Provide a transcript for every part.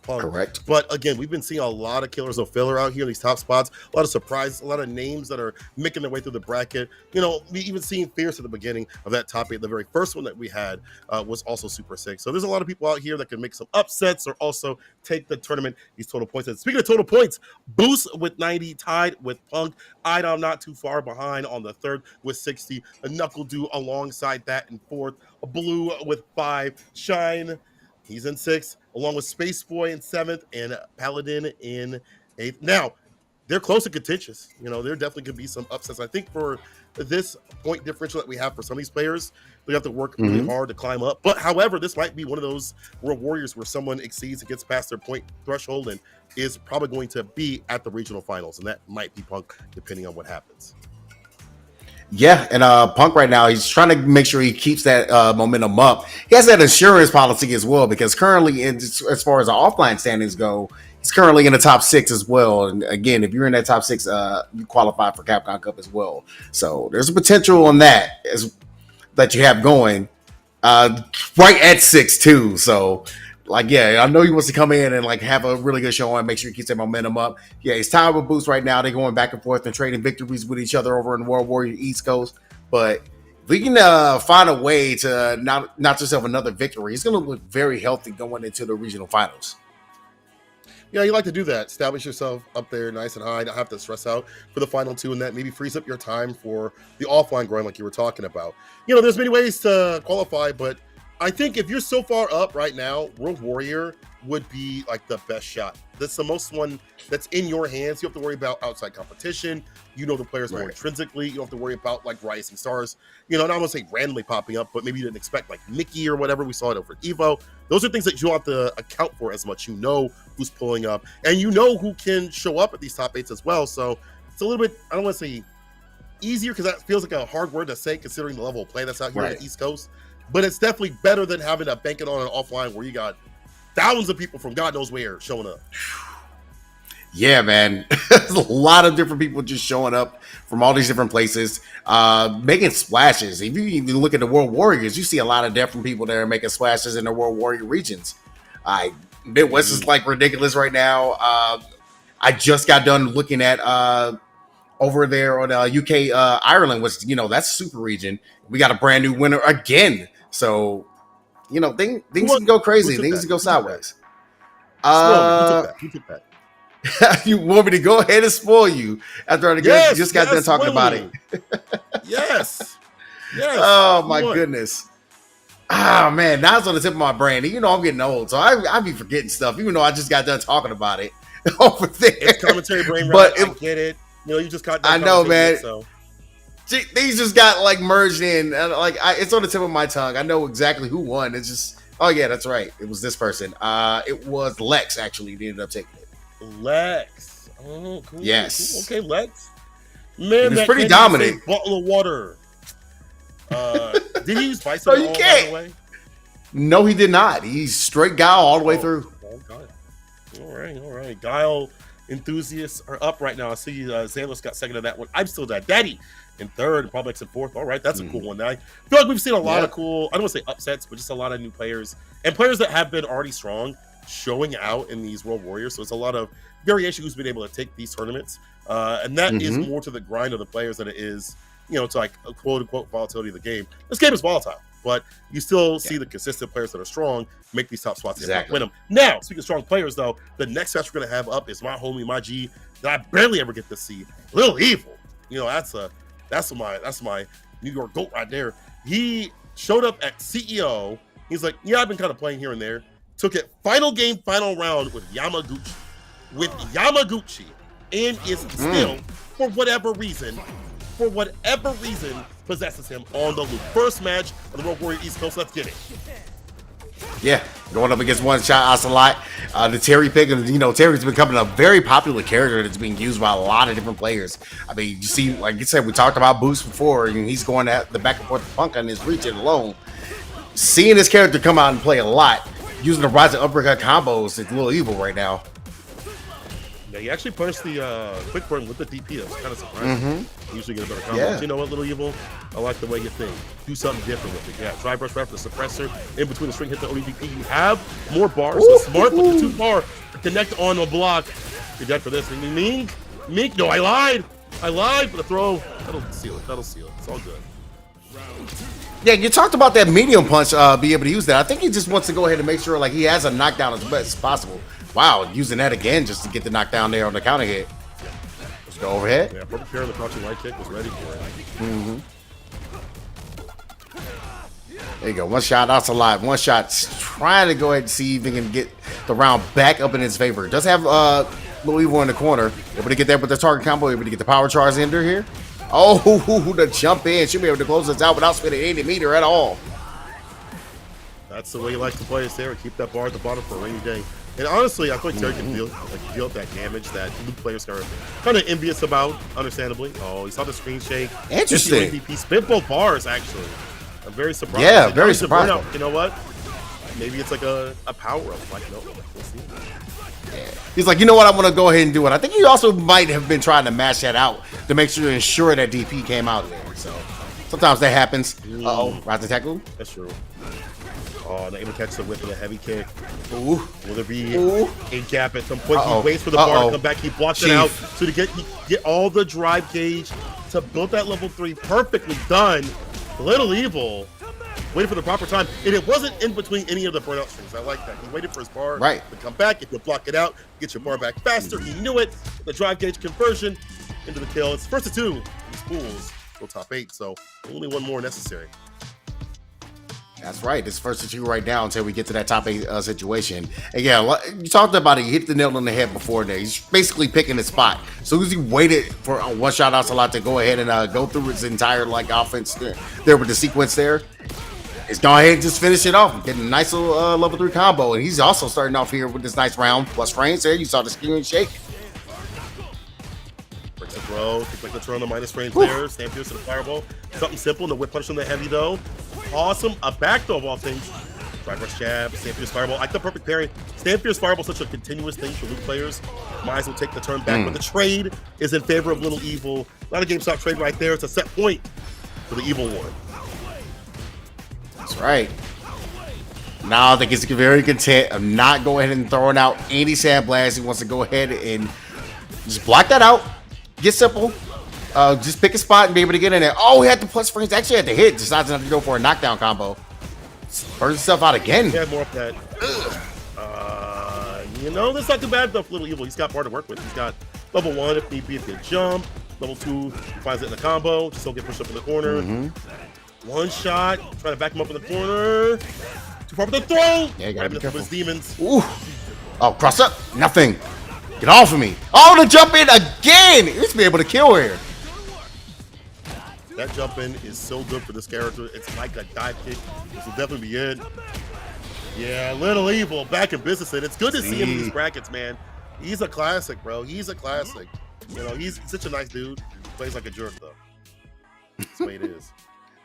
Punk. Correct. But again, we've been seeing a lot of killers of filler out here in these top spots, a lot of surprises, a lot of names that are making their way through the bracket. We even seen Fierce at the beginning of that top 8. The very first one that we had was also super sick. So there's a lot of people out here that can make some upsets or also take the tournament, these total points. And speaking of total points, Boost with 90, tied with Punk. Idom not too far behind on the third with 60. A Knuckle Do alongside that in fourth. A Blue with 5. Shine, he's in 6th, along with Space Boy in 7th and Paladin in 8th. Now, they're close and contentious. There definitely could be some upsets. I think for this point differential that we have for some of these players, they have to work really hard to climb up. But however, this might be one of those World Warriors where someone exceeds and gets past their point threshold and is probably going to be at the regional finals. And that might be Punk, depending on what happens. Yeah, and Punk right now, he's trying to make sure he keeps that momentum up. He has that insurance policy as well, because currently, as far as the offline standings go, he's currently in the top 6 as well. And again, if you're in that top 6, you qualify for Capcom Cup as well. So there's a potential on that that you have going right at 6 too. So yeah, I know he wants to come in and have a really good show and make sure he keeps that momentum up. Yeah, he's tied with Boost right now. They're going back and forth and trading victories with each other over in World Warrior East Coast. But if we can find a way to not just have another victory, he's going to look very healthy going into the regional finals. Yeah, you like to do that. Establish yourself up there nice and high, not have to stress out for the final 2, and that maybe frees up your time for the offline grind like you were talking about. There's many ways to qualify, but I think if you're so far up right now, World Warrior would be the best shot. That's the most one that's in your hands. You don't have to worry about outside competition. The players more intrinsically. You don't have to worry about rising stars. Not going to say randomly popping up, but maybe you didn't expect Mickey or whatever. We saw it over Evo. Those are things that you don't have to account for as much. Who's pulling up, and who can show up at these top 8s as well. So it's a little bit, I don't want to say easier, because that feels like a hard word to say considering the level of play that's out here on the East Coast. But it's definitely better than having to bank it on an offline where you got thousands of people from God knows where showing up. Yeah, man. There's a lot of different people just showing up from all these different places, making splashes. If you even look at the World Warriors, you see a lot of different people there making splashes in the World Warrior regions. Midwest is ridiculous right now. I just got done looking at over there on UK, Ireland, which, that's super region. We got a brand new winner again. So, things can go crazy. Things can go sideways. Who took that? You want me to go ahead and spoil you after I just got done talking about it? Yes. Oh, my goodness. Ah, man, now it's on the tip of my brain. I'm getting old, so I be forgetting stuff, even though I just got done talking about it over there. It's commentary brain rot. I get it. You just got done. I know, man. So. These just got merged in. It's on the tip of my tongue. I know exactly who won. It's just, oh yeah, that's right. It was this person. It was Lex, actually. They ended up taking it. Lex. Oh, cool. Yes. Cool. Okay, Lex. Man, it's pretty dominant. Bottle of water. Did he use Bison by the way? No, he did not. He's straight Guile all the way through. All right. Guile enthusiasts are up right now. I see Xalos got second to that one. I'm still that Daddy in third, Problex in fourth. All right, that's a cool one. I feel like we've seen a lot of cool, I don't want to say upsets, but just a lot of new players and players that have been already strong showing out in these World Warriors. So it's a lot of variation who's been able to take these tournaments. And that is more to the grind of the players than it is, to a quote unquote volatility of the game. This game is volatile, but you still see the consistent players that are strong make these top spots and win them. Now, speaking of strong players, though, the next match we're going to have up is my homie, my G, that I barely ever get to see. Little Evil. That's my New York GOAT right there. He showed up at CEO. He's like, yeah, I've been kind of playing here and there. Took it final game, final round with Yamaguchi. And is still, for whatever reason, possesses him on the loop. First match of the World Warrior East Coast. Let's get it. Yeah, going up against One Shot Ocelot, the Terry pick, and Terry's becoming a very popular character that's being used by a lot of different players. I mean, you see, like you said, we talked about Boost before, and he's going at the back and forth Punk on his region alone. Seeing this character come out and play a lot, using the rising uppercut combos, it's a little evil right now. Yeah, he actually punished the quick burn with the DP. That was kind of surprising. Mm-hmm. Usually get a better combo. Yeah. But you know what, Little Evil? I like the way you think. Do something different with it. Yeah, try brush right for the suppressor. In between the string, hit the ODDP. You have more bars. So smart, but you're too far. Connect on the block. You're dead for this. Mink. No, I lied. For the throw. That'll seal it. It's all good. Yeah, you talked about that medium punch, be able to use that. I think he just wants to go ahead and make sure like he has a knockdown as best as possible. Wow, using that again just to get the knockdown there on the counter hit. Let's go overhead. Yeah, perfect pair on the crouching right kick was ready for it. There you go. One shot, that's a lot. One shot, trying to go ahead and see if he can get the round back up in his favor. Does have Little Evil in the corner. Able to get that with the target combo. Able to get the power charge in here. Oh, the jump in. Should be able to close this out without spending any meter at all. That's the way he likes to play his Terry. Keep that bar at the bottom for a rainy day. And honestly, I thought Terry can deal that damage that Luke players are kind of envious about, understandably. Oh, he saw the screen shake. Interesting. He spit both bars, actually. I'm very surprised. Yeah, very surprised. You know what? Maybe it's like a power-up. Like, no, we'll see. He's like, you know what? I'm going to go ahead and do it. I think he also might have been trying to mash that out to make sure to ensure that DP came out there. So sometimes that happens. Uh-oh. Rise to tackle. That's true. Oh, not able to catch the whip of the heavy kick. Ooh. Will there be a gap at some point? He waits for the bar to come back. He blocks it out. So to get all the drive gauge to build that level 3 perfectly done. Little Evil waited for the proper time. And it wasn't in between any of the burnout strings. I like that. He waited for his bar to come back. If you block it out, get your bar back faster. He knew it. The drive gauge conversion into the kill. It's first to 2. These fools go top 8. So only one more necessary. That's right. This first 2 right now until we get to that top 8 situation. And yeah, you talked about it. He hit the nail on the head before there. He's basically picking his spot. So as he waited for a one shot Ocelot to go ahead and go through his entire offense there with the sequence there. He's gone ahead and just finish it off. Getting a nice little level 3 combo. And he's also starting off here with this nice round plus frames there. You saw the screen shake. Breaks the throw. Kick like the throw on the minus range there. Stand Pierce to the fireball. Something simple. No whip punch on the heavy though. Awesome. A back throw of all things. Drive rush jab. Stand Pierce fireball. I like the perfect pairing. Stand Pierce fireball is such a continuous thing for Luke players. Might as well take the turn back. But the trade is in favor of Little Evil. Not a GameStop trade right there. It's a set point for the Evil one. That's right. Now I think he's very content of not going ahead and throwing out any sandblast. He wants to go ahead and just block that out. Get simple. Just pick a spot and be able to get in there. Oh, he had the plus frames. Actually had to hit. Decides not to go for a knockdown combo. Burns himself out again. He had more of that. You know, that's not too bad though for Little Evil. He's got bar to work with. He's got level 1 if need be, if you jump. Level 2, he finds it in the combo. Just don't get pushed up in the corner. One shot. Trying to back him up in the corner. Too far for the throw. Yeah, you gotta be careful. His demons. Ooh. Oh, cross up. Nothing. Get off of me. Oh, to jump in again. He used to be able to kill here. That jump in is so good for this character. It's like a dive kick. This will definitely be it. Yeah, Little Evil back in business. And it's good to see him in these brackets, man. He's a classic, bro. He's a classic. You know, he's such a nice dude. Plays like a jerk, though. That's the way it is.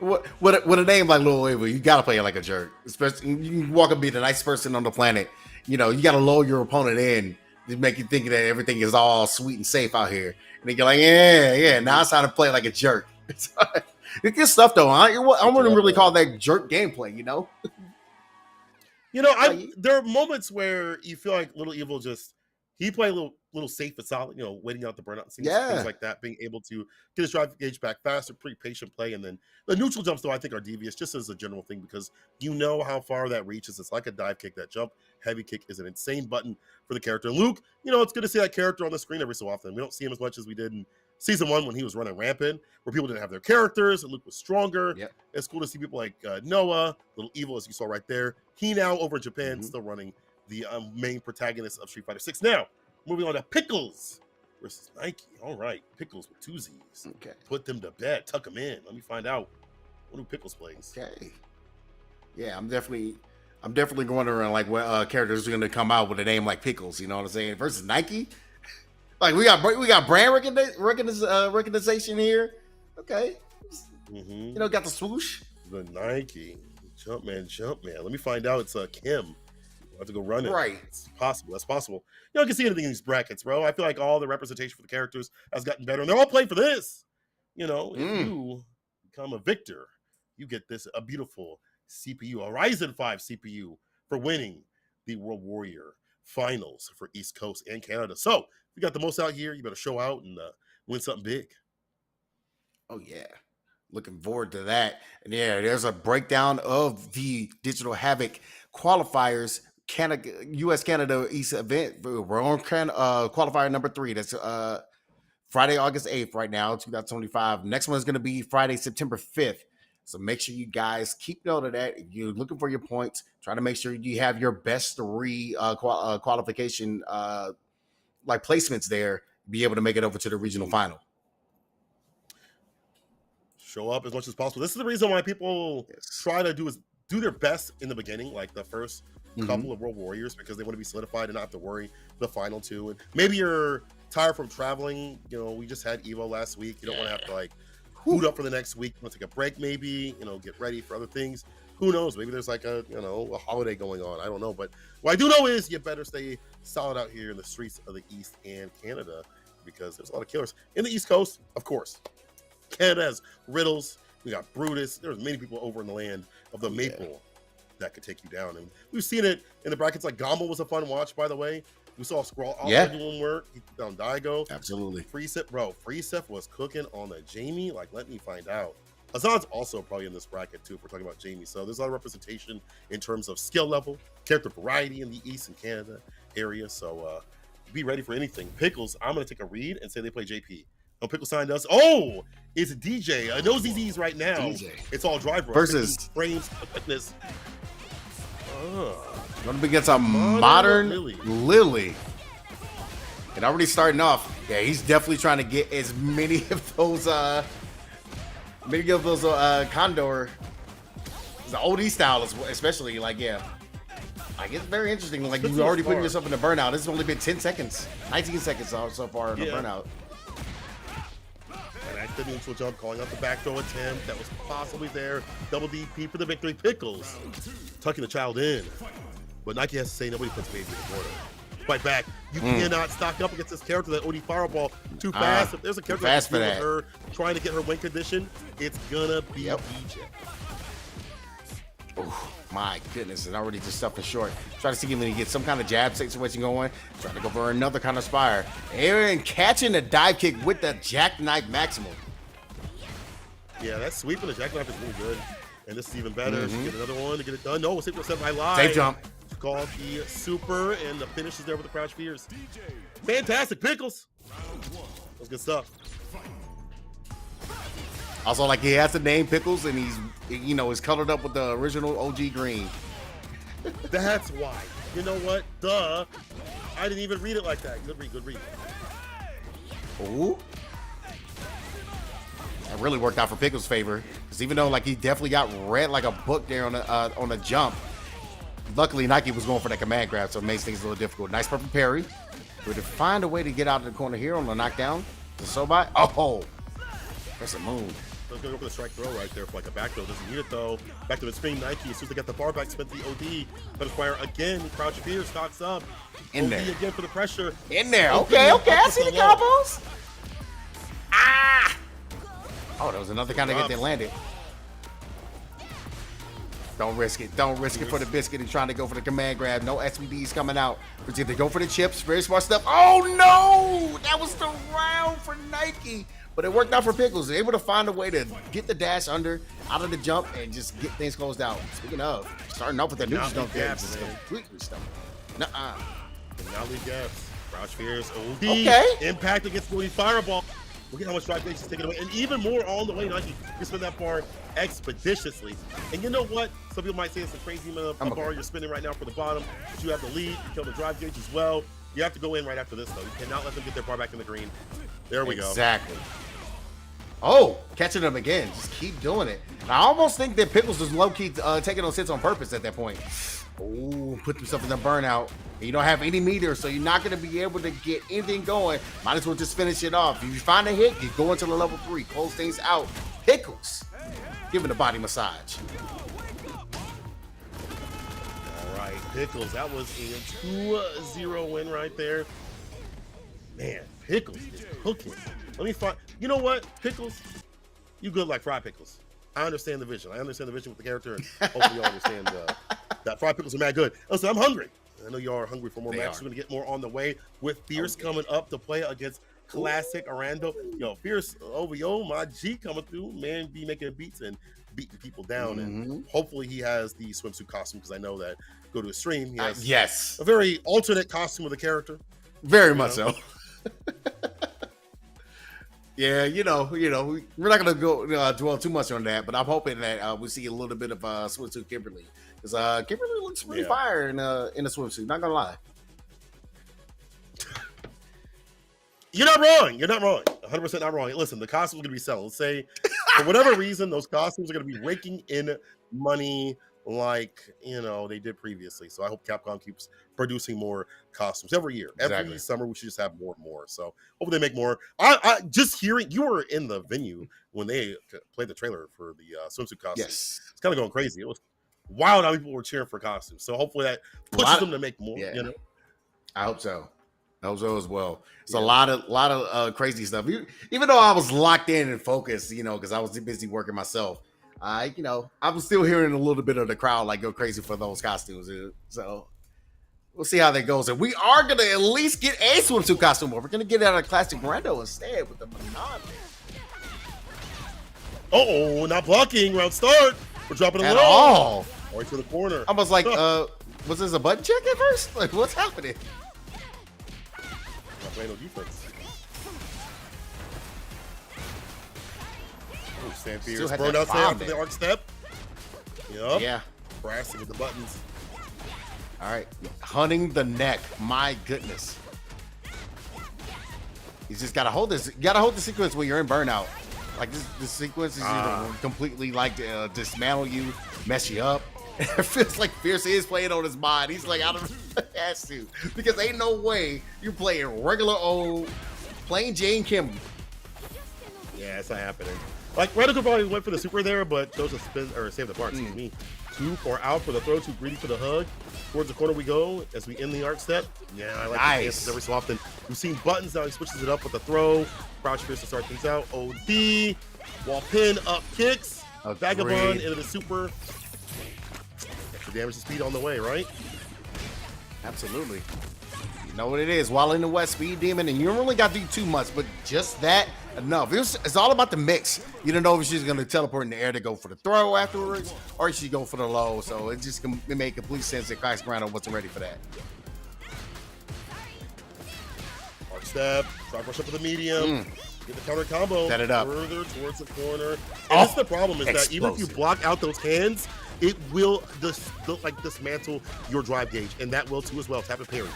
With a name like Little Evil, you gotta play it like a jerk. Especially you can walk and be the nice person on the planet. You know, you gotta lull your opponent in to make you think that everything is all sweet and safe out here. And then you're like, yeah. Now it's time to play like a jerk. It's good stuff though. I wouldn't really call that jerk gameplay. You know. You know, there are moments where you feel like Little Evil he played a little safe and solid, you know, waiting out the burnout scenes, things like that, being able to get his drive gauge back faster, pretty patient play. And then the neutral jumps, though, I think are devious just as a general thing because you know how far that reaches. It's like a dive kick. That jump heavy kick is an insane button for the character. And Luke, you know, it's good to see that character on the screen every so often. We don't see him as much as we did in Season 1 when he was running rampant, where people didn't have their characters and Luke was stronger. Yep. It's cool to see people like Noah, Little Evil, as you saw right there. He now over in Japan, still running the main protagonist of Street Fighter 6. Now, moving on to Pickles versus Nike. All right, Pickles with 2 Z's. Okay. Put them to bed. Tuck them in. Let me find out what Pickles plays. Okay. Yeah, I'm definitely wondering like what characters are going to come out with a name like Pickles. You know what I'm saying? Versus Nike. Like we got brand recognition here. Okay. You know, got the swoosh. The Nike. Jumpman. Let me find out. It's Kim. have to go run it. Right. It's possible. That's possible. You can see anything in these brackets, bro. I feel like all the representation for the characters has gotten better, and they're all playing for this. If you become a victor, you get a beautiful CPU, a Ryzen 5 CPU for winning the World Warrior Finals for East Coast and Canada. So if you got the most out here, you better show out and win something big. Oh, yeah. Looking forward to that. And yeah, there's a breakdown of the Digital Havoc qualifiers, Canada, US Canada East event. We're on qualifier number 3. That's Friday, August 8th right now, 2025. Next one is going to be Friday, September 5th. So make sure you guys keep note of that. If you're looking for your points, try to make sure you have your best 3 qualification placements there, be able to make it over to the regional final. Show up as much as possible. This is the reason why people try to do their best in the beginning, like the first couple of World Warriors, because they want to be solidified and not have to worry the final 2. And maybe you're tired from traveling. We just had Evo last week. You don't want to have to boot up for the next week. You want to take a break, maybe, get ready for other things. Who knows? Maybe there's a holiday going on. I don't know. But what I do know is you better stay solid out here in the streets of the East and Canada, because there's a lot of killers in the East Coast, of course. Canada has Riddles. We got Brutus. There's many people over in the land of the Maple that could take you down. And we've seen it in the brackets. Like Gombo was a fun watch, by the way. We saw Scrawl doing work. He took down Daigo. Absolutely. Freesep was cooking on the Jamie. Let me find out. Azan's also probably in this bracket too, if we're talking about Jamie. So there's a lot of representation in terms of skill level, character variety in the East and Canada area. So be ready for anything. Pickles, I'm going to take a read and say they play JP. No, Pickle signed us. Oh, it's DJ. No ZZs right now. DJ. It's all drive versus frames quickness. Going to be against a modern Lily. And already starting off. Yeah, he's definitely trying to get as many of those Condor, the OD style, especially. It's very interesting. You're already putting yourself in a burnout. This has only been 10 seconds, 19 seconds so far in a burnout. The neutral jump, calling out the back throw attempt that was possibly there. Double DP for the victory. Pickles tucking the child in, but Nike has to say nobody puts baby in the border. Fight back. You cannot stock up against this character. That OD fireball too fast. If there's a character that's with her trying to get her win condition, it's gonna be DJ. Oh my goodness, and already just stuffing short. Trying to see him when he gets some kind of jab situation going. Trying to go for another kind of spire. Aaron catching the dive kick with the jackknife maximum. Yeah, that sweep and the jackknife is really good. And this is even better. Get another one to get it done. No, it's set by live. Safe jump. It's called the super, and the finish is there with the crouch fears. Fantastic, Pickles. That's good stuff. Also, he has the name Pickles, and he's colored up with the original OG green. That's why. You know what? Duh. I didn't even read it like that. Good read. Ooh. That really worked out for Pickles' favor, because even though he definitely got read like a book there on the jump, luckily Nike was going for that command grab, so it makes things a little difficult. Nice perfect parry. We're to find a way to get out of the corner here on the knockdown. The Sobat. Oh, that's a move. So going to go for the strike throw right there for a back throw. Doesn't need it though. Back to the screen. Nike, as soon as they get the bar back, spent the OD. Better fire again. Crouch fear stocks up. In OD there. again for the pressure. In there. Okay. I see the combos. Ah! Oh, that was another kind of hit that landed. Don't risk it. Don't risk it for the biscuit and trying to go for the command grab. No SVDs coming out. We're going to go for the chips. Very smart stuff. Oh, no! That was the round for Nike. But it worked out for Pickles. They're able to find a way to get the dash under, out of the jump, and just get things closed out. Speaking of, starting off with that neutral jump there, just completely stumped. Nuh-uh. Now leave gaps. Crouch fears. OD. Okay. Impact against the fireball. Look at how much drive is taken away. And even more on the way, Nike. You spin that bar expeditiously. And you know what? Some people might say it's a crazy amount of bar you're spinning right now for the bottom. But you have the lead. You kill the drive gauge as well. You have to go in right after this, though. You cannot let them get their bar back in the green. There we go. Exactly. Oh, catching them again. Just keep doing it. I almost think that Pickles is low-key taking those hits on purpose at that point. Oh, put himself in the burnout. And you don't have any meter, so you're not going to be able to get anything going. Might as well just finish it off. If you find a hit, you go into the level 3. Close things out. Pickles giving a body massage. All right. Pickles, that was a 2-0 win right there. Man, Pickles is cooking. Let me find. You know what, Pickles? You good like fried pickles. I understand the vision. I understand the vision with the character, and hopefully you understand that fried pickles are mad good. Listen, I'm hungry. I know you are hungry for more matches. We're going to get more on the way with Fierce coming up to play against Classic Arando. Yo, Fierce OVO, my G coming through. Man, be making beats and beating people down. And hopefully he has the swimsuit costume, because I know that go to a stream. He has yes. a very alternate costume of the character. Very much so. Yeah, we're not gonna go dwell too much on that, but I'm hoping that we see a little bit of swimsuit Kimberly, because Kimberly looks really fire in a swimsuit. Not gonna lie. You're not wrong. You're not wrong. 100% not wrong. Listen, the costumes are gonna be selling. Let's say for whatever reason, those costumes are gonna be raking in money like they did previously. So I hope Capcom keeps producing more costumes every year. Every summer we should just have more and more. So hopefully they make more. I just hearing you were in the venue when they played the trailer for the swimsuit costumes. Yes, it's kind of going crazy. It was wild how people were cheering for costumes. So hopefully that pushes them to make more. Yeah. I hope so. I hope so as well. It's a lot of crazy stuff. Even though I was locked in and focused, because I was busy working myself. I was still hearing a little bit of the crowd go crazy for those costumes. So we'll see how that goes. And we are gonna at least get a swimsuit costume. We're gonna get out of Classic Rando instead with the Manon. Oh, not blocking. Round start. We're dropping at low. All right to the corner. I was like, was this a button check at first? Like, what's happening? Not playing no defense. Sam Fierce burned out after the arc step. Yep. Yeah. Brassing with the buttons. All right. Hunting the neck. My goodness. You just gotta hold this. You gotta hold the sequence when you're in burnout. Like this sequence is either completely dismantle you, mess you up. It feels like Fierce is playing on his mind. He's like, I don't has to, because ain't no way you're playing regular old plain Jane Kim. Yeah, it's not happening. Like, Radical probably went for the super there, but chose to spin or save the bar. Excuse me. Too far out for the throw, too greedy for the hug. Towards the corner we go as we end the arc step. Yeah, I like the chances every so often. We've seen buttons, now he switches it up with the throw. Crouch Fierce to start things out. OD. Wall pin, up kicks. Vagabond into the super. Extra damage and speed on the way, right? Absolutely. You know what it is. While in the West, Speed Demon, and you don't really got to do too much, but just that, enough. It's all about the mix. You don't know if she's going to teleport in the air to go for the throw afterwards, or she go for the low. So it just it made complete sense that Classic Rando wasn't ready for that. Arc step, try push up to the medium, get the counter combo, set it up further towards the corner. And that's the problem is that even if you block out those hands, it will dismantle your drive gauge, and that will too as well. Tap and parry.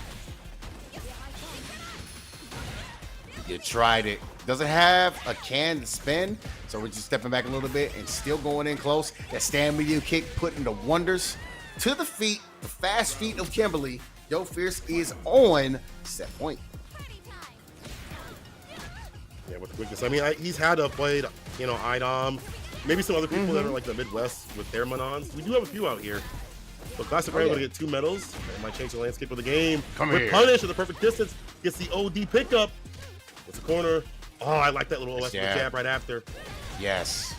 You tried it. Doesn't have a can to spin, so we're just stepping back a little bit and still going in close. That stand medium kick putting the wonders to the feet, the fast feet of Kimberly. Yo Fierce is on set point. Yeah, with the quickness. I mean, he's had to play, IDOM, maybe some other people that are like the Midwest with their Manons. We do have a few out here. But Classic Rando going to get 2 medals. That might change the landscape of the game. With Punish at the perfect distance, gets the OD pickup. What's the corner? Oh, I like that little OS jab right after. Yes.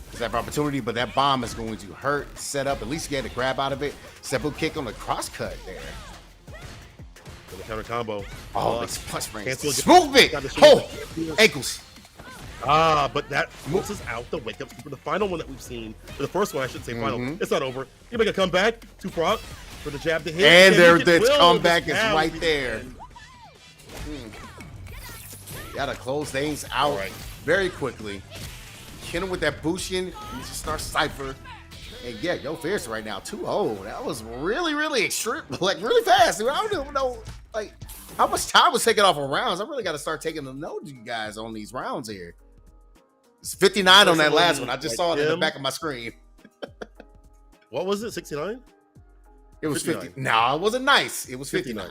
It's that opportunity, but that bomb is going to hurt. Set up. At least you get a grab out of it. Seppo kick on the cross cut there. For the counter combo. Oh, it's plus range. Smooth it. Oh, ankles. But that forces out the wake up for the final one that we've seen. For the first one, I shouldn't say final. It's not over. You make a comeback. 2 proc for the jab to hit. And the comeback is right there. Gotta close things out very quickly. Hit him with that Bushin. He just starts Cypher. And yeah, Yo Fierce right now, 2-0. That was really extreme, really fast. I don't even know, how much time was taken off of rounds. I really got to start taking a note of you guys on these rounds here. It's 59 on that last one. I just saw it in the back of my screen. What was it? 69? It was 50. No, it wasn't nice. It was 59.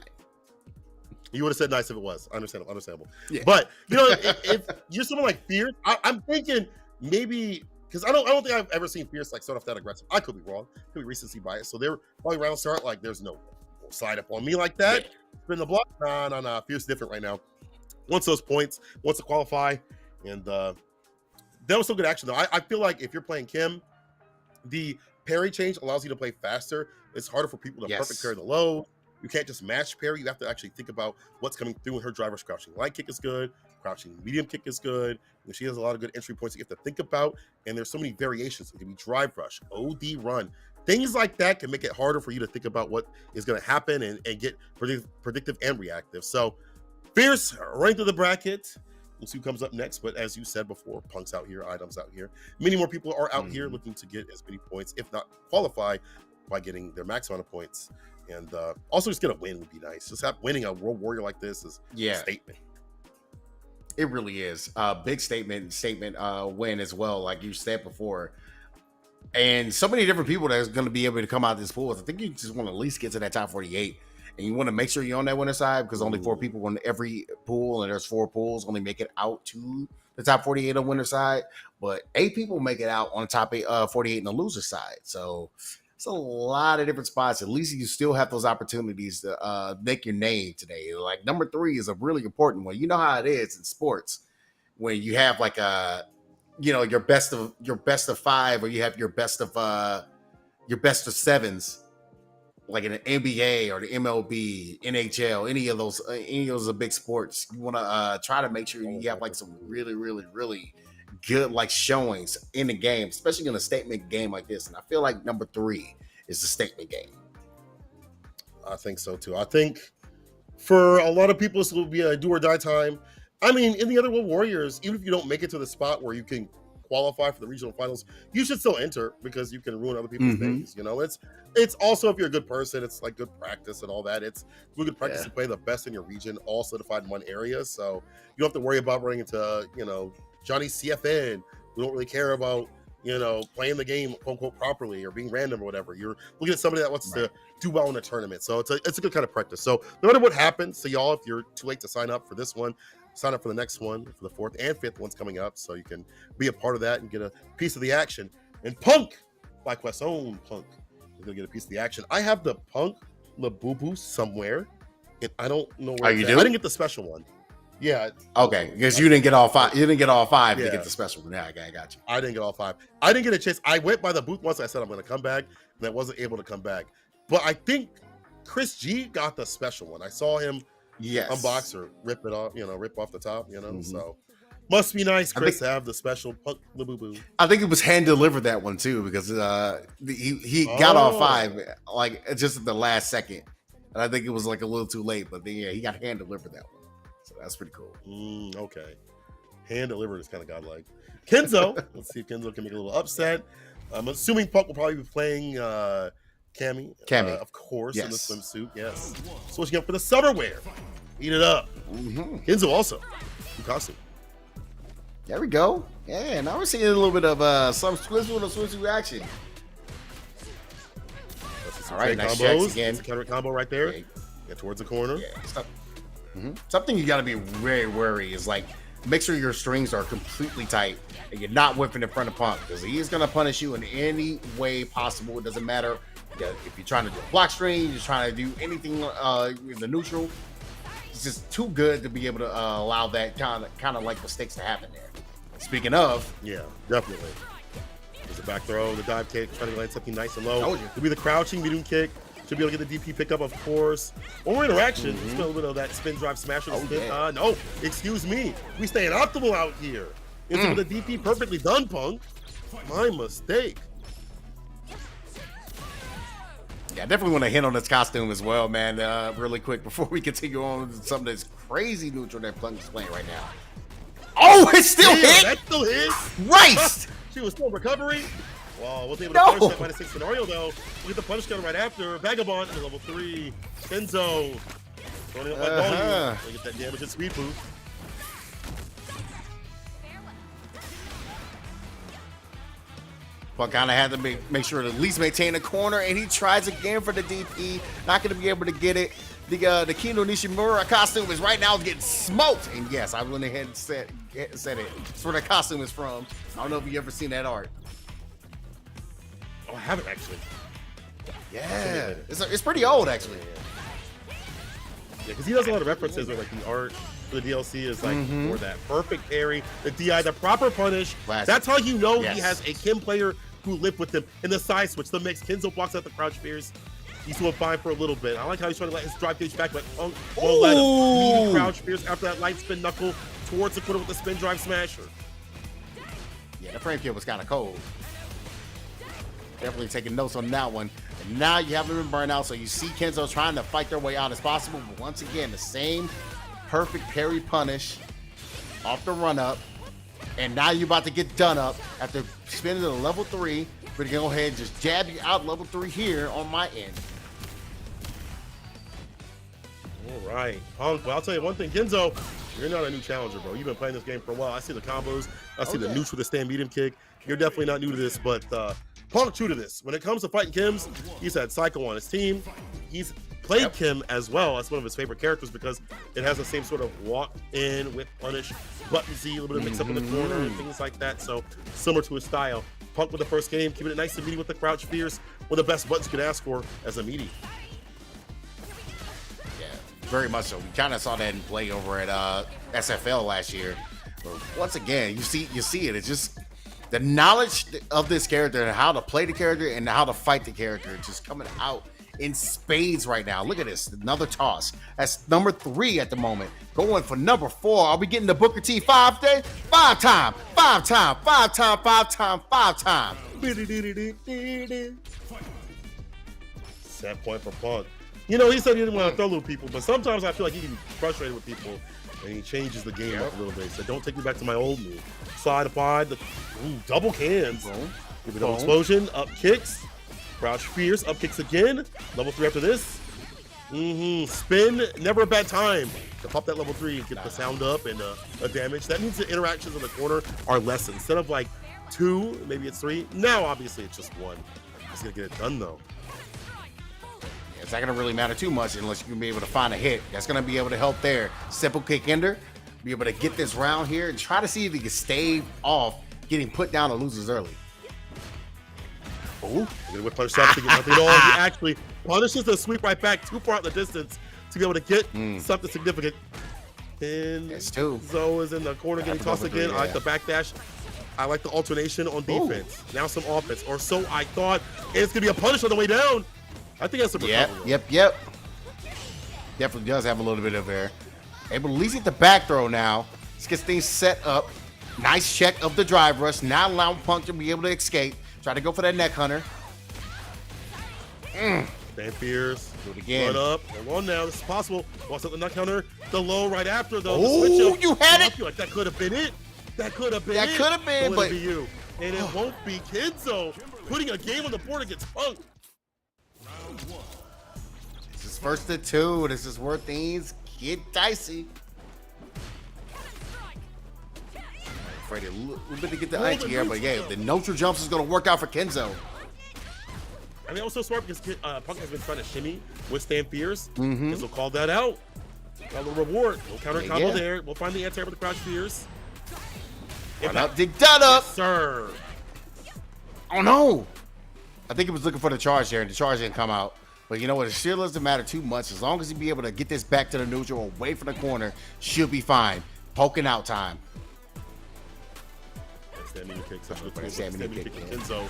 You would have said nice if it was. Understandable. Yeah. But, if you're someone like Fierce, I'm thinking maybe because I don't think I've ever seen Fierce like start off that aggressive. I could be wrong. Could be recency bias. So they're probably round start like there's no slide up on me like that. Spin the block. Nah. Fierce different right now. Wants those points. Wants to qualify, and that was some good action though. I feel like if you're playing Kim, the parry change allows you to play faster. It's harder for people to perfect parry the low. You can't just match parry. You have to actually think about what's coming through. And her driver's crouching light kick is good. Crouching medium kick is good. And she has a lot of good entry points that you have to think about. And there's so many variations. It can be drive rush, OD run. Things like that can make it harder for you to think about what is going to happen and get predictive and reactive. So Fierce right through the bracket. We'll see who comes up next. But as you said before, Punk's out here, Items out here. Many more people are out here looking to get as many points, if not qualify, by getting their max amount of points. And also just get a win would be nice. Just winning a World Warrior like this is a statement. It really is a big statement win as well, like you said before. And so many different people that's going to be able to come out of this pool. I think you just want to at least get to that top 48. And you want to make sure you're on that winner side because only 4 people on every pool, and there's 4 pools, only make it out to the top 48 on winner side. But 8 people make it out on the top 48 on the loser side. So it's a lot of different spots. At least you still have those opportunities to make your name today. Like number 3 is a really important one. You know how it is in sports when you have like your best of 5, or you have your best of 7s. Like in the NBA or the MLB, NHL, any of those big sports, you want to try to make sure you have like some really, really, really good like showings in the game, especially in a statement game like this. And I feel like number 3 is the statement game. I think so too. I think for a lot of people, this will be a do or die time. I mean, in the other World Warriors, even if you don't make it to the spot where you can qualify for the regional finals, you should still enter because you can ruin other people's days. You know, it's also, if you're a good person, it's like good practice and all that. It's good practice to play the best in your region, all solidified in one area. So you don't have to worry about running into, Johnny CFN. We don't really care about, playing the game quote unquote properly or being random or whatever. You're looking at somebody that wants to do well in a tournament. So it's a good kind of practice. So no matter what happens, so y'all, if you're too late to sign up for this one, sign up for the next one, for the 4th and 5th ones coming up, so you can be a part of that and get a piece of the action. And Punk, FlyQuest's own Punk, is gonna get a piece of the action. I have the Punk Labubu somewhere, and I don't know where. I didn't get the special one. Yeah. Okay, because you didn't get all 5. You didn't get all 5 to get the special one. Yeah, I got you. I didn't get all 5. I didn't get a chance. I went by the booth once. I said I'm going to come back, and I wasn't able to come back. But I think Chris G got the special one. I saw him unbox or rip it off, rip off the top, so must be nice, Chris, to have the special Punk Labubu. I think it was hand delivered that one too, because he got all 5 like just at the last second, and I think it was like a little too late, but then he got hand delivered that one, so that's pretty cool. Okay, hand delivered is kind of godlike. Kenzo, let's see if Kenzo can make a little upset. I'm assuming Punk will probably be playing Cammy, of course, in the swimsuit. Yes. Switching up for the summer wear. Eat it up. Kenzo also. New costume. There we go. Yeah, now we're seeing a little bit of some swimsuit action. All right, nice checks again. Counter combo right there. Get towards the corner. Yeah. Something you got to be very wary is like make sure your strings are completely tight and you're not whipping in front of Punk, because he is going to punish you in any way possible. It doesn't matter. If you're trying to do a block string, you're trying to do anything in the neutral, it's just too good to be able to allow that kind of like mistakes to happen there. Speaking of, definitely. There's a back throw, the dive kick, trying to land something nice and low. It'll be the crouching medium kick. Should be able to get the DP pickup, of course. Or interaction. Just a little bit of that spin drive smash. No, excuse me. We staying optimal out here. Into the DP, perfectly done, Punk. My mistake. Yeah, I definitely want to hit on this costume as well, man, really quick before we continue on with something that's crazy neutral that Punk is playing right now. Oh, it's still hit! That still hits! Right! She was still recovering. Well, wasn't able to punish that -6 scenario, though. Look at the punish gun right after. Vagabond in level 3. Kenzo. Throwing up like volume. Look at that damage and speed boost. But kind of had to make sure to at least maintain the corner, and he tries again for the DP. Not going to be able to get it. the Kino Nishimura costume is right now getting smoked. And yes, I went ahead and said it. That's where the costume is from. I don't know if you ever seen that art. Oh, I haven't actually. Yeah, it's pretty old actually. Yeah, because he does a lot of references where like the art for the DLC is like for that perfect parry, the DI, the proper punish. Classic. That's how you know he has a Kim player who lived with him. In the side switch, the mix, Kenzo blocks out the crouch fears. He's doing fine for a little bit. I like how he's trying to let his drive gauge back, but won't let him. Meaty crouch fears after that light spin knuckle towards the corner with the spin drive smasher. Yeah, the frame kill was kind of cold. Definitely taking notes on that one. And now you haven't been burned out, so you see Kenzo trying to fight their way out as possible. But once again, the same perfect parry punish off the run up. And now you're about to get done up after spinning to level 3. We're gonna go ahead and just jab you out level 3 here on my end. All right, Punk. Well, I'll tell you one thing, Kenzo, you're not a new challenger, bro. You've been playing this game for a while. I see the combos. I see the neutral with the stand medium kick. You're definitely not new to this, but Punk true to this. When it comes to fighting Kims, he's had Psycho on his team. He's played Kim as well. That's one of his favorite characters because it has the same sort of walk in with punish, button Z, a little bit of mix up in the corner and things like that. So similar to his style. Punk with the first game, keeping it nice and meaty with the crouch fierce, one of the best buttons you could ask for as a meaty. Yeah, very much so. We kind of saw that in play over at SFL last year. But once again, you see it. It's just the knowledge of this character and how to play the character and how to fight the character just coming out in spades right now. Look at this, another toss. That's number 3 at the moment. Going for number 4. Are we getting the Booker T 5 day? 5 time. Set point for Punk. You know, he said he didn't want to throw little people, but sometimes I feel like he can be frustrated with people and he changes the game up a little bit. He said, don't take me back to my old move. Side applied, double cans. Give it an explosion, up kicks. Crouch fierce, up kicks again. Level 3 after this. Spin, never a bad time to pop that level 3 and get the sound up and a damage. That means the interactions in the corner are less. Instead of like 2, maybe it's 3. Now, obviously, it's just 1. He's gonna get it done though. It's not gonna really matter too much unless you can be able to find a hit. That's gonna be able to help there. Simple kick ender. Be able to get this round here and try to see if he can stave off getting put down to losers early. Oh, with punish up to get nothing at all. He actually punishes the sweep right back too far out the distance to be able to get something significant. And Zoe is in the corner getting tossed again. I like the backdash. I like the alternation on defense. Now some offense, or so I thought. And it's gonna be a punish on the way down. I think that's a recovery. Yep. Definitely does have a little bit of air. Able to at least get the back throw now. Let's get things set up. Nice check of the drive rush. Now allowing Punk to be able to escape. Try to go for that neck hunter. Stand fierce. Do it again. Run up. Hold on now. This is possible. Walks up the neck hunter. The low right after though. Oh, you had it. Like that could have been it. That could have been it. That could have been, but be you. And it won't be Kenzo putting a game on the board against Punk. This is first to 2. This is where things get dicey. Afraid a little bit to get the ice here, but yeah, the neutral jumps is going to work out for Kenzo. I mean, also smart because Punk has been trying to shimmy with stand fierce. Kenzo called that out. Got a little reward. No counter combo there. We'll find the anti-air with the crouch fierce. Run up, dig that up. Yes, sir. Oh no. I think he was looking for the charge there, and the charge didn't come out. But you know what? It still doesn't matter too much. As long as he be able to get this back to the neutral away from the corner, should be fine. Poking out time. Standing kick, such a good tool. Standing kick. Kenzo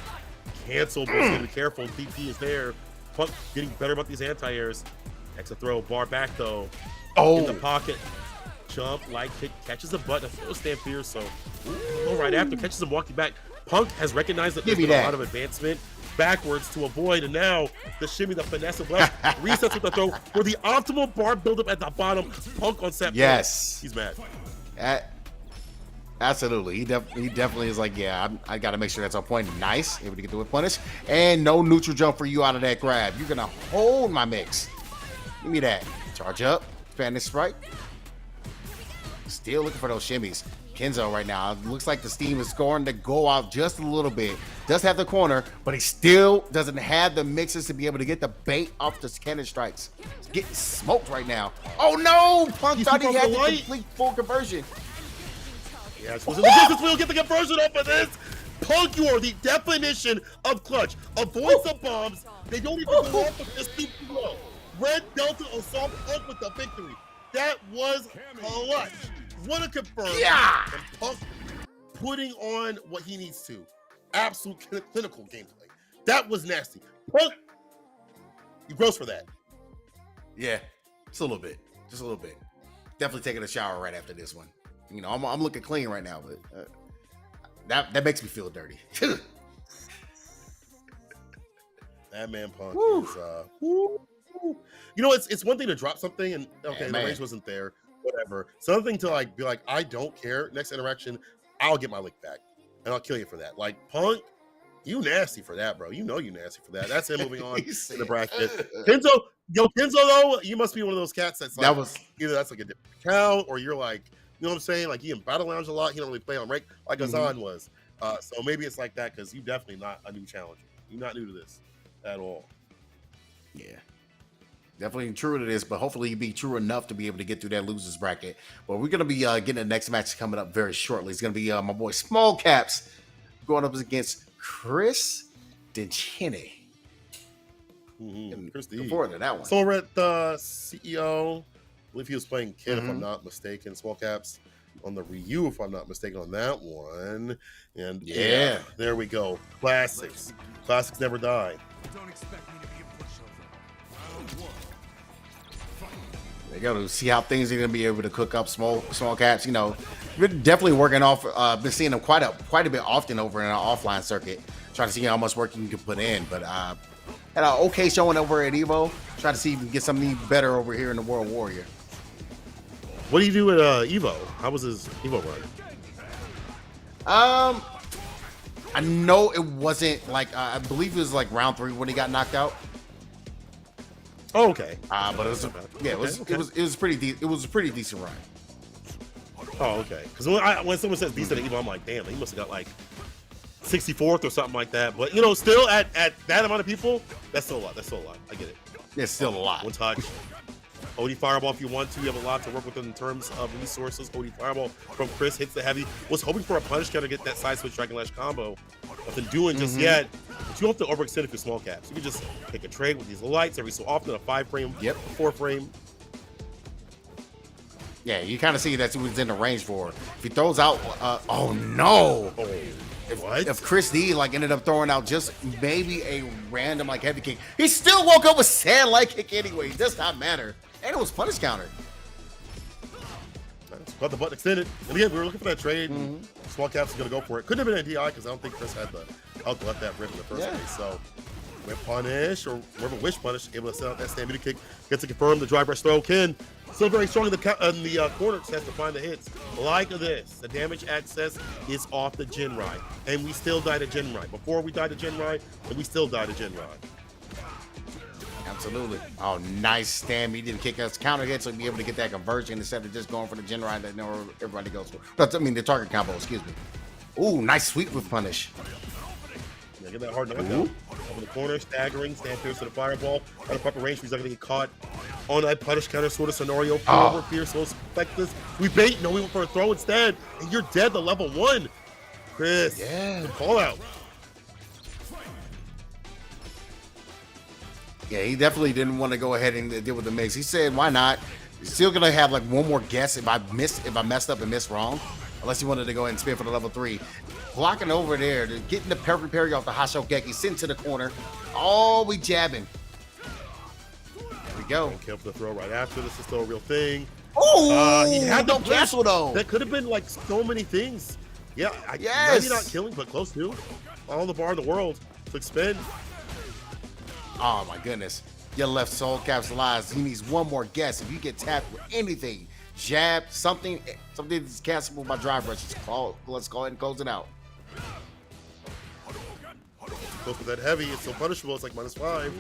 canceled, but be careful. DP is there. Punk getting better about these anti-airs. Exit throw, bar back though. In the pocket. Jump, light kick, catches the button. Still stand fierce, so right after catches him walking back. Punk has recognized that there's been a lot of advancement backwards to avoid, and now the shimmy, the finesse of left resets with the throw for the optimal bar buildup at the bottom. Punk on set. Yes, he's mad. Absolutely, he definitely is like, yeah, I got to make sure that's on point. Nice, able to get the whip punish, and no neutral jump for you out of that grab. You're gonna hold my mix. Give me that. Charge up, Spanish strike. Still looking for those shimmies. Kenzo right now. It looks like the steam is scoring to go out just a little bit. Does have the corner, but he still doesn't have the mixes to be able to get the bait off the cannon strikes. He's getting smoked right now. Oh no! Punk thought he had the complete full conversion. Yeah, it's supposed to the distance. We'll get the conversion off of this. Punk, you are the definition of clutch. Avoid the bombs. They don't even go off of this super low. Red Delta assault Punk with the victory. That was clutch. What a confirm. Yeah. And Punk putting on what he needs to. Absolute clinical gameplay. That was nasty. Punk, you gross for that. Yeah, just a little bit. Just a little bit. Definitely taking a shower right after this one. You know, I'm looking clean right now, but that makes me feel dirty. That man Punk is you know, it's one thing to drop something and okay, the range wasn't there. Whatever. Something to like be like, I don't care. Next interaction, I'll get my lick back, and I'll kill you for that. Like Punk, you nasty for that, bro. You know you nasty for that. That's him moving on in the bracket. Kenzo though, you must be one of those cats that's like either that's like a different account or you're like, you know what I'm saying? Like he in Battle Lounge a lot. He don't really play on rank like Azan was. So maybe it's like that because you definitely not a new challenger. You're not new to this at all. Yeah. Definitely true to this, but hopefully you be true enough to be able to get through that losers bracket. But we're going to be getting the next match coming up very shortly. It's going to be my boy Small Caps going up against Chris DeChine. Chris D. Look forward to that one. So we're at the CEO. I believe he was playing Kid, if I'm not mistaken. Small Caps on the Ryu, if I'm not mistaken, on that one. And yeah, there we go. Classics. Classics never die. Don't expect me to be a pushover. Round one. They got to see how things are going to be able to cook up small caps. You know, we're definitely working off. Been seeing them quite a bit often over in our offline circuit, trying to see how much work you can put in. But had an okay showing over at Evo. Trying to see if we can get something better over here in the World Warrior. What do you do at Evo? How was his Evo run? I know it wasn't like I believe it was like round 3 when he got knocked out. Oh, okay. But it was it was a pretty decent run. Oh, okay. Because when someone says decent at Evo, I'm like, damn, he must have got like 64th or something like that. But you know, still at that amount of people, that's still a lot. That's still a lot. I get it. It's still a lot. One touch. OD Fireball if you want to. You have a lot to work with in terms of resources. OD Fireball from Chris hits the heavy. Was hoping for a punish counter to get that side switch Dragon Lash combo. Nothing doing just yet. But you don't have to overextend if you're small caps. You can just take a trade with these lights every so often, a 5-frame, 4-frame. Yeah, you kind of see that's who he's in the range for. If he throws out, oh no! If Chris D like ended up throwing out just maybe a random like heavy kick, he still woke up with sand light kick anyway. It does not matter. And it was punish counter. Got the button extended. And again, we were looking for that trade. Small Caps is going to go for it. Couldn't have been a DI because I don't think Chris had the health to let that rip in the first place. So, with punish or whatever wish punish, able to set out that Stampede kick. Gets to confirm the drive rush throw. Ken still very strong in the corner. Just has to find the hits. Like this, the damage access is off the Jinrai. And we still died to Jinrai. Before we died to Jinrai, and we still died to Jinrai. Absolutely. Oh, nice stand. He didn't kick us counter hit, so he'd be able to get that conversion instead of just going for the Jinrai that everybody goes for. I mean, the target combo, excuse me. Ooh, nice sweep with punish. Yeah, get that hard knockout. Over the corner, staggering, stand pierce to the fireball. Out of proper range, he's not going to get caught on that punish counter sort of scenario. Over Pierce, so expect this. We bait. No, we went for a throw instead. And you're dead to level 1. Chris. Yeah. Call out. Yeah, he definitely didn't want to go ahead and deal with the mix. He said, "Why not? He's still gonna have like one more guess if I messed up and missed wrong, unless he wanted to go ahead and spin for the level 3." Blocking over there, getting the parry off the Hashogeki, sent to the corner. Oh, we jabbing. There we go. And kill for the throw right after. This is still a real thing. Oh, he had the cancel though. That could have been like so many things. Yeah, yes. Maybe not killing, but close to. All the bar in the world. Click spin. Oh my goodness. You left Soul Caps alive. He needs one more guess. If you get tapped with anything, jab, something that's cancelable by drive rush, let's go ahead and close it out. Go for that heavy. It's so punishable. It's like -5.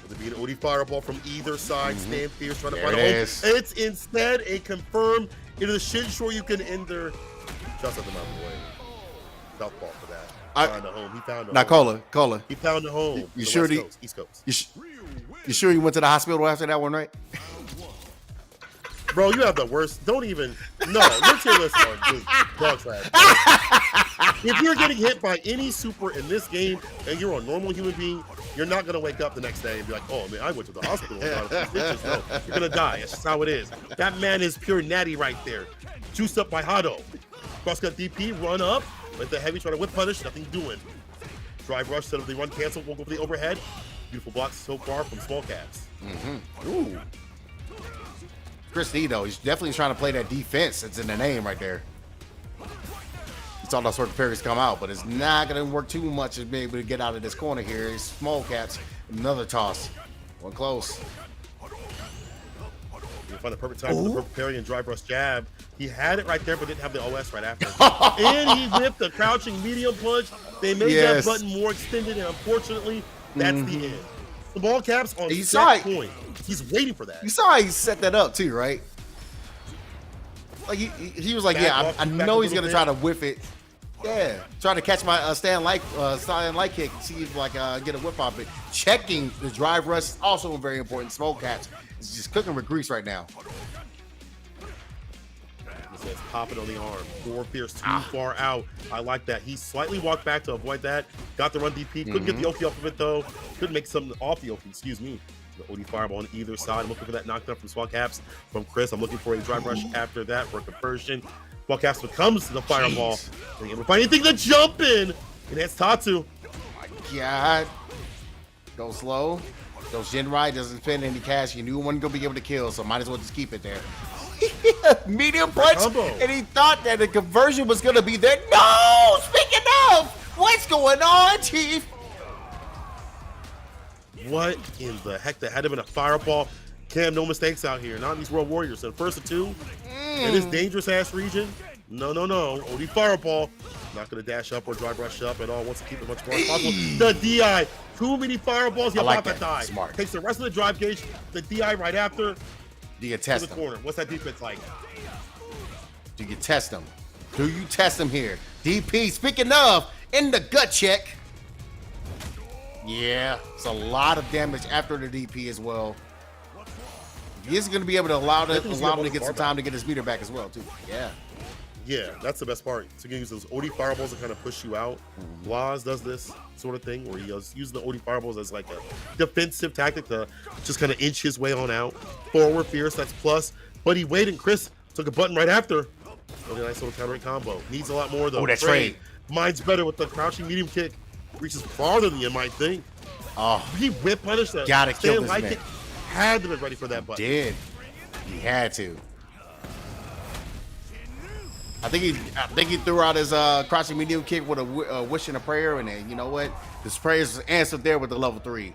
With it being an OD fireball from either side. Stand fierce trying to find a home. It's instead a confirm into the Shin Shoryuken ender Just at the out of the way. Southpaw for that. Found a home. He found a Now, home. Cola. He found a home. You sure? East Coast. You sure you went to the hospital after that one, right? Bro, you have the worst. Don't even. No, your tier lists are just dog trash. If you're getting hit by any super in this game and you're a normal human being, you're not going to wake up the next day and be like, oh, man, I went to the hospital. No, you're going to die. That's just how it is. That man is pure natty right there. Juiced up by Hado. Crosscut DP, run up. Let the heavy try to whip punish. Nothing doing. Drive rush instead of the run cancel. We'll go for the overhead. Beautiful blocks so far from small caps. Ooh. Chris D, though, he's definitely trying to play that defense. It's in the name right there. He saw those sort of parries come out, but it's not going to work too much to be able to get out of this corner here. It's small caps. Another toss. One close. You find the perfect time for the perfect parry and drive rush jab. He had it right there, but didn't have the OS right after. And he whipped the crouching medium punch. They made that button more extended, and unfortunately, that's the end. The ball caps on set point. He's waiting for that. You saw how he set that up too, right? Like he was like, I know he's gonna try to whip it. Yeah, trying to catch my stand light kick, see if like get a whip off it. Checking the drive rush is also very important. Smoke caps is just cooking with grease right now. He says pop it on the arm. Four fierce too far out. I like that. He slightly walked back to avoid that. Got the run DP. Couldn't get the Oki off of it though. Couldn't make something off the Oki. Excuse me. The OD fireball on either side. I'm looking for that knockdown from Swat Caps from Chris. I'm looking for a drive rush after that for a conversion. Swat Caps becomes the fireball. Being able to find anything to jump in. And that's Tatu. Oh my God. Go slow. Goes Jinrai, doesn't spend any cash. You knew one gonna be able to kill, so might as well just keep it there. Medium punch, and he thought that the conversion was gonna be there. No! Speaking of, what's going on, Chief? What in the heck? That had to have been a fireball. Cam, no mistakes out here. Not in these World Warriors. So the first of two in this dangerous ass region. No. OD fireball. Not going to dash up or drive rush up at all. Wants to keep it much more as possible. The DI. Too many fireballs. You're about to die. Smart. Takes the rest of the drive gauge. The DI right after. Do you test the corner? What's that defense like? Do you test him? Do you test him here? DP, speaking of, in the gut check. Yeah, it's a lot of damage after the DP as well. He's going to be able to allow him to get some time to get his meter back as well, too. Yeah, that's the best part. So you can use those OD fireballs to kind of push you out. Blas does this sort of thing where he uses the OD fireballs as like a defensive tactic to just kind of inch his way on out. Forward fierce, that's plus. But he waited, and Chris took a button right after. Really nice little countering combo. Needs a lot more though. That's right. Mine's better with the crouching medium kick. Reaches farther than you might think. Oh, he whip punished that. Gotta kill this man. Had to be ready for that button. He had to. I think he threw out his crouching medium kick with a wish and a prayer, and then you know what? His prayers answered there with the level 3.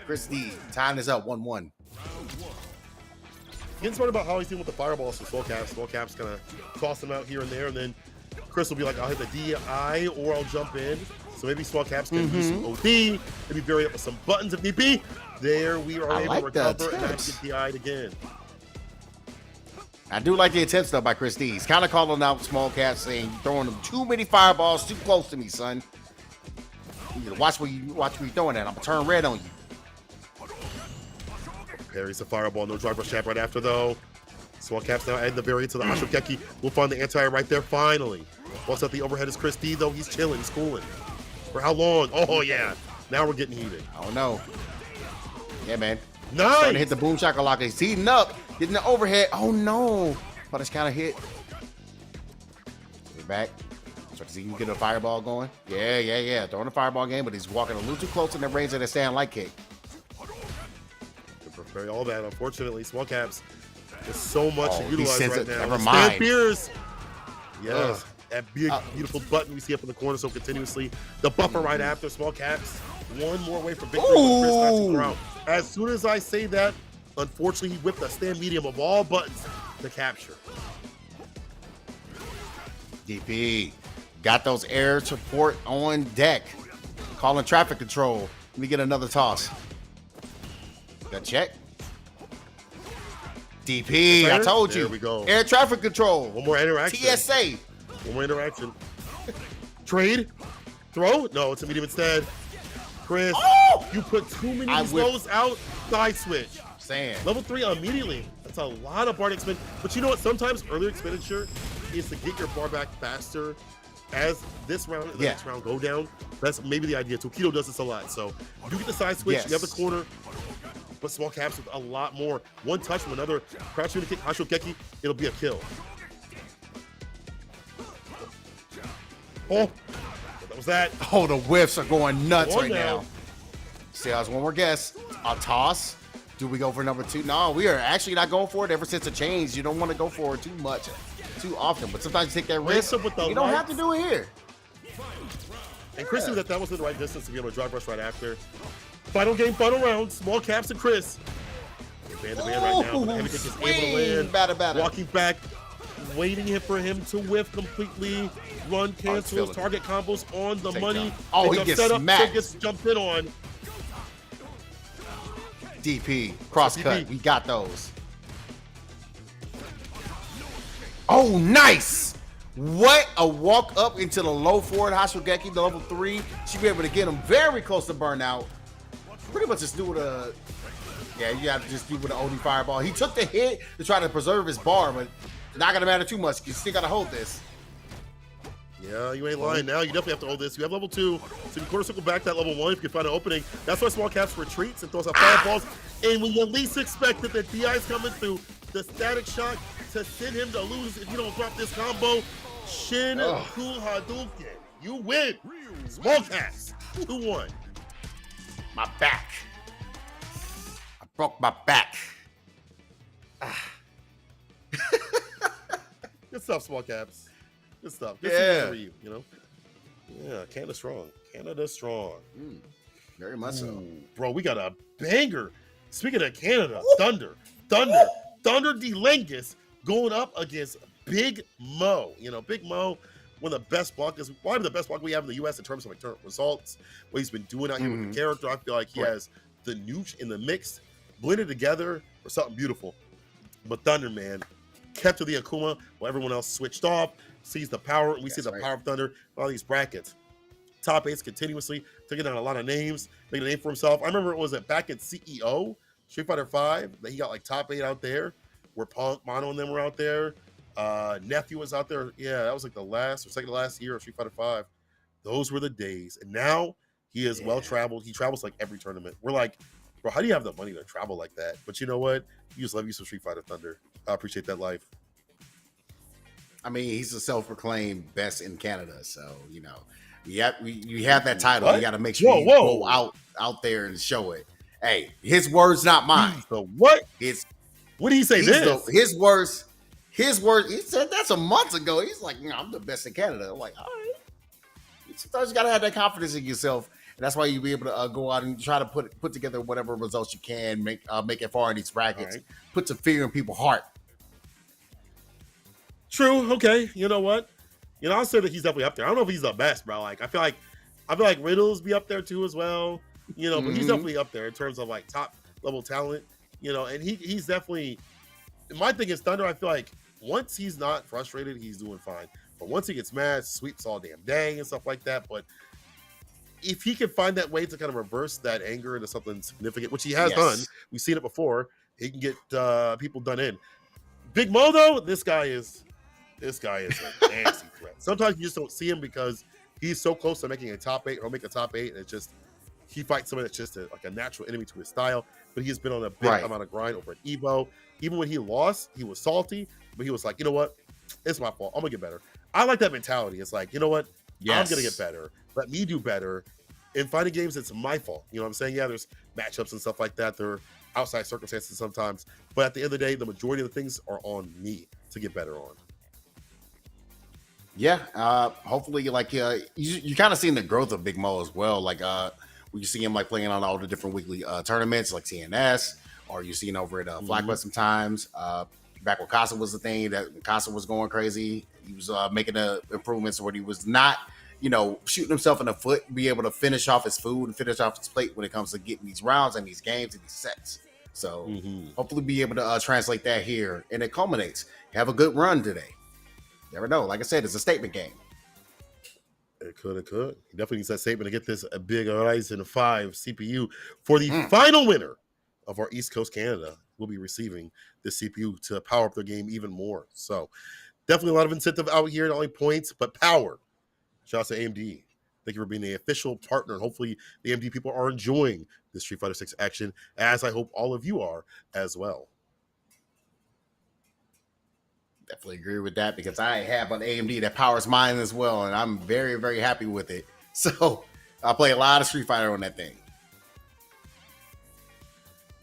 Chris D, tying this up 1-1. Getting smart about how he's dealing with the fireballs from Swole Caps. Swole Caps kind of toss them out here and there, and then Chris will be like, I'll hit the DI or I'll jump in. So maybe Swole Caps can use some OD, maybe vary up with some buttons if need be. There we are able to recover and not get DI'd again. I do like the attempts though by Chris D. He's kind of calling out small caps, saying throwing them too many fireballs too close to me, son. You gotta watch where you're throwing that. I'm gonna turn red on you. Parries the fireball, no drive rush jab right after though. Swole Caps now adding the variant to the Ashokeki. We'll find the anti right there finally. Once at the overhead is Chris D though. He's chilling, he's cooling. For how long? Oh yeah. Now we're getting heated. Oh no. Yeah, man. Nice. Starting to hit the boom shakalaka. He's heating up. Getting the overhead. Oh no. But it's kind of hit. We're back. So to see you get a fireball going. Yeah. Throwing a fireball game, but he's walking a little too close in the range of the stand light kick. Can prepare all that. Unfortunately, Swole Caps is so much to utilize right now. Never mind. Spears. Yes. That big, beautiful button we see up in the corner so continuously. The buffer right after. Swole Caps. One more way for victory. Chris not to throw out. As soon as I say that, unfortunately, he whipped a stand medium of all buttons to capture. DP got those air support on deck. Calling traffic control. Let me get another toss. Got check. DP, I told you. There we go. Air traffic control. One more interaction. TSA. One more interaction. Trade. Throw. No, it's a medium instead. Chris, you put too many of these lows out. Side switch. Saying. Level 3 immediately. That's a lot of bar expense. But you know what? Sometimes earlier expenditure is to get your bar back faster as this round and the next round go down. That's maybe the idea. Tokido does this a lot. So you get the side switch, you have the corner, but small caps with a lot more. One touch from another crouch unit kick, Hashokeki, it'll be a kill. Oh, that was that. Oh, the whiffs are going nuts right now. See, I was one more guess. A toss. Do we go for number 2? No, we are actually not going for it ever since the change. You don't want to go for it too much, too often. But sometimes you take that risk. You don't have to do it here. And Chris knew that wasn't the right distance to be able to drive rush right after. Final game, final round. Small caps and Chris. Man to man right now. But Havoc is able to land. Walking back, waiting for him to whiff completely. Run cancels, target combos on the money. Oh, he gets smacked. Gets jumped in on. DP, cross cut. We got those. Oh, nice. What a walk up into the low forward Hashogeki, the level 3. She'll be able to get him very close to burnout. Pretty much just do with a, you have to just do with an OD fireball. He took the hit to try to preserve his bar, but not gonna matter too much. You still gotta hold this. Yeah, you ain't lying now. You definitely have to hold this. You have level 2, so you quarter circle back that level 1 if you can find an opening. That's why small caps retreats and throws out fireballs. And when you least expect that the DI's coming through, the static shock to send him to lose if you don't drop this combo. Shin Ku Hadouken. You win. Small caps. 2-1. My back. I broke my back. Good stuff, small caps. Good stuff. Good for you, you know? Yeah, Canada strong. Canada strong. Very much so. Bro, we got a banger. Speaking of Canada, Thunder DeLangus going up against Big Mo. You know, Big Mo, one of the best blockers, probably the best blocker we have in the U.S. in terms of like results, what he's been doing out here with the character. I feel like he has the nooch in the mix blended together for something beautiful. But Thunder, man, kept to the Akuma while everyone else switched off, sees the power, and we see the power of Thunder on all these brackets. Top 8s continuously, taking down a lot of names, making a name for himself. I remember it was back at CEO, Street Fighter 5, that he got like top 8 out there, where Punk, Mono, and them were out there. Nephew was out there. Yeah, that was like the last or second to last year of Street Fighter 5. Those were the days. And now he is well-traveled. He travels like every tournament. We're like, bro, how do you have the money to travel like that? But you know what? You just love you some Street Fighter Thunder. I appreciate that life. I mean, he's a self-proclaimed best in Canada, so you know, you have that title. You got to make sure you go out there and show it. Hey, his words, not mine. So what? What did he say? His words. He said that's a month ago. He's like, I'm the best in Canada. I'm like, all right. Sometimes you got to have that confidence in yourself, and that's why you be able to go out and try to put together whatever results you can, make it far in these brackets, put some fear in people's heart. True. Okay. You know what? You know, I'll say that he's definitely up there. I don't know if he's the best, bro. Like, I feel like Riddles be up there too as well. You know, but he's definitely up there in terms of like top level talent. You know, and he's definitely. My thing is Thunder. I feel like once he's not frustrated, he's doing fine. But once he gets mad, sweeps all damn day and stuff like that. But if he can find that way to kind of reverse that anger into something significant, which he has done, we've seen it before. He can get people done in. Big Mo though, this guy is a nasty threat. Sometimes you just don't see him because he's so close to making a top 8 or make a top 8, and it's just he fights someone that's just like a natural enemy to his style. But he has been on a big amount of grind over at Evo. Even when he lost, he was salty, but he was like, you know what? It's my fault. I'm gonna get better. I like that mentality. It's like, you know what? I'm gonna get better. Let me do better. In fighting games, it's my fault. You know what I'm saying? Yeah, there's matchups and stuff like that. There are outside circumstances sometimes. But at the end of the day, the majority of the things are on me to get better on. Yeah, hopefully, like you kind of seen the growth of Big Mo as well. Like we see him like playing on all the different weekly tournaments, like TNS, or you see him over at Flagwest sometimes. Back when Casa was the thing, that Casa was going crazy. He was making the improvements where he was not, shooting himself in the foot, be able to finish off his food and finish off his plate when it comes to getting these rounds and these games and these sets. So hopefully be able to translate that here, and it culminates. Have a good run today. Never know. Like I said, it's a statement game. It could, it could. He definitely needs that statement to get this a big Ryzen 5 CPU for the final winner of our East Coast Canada. Will be receiving this CPU to power up their game even more. So definitely a lot of incentive out here, not only points, but power. Shout out to AMD. Thank you for being the official partner. And hopefully the AMD people are enjoying this Street Fighter 6 action, as I hope all of you are as well. Definitely agree with that because I have an AMD that powers mine as well, and I'm very, very happy with it. So I play a lot of Street Fighter on that thing.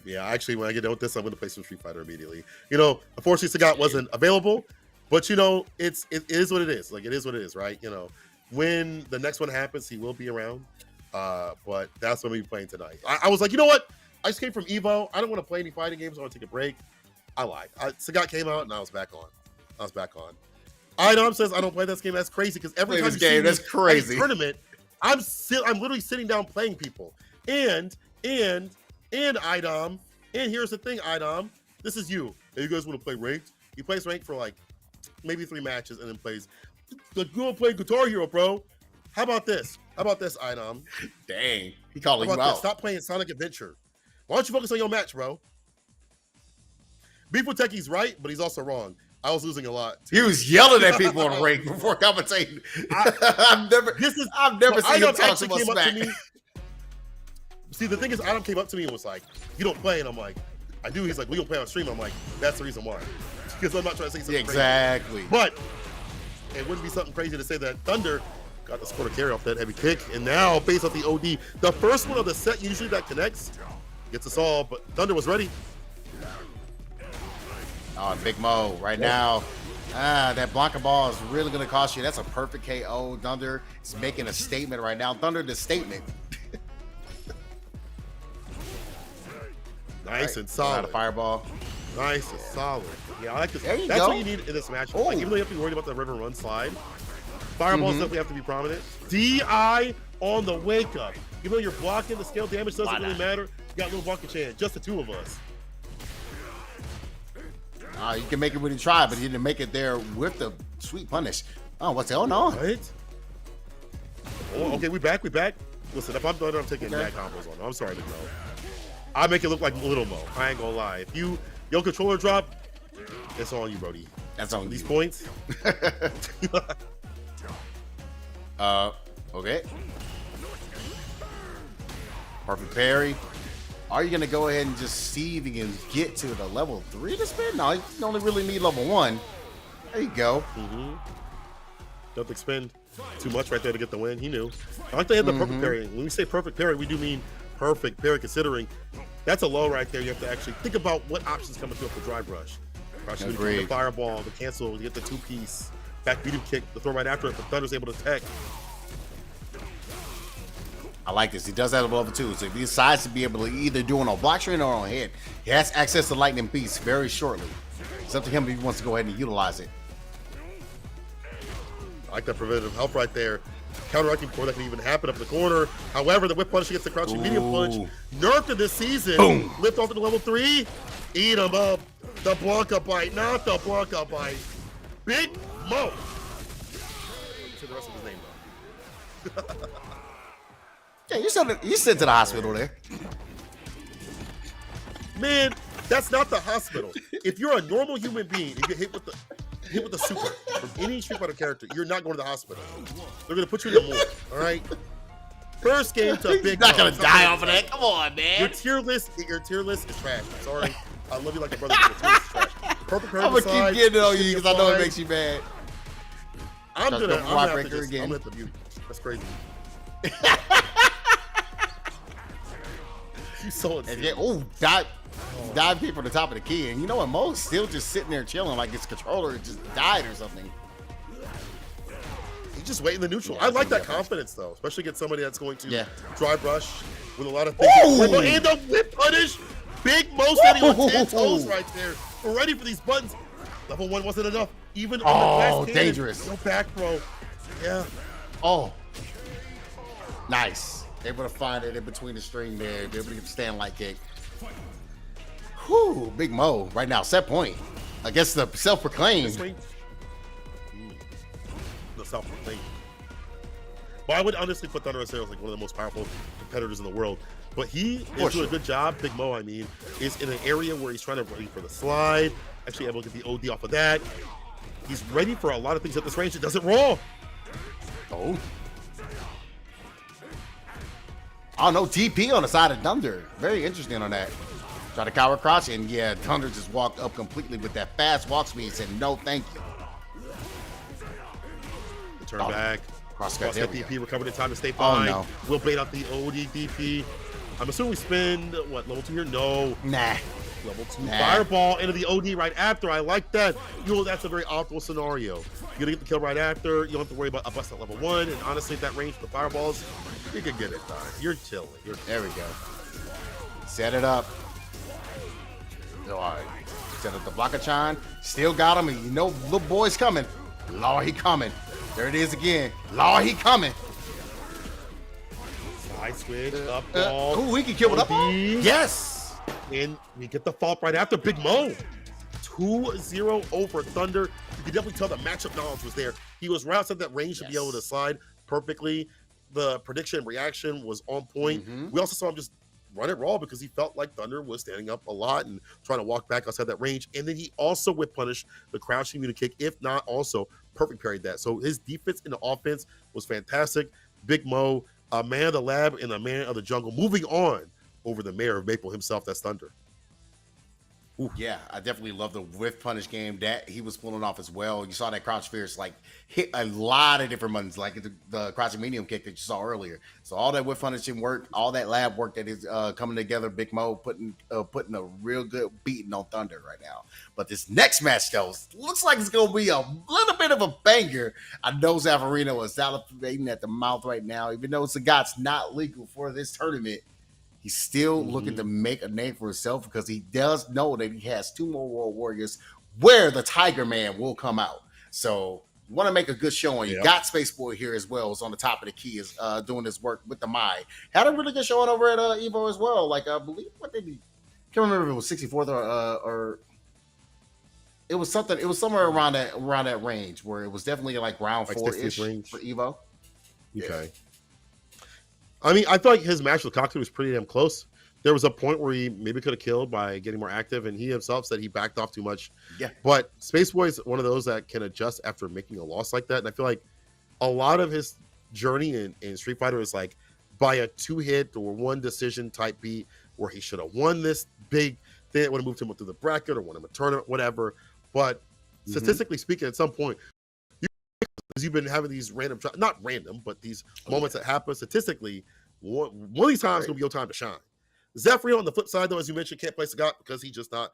Yeah, actually, when I get done with this, I'm going to play some Street Fighter immediately. You know, unfortunately, Sagat wasn't available, but you know, it is what it is. Like, it is what it is, right? You know, when the next one happens, he will be around. But that's what we'll be playing tonight. I was like, you know what? I just came from Evo. I don't want to play any fighting games. I want to take a break. I lied. Sagat came out, and I was back on. Idom says I don't play this game. That's crazy because every time you see me that's crazy. at a tournament, I'm literally sitting down playing people. And Idom, and here's the thing, Idom, this is you. If you guys want to play ranked, he plays ranked for like maybe 3 matches and then plays. Like, you want to play Guitar Hero, bro? How about this? Idom? Dang, he calling you out. Stop playing Sonic Adventure. Why don't you focus on your match, bro? Bifuteki's right, but he's also wrong. I was losing a lot. He was yelling at people on the ring before commentating. I've never seen him talk so much smack. See, the thing is, Adam came up to me and was like, "You don't play," and I'm like, "I do." He's like, "We don't play on stream." I'm like, "That's the reason why," because I'm not trying to say something exactly. Crazy. But it wouldn't be something crazy to say that Thunder got the score to carry off that heavy kick, and now based off the OD, the first one of the set usually that connects gets us all. But Thunder was ready. Oh, Big Mo right now. That Blanca ball is really going to cost you. That's a perfect KO. Thunder is making a statement right now. Thunder, the statement. Nice and solid. A fireball. Nice and solid. Yeah, I like this. That's what you need in this match. Like, even though you have to be worried about the river run slide, fireballs definitely have to be prominent. DI on the wake up. Even though you're blocking, the scale damage doesn't really matter. You got a little block chance. Just the 2 of us. You can make it when you try, but you didn't make it there with the sweet punish. Oh, what's going on? What? Oh, okay, we back. Listen, if I'm Thunder, I'm taking back combos on. I'm sorry to know. I make it look like Little Mo. I ain't gonna lie. If your controller drop, it's on you, Brody. That's on these you. Points. Okay. Perfect parry. Are you gonna go ahead and just see if you can get to the level 3 to spin? No, you only really need level 1. There you go. Don't expend too much right there to get the win. He knew. I like they had the perfect parry. When we say perfect parry, we do mean perfect parry, considering that's a low right there. You have to actually think about what options coming through up the drive rush. The fireball, the cancel, you get the 2-piece, back beat kick, the throw right after it, but Thunder's able to tech. I like this. He does that at level 2. So if he decides to be able to either do it on block train or on head, he has access to lightning beast very shortly. It's up to him if he wants to go ahead and utilize it. I like that preventative help right there. Counteracting before that can even happen up in the corner. However, the whip punch against the crouching medium punch. Nerfed this season. Boom. Lift off to the level 3. Eat him up. The Blanca bite, not the Blanca bite. Big Mo. Say the rest of his name though. Yeah, you sent to the hospital there. Man, that's not the hospital. If you're a normal human being, you get hit with the super from any Street Fighter character, you're not going to the hospital. They're gonna put you in the morgue. All right. First game to Big Mo. Not gonna die off of that. Come on, man. Your tier list is trash. I'm sorry. I love you like a brother. But your tier list is trash. Perfect I'm gonna keep getting it on you because I know it makes you mad. I'm gonna have to the mute. That's crazy. He's so insane. Dive people to the top of the key, and you know what? Mo's still just sitting there chilling like his controller just died or something. He's just waiting the neutral. I like that confidence though, especially against somebody that's going to drive rush with a lot of things. And the whip punish. Big Mo standing on 10 toes right there. We're ready for these buttons. Level 1 wasn't enough. Even on the last dangerous. No back throw. Yeah. Oh. Nice. Able to find it in between the string there. Be able to stand like kick. Whew, Big Mo right now. Set point. I guess the self-proclaimed. self-proclaimed. But I would honestly put Thunder as like one of the most powerful competitors in the world. But he is doing a good job. Big Mo, I mean, is in an area where he's trying to ready for the slide. Actually able to get the OD off of that. He's ready for a lot of things at this range. It doesn't roll. Oh. Oh no, TP on the side of Thunder. Very interesting on that. Try to cower crouch, and yeah, Thunder just walked up completely with that fast walk speed and said, no, thank you. Turn back. Cross that DP, recovered in time to stay fine. Oh, no. We'll bait out the OD DP. I'm assuming we spend, what, level 2 here? No. Nah. Level 2 fireball into the OD right after. I like that. You know, that's a very optimal scenario. You're going to get the kill right after. You don't have to worry about a bust at level 1. And honestly, at that range for the fireballs, you can get it done. You're chilling. There we go. Set it up. All right. Set up the Blockachon. Still got him. And you know, little boy's coming. Lord, he coming. There it is again. Lord, he coming. Side switch, up ball. Ooh, we can kill it up ball? Yes. And we get the fault right after. Big Mo. 2-0 over Thunder. You can definitely tell the matchup knowledge was there. He was right outside that range to be able to slide perfectly. The prediction and reaction was on point. We also saw him just run it raw because he felt like Thunder was standing up a lot and trying to walk back outside that range. And then he also would punish the crouching Muta kick, if not also perfect parried that. So his defense in the offense was fantastic. Big Mo, a man of the lab and a man of the jungle, moving on over the mayor of Maple himself, that's Thunder. Ooh. Yeah, I definitely love the whiff punish game that he was pulling off as well. You saw that crouch fierce like hit a lot of different buttons, like the crouching medium kick that you saw earlier. So all that whiff punishing work, all that lab work that is coming together. Big Mo putting a real good beating on Thunder right now. But this next match though looks like it's gonna be a little bit of a banger. I know Zaffarino is salivating at the mouth right now, even though Sagat's not legal for this tournament. He's still looking to make a name for himself because he does know that he has 2 more World Warriors where the Tiger Man will come out. So you want to make a good showing. You got Space Boy here as well. Is on the top of the key, is doing his work with the Mai. Had a really good showing over at Evo as well. Like I believe what did he? Can't remember if it was 64th or it was something. It was somewhere around that range where it was definitely like round 4-ish for Evo. Okay. Yeah. I mean, I feel like his match with Kaku was pretty damn close. There was a point where he maybe could have killed by getting more active, and he himself said he backed off too much. Yeah. But Space Boy is one of those that can adjust after making a loss like that. And I feel like a lot of his journey in Street Fighter is like by a 2-hit or 1 decision type beat where he should have won this big thing that would have moved him through the bracket or won him a tournament, whatever. But statistically speaking, at some point, you've been having these random, not random, but these moments that happen statistically. One of these times is going to be your time to shine. Zephyr on the flip side, though, as you mentioned, can't play Sagat because he's just not,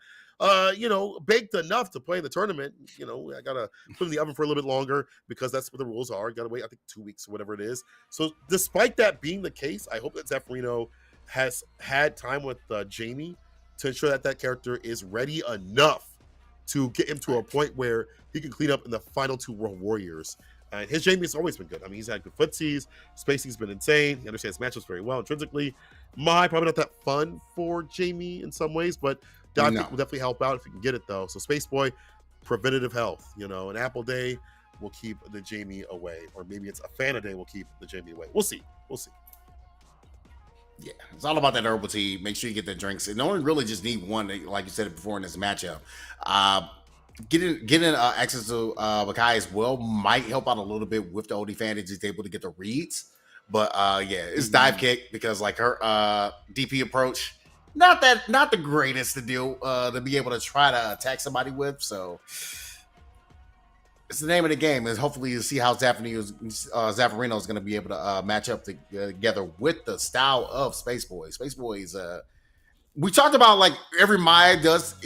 baked enough to play in the tournament. You know, I got to put him in the oven for a little bit longer because that's what the rules are. You got to wait, I think, 2 weeks or whatever it is. So despite that being the case, I hope that Zephyr has had time with Jamie to ensure that that character is ready enough to get him to a point where he can clean up in the final 2 World Warriors. And his Jamie has always been good. I mean, he's had good footsies. Spacing's been insane. He understands matchups very well intrinsically. Mai, probably not that fun for Jamie in some ways, but I think will definitely help out if he can get it, though. So Space Boy, preventative health. You know, an Apple Day will keep the Jamie away. Or maybe it's a Fanta Day will keep the Jamie away. We'll see. We'll see. Yeah, it's all about that herbal tea. Make sure you get the drinks. And only really just need one, like you said before in this matchup. Getting access to Makai as well might help out a little bit with the OD fan that he's able to get the reads. But it's dive kick because like her DP approach, not the greatest to deal to be able to try to attack somebody with. So it's the name of the game, is hopefully you see how Zaffarino is going to be able to match up together with the style of Space Boy. Space Boy is we talked about like every Maya does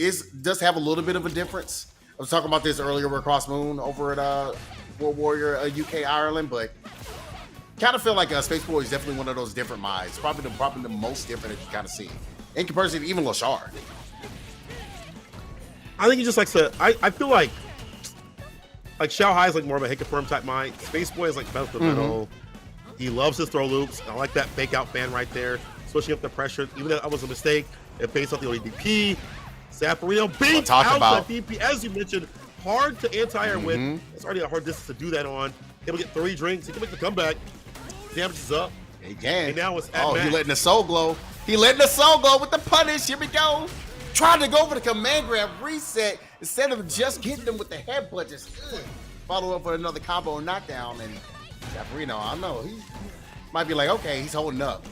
have a little bit of a difference. I was talking about this earlier with Cross Moon over at World Warrior UK Ireland, but kind of feel like Space Boy is definitely one of those different Mayas. Probably the most different that you kind of see in comparison to even Lashard. I think he just likes to. I feel like Xiao Hai is like more of a hit confirm type Mai. Space Boy is like pedal to the metal. He loves his throw loops. I like that fake out fan right there, switching up the pressure. Even though that was a mistake, it based off the ODP. Zaffarino beats out the DP, as you mentioned, hard to anti-air with. It's already a hard distance to do that on. Able to get 3 drinks. He can make the comeback. Damage is up. He can. And now it's at max. He letting the soul glow. He letting the soul glow with the punish. Here we go. Trying to go for the command grab reset instead of just getting them with the headbutt. Just follow up with another combo and knockdown. And Zaffarino, I don't know. He might be like, okay, he's holding up.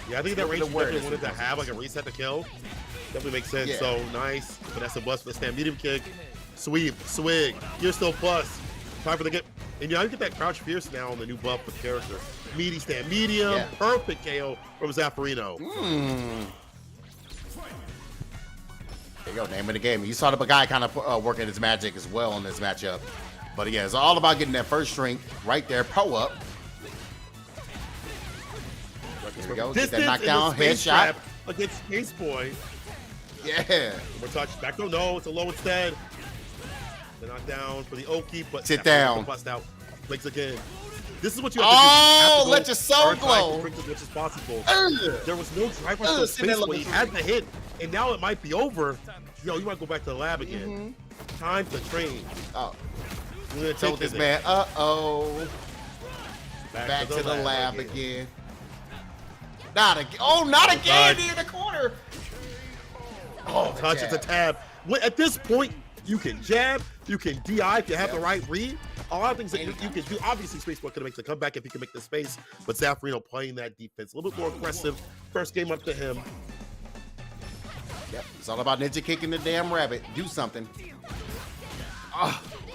Yeah, I think that range definitely wanted to have like a reset to kill. Definitely makes sense. Yeah. So nice. But that's a bust for the stand. Medium kick. Sweep. Swig. You're still plus. Time for the get. And you get that crouch fierce now on the new buff with the character. Meaty stand. Medium. Yeah. Perfect KO from Zaffarino. There you go, name of the game. You saw the guy kind of working his magic as well in this matchup. But yeah, it's all about getting that first strength right there. Pro up. There we go. Get that knockdown. Headshot. Against Space Boy. Yeah. More touch. Back throw. No, it's a low instead. The knockdown for the Oki, but sit down. Bust out. Blinks again. This is what you have to do. You have to let your soul glow. As much as possible. There was no drive on Space Boy. He had the hit, and now it might be over. Yo, you might go back to the lab again. Time to train. Oh. We're gonna Told take this man, back to the lab again. again. Not again. Oh, not again near the corner. Oh, touch, it's a tab. At this point, you can jab, you can DI if you have the right read. A lot of things that you can do. Obviously, Space Boy could make the comeback if he can make the space, but Zaffarino playing that defense a little bit more aggressive. First game up to him. Yep, it's all about ninja kicking the damn rabbit. Do something.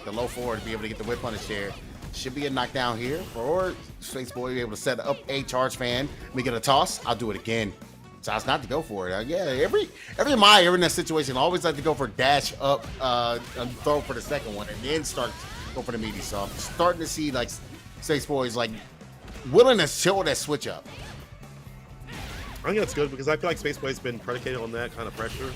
The low forward to be able to get the whip punish there. Should be a knockdown here for Space Boy. Be able to set up a charge fan. We get a toss. I'll do it again. So it's not to go for it. Yeah, every Mai ever in that situation always like to go for dash up and throw for the second one and then start go for the meaty. So I'm starting to see like Space Boy's like willing to show that switch up. I think that's good because I feel like Space Boy's been predicated on that kind of pressure.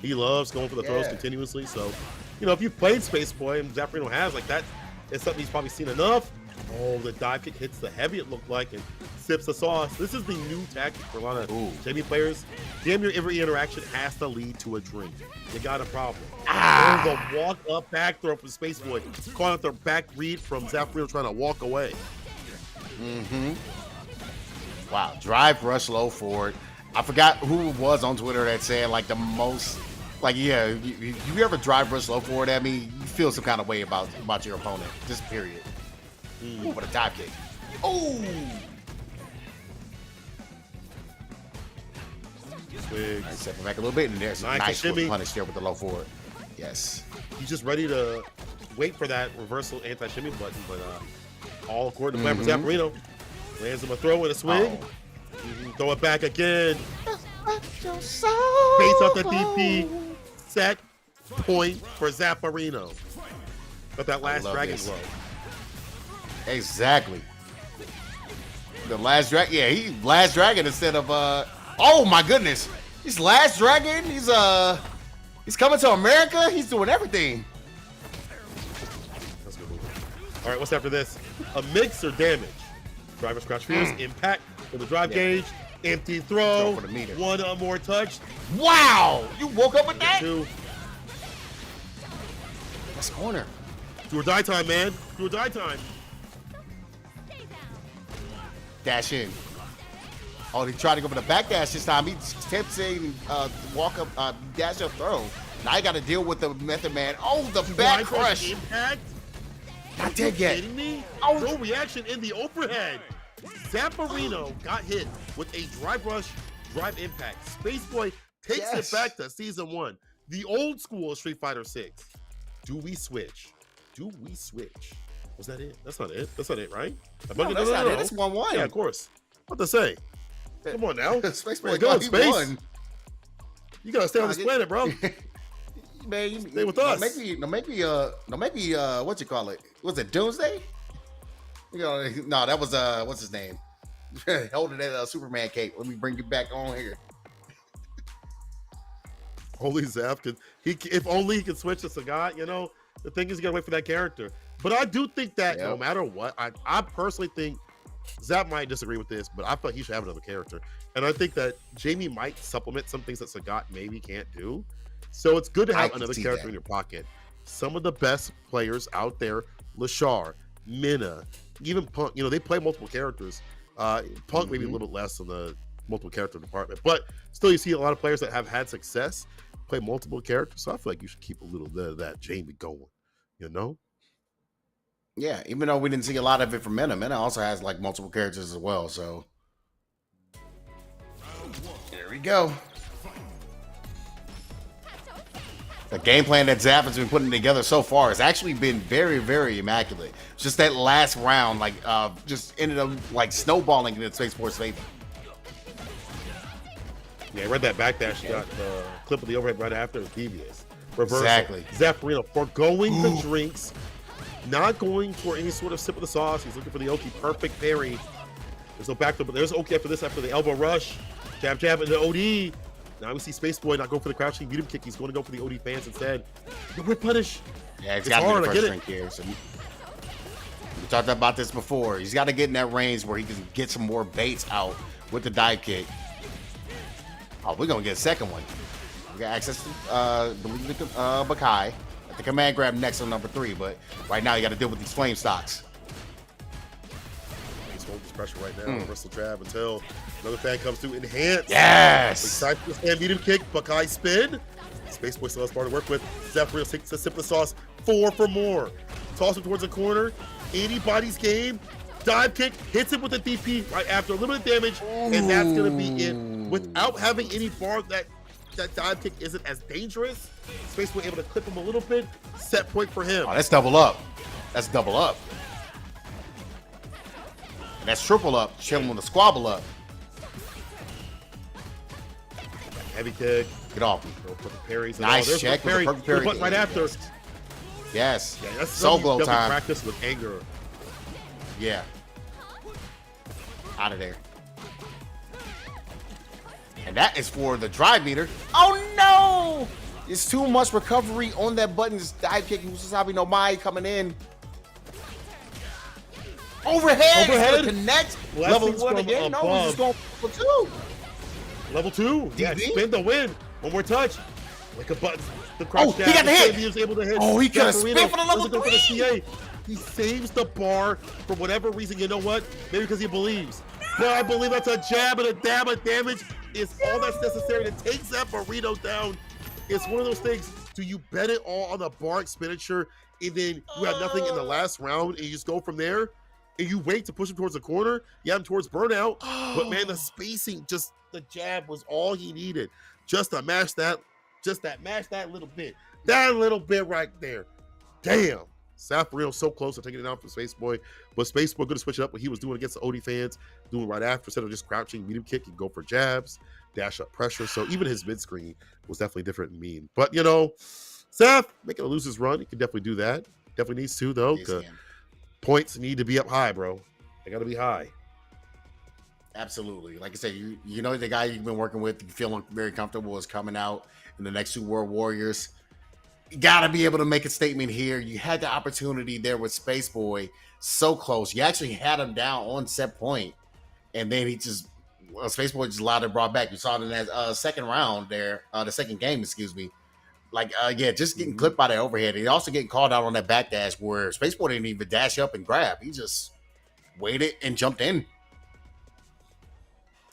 He loves going for the throws continuously. So, you know, if you've played Space Boy and Zaffarino has, like that is something he's probably seen enough. Oh, the dive kick hits the heavy, it looked like, and sips the sauce. This is the new tactic for a lot of JB players. Damn near every interaction has to lead to a drink. You got a problem. Oh, the walk up back throw from Space Boy. Caught out the back read from Zaffarino trying to walk away. Wow, drive rush low forward. I forgot who it was on Twitter that said like the most, like you ever drive rush low forward at me, you feel some kind of way about your opponent. Just period. Ooh, what a dive kick. Oh. Swig. Right, step back a little bit, and there's a nice punish there with the low forward. Yes. He's just ready to wait for that reversal anti-shimmy button, but all according to plan for Zaffarino. Lands him a throw with a swing. Throw it back again. Face off the DP. Set point for Zaffarino. But that last dragon blow. Exactly. The last dragon. Yeah, he last dragon instead of oh my goodness. He's last dragon. He's coming to America. He's doing everything. That's a good move. All right, what's after this? A mix or damage? Driver scratch fierce, impact for the drive gauge, empty throw, For the meter. one more touch. Wow! You woke up with that? Two. That's corner. Do or die time, man. Do or die time. Dash in. Oh, he tried to go for the back dash this time. He attempts a walk up, dash up throw. Now you got to deal with the Method Man. Oh, the back crush. Impact. Not dead yet. Kidding me? Oh. No reaction in the overhead. Zaffarino got hit with a drive rush, drive impact. Space Boy takes it back to season 1. The old school of Street Fighter 6. Do we switch? Do we switch? Was that it? That's not it. That's not it, right? No, that's not it. It's 1-1. Yeah, of course. What to say? Come on now. Space Boy go in space. Won. You gotta stay on this planet, bro. Man, you stay with us. Make me what you call it? Was it Doomsday? You know, no, that was what's his name? Holding that Superman cape. Let me bring you back on here. Holy Zap could if only he could switch to Sagat, you know. The thing is you gotta wait for that character. But I do think that no matter what, I personally think Zap might disagree with this, but I feel like he should have another character. And I think that Jamie might supplement some things that Sagat maybe can't do. So it's good to I have can another see character that. in your pocket. Some of the best players out there, Lashar, Minna, even Punk, they play multiple characters. Punk maybe a Hmm. little bit less on the multiple character department, but still you see a lot of players that have had success play multiple characters. So I feel like you should keep a little bit of that Jamie going, you know? Yeah, even though we didn't see a lot of it from Mena, Mena also has like multiple characters as well. So there we go. The game plan that Zap has been putting together so far has actually been very, very immaculate. It's just that last round, like, just ended up like snowballing in Space Force favor. Yeah, I read that backdash. She got the clip of the overhead right after the devious. Reversal. Exactly. Zaffarino foregoing the drinks, not going for any sort of sip of the sauce. He's looking for the Oki. Perfect parry. There's no back, but there's Oki after this, after the elbow rush. Jab, jab, and the OD. Now we see Space Boy not go for the crouching medium kick. He's going to go for the OD fans instead. The whip punish. Yeah, it's It's got to hard, be I the get first it. drink here. So we talked about this before. He's got to get in that range where he can get some more baits out with the dive kick. Oh, we're gonna get a second one. We got access to Bakai at the command grab next on number 3, but right now you got to deal with these flame stocks. He's holding this pressure right now. Reversal jab until another fan comes through. Enhance. Yes. Excited to stand medium kick. Buckeye spin. Space Boy still has bar to work with. Zaffarino takes a sip of the sauce. 4 for more. Toss him towards the corner. 80 bodies game. Dive kick. Hits him with a DP right after. A little bit of damage. And that's going to be it. Without having any bar, that dive kick isn't as dangerous. Space Boy able to clip him a little bit. Set point for him. Oh, that's double up. That's double up. And that's triple up. Chilling with the squabble up. Heavy kick. Get off. Go for the parries. And Nice there's check the with parry. the perfect parry. Button right after. Yes. Yeah, that's Soul something glow you definitely time. practice with anger. Yeah. Out of there. And that is for the drive meter. Oh no! It's too much recovery on that button. This dive kick. Musasabi no Mai coming in. Overhead. Overhead. Connect. Blessings Level 1 from again. No, above. we're just going for 2. Level 2. Yeah, DB? spin the win. One more touch. Like a button. The crouch Oh, he down. got the hit. He was able to hit. Oh, he could have Zaffarino spin for the level doesn't go for the 3. CA. He saves the bar for whatever reason. You know what? Maybe because he believes. But I believe that's a jab and a dab of damage is all that's necessary to take Zaffarino down. It's one of those things. Do you bet it all on the bar expenditure and then you have nothing in the last round and you just go from there? And you wait to push him towards the corner, you have him towards burnout. But man, the spacing, just the jab was all he needed. Just to mash that little bit. That little bit right there. Damn. Zaffarino so close to taking it out from Space Boy. But Space Boy going to switch it up what he was doing against the OD fans, doing right after. Instead of just crouching, medium kick, he go for jabs, dash up pressure. So even his mid screen was definitely different and mean. But Zaf making a lose his run. He can definitely do that. Definitely needs to though. Yes, 'Cause man. points need to be up high, bro. They got to be high. Absolutely. Like I said, you know the guy you've been working with, you feel very comfortable is coming out in the next 2 World Warriors. You gotta be able to make a statement here. You had the opportunity there with Space Boy, so close. You actually had him down on set point, and then he just Space Boy just allowed it brought back. You saw it in that second round there, the second game, excuse me. Like just getting clipped by that overhead. And also getting called out on that backdash where Space Boy didn't even dash up and grab. He just waited and jumped in.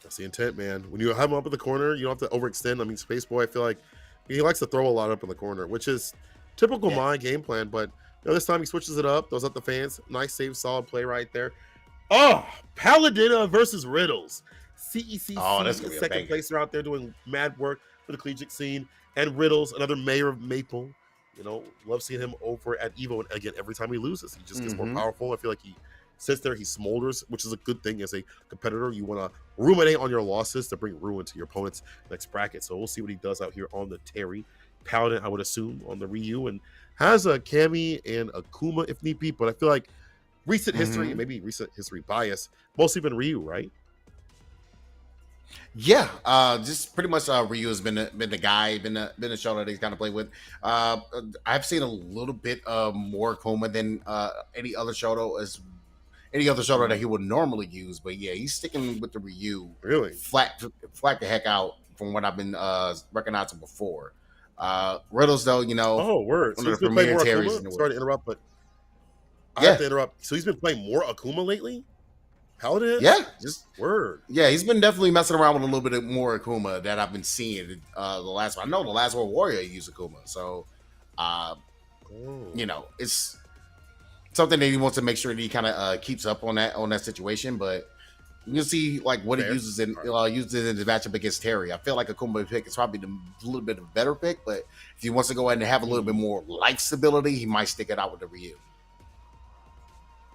That's the intent, man. When you have him up in the corner, you don't have to overextend. I mean, Space Boy, I feel like he likes to throw a lot up in the corner, which is typical my game plan. But this time he switches it up, throws up the fans. Nice save, solid play right there. Oh, Paladina versus Riddles. CECC, Oh, that's gonna be a second banger. placer out there doing mad work for the collegiate scene. And Riddles, another mayor of Maple. Love seeing him over at Evo. And again, every time he loses, he just gets more powerful. I feel like he sits there, he smolders, which is a good thing as a competitor. You want to ruminate on your losses to bring ruin to your opponent's next bracket. So we'll see what he does out here on the Terry. Paladin, I would assume, on the Ryu, and has a Kami and a Kuma if need be. But I feel like recent history, and maybe recent history bias, mostly been Ryu, right? Yeah, just pretty much Ryu has been the guy, been a shoulder that he's kind of played with. I've seen a little bit more Kuma than any other shoulder that he would normally use, but yeah, he's sticking with the Ryu. Really? Flat the heck out from what I've been recognizing before. Riddles, though, you know, Oh, word. one So of he's the been playing premier more Terrys in Akuma? the Sorry world. to interrupt, but I have Yeah, to interrupt. So he's been playing more Akuma lately? Paladin yeah, hits? just Word. yeah. He's been definitely messing around with a little bit more Akuma that I've been seeing. The last one, I know the last World Warrior used Akuma, so uh, Oh. you know, it's something that he wants to make sure that he kind of keeps up on that situation. But you'll see like what he Fair. uses in his matchup against Terry. I feel like Akuma pick is probably the little bit of a better pick, but if he wants to go ahead and have a little bit more life stability, he might stick it out with the Ryu.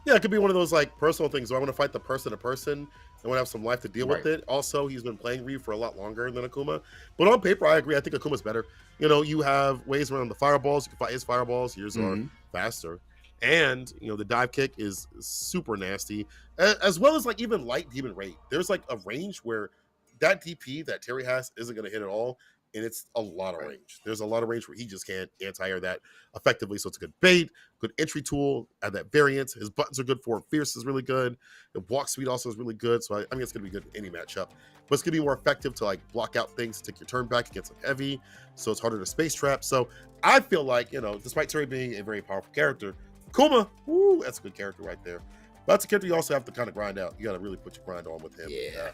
Yeah, it could be one of those like personal things where I want to fight the person to person and want to have some life to deal Right. with it. Also, he's been playing Ryu for a lot longer than Akuma. But on paper, I agree. I think Akuma's better. You know, you have ways around the fireballs. You can fight his fireballs. Yours are Mm-hmm. faster. And, you know, the dive kick is super nasty, as well as like even light demon rate. There's like a range where that DP that Terry has isn't going to hit at all. And it's a lot of Right. range. There's a lot of range where he just can't anti-air that effectively. So it's a good bait, good entry tool at that variance. His buttons are good for it. Fierce is really good. The walk speed also is really good. So I mean, it's going to be good in any matchup. But it's going to be more effective to like block out things, take your turn back against like heavy. So it's harder to space trap. So I feel like, you know, despite Terry being a very powerful character, Kuma, woo, that's a good character right there. But that's a character you also have to kind of grind out. You got to really put your grind on with him. Yeah.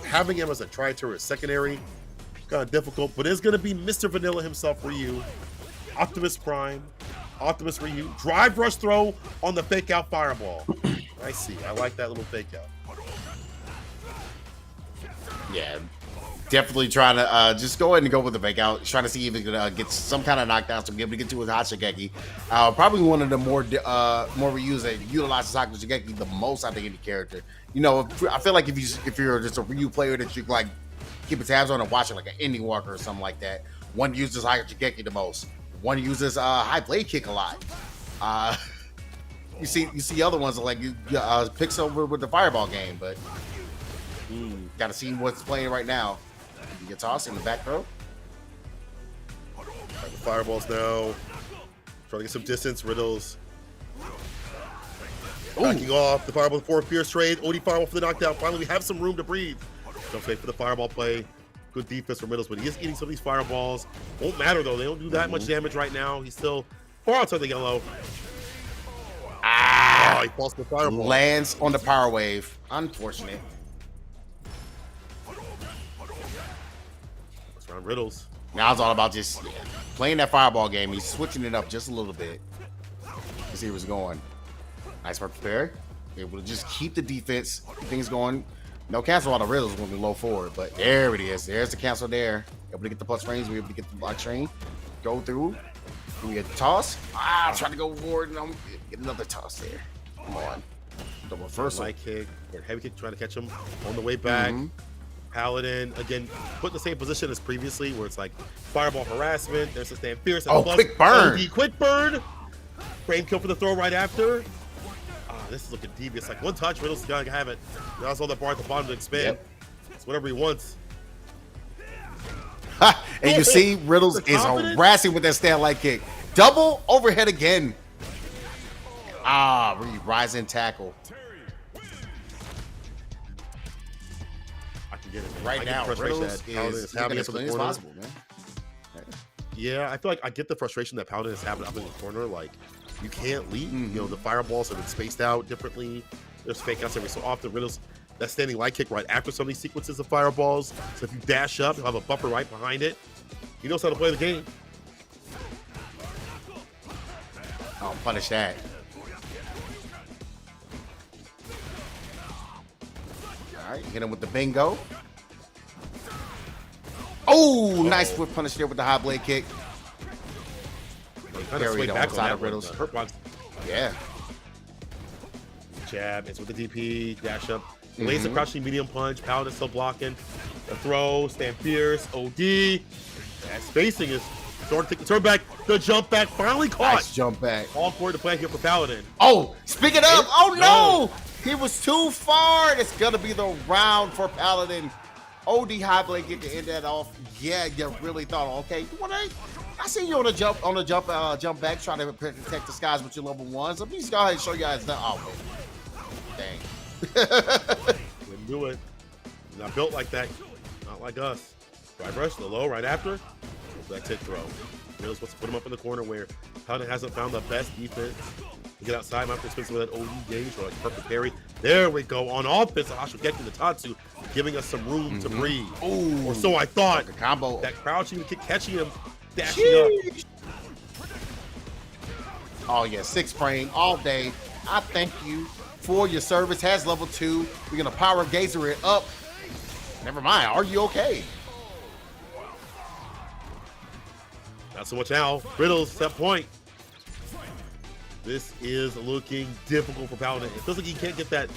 Having him as a tri-turret or secondary, kind of difficult, but it's going to be Mr. Vanilla himself, Ryu. Optimus Prime, Optimus Ryu. Drive rush throw on the fake out fireball. I see. I like that little fake out. Yeah, definitely trying to just go ahead and go with the fake out, trying to see if he can get some kind of knockdown to be able to get to his hot Shigeki. Probably one of the more Ryus that utilizes hot Shigeki the most out of any character. You know, I feel like if you're just a Ryu player that you like keep tabs on and watching like an Indie Walker or something like that, one uses hot Shigeki the most. One uses high blade kick a lot. You see other ones that like picks over with the fireball game, but got to see what's playing right now. You get tossed in the back throw. The fireballs now. Trying to get some distance. Riddles. Backing off. The fireball for fierce trade. OD fireball for the knockdown. Finally, we have some room to breathe. Jump straight for the fireball play. Good defense from Riddles, but he is eating some of these fireballs. Won't matter though. They don't do that much damage right now. He's still far outside the yellow. Oh, he falls to the fireball. Lands on the power wave. Unfortunate. That's around Riddles. Now it's all about just playing that fireball game. He's switching it up just a little bit to see what's going. Nice work there. Able to just keep the defense. Things going. No cancel on the Riddles when we low forward, but there it is. There's the cancel there. Able to get the plus range. We're able to get the block train. Go through. We get the toss. Trying to go forward and get another toss there. Come on. The reversal. Light kick or heavy kick, trying to catch him on the way back. Paladin again, put in the same position as previously, where it's like fireball harassment. There's a stand fierce. And quick burn. Quick burn. Frame kill for the throw right after. This is looking devious. Like one touch, Riddles gonna have it. Now it's all that bar at the bottom to expand. Yep. It's whatever he wants. And you see Riddles is harassing with that stand light kick. Double overhead again. Rising tackle. I can get it Right now, Riddles is having it as clean as possible, man. Yeah, I feel like I get the frustration that Paladin is having up in the corner. Like, you can't leave. You know, the fireballs have been spaced out differently. There's fake outs every so often. Riddles, that standing light kick right after some of these sequences of fireballs. So if you dash up, you'll have a buffer right behind it. He knows how to play the game. Oh, punish that. All right, hit him with the bingo. Oh, nice whip punish there with the high blade kick. Kind of swing back on that Riddles. Hurt box. Yeah. Jab, it's with the DP, dash up. Laser crouching medium punch. Paladin still blocking. The throw, stand fierce, OD. That spacing is starting to take the turn back. The jump back finally caught. Nice jump back. All forward to play here for Paladin. Oh, speaking of, oh no! He was too far. It's gonna be the round for Paladin. OD high blade get to end that off. Yeah, you really thought, okay, I see you on the jump back, trying to protect the skies with your level ones. Let me go ahead and show you guys that. Oh, man. Dang. Couldn't do it. Not built like that. Not like us. Drive rush, the low right after. that tip throw. Riddles wants to put him up in the corner where Paladin hasn't found the best defense. To get outside, might be expensive with that OD gauge or like perfect parry. There we go. On offense, Hashigeki the Tatsu, giving us some room to breathe. Ooh. Or so I thought. The combo. That crouching kick, catching him, dashing up. Oh yeah, 6 frame all day. I thank you for your service. Has level 2. We're gonna power gazer it up. Never mind. Are you okay? Not so much now. Riddles, set point. This is looking difficult for Paladin. It feels like he can't get that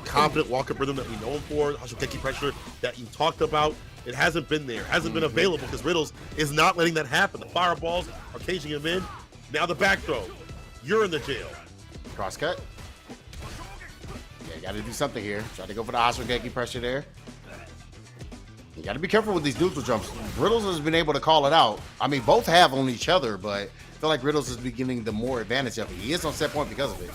confident walk-up rhythm that we know him for. Hashigeki pressure that you talked about. It hasn't been there. Hasn't been available because Riddles is not letting that happen. The fireballs are caging him in. Now the back throw. You're in the jail. Cross cut. Yeah, you got to do something here. Try to go for the Hashigeki pressure there. You got to be careful with these neutral jumps. Riddles has been able to call it out. I mean, both have on each other, but I feel like Riddles is beginning the more advantage of it. He is on set point because of it.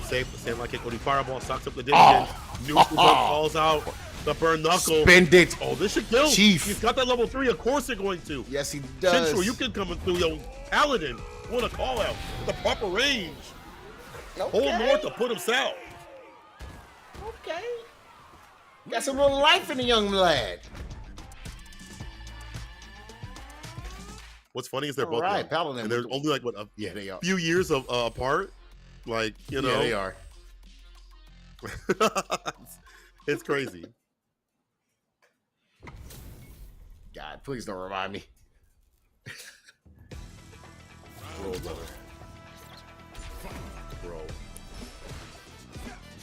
Safe, the same kick. When he fireball socks up the distance. Neutral jump falls out. The burn knuckle. Spend it. Oh, this should kill. Chief. He's got that level 3. Of course they're going to. Yes, he does. Central, you can come through. Yo, Paladin, what a call out. With the proper range. Okay. Hold north to put him south. Okay. Got some little life in the young lad. What's funny is they're both right, young, Paladin. and they're only like what Yeah, they are. few years of apart. Like, you know, Yeah, they are. It's crazy. God, please don't remind me. Roll, brother. Roll.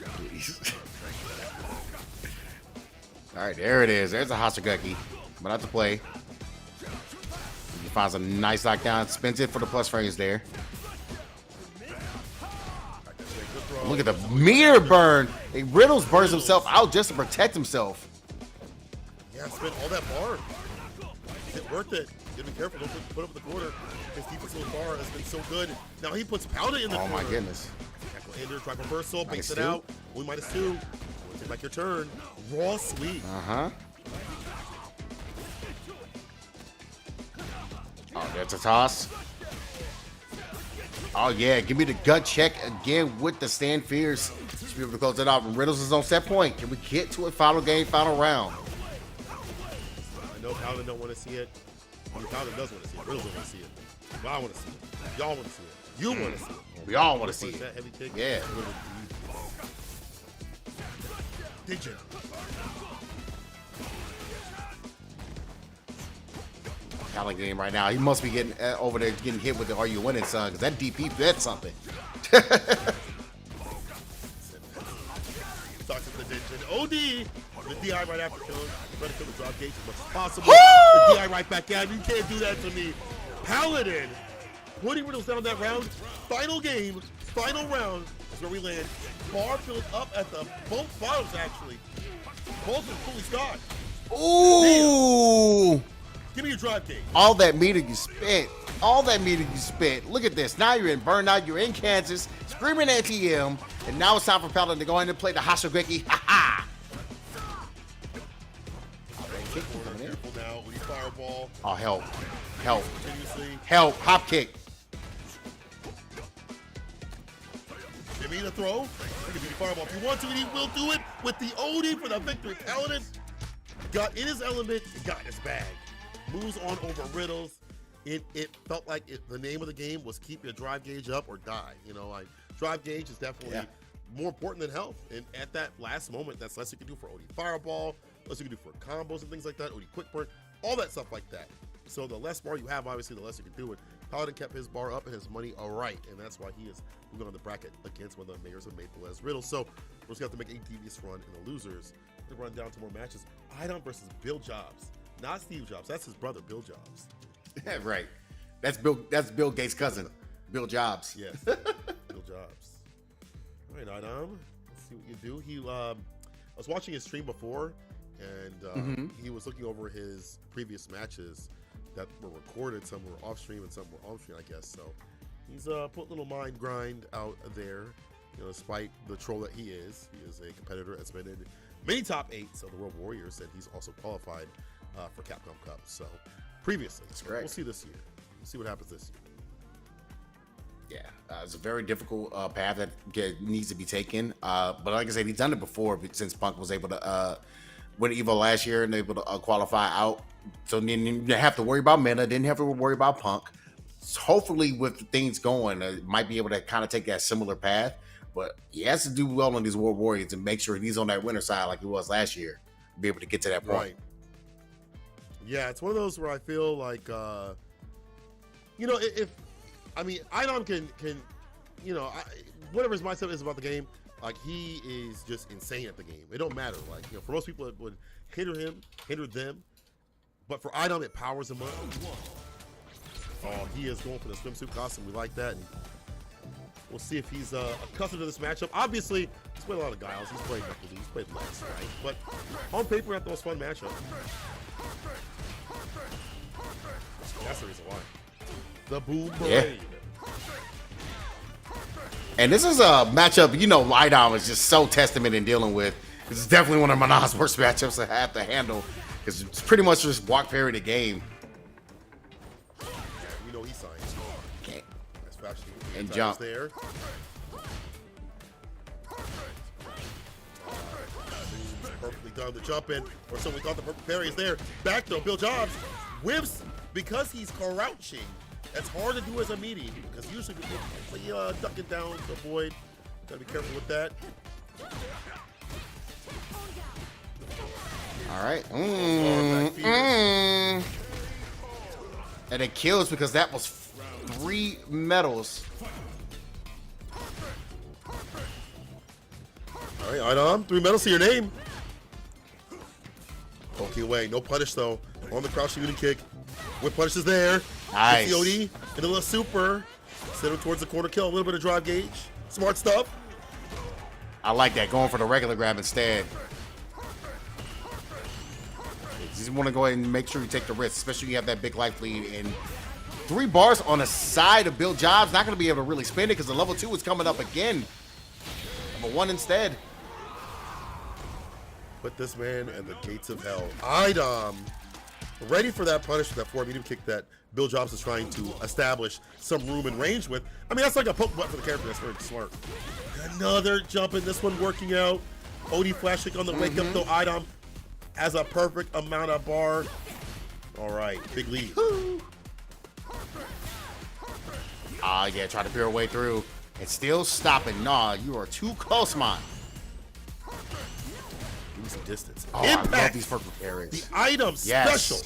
Please. All right, there it is. There's a Hashigeki. But not to play. He finds a nice knockdown. Spins it for the plus frames there. Look at the mirror burn. Riddles burns himself out just to protect himself. Yeah, spent all that bar. Is it worth it? You gotta be careful. Don't put up the corner. His defense so far has been so good. Now he puts Paladin in the corner. Oh my goodness. Tackle Ender, try reversal, baits it Stew. out. We might have Stew. Take back your turn. Raw sweep. Uh-huh. Oh, there's a toss. Oh, yeah. Give me the gut check again with the stand fierce. Should be able to close it out. Riddles is on set point. Can we get to a final game, final round? I know Paladin don't want to see it. I mean, Paladin does want to see it. Riddles don't want to see it. But I want to see it. Y'all want to see it. You want to see it. We all want to see That it. heavy kick. Yeah. Digit. Paladin game right now. He must be getting over there getting hit with the "Are you winning, son?" Because that DP that's something. Talks to the digit. OD. The DI right after killing. Try to kill the drop gauge as much as possible. Woo! The DI right back at him. You can't do that to me. Paladin putting Riddles down that round. Final game, final round is where we land. Bar filled up at the both bottoms actually. Both are fully stocked. Ooh! Give me your drive gauge. All that meter you spent. All that meter you spent. Look at this. Now you're in Burnout. You're in Kansas, screaming at TM, and now it's time for Paladin to go in and play the Hashigeki. Ha ha! Careful now when you fireball. Oh, help. Help. Continuously. Help. Hop kick. Give me the throw. You can do the fireball if you want to, and he will do it with the OD for the victory. Paladin got in his element, got in his bag. Moves on over Riddles. It felt like the name of the game was keep your drive gauge up or die. You know, like drive gauge is definitely more important than health. And at that last moment, that's less you can do for OD fireball, less you can do for combos and things like that, OD quick burn, all that stuff like that. So the less bar you have, obviously, the less you can do it. Paladin kept his bar up and his money all right, and that's why he is moving on the bracket against one of the mayors of Maple as Riddles. So we're just gonna have to make a devious run in the losers to run down to more matches. Idom versus Bill Jobs, not Steve Jobs. That's his brother, Bill Jobs. Right. That's Bill Gates' cousin, Bill Jobs. Yes, Bill Jobs. All right, Idom. Let's see what you do. I was watching his stream before, and he was looking over his previous matches that were recorded. Some were off stream and some were on stream, I guess. So he's put a little mind grind out there. You know, despite the troll that he is a competitor that's been in many top 8s of the World Warriors, and he's also qualified for Capcom Cup. So previously, That's so correct. we'll see this year. We'll see what happens this year. Yeah, it's a very difficult path that needs to be taken. But like I said, he's done it before since Punk was able to win Evo last year and able to qualify out. So then you didn't have to worry about Mena, didn't have to worry about Punk. So hopefully, with things going, might be able to kind of take that similar path. But he has to do well on these World Warriors and make sure he's on that winner side like he was last year, be able to get to that point. Right. Yeah, it's one of those where I feel like, if Idom can, whatever his mindset is about the game, like he is just insane at the game. It don't matter. Like, for most people, it would hinder them, but for Idom, it powers him up. Oh, he is going for the swimsuit costume. We like that. And we'll see if he's accustomed to this matchup. Obviously, he's played a lot of Guiles. He's played Knuckles. He's played less, right? But on paper, that's the most fun matchup. That's the reason why. The Boom Parade. And this is a matchup, Idom is just so testament in dealing with. This is definitely one of Manah's worst matchups to have to handle because it's pretty much just walk parry the game. He signed. Okay. That's fashion. And jump. There. Perfectly done the jump in, or so we thought. The perfect parry is there. Back though, Bill Jobs whiffs because he's crouching. That's hard to do as a meaty because usually we duck it down to avoid. Gotta be careful with that. All right. And it kills because that was 3 medals. All right, Idom, 3 medals to your name. Poking away, no punish though. On the crouching Uni kick. Whip punish is there. Nice. Gets the OD and a little super. Send him towards the corner kill. A little bit of drive gauge. Smart stuff. I like that, going for the regular grab instead. You just want to go ahead and make sure you take the risk, especially when you have that big life lead. And 3 bars on the side of Bill Jobs, not going to be able to really spend it because the level 2 is coming up again. Number 1 instead. Put this man at the gates of hell. Idom, ready for that punish, that forward medium kick that Bill Jobs is trying to establish some room and range with. I mean, that's like a poke button for the character. That's very smart. Another jump in, this one working out. OD flash kick on the wake up though. Idom has a perfect amount of bar. All right, big lead. Yeah, try to peer a way through. It's still stopping. Nah, you are too close, man. Give me some distance. Oh, Impact. I love these purple parries. The Idom special.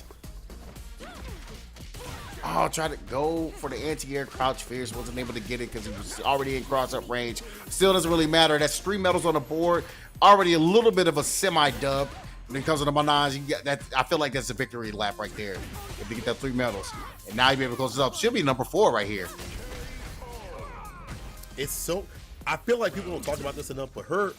Oh, try to go for the anti-air crouch fierce. Wasn't able to get it because he was already in cross-up range. Still doesn't really matter. That's 3 medals on the board. Already a little bit of a semi-dub. When it comes to the Manaj, you get that. I feel like that's a victory lap right there. If you get that 3 medals. And now you'll be able to close this up. Should be number 4 right here. It's so, I feel like people don't talk about this enough, but her,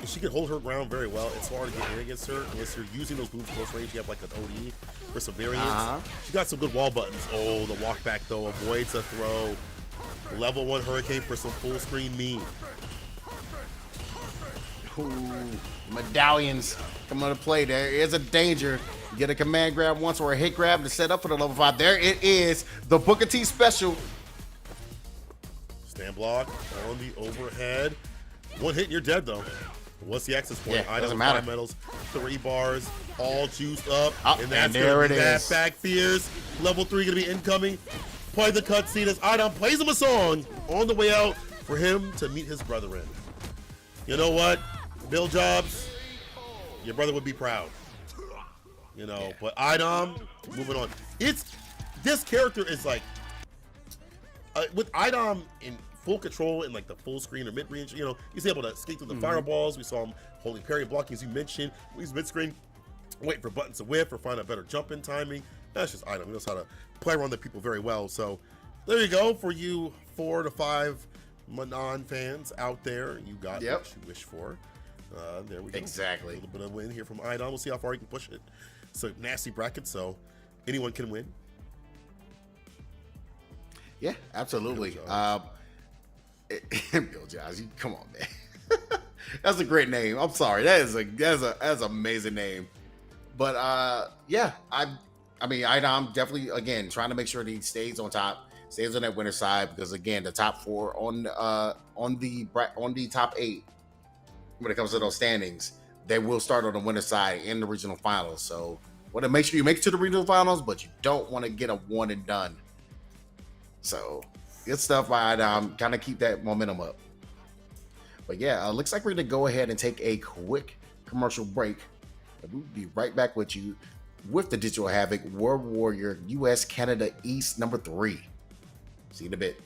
she can hold her ground very well. It's hard to get in against her unless you're using those moves close range. You have like an OD for some variants. She got some good wall buttons. Oh, the walk back though avoids a throw. Level 1 hurricane for some full screen me. Ooh, medallions come into play. There is a danger. You get a command grab once or a hit grab to set up for the level 5. There it is. The Booker T special. Stand block on the overhead. 1 hit and you're dead though. What's the access point? Yeah, doesn't matter. 5 medals, 3 bars, all juiced up. Oh, and that's and there gonna it be that is. back fears. Level 3 gonna be incoming. Play the cutscene as Idom plays him a song on the way out for him to meet his brethren. You know what? Bill Jobs, your brother would be proud. But Idom, moving on. This character is like, with Idom in full control in like the full screen or mid range, he's able to skate through the fireballs. We saw him holding parry blocking, as you mentioned. He's mid screen, waiting for buttons to whiff or find a better jump in timing. That's just Idom. He knows how to play around the people very well. So there you go for you 4 to 5 Manon fans out there. You got what you wish for. There we go. Exactly. A little bit of win here from Idom. We'll see how far he can push it. It's a nasty bracket, so anyone can win. Yeah, absolutely. Bill Bill Jobs, come on, man. That's a great name. I'm sorry. That's an amazing name. But yeah, I mean, I'm definitely again trying to make sure that he stays on top, stays on that winner side, because again, the top four on the top eight when it comes to those standings, they will start on the winner side in the regional finals. So want to make sure you make it to the regional finals, but you don't want to get a one and done. So good stuff. I kind of keep that momentum up. But yeah, looks like we're gonna go ahead and take a quick commercial break. And we'll be right back with you with the Digital Havoc World Warrior US Canada East number 3. See you in a bit.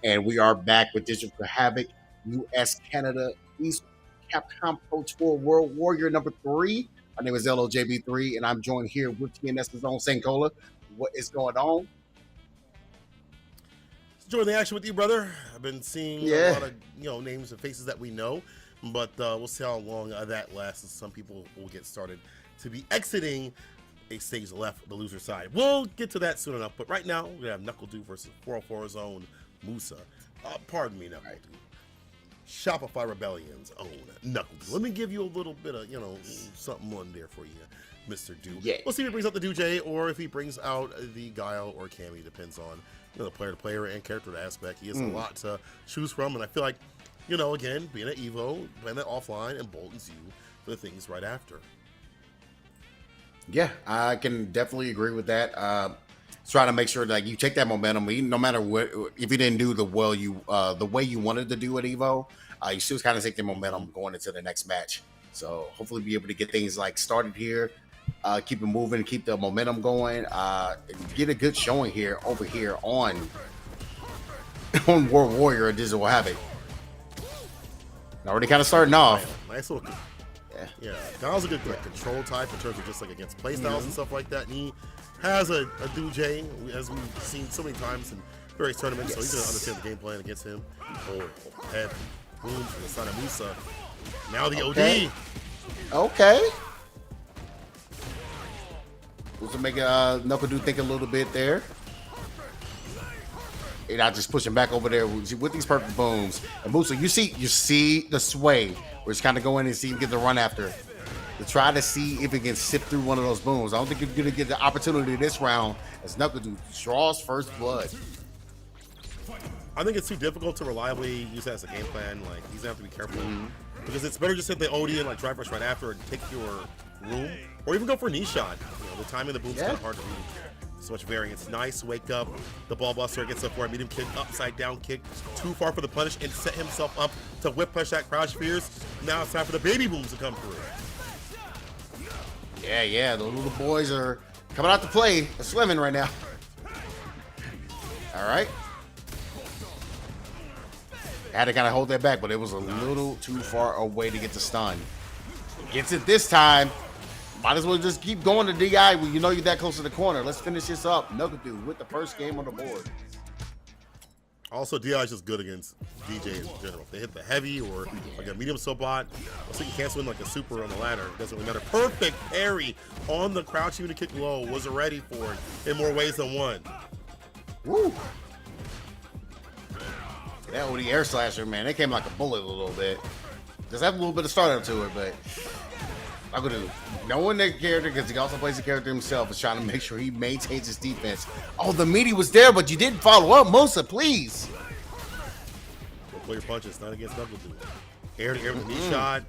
And we are back with Digital Havoc, US, Canada, East, Capcom Pro Tour World Warrior number 3. My name is LOJB3, and I'm joined here with TNS's own Sankola. What is going on? Enjoy the action with you, brother. I've been seeing a lot of names and faces that we know, but we'll see how long that lasts. Some people will get started to be exiting a stage left, the loser side. We'll get to that soon enough, but right now we have Knuckle Dude versus 404's own Musa. Pardon me, Knuckle Dude. Shopify Rebellion's own Knuckle Dude. Let me give you a little bit of, something on there for you, Mr. Dude. Yeah. We'll see if he brings out the Dude or if he brings out the Guile or Cammy. Depends on the player-to-player and character aspect. He has a lot to choose from, and I feel like, again, being at EVO, playing that offline, emboldens you for the things right after. Yeah, I can definitely agree with that. Trying to make sure that you take that momentum, no matter what. If you didn't do the way you wanted to do at Evo, you still kind of take the momentum going into the next match. So hopefully, be able to get things started here, keep it moving, keep the momentum going, and get a good showing here on World Warrior and Digital Havoc. Already kind of starting off. Nice little. Yeah, Guile's a good control type in terms of just against playstyles and stuff like that. And he has a Dude, as we've seen so many times in various tournaments, so he's going to understand the game plan against him. Oh, head, boom, from the side of Musa. Now the OD. Okay. This will make Knuckle Dude think a little bit there. And I just push him back over there with these perfect booms. And Musa, you see the sway. We're just kind of going and see if he can get the run after to try to see if he can sip through one of those booms. I don't think you're going to get the opportunity this round as Knuckle Dude draws first blood. I think it's too difficult to reliably use that as a game plan. He's going to have to be careful because it's better just hit the OD and drive rush right after and take your room, or even go for a knee shot. The timing of the boom's kind of hard to read. So much variance. Nice wake up. The ball buster gets up for a medium kick, upside down kick. Too far for the punish and set himself up to whip push that crouch fierce. Now it's time for the baby booms to come through. Yeah. The little boys are coming out to play. They're swimming right now. All right. I had to kind of hold that back, but it was a little too far away to get the stun. Gets it this time. Might as well just keep going to DI when you know you're that close to the corner. Let's finish this up. Knuckle Dude with the first game on the board. Also, DI is just good against DJ in general. If they hit the heavy or a medium sobot, so you cancel in a super on the ladder. It doesn't really matter. Perfect parry on the crouch, even to kick low. Was ready for it in more ways than one. Woo! That OD air slasher, man, it came like a bullet a little bit. Does have a little bit of startup to it, but I'm gonna do. Knowing that character, because he also plays the character himself, is trying to make sure he maintains his defense. Oh, the meaty was there, but you didn't follow up, Musa, please. Go play your punches, not against Knuckle Dude. Air to air with a knee shot.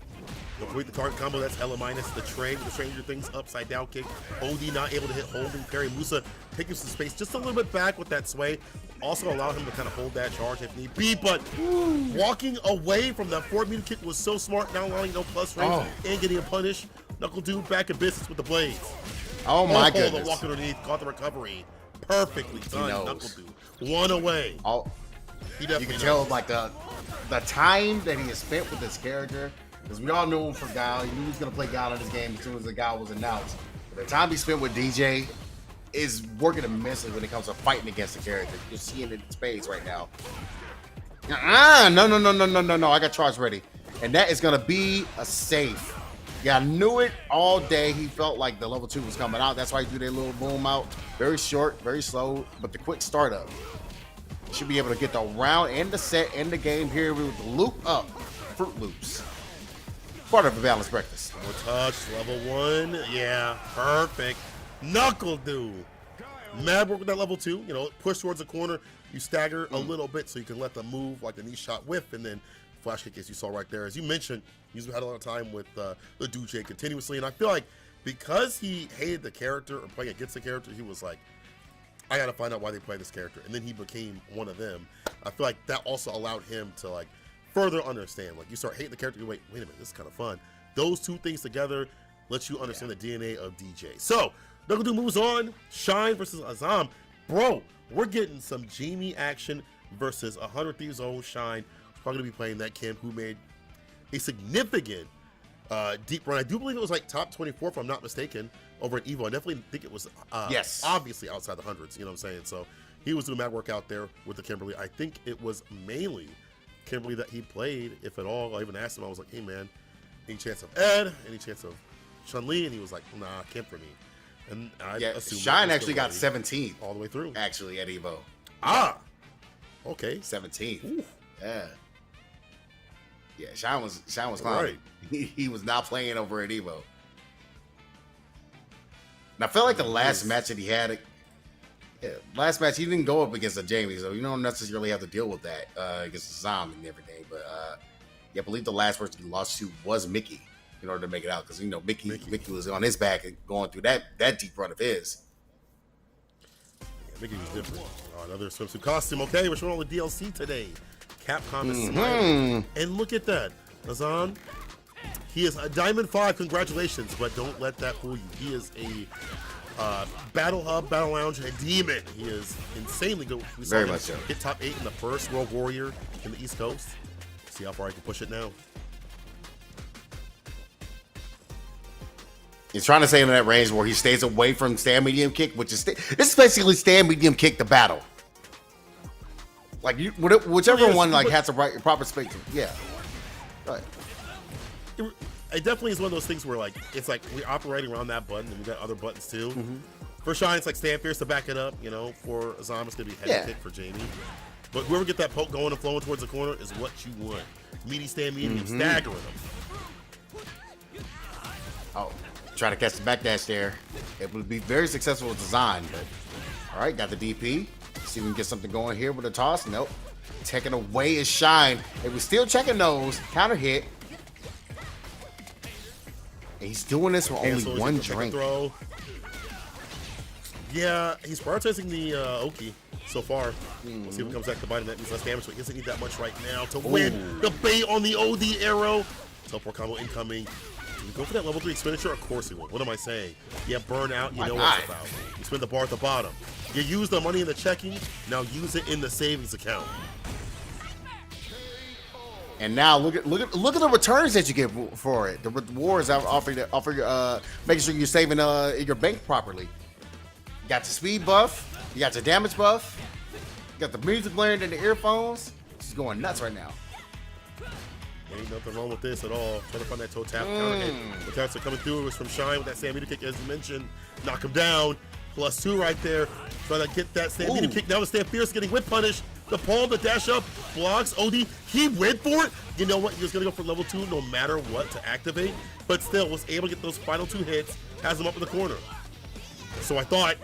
Complete the target combo, that's hella minus. The trade with the Stranger Things upside down kick. OD not able to hit holding parry. Musa taking some space just a little bit back with that sway. Also allow him to kind of hold that charge if need be, but walking away from that forward medium kick was so smart, not allowing no plus range and getting a punish. Knuckle Dude back in business with the blades. Oh my goodness. The walk underneath, caught the recovery. Perfectly done, Knuckle Dude. One away. You can tell the time that he has spent with this character, because we all knew him for Guile. He knew he was going to play Guile in this game as soon as the Guile was announced. But the time he spent with DJ is working immensely when it comes to fighting against the character. You're seeing it in space right now. No. I got charge ready. And that is going to be a safe. Yeah, I knew it all day. He felt like the level 2 was coming out. That's why he threw that little boom out. Very short, very slow, but the quick startup. Should be able to get the round and the set and the game here with the loop up. Fruit Loops. Part of a balanced breakfast. No touch, level 1. Yeah, perfect. Knuckle Dude. Mad work with that level 2. Push towards the corner. You stagger a little bit so you can let them move like the knee shot whiff, and then flash kick as you saw right there. As you mentioned, he's had a lot of time with the Dude continuously, and I feel like because he hated the character or playing against the character, he was like, I gotta find out why they play this character, and then he became one of them. I feel like that also allowed him to further understand. You start hating the character, you wait a minute, this is kind of fun. Those two things together lets you understand the DNA of DJ. So Knuckle Dude moves on. Shine versus Azam. Bro, we're getting some Jamie action. versus 100 Thieves old Shine. Probably going to be playing that Kim who made a significant deep run. I do believe it was like top 24 if I'm not mistaken over at Evo. I definitely think it was yes, obviously outside the hundreds, you know what I'm saying? So he was doing mad work out there with the Kimberly. I think it was mainly Kimberly that he played, if at all. I even asked him, I was like, hey man, any chance of Ed? Any chance of Chun-Li? And he was like, nah, Kim for me. And I assume Shine actually got 17 all the way through. Actually at Evo. Okay. 17. Yeah. Yeah, Shine was climbing. Right. He was not playing over at Evo. And I felt like the last match that he had, last match he didn't go up against a Jamie, so you don't necessarily have to deal with that against Zom and everything. But I believe the last person he lost to was Mickey in order to make it out, because Mickey was on his back and going through that deep run of his. Yeah, Mickey was different. Another swimsuit costume. Okay, we're showing all the DLC today. Capcom is smiling. And look at that. Azan, he is a Diamond 5. Congratulations, but don't let that fool you. He is a Battle Hub, Battle Lounge, a demon. He is insanely good. We saw Very him much so. hit top 8 in the first World Warrior in the East Coast. See how far I can push it now. He's trying to stay in that range where he stays away from stand medium kick, which is this is basically stand medium kick to battle. Like whichever one like has the right proper space. Yeah. Right. It definitely is one of those things where like it's like we're operating around that button and we got other buttons too. For Shine, it's like stand fierce to back it up, you know. For Azam, it's gonna be head kick for Jamie. But whoever get that poke going and flowing towards the corner is what you want. Meaty stand medium, staggering them. Oh, trying to catch the backdash there. It would be very successful with design, but all right, got the DP. See if we can get something going here with a toss. Nope. Taking away his Shine. And we're still checking those. Counter hit. And he's doing this with only one drink. Throw. Yeah, he's prioritizing the Oki so far. We'll see if it comes back to bite him. That means less damage, so he doesn't need that much right now to win the bait on the OD arrow. Teleport combo incoming. Do we go for that level 3 expenditure? Of course he will. What am I saying? Yeah, burn out. You know what it's about. You spend the bar at the bottom. You use the money in the checking. Now use it in the savings account. And now look at the returns that you get for it. The rewards offer making sure you're saving your bank properly. You got the speed buff, you got your damage buff, you got the music blaring in the earphones. She's going nuts right now. Ain't nothing wrong with this at all. Trying to find that toe tap counter hit. The attacks are coming through. It was from Shine with that Sam kick, as you mentioned. Knock him down. +2 right there. Trying to get that Sam kick. Now the Stand Fierce getting whip punished. The palm, the dash up, blocks, OD. He went for it. You know what? He was going to go for level 2 no matter what to activate. But still was able to get those final 2 hits. Has him up in the corner. So I thought.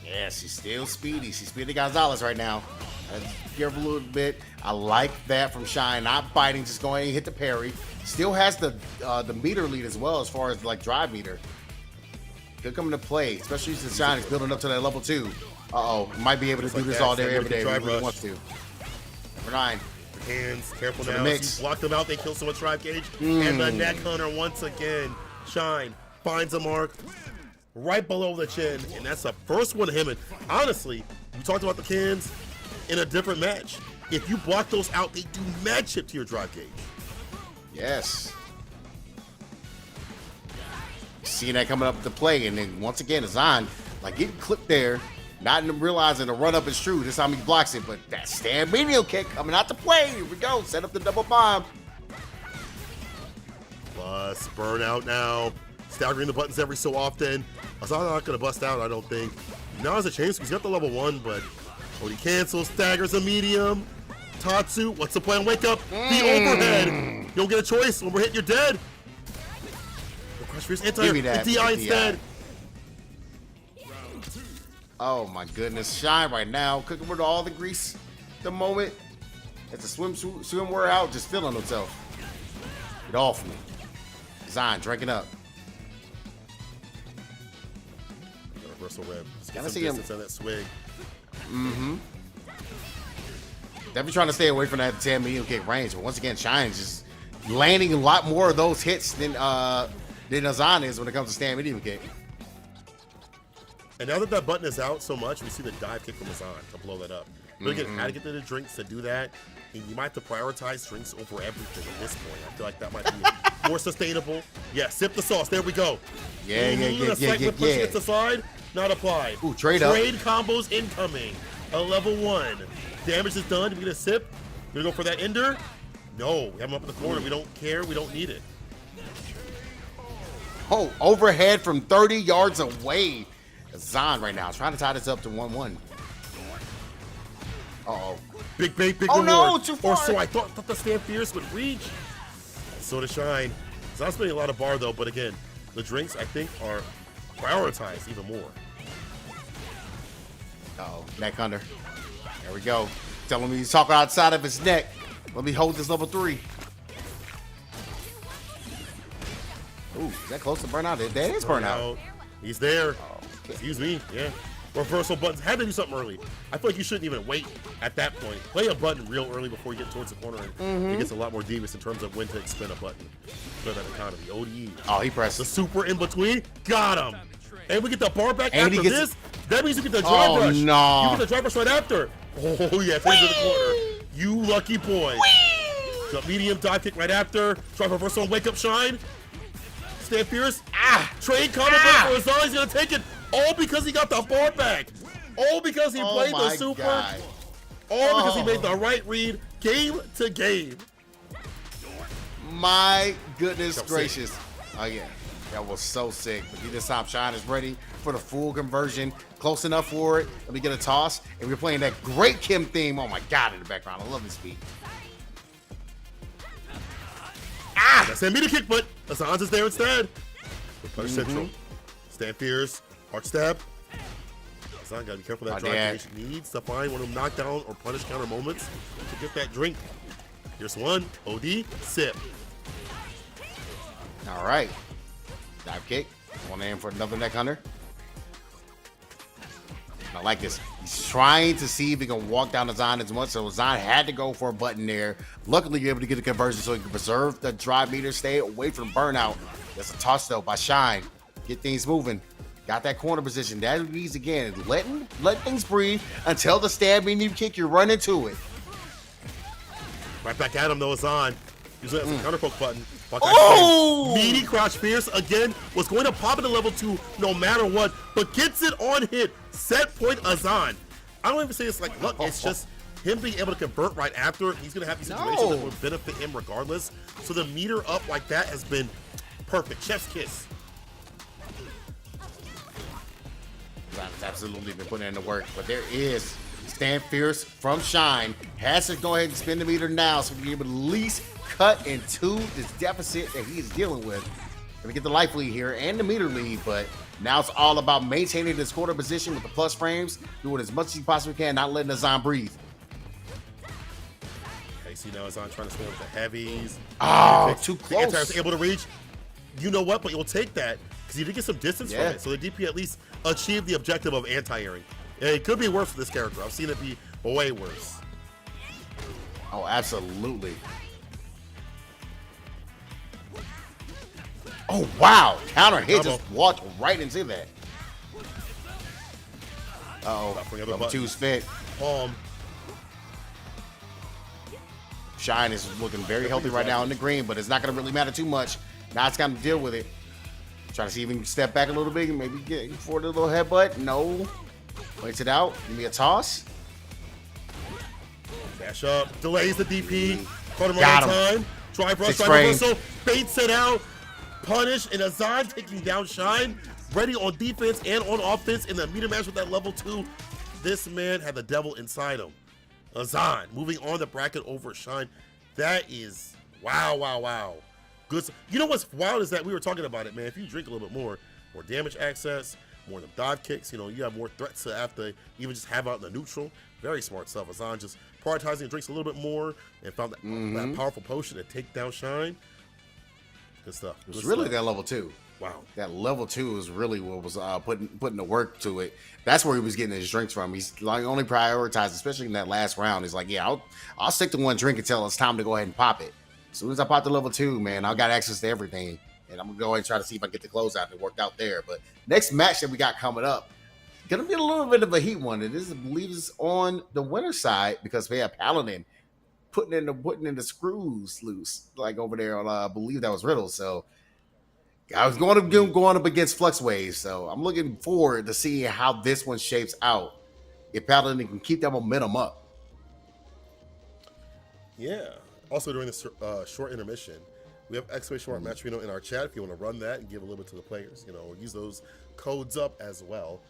Yeah, she's still speedy. She's Speedy Gonzalez right now. Give a little bit. I like that from Shine. Not biting, just going and hit the parry. Still has the meter lead as well as far as like drive meter. Could come into play, especially since Shine is building up to that level 2. Might be able to do this all day, every day if he wants to. Number 9. Hands, careful now. He blocked them out. They kill someone's drive gauge. And the neck hunter once again. Shine finds a mark right below the chin, and that's the first one to him. And honestly, we talked about the cans in a different match. If you block those out, they do mad chip to your drive gauge. Yes. Seeing that coming up to play, and then once again, Azan like getting clipped there, not realizing the run up is true. This time he blocks it, but that stand medial kick coming out to play. Here we go. Set up the double bomb. Plus burnout now. Staggering the buttons every so often. Azan not going to bust out, I don't think. Now has a chance. He's got the level 1, but he cancels, staggers a medium. Tatsu, what's the plan? Wake up. The overhead. You don't get a choice. When we're hit, you're dead. The Crush Fierce anti DI instead. Oh my goodness. Shine right now. Cooking with all the grease. The moment. It's a swimwear out, just feeling himself. Get off me. Zion drinking up. Reversal rib. Gotta see him. On that swing. Definitely trying to stay away from that 10 medium kick range. But once again, Shine's just landing a lot more of those hits than Azan is when it comes to stand medium kick. And now that that button is out so much, we see the dive kick from Azan to blow that up. But again, how to get to the drinks to do that, and you might have to prioritize drinks over everything at this point. I feel like that might be more sustainable. Yeah, sip the sauce. There we go. Yeah. Push gets aside, not applied. Ooh, trade up. Trade combos incoming. A level 1. Damage is done. We get a sip. Gonna go for that ender. No, we have him up in the corner. We don't care. We don't need it. Oh, overhead from 30 yards away. Zahn right now trying to tie this up to 1-1. Uh-oh. Big reward. Oh, no, too far. Or so I thought the Stand Fierce would reach. So to Shine. Zahn's spending a lot of bar, though. But again, the drinks, I think, are prioritized even more. Uh-oh. Neck under. There we go. Telling me he's talking outside of his neck. Let me hold this level 3. Ooh, is that close to burnout? That is burnout. He's there. Oh, Excuse me. Yeah. Reversal buttons. Had to do something early. I feel like you shouldn't even wait at that point. Play a button real early before you get towards the corner. And it gets a lot more devious in terms of when to expend a button. For that economy. ODE. Oh, he pressed. The super in between. Got him. And we get the bar back And after he gets this. That means you get the drive rush. No. You get the drive rush right after. Oh, yeah. Things in the corner. You lucky boy. Jump medium dive kick right after. Drive reversal and wake up shine. Stand Fierce. Trade combo for Azan. He's going to take it. All because he got the bar back. All because he played the super. God. All because he made the right read game to game. My goodness gracious. Oh, yeah. That was so sick. But this time, Shine is ready for the full conversion. Close enough for it. Let me get a toss. And we're playing that great Kim theme. Oh, my God, in the background. I love this beat. That's a meter kick, but Azan's is there instead. Punish Central. Stand Fierce. Arch stab. Azan gotta be careful that drive creation. Needs to find one of them knockdown or punish counter moments to get that drink. Here's one. OD. Sip. All right. Dive kick. One in for another neck hunter. I like this. He's trying to see if he can walk down Azan as much. So Azan had to go for a button there. Luckily, you're able to get a conversion so he can preserve the drive meter, stay away from burnout. That's a toss though by Shine. Get things moving. Got that corner position. That means again, let things breathe until the stab medium kick. You run into it. Right back at him though, Azan. Usually that's a counter poke button. Oh! Meaty Crouch Fierce again was going to pop into level 2 no matter what, but gets it on hit. Set point Azan. I don't even say it's like luck, it's just him being able to convert right after. He's going to have these situations that will benefit him regardless. So the meter up like that has been perfect. Chef's kiss. Azan's absolutely been putting in the work, but there is Stand Fierce from Shine. Has to go ahead and spin the meter now so we can be able to at least cut into this deficit that he is dealing with. And we get the life lead here and the meter lead, but now it's all about maintaining this quarter position with the plus frames, doing as much as you possibly can, not letting Azan breathe. Okay, see now Azan trying to swing with the heavies. Oh, too close. The anti-air's able to reach. You know what? But you'll take that because you did get some distance from it. So the DP at least achieved the objective of anti-airing. It could be worse for this character. I've seen it be way worse. Oh, absolutely. Oh, wow. Counter hit just walked right into that. Uh-oh. Level 2's fit. Palm. Shine is looking very healthy right now in the green, but it's not going to really matter too much. Now it's got to deal with it. Try to see if he can step back a little bit and maybe get for the little headbutt. No. Waits it out. Give me a toss. Dash up. Delays the DP. Caught him Got right him. on time. Drive rush, drive reversal. Baits it out. Punish. And Azan taking down Shine. Ready on defense and on offense in the meter match with that level 2. This man had the devil inside him. Azan moving on the bracket over Shine. That is wow, wow, wow. Good. You know what's wild is that we were talking about it, man. If you drink a little bit more damage access, more of the dive kicks, you know, you have more threats to have to even just have out in the neutral. Very smart stuff. Azan just prioritizing drinks a little bit more and found that powerful potion to take down Shine. Good stuff. It was really that level 2. Wow. That level 2 is really what was putting the work to it. That's where he was getting his drinks from. He's like only prioritized, especially in that last round. He's like, yeah, I'll stick to one drink until it's time to go ahead and pop it. As soon as I pop the level 2, man, I got access to everything. And I'm going to go ahead and try to see if I can get the closeout. It worked out there. But next match that we got coming up, Gonna be a little bit of a heat one. It is, I believe, is on the winner side because we have Paladin putting in the screws loose, like over there on I believe that was Riddle. So I was going to Mm, going up against Fluxwave. So I'm looking forward to seeing how this one shapes out. If Paladin can keep that momentum up. yeah. Also, during this short intermission, we have exclamation mark match in our chat if you want to run that and give a little bit to the players. Use those codes up as well.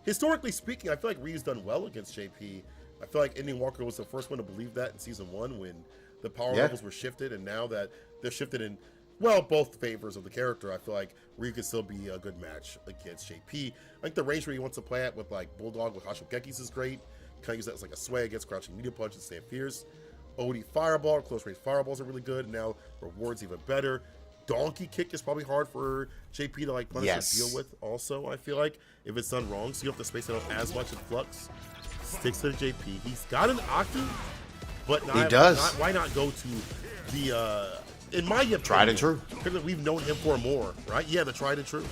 Historically speaking, I feel like Ryu's done well against JP. I feel like Indian Walker was the first one to believe that in season 1 when the power levels were shifted, and now that they're shifted in, well, both favors of the character, I feel like Ryu could still be a good match against JP. I think the range where he wants to play at with like Bulldog with Hashokekis is great. Kind of use that as like a sway against crouching medium punch and stand fierce. OD Fireball, close range fireballs are really good. And now rewards even better. Donkey kick is probably hard for JP to like punish and deal with. Also, I feel like if it's done wrong, so you don't have to space it out as much as Flux. Sticks to the JP. He's got an Aki, but he does. Why not go to the in my opinion, tried and true? Because we've known him for more, right? Yeah, the tried and true.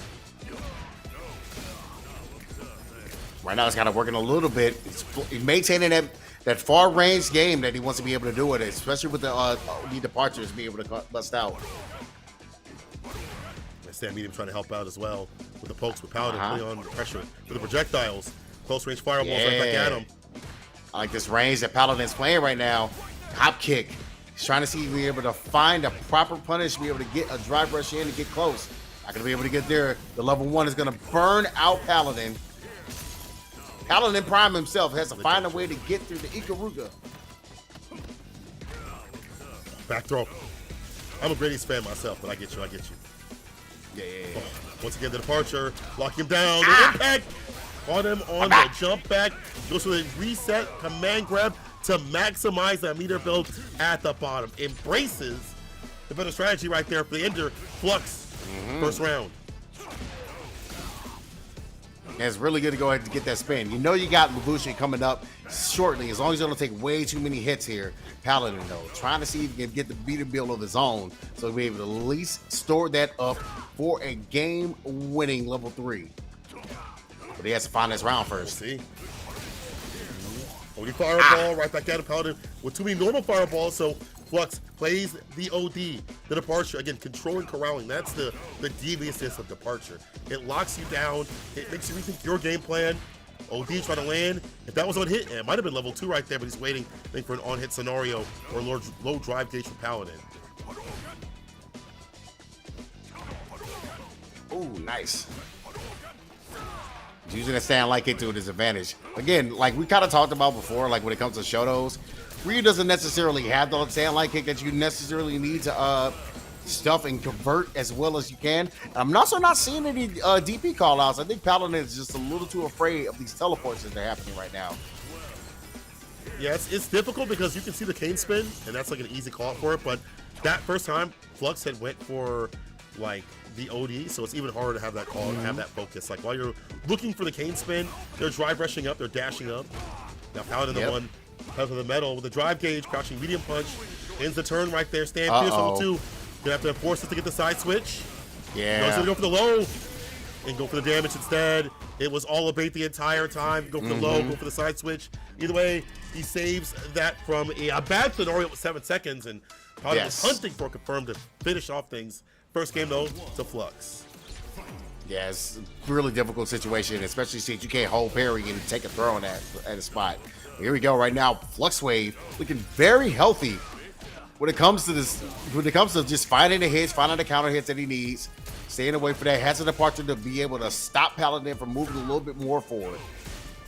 Right now, it's kind of working a little bit. He's maintaining that far range game that he wants to be able to do it, especially with the departures, be able to bust out. Stand medium trying to help out as well with the pokes with Paladin, putting on the pressure with the projectiles. Close range fireballs right back at him. I like this range that Paladin's playing right now. Hop kick. He's trying to see if he's able to find a proper punish, be able to get a drive rush in and get close. Not going to be able to get there. The level 1 is going to burn out Paladin. Paladin Prime himself has to find a way to get through the Ikaruga. Back throw. I'm a Grady's fan myself, but I get you. Yeah. Once again, the departure, lock him down. The impact on him on the jump back. Goes for the reset command grab to maximize that meter build at the bottom. Embraces the better strategy right there for the ender. Flux, first round. And it's really good to go ahead and get that spin. You know you got Labushi coming up shortly, as long as you don't take way too many hits here. Paladin, though, trying to see if he can get the beater build of his own so he'll be able to at least store that up for a game-winning level 3. But he has to find this round first. We'll see. OD fireball right back at him. Paladin with too many normal fireballs, so Flux plays the OD, the departure. Again, controlling corralling. That's the deviousness of departure. It locks you down. It makes you rethink your game plan. OD trying to land. If that was on hit, it might have been level 2 right there, but he's waiting I think, for an on-hit scenario or low drive gauge for Paladin. Ooh, nice. He's using a stand like it to his advantage. Again, like we kind of talked about before, like when it comes to Shotos, Ryu doesn't necessarily have the stand like kick that you necessarily need to stuff and convert as well as you can. I'm also not seeing any DP call outs. I think Paladin is just a little too afraid of these teleports that are happening right now. Yeah, it's difficult because you can see the cane spin, and that's like an easy call out for it. But that first time, Flux had went for like the OD, so it's even harder to have that call and have that focus. Like while you're looking for the cane spin, they're drive rushing up, they're dashing up. Now Paladin the one has the metal with the drive gauge, crouching medium punch, ends the turn right there. Stand fierce level 2. Gonna have to force it to get the side switch. Yeah. He's gonna go for the low and go for the damage instead. It was all a bait the entire time. Go for the low, go for the side switch. Either way, he saves that from a bad scenario with 7 seconds, and Paladin was hunting for a confirm to finish off things. First game though to Flux. Yeah, it's a really difficult situation, especially since you can't hold parry and take a throw on that at a spot. Here we go right now. Fluxwave looking very healthy when it comes to this. When it comes to just finding the hits, finding the counter hits that he needs, staying away for that has a departure to be able to stop Paladin from moving a little bit more forward.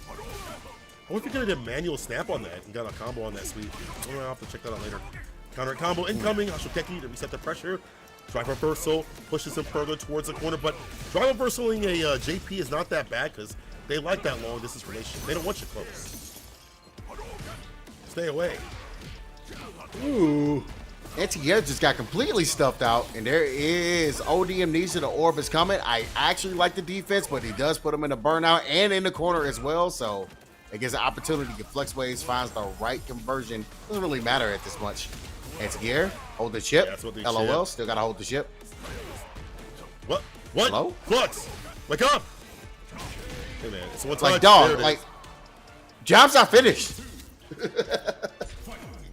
I wonder if he could have did manual snap on that and got a combo on that sweep. I'll have to check that out later. Counter combo incoming. Hashokeki to reset the pressure. Drive reversal pushes him further towards the corner, but drive reversaling a JP is not that bad because they like that long distance relationship. They don't want you close. Stay away. Ooh. Anti-air just got completely stuffed out, and there is OD Amnesia. The orb is coming. I actually like the defense, but he does put him in a burnout and in the corner as well, so it gives an opportunity to Flexwaves finds the right conversion. Doesn't really matter at this much. Anti-air, hold the chip. Yeah, LOL, still gotta hold the chip. What? Hello? Flux, wake up! Hey man, it's one It's like, touch. dog, There it is. like, job's not finished.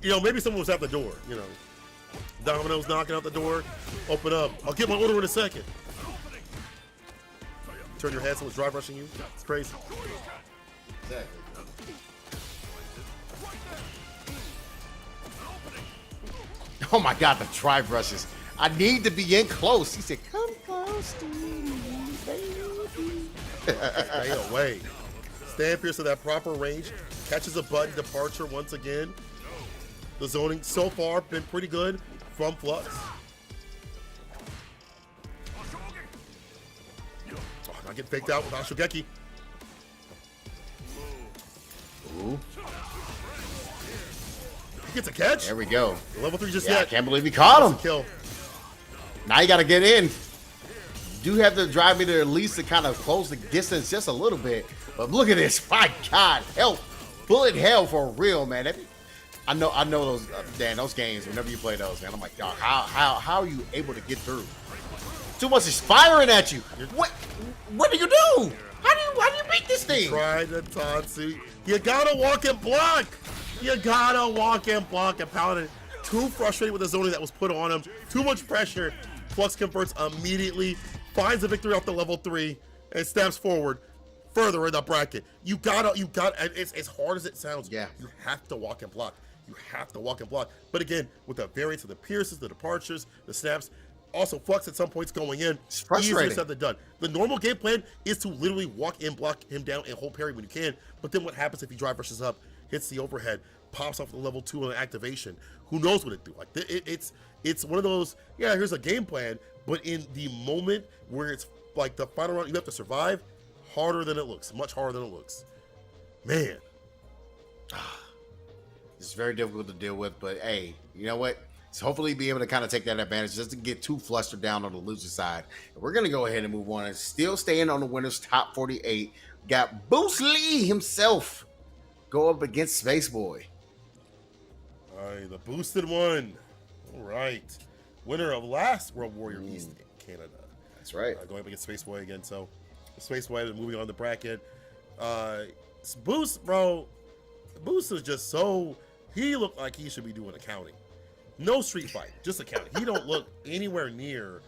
You know, maybe someone was at the door. You know, Domino's knocking out the door. Open up. I'll get my order in a second. Turn your head, someone's drive rushing you. It's crazy. Oh my God, the drive rushes. I need to be in close. He said, come close to me, baby. Stay away. Stand Pierce to that proper range. Catches a button departure once again. The zoning so far been pretty good from Flux. Oh, not getting faked out with Ashogeki. Ooh, He gets a catch. there we go. The level 3 just Yeah, I yet. can't believe he caught him. Kill. Now you got to get in. You do have to drive me to at least to kind of close the distance just a little bit. But look at this. My God, help. Bullet hell for real, man. I know those, Dan, those games, whenever you play those, man, I'm like, dog, how are you able to get through? Too much is firing at you. What do you do? How do you beat this thing? Try the Tatsu. You gotta walk and block. You gotta walk and block. And Paladin too frustrated with the zoning that was put on him. Too much pressure. Flux converts immediately, finds the victory off the level 3, and steps forward further in the bracket. You gotta. It's as hard as it sounds. Yeah. You have to walk and block. You have to walk and block. But again, with the variance of the pierces, the departures, the snaps, also Flux at some points going in. It's frustrating. Easier said than done. The normal game plan is to literally walk and block him down and hold parry when you can. But then what happens if he drive rushes up, hits the overhead, pops off the level 2 on activation? Who knows what it do? Like it's one of those. Yeah, here's a game plan, but in the moment where it's like the final round, you have to survive. Harder than it looks. Much harder than it looks. Man. It's very difficult to deal with, but hey, you know what? So hopefully be able to kind of take that advantage just to get too flustered down on the loser side. And we're going to go ahead and move on and still staying on the winners top 48. Got Bruce Lee himself go up against Space Boy. All right, the boosted one. All right. Winner of last World Warrior East in Canada. That's right. Going up against Space Boy again. So Space Boy is moving on the bracket. Boost, bro. Boost is just so. He looked like he should be doing accounting. No street fight, just accounting. He don't look anywhere near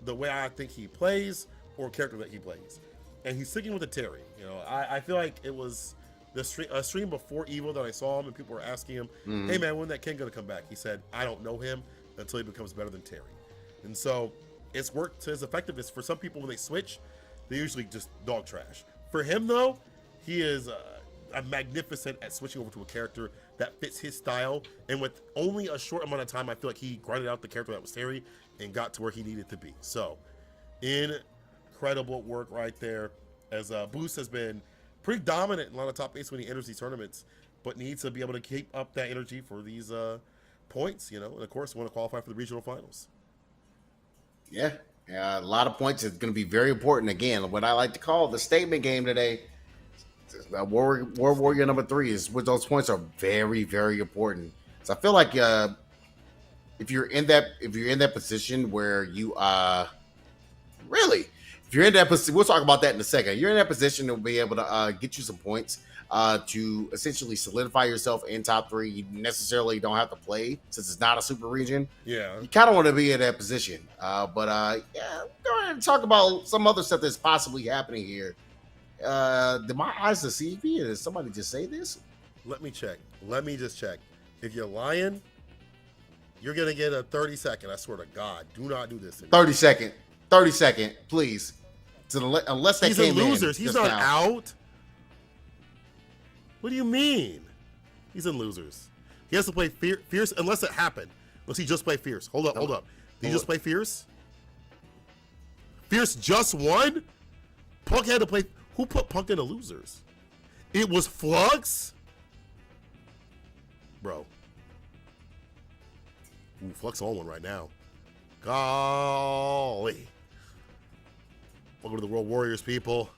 the way I think he plays or character that he plays. And he's sticking with the Terry. You know, I feel like it was a stream before Evo that I saw him and people were asking him, hey man, when that King gonna come back? He said, I don't know him until he becomes better than Terry. And so it's worked to his effectiveness. For some people, when they switch, they usually just dog trash. For him though, he is a magnificent at switching over to a character that fits his style, and with only a short amount of time, I feel like he grinded out the character that was Terry and got to where he needed to be. So, incredible work right there, as Boost has been pretty dominant in a lot of top 8s when he enters these tournaments, but needs to be able to keep up that energy for these points, you know, and of course want to qualify for the regional finals. Yeah, a lot of points is going to be very important. Again, what I like to call the statement game today. World Warrior number 3 is with those points are very, very important. So I feel like if you're in that position where you really, if you're in that position, we'll talk about that in a second. You're in that position to be able to get you some points to essentially solidify yourself in top 3. You necessarily don't have to play since it's not a super region. Yeah, You kind of want to be in that position. But yeah, go ahead and talk about some other stuff that's possibly happening here. Did my eyes deceive me? Did somebody just say this? let me check. Let me just check. If you're lying, you're gonna get a 30-second. I swear to God, do not do this to me. 30 second, please. Unless they He's came in losers. He's just not now. out. What do you mean? He's in losers. He has to play Fierce unless it happened. Unless he just play Fierce. Hold up. Did he just play Fierce? Fierce just won? Punk had to play. Who put Punk into losers? It was Flux? Bro. Ooh, Flux on one right now. Golly. Welcome to the World Warriors, people.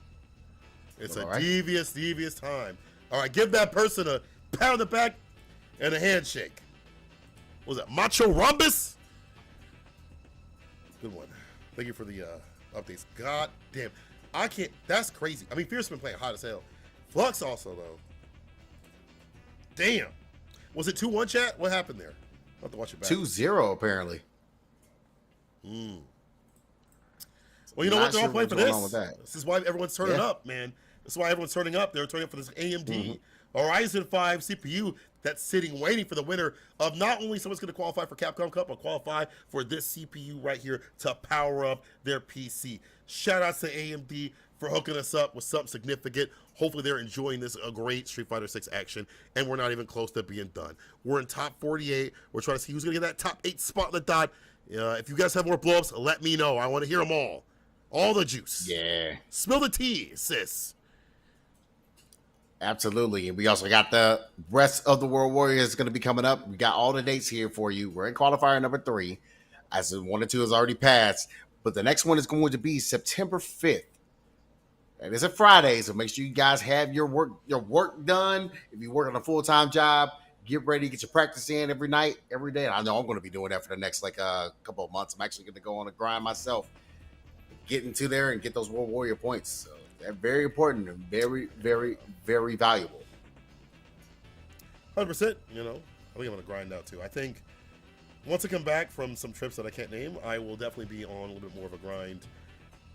It's All a right. devious time. All right, give that person a pat on the back and a handshake. What was that? Macho Rumbus? Good one. Thank you for the updates. God damn. I can't. That's crazy. I mean, Fierce been playing hot as hell. Flux also though. Damn. Was it 2-1 chat? What happened there? I'll have to watch it back. 2-0 apparently. Well, you know what? They're all playing for this. This is why everyone's turning up, man. This is why everyone's turning up. They're turning up for this AMD Ryzen 5 CPU that's sitting waiting for the winner of not only someone's going to qualify for Capcom Cup, but qualify for this CPU right here to power up their PC. Shout outs to AMD for hooking us up with something significant. Hopefully they're enjoying this great Street Fighter 6 action, and we're not even close to being done. We're in top 48. We're trying to see who's going to get that top 8 spot in the dot. If you guys have more blow-ups, let me know. I want to hear them all. All the juice. Yeah. Spill the tea, sis. Absolutely. And we also got the rest of the World Warriors going to be coming up. We got all the dates here for you. We're in qualifier number 3. As 1 and 2 has already passed. But the next one is going to be September 5th. And it's a Friday, so make sure you guys have your work done. If you work on a full-time job, get ready, get your practice in every night, every day. And I know I'm going to be doing that for the next couple of months. I'm actually going to go on a grind myself, get into there and get those World Warrior points. So they're very important and very, very, very valuable. 100%. You know, I think I'm going to grind out too. I think once I come back from some trips that I can't name, I will definitely be on a little bit more of a grind.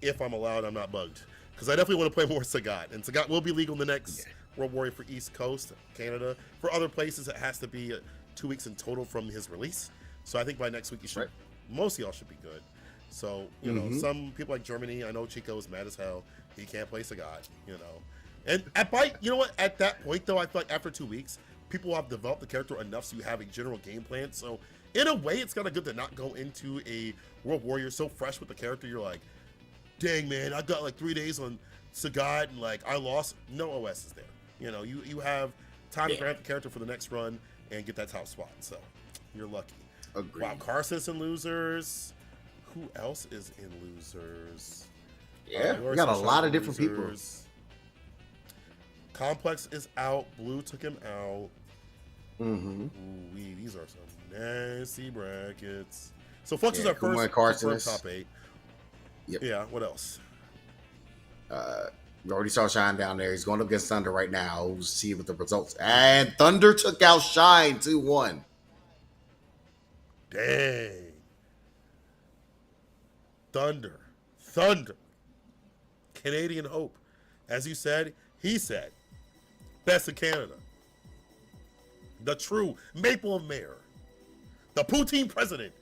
If I'm allowed, I'm not bugged. Because I definitely want to play more Sagat. And Sagat will be legal in the next World Warrior for East Coast, Canada. For other places, it has to be 2 weeks in total from his release. So I think by next week, you should, most of y'all should be good. So, you know, some people like Germany, I know Chico is mad as hell. He can't play Sagat, you know. And you know what? At that point, though, I feel like after 2 weeks, people will have developed the character enough so you have a general game plan. So, in a way, it's kind of good to not go into a World Warrior so fresh with the character. You're like, dang, man, I got like 3 days on Sagat and like I lost. No OS is there. You know, you have time to grab the character for the next run and get that top spot. So you're lucky. Agreed. Wow, Carson's in losers. Who else is in losers? Yeah, we got a lot of different people. Complex is out. Blue took him out. Mm-hmm. Ooh, these are some nasty brackets. So Flux is our Kumar first Carson top 8. Yep. Yeah, what else? We already saw Shine down there. He's going up against Thunder right now. We'll see what the results. And Thunder took out Shine 2-1. Dang. Thunder. Canadian Hope. As you said, he said, best in Canada. The true Maple and Mayor. The poutine president.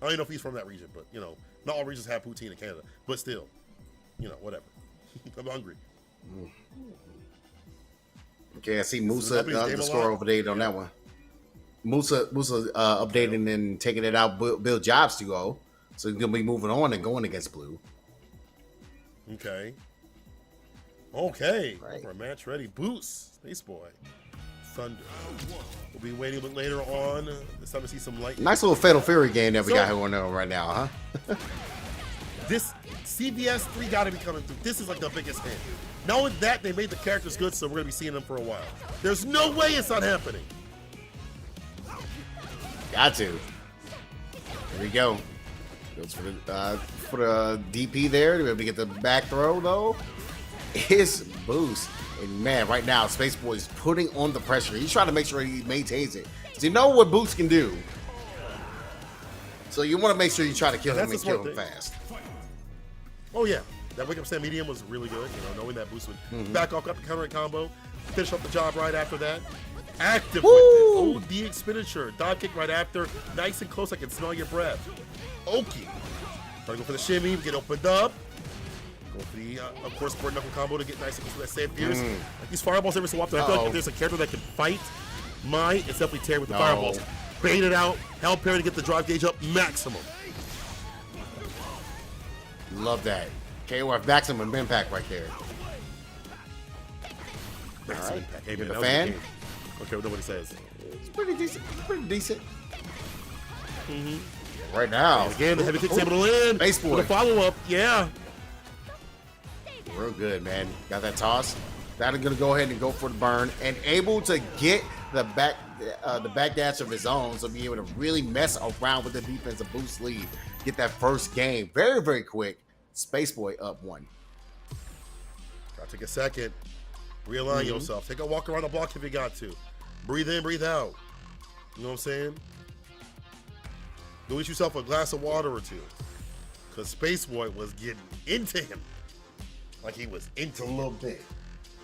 I don't even know if he's from that region, but, you know, not all regions have poutine in Canada. But still, you know, whatever. I'm hungry. Okay, I see Musa the score updated on that one. Musa updating and taking it out. Bill Jobs 2-0. So he's going to be moving on and going against Blue. Okay. Right. For a match ready. Boost. Space Boy. Thunder. We'll be waiting a bit later on. It's time to see some light. Nice little Fatal Fury game that we got going on right now, huh? This CBS 3 got to be coming through. This is like the biggest hit. Not only that, they made the characters good, so we're going to be seeing them for a while. There's no way it's not happening. Got to. There we go. Goes for the DP there to be able to get the back throw, though. His boost. And man, right now, Space Boy's putting on the pressure. He's trying to make sure he maintains it. Because you know what Boost can do. So you want to make sure you try to kill him and kill him fast. Oh, yeah. That wake up stand medium was really good. You know, knowing that Boost would back off, got the counter combo, finish up the job right after that. Active with it. OD expenditure. Dive kick right after. Nice and close. I can smell your breath. Okay. Try to go for the shimmy. Get opened up. Go for the, of course, board knuckle combo to get nice and close to that save fierce. Like these fireballs every so often. I feel like if there's a character that can fight, it's definitely Terry with the fireballs. Bait it out. Held parry to get the drive gauge up maximum. Love that. KOF maximum impact right there. Maximum impact. Hey, man, the fan? Okay, well, nobody says. It's pretty decent. Right now. Again, the heavy kick's able to land. Base Boy. For the follow-up, yeah. Real good, man. Got that toss. That is going to go ahead and go for the burn. And able to get the back dash of his own. So be able to really mess around with the defensive boost lead. Get that first game. Very, very quick. Space Boy up 1. Gotta take a second. Realign yourself. Take a walk around the block if you got to. Breathe in, breathe out. You know what I'm saying? Go get yourself a glass of water or two. Because Space Boy was getting into him. Like he was into him. A little bit.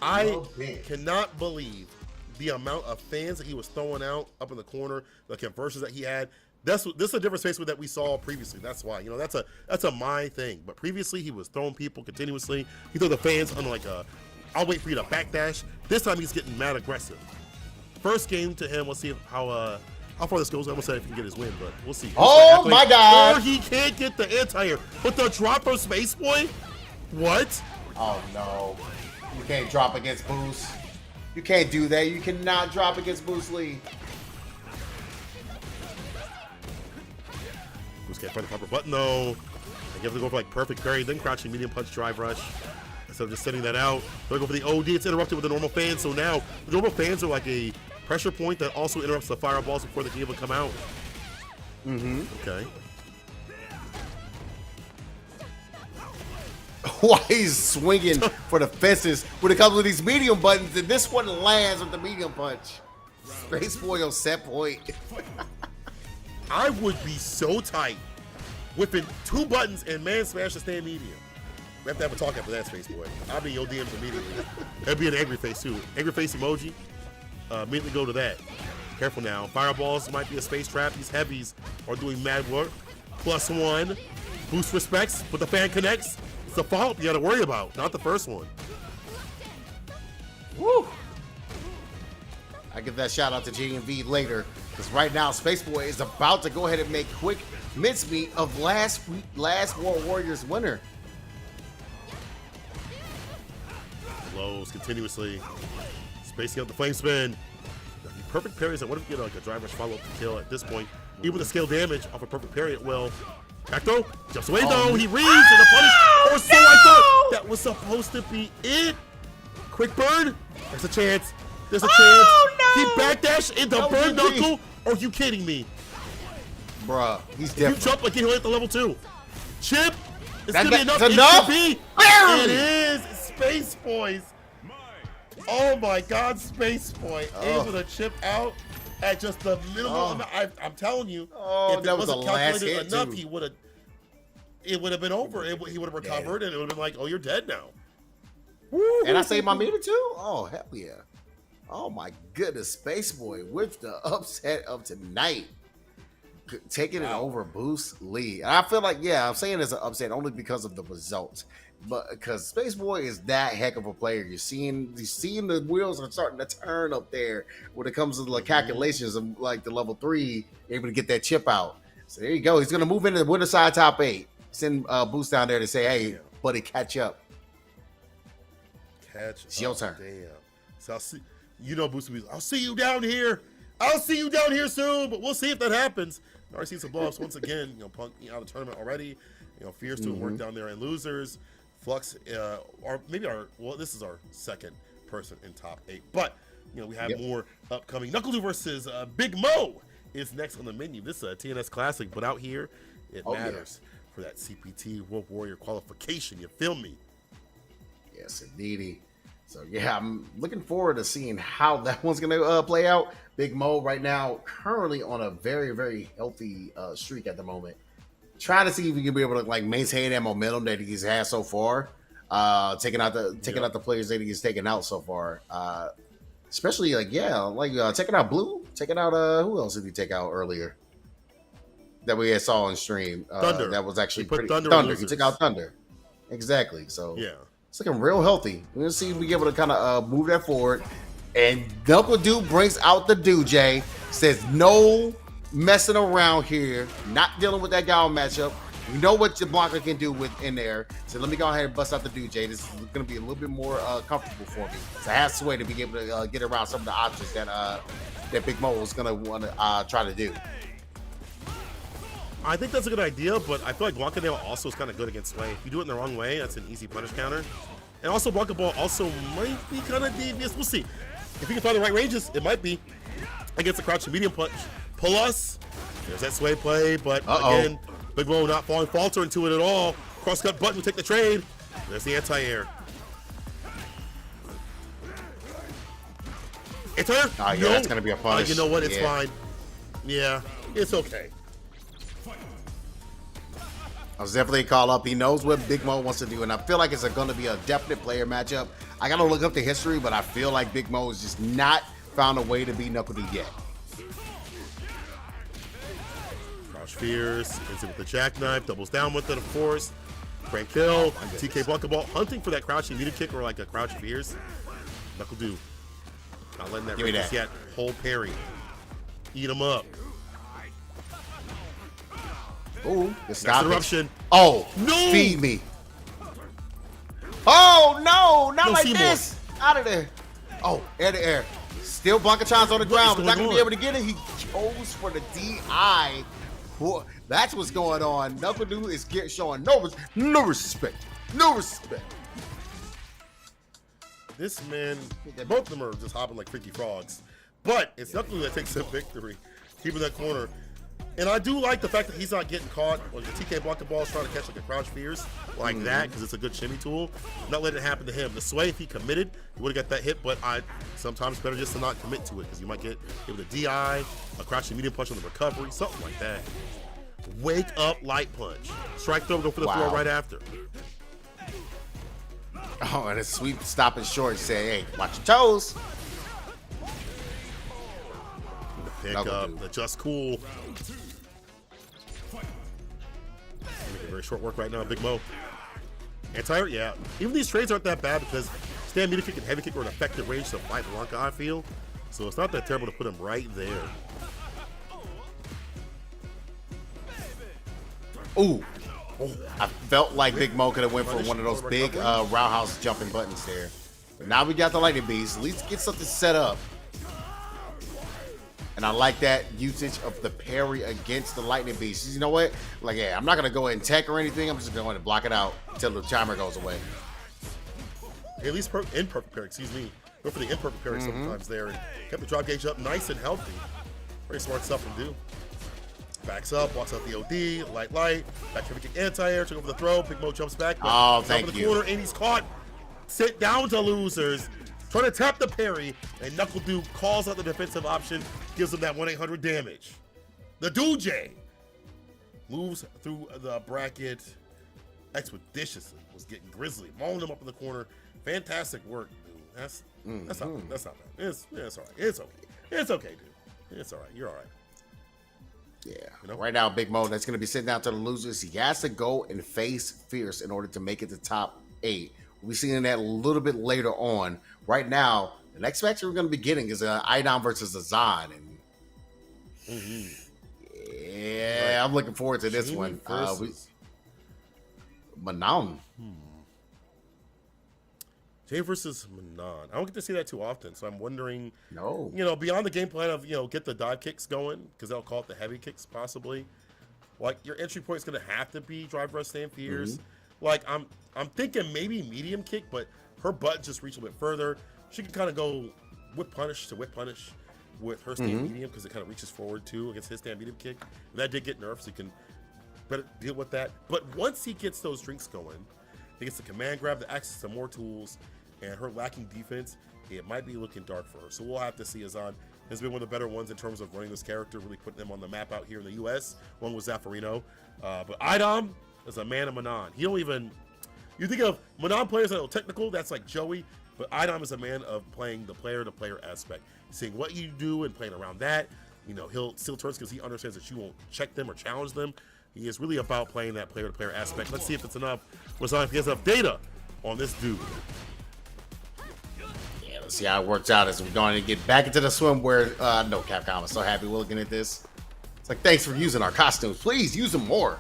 I cannot believe the amount of fans that he was throwing out up in the corner, the conversions that he had. This is a different Space Boy that we saw previously. That's why, you know, that's a my thing. But previously he was throwing people continuously. He threw the fans on like a, I'll wait for you to backdash. This time he's getting mad aggressive. First game to him, let's see how far this goes. I'm gonna say if he can get his win, but we'll see. Oh my God! Or he can't get the anti-air, but the drop from Space Boy. What? Oh no! You can't drop against Boost. You can't do that. You cannot drop against Boost Lee. Boost can't find the proper button though. I give to go for like perfect parry, then crouching medium punch drive rush. Instead of just sending that out, they'll go for the OD. It's interrupted with the normal fans. So now the normal fans are like a pressure point that also interrupts the fireballs before they can even come out. Okay. Why he's swinging for the fences when it comes with these medium buttons, and this one lands with the medium punch. Space Boy on set point. I would be so tight whipping 2 buttons and man smash to stand medium. We have to have a talk after that, Space Boy. I'll be in your DMs immediately. That'd be an angry face too. Angry face emoji. Immediately go to that. Careful now. Fireballs might be a space trap. These heavies are doing mad work. +1. Boost respects, but the fan connects. It's the follow-up you got to worry about, not the first one. Woo! I give that shout out to JMV later, because right now Space Boy is about to go ahead and make quick mincemeat of last World Warriors winner. Lows continuously. Spacing out the flame spin. Perfect parries. I wonder if you get like a drive rush follow-up to kill at this point. Even with the scale damage off a perfect parry, it will. Back throw. Jumps away though. He reads and the punish. Or so I thought. That was supposed to be it. Quick burn. There's a chance. There's a chance. No. He backdash into burn knuckle. Are you kidding me? Bruh, he's You different. jump like he'll hit the level 2. Chip. It's That- gonna be enough. that's enough? It should be. Barely. It is. Space Boys. Oh my God, Space Boy able to chip out at just the minimal amount. I'm telling you, if that it was the wasn't last calculated hit, enough, too. it would have been over. He would have recovered, and it would have been like, oh, you're dead now. And I saved my meter too? Oh, hell yeah. Oh my goodness, Space Boy with the upset of tonight. Taking it over Boost Lee. And I feel like, yeah, I'm saying it's an upset only because of the results. But because Space Boy is that heck of a player. You're seeing the wheels are starting to turn up there when it comes to the calculations of like the level 3, able to get that chip out. So there you go. He's gonna move into the winner side top 8. Send Boost down there to say, hey, buddy, catch up. It's your turn. Damn. So I'll see. You know, Boost will be. I'll see you down here. I'll see you down here soon. But we'll see if that happens. I already seen some blow-ups once again. You know, Punk out of the tournament already. You know, Fierce doing work down there and losers. Flux, or maybe this is our second person in top 8. But you know, we have more upcoming. Knuckle versus Big Mo is next on the menu. This is a TNS Classic, but out here it matters for that CPT World Warrior qualification. You feel me? Yes, indeedy. So yeah, I'm looking forward to seeing how that one's gonna play out. Big Mo right now currently on a very, very healthy streak at the moment. Trying to see if he can be able to like maintain that momentum that he's had so far. Taking out the players that he's taken out so far. Especially taking out Blue, taking out who else did he take out earlier? That we saw on stream. Thunder. That was actually pretty Thunder. He took out Thunder. Exactly. So yeah. It's looking real healthy. We're gonna see if we get able to kind of move that forward. And Knuckle Dude brings out the Dujay. Says no messing around here. Not dealing with that Gal matchup. You know what your blocker can do within there. So let me go ahead and bust out the Dujay. This is gonna be a little bit more comfortable for me. So I have to way to be able to get around some of the options that Big Mo is gonna want to try to do. I think that's a good idea, but I feel like Guancadale also is kind of good against Sway. If you do it in the wrong way, that's an easy punish counter. And also, Blanca Ball also might be kind of devious. We'll see. If you can find the right ranges, it might be. Against a crouching medium punch. Pull us. There's that Sway play, but again, Big Mo not falter into it at all. Cross-cut button will take the trade. There's the anti-air. It's her. Oh, yeah, No. that's gonna be a punish. You know what? It's Yeah. fine. Yeah, it's okay. I was definitely a call up. He knows what Big Mo wants to do, and I feel like it's going to be a definite player matchup. I got to look up the history, but I feel like Big Mo has just not found a way to beat Knuckle D yet. Crouch Fierce, hits it with the jackknife, doubles down with it, of course. Great kill. TK Buckeball, hunting for that crouching meter kick or like a Crouch Fierce. Knuckle do. Not letting that Give me rip that. yet. Whole parry. Eat him up. Ooh, Next stop interruption. it. Oh, No! Feed me. Oh, no, not No, like Seymour. this. Out of there. Oh, air to air. Still Blancachon's on the ground, but not going to be able to get it. He goes for the DI. Boy, that's what's going on. Knuckle Dude is showing no respect. No respect. This man, both of them are just hopping like freaky frogs. But it's Knuckle that takes the victory, keeping that corner. And I do like the fact that he's not getting caught when the TK block ball is trying to catch like a Crouch Fierce like that, because it's a good shimmy tool. Not letting it happen to him. The sway, if he committed, he would have got that hit, but sometimes better just to not commit to it, because you might get hit with a DI, a crouching medium punch on the recovery, something like that. Wake up light punch. Strike throw, go for the throw right after. Oh, and a sweep stopping short. Say, hey, watch your toes. Pick up the just cool. Making very short work right now, Big Mo. Anti-air, yeah. Even these trades aren't that bad because stand meter kick and heavy kick are an effective range to fight Blanca, I feel. So it's not that terrible to put him right there. Ooh. I felt like Big Mo could have went for one of those big roundhouse jumping buttons there. But now we got the lightning beast. At least get something set up. And I like that usage of the parry against the lightning beast. You know what? Like, yeah, I'm not going to go ahead and tech or anything. I'm just going to block it out until the timer goes away. At least imperfect parry, excuse me. Go for the imperfect parry sometimes there. And kept the drop gauge up nice and healthy. Very smart stuff to do. Backs up, walks out the OD, light, back heavy kick anti-air, took over the throw, Big Mo jumps back. Oh, thank the you. Corner, and he's caught. Sit down to losers. Trying to tap the parry, and Knuckle Dude calls out the defensive option, gives him that 1-800 damage. The Doojay moves through the bracket expeditiously, was getting grizzly, mauling him up in the corner. Fantastic work, dude. That's not bad. It's all right. It's okay. It's okay, dude. It's all right. You're all right. Yeah. You know? Right now, Big Mo, that's going to be sitting down to the losers. He has to go and face Fierce in order to make it to top 8. We'll be seeing that a little bit later on. Right now, the next match we're going to be getting is Idom versus Azan. And yeah, I'm looking forward to this one. Manon. Jay versus Manon. I don't get to see that too often, so I'm wondering, No. beyond the game plan of, get the dive kicks going, because they'll call it the heavy kicks possibly. Like, your entry point is going to have to be drive rush stand Fierce. Like, I'm thinking maybe medium kick, but her butt just reach a bit further. She can kind of go whip punish to whip punish with her stand medium, because it kind of reaches forward too against his stand medium kick. And that did get nerfed, so you can better deal with that. But once he gets those drinks going, he gets the command grab, the access to more tools, and her lacking defense, it might be looking dark for her. So we'll have to see. Azan has been one of the better ones in terms of running this character, really putting them on the map out here in the U.S. One was Zaffarino. But Idom is a man of Manon. He don't even... You think of Manon players that are technical, that's like Joey, but Idom is a man of playing the player-to-player aspect. Seeing what you do and playing around that. He'll still turns because he understands that you won't check them or challenge them. He is really about playing that player-to-player aspect. Let's see if it's enough. If he has enough data on this dude. Yeah, let's see how it works out as we're going to get back into the swimwear. No, Capcom, I'm so happy we're looking at this. It's like, thanks for using our costumes. Please use them more.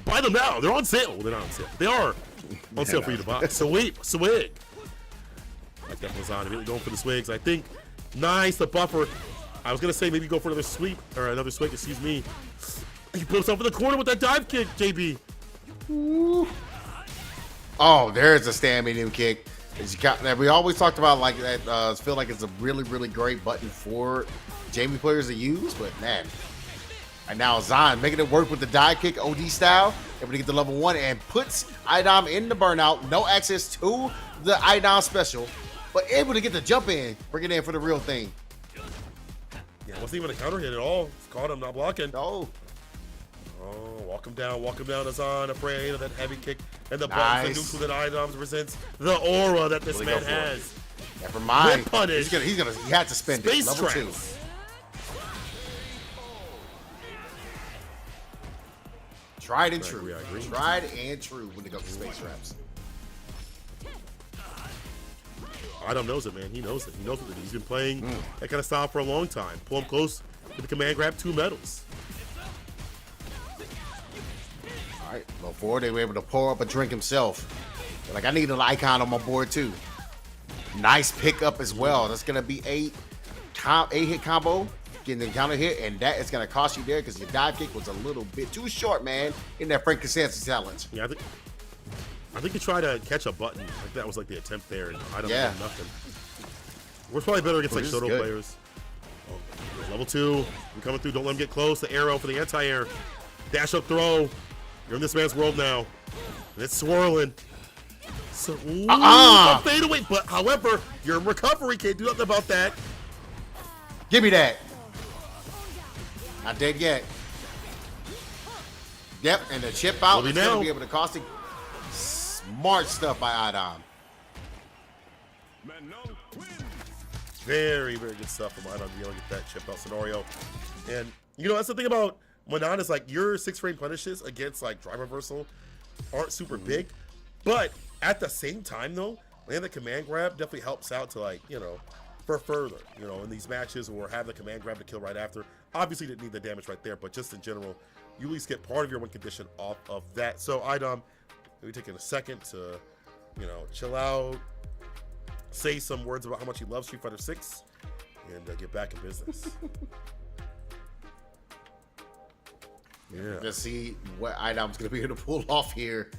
Buy them now. They're on sale. Well, they're not on sale. They are on sale for you to buy. Swig. Like that was on. Immediately going for the swigs. I think nice. The buffer. I was going to say maybe go for another sweep or another swig. Excuse me. He put himself in the corner with that dive kick, JB. Ooh. Oh, there's a stand medium kick. We always talked about like that. Feel like it's a really, really great button for Jamie players to use, but man. And now Zan making it work with the dive kick OD style, able to get to level 1 and puts Idom in the burnout. No access to the Idom special. but able to get the jump in, bring it in for the real thing. Yeah, it wasn't even a counter hit at all. It's caught him not blocking. No. Oh, walk him down, Azan, afraid of that heavy kick and the Nice. buttons, the neutral that items presents the aura that this Really man go for has. Never mind. Whip punish. He had to spend Space it. Level 2. traps. Tried and I true. agree, I agree. Tried and true when it comes to space traps. Item knows it, man. He knows it. He knows what it is. He's been playing that kind of style for a long time. Pull him close with the command grab, 2 medals. All right, before they were able to pour up a drink himself. They're like, I need an icon on my board too. Nice pickup as well. That's gonna be a 8-hit combo, getting the counter hit, and that is gonna cost you there because your dive kick was a little bit too short, man, in that Frankenstein challenge. Yeah, I think he tried to catch a button. Like that was like the attempt there, and I don't know nothing. We're probably better against like This is Shoto good. players. Oh, level 2, we're coming through. Don't let him get close. The arrow for the anti-air. Dash up throw. You're in this man's world now. And it's swirling. So, a fadeaway. But however, you're in recovery. Can't do nothing about that. Give me that. Not dead yet. Yep, and the chip out Will is be going now. to be able to cost it. Smart stuff by Adam. Very, very good stuff from Item to be able to get that chip out scenario. And, you know, that's the thing about Manan is like your 6-frame punishes against like drive reversal aren't super big. But at the same time, though, landing the command grab definitely helps out to like, you know, for further, you know, in these matches or have the command grab to kill right after. Obviously, didn't need the damage right there, but just in general, you at least get part of your win condition off of that. So, Item, maybe taking a second to, you know, chill out, say some words about how much he loves Street Fighter 6, and get back in business. Yeah. Let's see what Item's going to be able to pull off here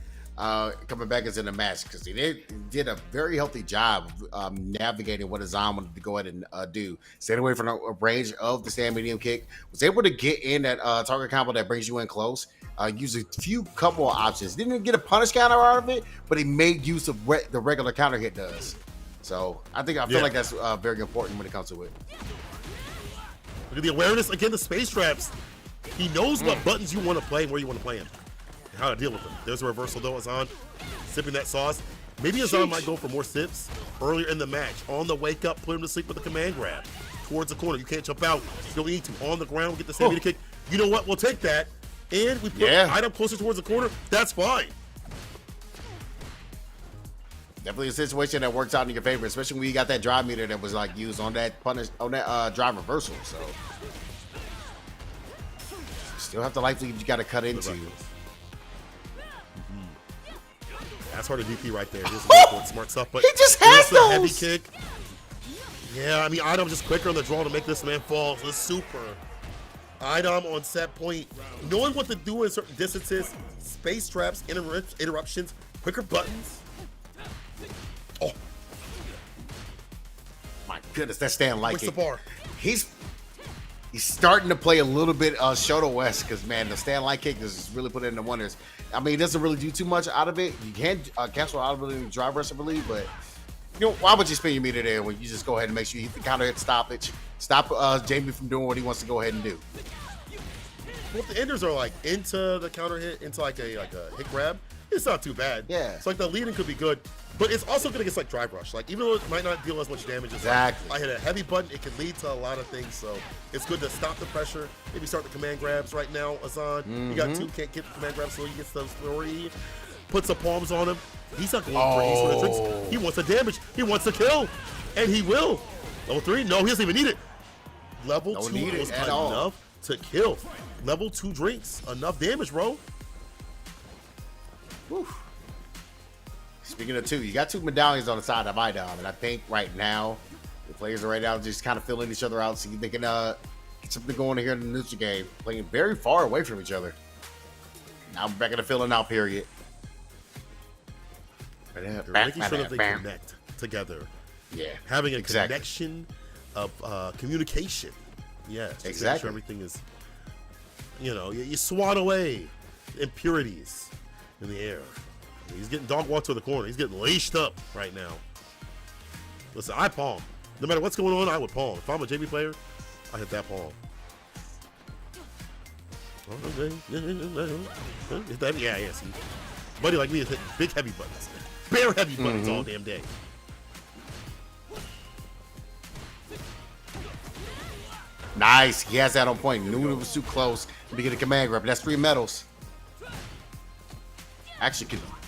coming back as in the match, because he did a very healthy job of navigating what Azam wanted to go ahead and do. Stayed away from the range of the stand medium kick. Was able to get in that target combo that brings you in close. Use a few couple of options. Didn't get a punish counter out of it, but he made use of the regular counter hit does. So I feel like that's very important when it comes to it. Look at the awareness. Again, the space traps. He knows what buttons you want to play and where you want to play them. And how to deal with them. There's a reversal, though. Azan sipping that sauce. Maybe Azan might go for more sips earlier in the match. On the wake up, put him to sleep with the command grab. Towards the corner. You can't jump out. You don't need to. On the ground, get the stamina kick. You know what? We'll take that. And we put Item closer towards the corner. That's fine. Definitely a situation that works out in your favor, especially when you got that drive meter that was like used on that drive reversal. So still have the life lead you got to cut into. That's hard to DP right there. Here's some smart stuff, but he just has the heavy those. kick. Yeah, I mean, Item just quicker on the draw to make this man fall. So it's super. Item on set point, knowing what to do in certain distances, space traps, interruptions, quicker buttons. Oh, My goodness, that stand like what's it. the bar? He's starting to play a little bit Shoto West because, man, the stand light kick is really put it in the wonders. I mean, he doesn't really do too much out of it. You can cancel out of it in the drive rush, I believe, but you know, why would you spin your meter there when you just go ahead and make sure you hit the counter hit stoppage, stop Jamie from doing what he wants to go ahead and do? Well, if the enders are like into the counter hit, into like a hit grab, it's not too bad. Yeah. So like the leading could be good, but it's also gonna get like drive rush. Like even though it might not deal as much damage, as Exactly. I hit a heavy button, it can lead to a lot of things. So it's good to stop the pressure. Maybe start the command grabs right now, Azan. You got 2, can't get the command grabs, so he gets those 3. Puts the palms on him. He's not going for ease for the tricks. He wants the damage. He wants the kill, and he will. Level 3? No, he doesn't even need it. Level 2 was enough to kill. Level 2 drinks, enough damage, bro. Whew. Speaking of 2, you got 2 medallions on the side of Idom, and I think right now the players are right now just kind of filling each other out, so they can get something going here in the neutral game, playing very far away from each other. Now we're back in the filling out period. They're making sure that they connect together. Yeah, having a connection of communication. Yes, exactly. Make sure everything is, you know, you swat away impurities in the air. He's getting dog walked to the corner. He's getting laced up right now. Listen, I palm. No matter what's going on, I would palm. If I'm a JB player, I hit that palm. Hit that, yeah, see. Buddy like me is hitting big heavy buttons. Bare heavy buttons all damn day. Nice. He has that on point. Knew it was too close to get a command grab. That's 3 medals. Actually,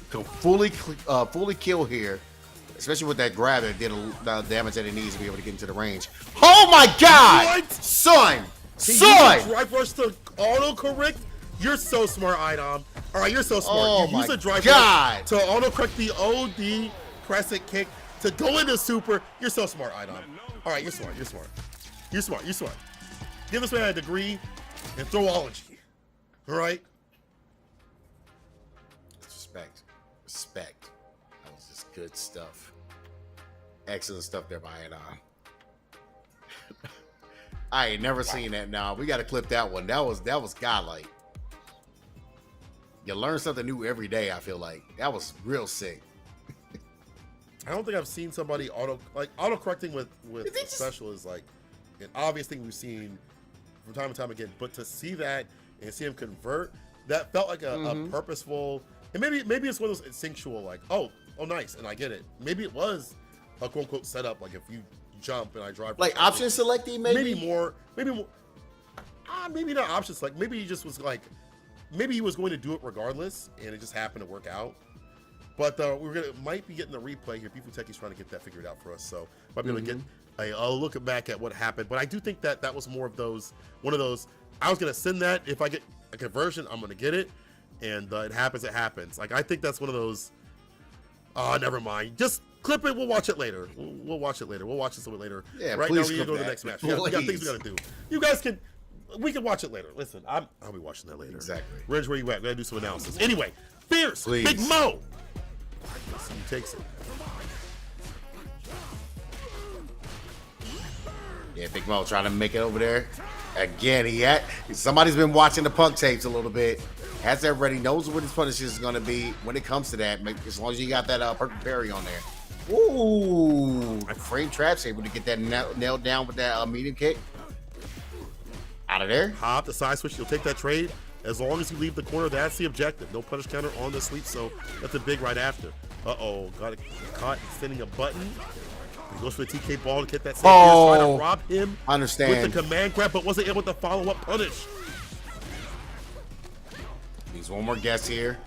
could fully kill here, especially with that grab that did the damage that it needs to be able to get into the range. Oh my God, What? son! He Son! used a drive rush to auto-correct? You're so smart, Idom. All right, you're so smart. Oh You my use a drive God. rush to auto-correct the OD crescent kick to go into super. You're so smart, Idom. All right, you're smart. You're smart. You're smart. You're smart. Give this man a degree in throwology. All right? Respect. Respect. That was just good stuff. Excellent stuff there by Adon. I ain't never seen that now. We got to clip that one. That was godlike. You learn something new every day, I feel like. That was real sick. I don't think I've seen somebody auto-correcting with a special is like an obvious thing we've seen from time to time again. But to see that and see him convert, that felt like a purposeful, and maybe it's one of those instinctual, like, oh nice, and I get it. Maybe it was a quote unquote setup, like if you jump and I drive Like option selecting, maybe maybe not option select. Maybe he just was like, maybe he was going to do it regardless, and it just happened to work out. But might be getting the replay here. Bifuteki's trying to get that figured out for us, so might be able to get a look back at what happened. But I do think that was more of one of those. I was gonna send that. If I get a conversion, I'm gonna get it, and it happens. It happens. Like I think that's one of those. Never mind. Just clip it. We'll watch it later. We'll watch it later. We'll watch this a little bit later. Yeah, right now please we need to go to the that. next match. We got things we gotta do. You guys can. We can watch it later. Listen, I'll be watching that later. Exactly. Reg, where you at? We gotta do some analysis. Anyway, Fierce, Please. Big Mo. Let's see who takes it. Yeah, Big Mo trying to make it over there. Again, somebody's been watching the Punk tapes a little bit. Has that ready, knows what his punish is going to be when it comes to that. As long as you got that perfect parry on there. Ooh, frame traps able to get that nailed down with that medium kick. Out of there. Hop the side switch. You'll take that trade as long as you leave the corner. That's the objective. No punish counter on the sweep, so that's a big right after. Got it caught extending a button. He goes for the TK ball to get that save. Trying to rob him understand. with the command grab, but wasn't able to follow up punish. Needs one more guess here.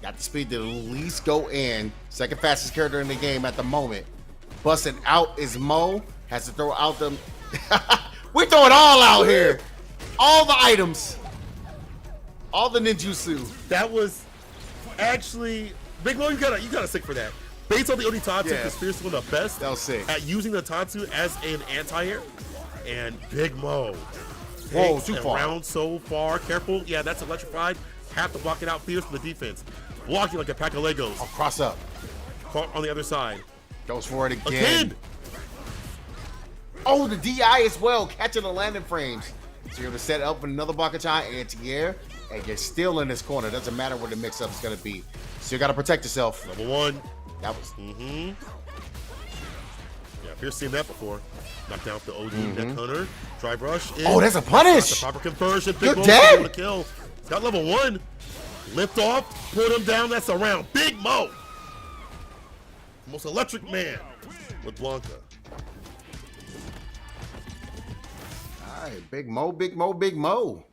Got the speed to at least go in. Second fastest character in the game at the moment. Busting out is Mo. Has to throw out them. We're throwing all out here. All the items. All the ninjutsu. That was actually Big Mo. You gotta stick for that. Based on the OD Tatsu, because Fierce is one of the best That was sick. at using the Tatsu as an anti-air. And Big Mo. Whoa, takes too it far. Around so far. Careful. Yeah, that's electrified. Have to block it out. Fierce for the defense. Blocking like a pack of Legos. Oh, cross up. Caught on the other side. Goes for it again. Again. Oh, the DI as well. Catching the landing frames. So you're going to set up with another Bakachan anti-air. And you're still in this corner. Doesn't matter what the mix-up is going to be. So you got to protect yourself. Level 1. That was... Yeah, Fierce seen that before. Knocked down with the OD neck hunter. Drive rush. In. Oh, that's a punish. That's a proper conversion. Big You're Mo dead. able to kill. He's got level 1. Lift off. Put him down. That's a round. Big Mo. Most electric man with Blanca. All right, Big Mo, Big Mo, Big Mo.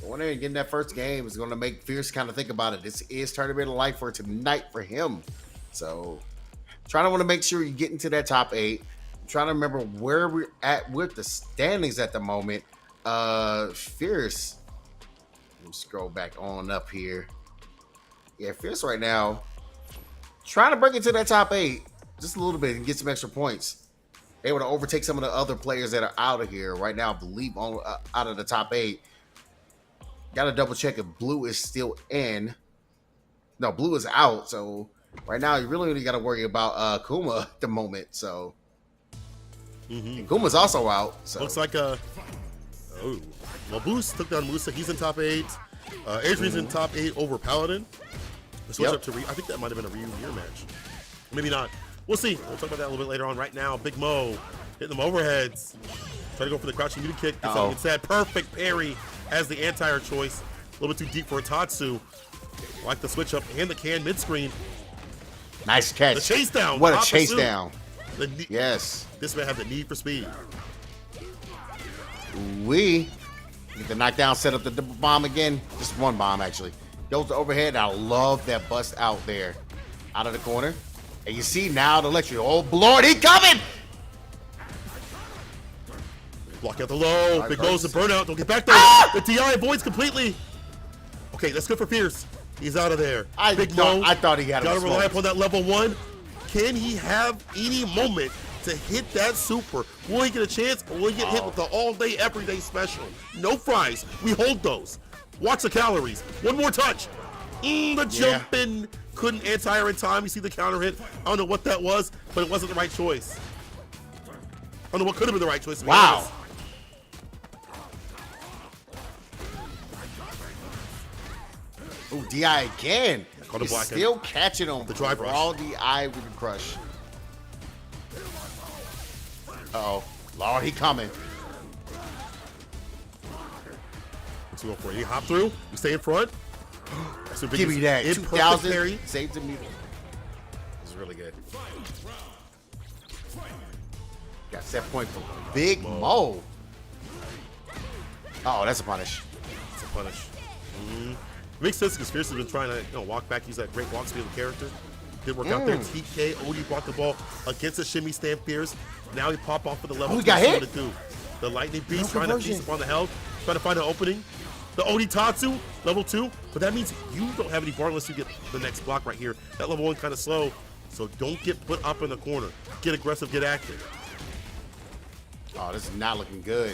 Going in and getting that first game is going to make Fierce kind of think about it. This is tournament of life for tonight for him. So trying to want to make sure you get into that top 8. Trying to remember where we're at with the standings at the moment. Fierce. Let me scroll back on up here. Yeah, Fierce right now. Trying to break into that top 8 just a little bit and get some extra points. Able to overtake some of the other players that are out of here right now. I believe on out of the top 8. Got to double check if Blue is still in. No, Blue is out. So right now you really only got to worry about Kuma at the moment. So and Kuma's also out. So Looks like well, Boost took down Musa. He's in top 8. Adrian's in top 8 over Paladin. The switch up to I think that might have been a Ryu mirror match. Maybe not. We'll see. We'll talk about that a little bit later on. Right now, Big Mo hitting them overheads. Try to go for the crouching muted kick. Gets out instead. Perfect parry as the anti-air choice. A little bit too deep for a Tatsu. Like the switch up and the can mid-screen. Nice catch. The chase down. What a chase down. Yes. This man had the need for speed. We get the knockdown, set up the double bomb again. Just one bomb, actually. Goes to overhead. I love that bust out there. Out of the corner. And you see now the electric. Oh, Lord, he coming! Block out the low. Right, Big Mo's the burnout. Don't get back there. The DI avoids completely. Okay, that's good for Fierce. He's out of there. Big Mo. I thought he had Gotta him. rely upon that level 1. Can he have any moment to hit that super? Will he get a chance, or will he get hit with the all-day, everyday special? No fries. We hold those. Watch the calories. One more touch. The jump in. Couldn't anti-air in time. You see the counter hit. I don't know what that was, but it wasn't the right choice. I don't know what could have been the right choice. Wow. Oh, DI again. He's still catching him. The drive rush. All DI with the crush. Uh-oh. Lord, he coming. Let's go for it. He hop through. You stay in front. Give me that. 2,000 parry. Saves the mute. This is really good. Got set point for Big Mo. Oh, that's a punish. It's a punish. Makes sense because Fierce has been trying to walk back, use that great walk speed of the character. Didn't work out there. TK, Odie brought the ball against the shimmy stand Fierce. Now he pop off for the level. He got hit. The lightning beast trying to piece upon the health, trying to find an opening. The Odie Tatsu, level 2. But that means you don't have any bar unless you get the next block right here. That level 1 kind of slow. So don't get put up in the corner. Get aggressive, get active. Oh, this is not looking good.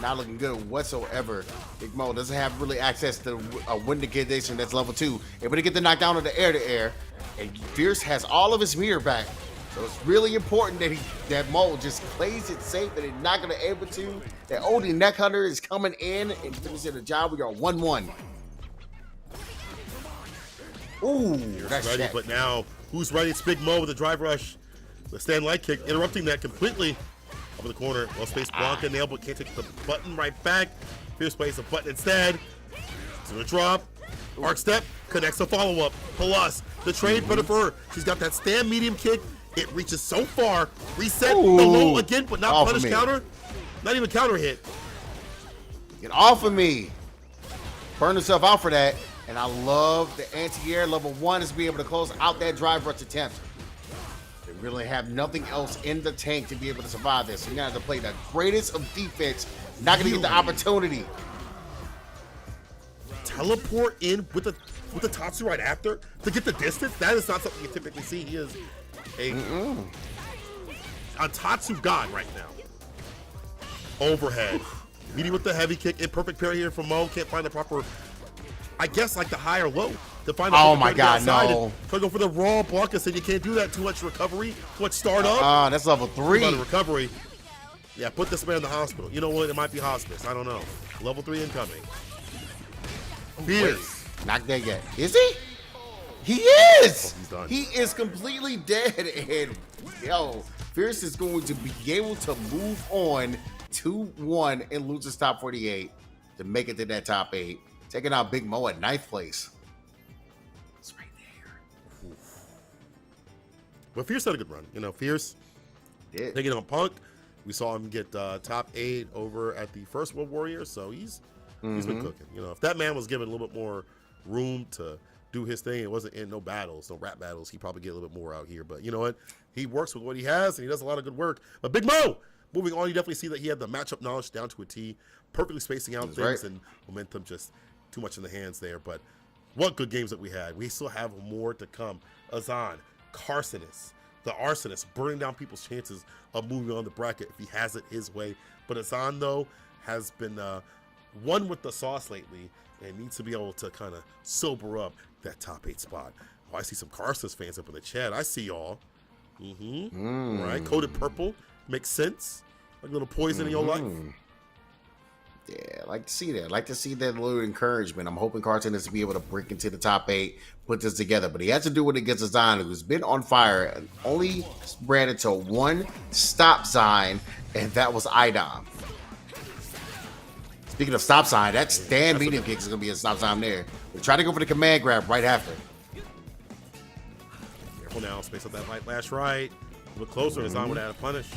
Not looking good whatsoever. Big Mo doesn't have really access to a window condition that's level 2. Able to get the knockdown of the air-to-air. And Fierce has all of his meter back. So it's really important that Mo just plays it safe and he's not going to be able to. That Odie Neck Hunter is coming in and finishing the job. We are 1-1. Ooh, that's ready, but now who's ready? It's Big Mo with the drive rush. The stand light kick, interrupting that completely. Over the corner, well space Blanca nail, but can't take the button right back. Fierce plays the button instead. To the drop. Arc step connects the follow-up. Plus, the trade better for her. She's got that stand medium kick. It reaches so far. Reset the low again, but not punish counter. Not even counter hit. Get off of me. Burn herself out for that. And I love the anti-air. Level 1 is being able to close out that drive rush attempt. They really have nothing else in the tank to be able to survive this. So you're going to have to play the greatest of defense. Not going to get the opportunity. Teleport in with the Tatsu right after to get the distance. That is not something you typically see. He is a Tatsu god right now. Overhead. Meeting with the heavy kick. Imperfect parry here from Mo. Can't find the proper, I guess, like the high or low to find the oh my god, no. Try to go for the raw block. I said you can't do that. Too much recovery, too much startup. That's level 3. About the recovery. Yeah, put this man in the hospital. You know what? It might be hospice. I don't know. Level 3 incoming. Fierce. Not dead yet. Is he? He is! Oh, he's done. He is completely dead. And, yo, Fierce is going to be able to move on 2-1 and lose his top 48 to make it to that top 8. Taking out Big Mo at 9th place. It's right there. But Fierce had a good run. You know, Fierce taking on Punk. We saw him get top 8 over at the first World Warrior, so he's been cooking. You know, if that man was given a little bit more room to do his thing, it wasn't in no battles, no rap battles, he'd probably get a little bit more out here. But you know what? He works with what he has, and he does a lot of good work. But Big Mo, moving on, you definitely see that he had the matchup knowledge down to a T, perfectly spacing out things, and momentum just too much in the hands there. But what good games that we had. We still have more to come. Azan, Carcinus, the Arsonist, burning down people's chances of moving on the bracket if he has it his way. But Azan, though, has been one with the sauce lately and needs to be able to kind of sober up that top 8 spot. Oh, I see some Carcinus fans up in the chat. I see y'all. All right, coated purple. Makes sense. Like a little poison in your life. Yeah, I like to see that. I like to see that little encouragement. I'm hoping Carson is to be able to break into the top 8, put this together. But he has to do it against a Zion who's been on fire and only ran into one stop sign, and that was Idom. Speaking of stop sign, that stand medium kick is going to be a stop sign there. We try to go for the command grab right after. Careful now. Space up that light lash right. A little closer. Zion would add a punish.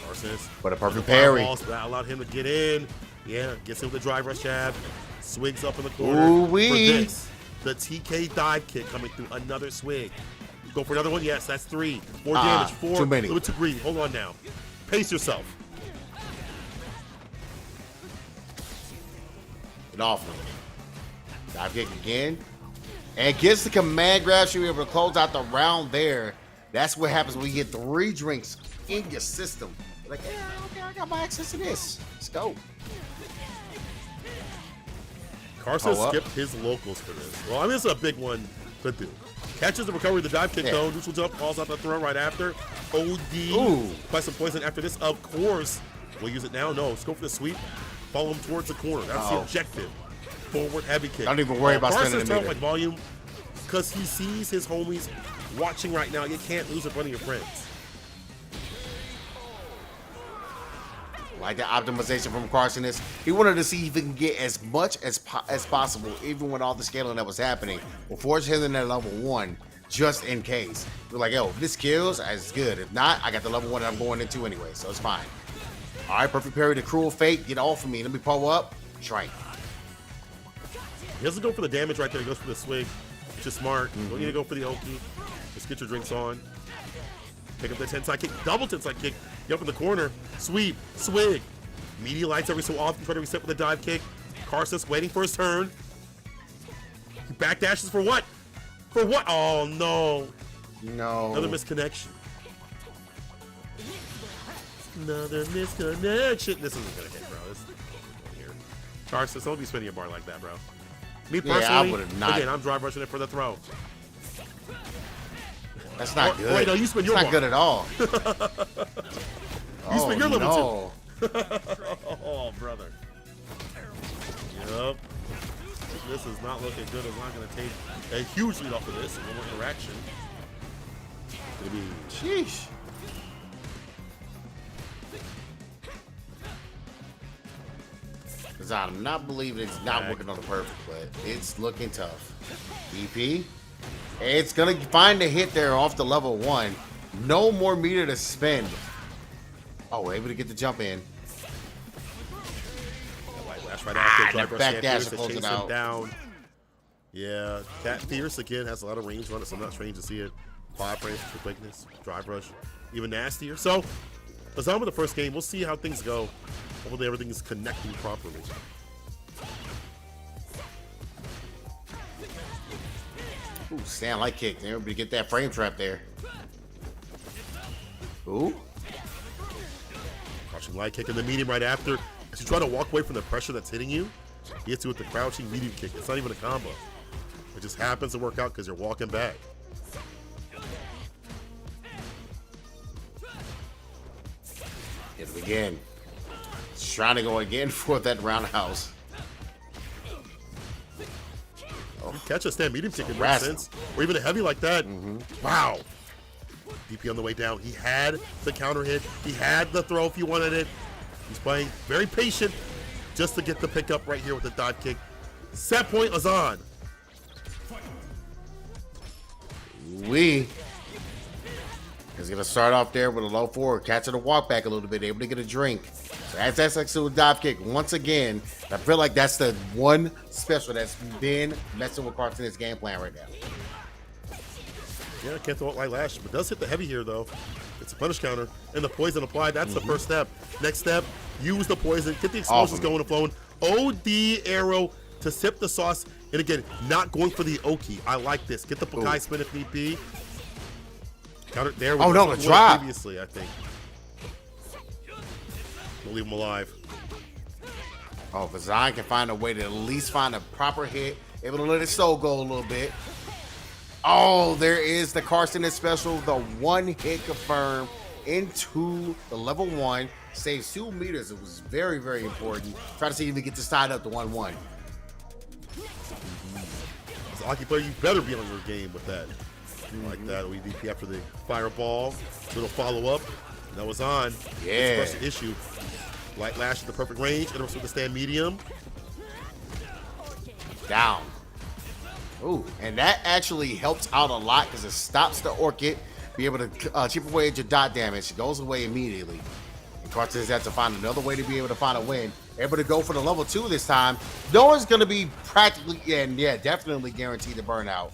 Parsons. But a perfect parry. That allowed him to get in. Yeah, gets him with the drive rush jab. Swigs up in the corner. Ooh-wee. For this, the TK dive kick coming through. Another swig. Go for another one. Yes, that's 3. More damage. 4. Too many. Limit to breathe. Hold on now. Pace yourself. Get off him. Dive kick again. And gets the command grab. Should be able to close out the round there. That's what happens when you get 3 drinks in your system. Like, yeah, okay, I got my access to this. Let's go. Carson skipped his locals for this. Well, I mean, this is a big one to do. Catches the recovery, the dive kick, though. Neutral jump, calls out the throw right after. OD. Ooh. Apply some poison after this, of course. We'll use it now. No, let's go for the sweep. Follow him towards the corner. That's the objective. Forward heavy kick. Don't even worry about spending the meter. Like volume because he sees his homies watching right now. You can't lose in front of your friends. Like the optimization from Carson is, he wanted to see if he can get as much as possible, even with all the scaling that was happening, before hitting that level 1, just in case. We're like, yo, if this kills, it's good. If not, I got the level 1 that I'm going into anyway, so it's fine. All right, perfect parry to Cruel Fate. Get off of me. Let me pull up. Strike. He doesn't go for the damage right there. He goes for the swing, which is smart. Don't need to go for the Oki. Just get your drinks on. Pick up the 10-side kick. Double 10-side kick. Get up in the corner. Sweep. Swig. Media lights every so often. Try to reset with a dive kick. Carson's waiting for his turn. He backdashes for what? For what? Oh, no. No. Another misconnection. Another misconnection. This isn't going to hit, bro. This is here. Carson, don't be spinning a bar like that, bro. Me personally, I would have not. Again, I'm drive rushing it for the throw. That's not good. Wait, no, you spin your bar. Not good at all. You spin your level 2. No. Oh, brother. Yep. This is not looking good. It's not going to take a huge lead off of this. One more interaction. Maybe. Sheesh. Because I'm not believing it's not working on the perfect, but it's looking tough. DP. It's going to find a hit there off the level 1. No more meter to spend. Oh, able to get the jump in. Right after, the back dash to close it out. Down. Yeah, that Fierce again has a lot of range on it, so I'm not strange to see it. 5 frames for quickness, drive rush, even nastier. So, as on with the first game, we'll see how things go. Hopefully everything is connecting properly. Ooh, stand light kick. Everybody get that frame trap there. Ooh. Crouching light kick in the medium right after. As you try to walk away from the pressure that's hitting you, he hits you with the crouching medium kick. It's not even a combo. It just happens to work out because you're walking back. Hit him again. He's trying to go again for that roundhouse. You catch a stand medium kick in that sense, or even a heavy like that. Wow. DP on the way down. He had the counter hit. He had the throw if you wanted it. He's playing very patient just to get the pickup right here with the dive kick. Set point is on. He's going to start off there with a low forward, catching the walk back a little bit, able to get a drink. So as that's like to a dive kick once again. I feel like that's the one special that's been messing with Carton's game plan right now. Yeah, can't throw it like last, but does hit the heavy here though. It's a punish counter and the poison applied. That's the first step. Next step, use the poison, get the explosions going and flowing. OD arrow to sip the sauce, and again, not going for the Oki. I like this. Get the Pokai spin if need be. Counter there. Oh no, the drop. Previously, I think. We'll leave him alive. Oh, if Zion can find a way to at least find a proper hit, able to let his soul go a little bit. Oh, there is the Carson special, the one hit confirmed into the level 1. Saves 2 meters. It was very, very important. Try to see if we get this tied up to 1-1. As a hockey player, you better be on your game with that. Like that, OEDP after the fireball. Little follow-up. That was on. Yeah. Express the issue. Light lash at the perfect range. And also the stand medium. Down. Ooh, and that actually helps out a lot because it stops the Orchid. Be able to chip away at your dot damage. It goes away immediately. And Carson has to find another way to be able to find a win. Able to go for the level 2 this time. No one's going to be practically, and yeah, definitely guaranteed to burn out.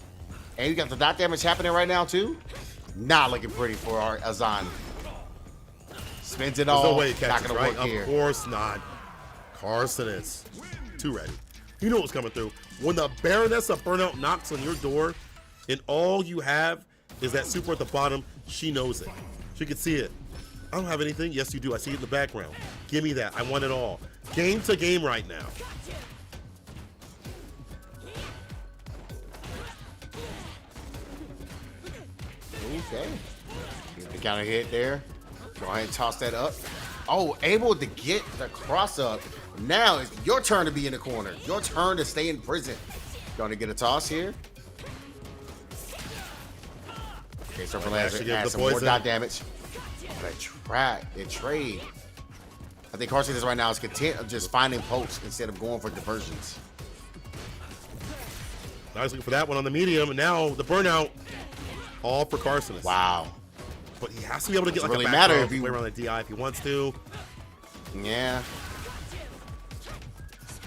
And you got the dot damage happening right now too. Not looking pretty for our Azan. Spins it all. There's no way it Not catches, gonna right? work here. Of course not. Carson is too ready. You know what's coming through. When the Baroness of Burnout knocks on your door and all you have is that super at the bottom, she knows it. She can see it. I don't have anything. Yes, you do. I see it in the background. Give me that. I want it all. Game to game right now. Okay. Get the counter hit there. Go ahead and toss that up. Oh, able to get the cross up. Now it's your turn to be in the corner. Your turn to stay in prison. Going to get a toss here. Okay, so Actually give adds the some more poison. dot damage. It trade. I think Carson is right now is content of just finding pokes instead of going for diversions. I was looking for that one on the medium, and now the burnout. All for Carson. Wow. But he has to be able to get Doesn't like really a matter back if he- way around the DI if he wants to. Yeah.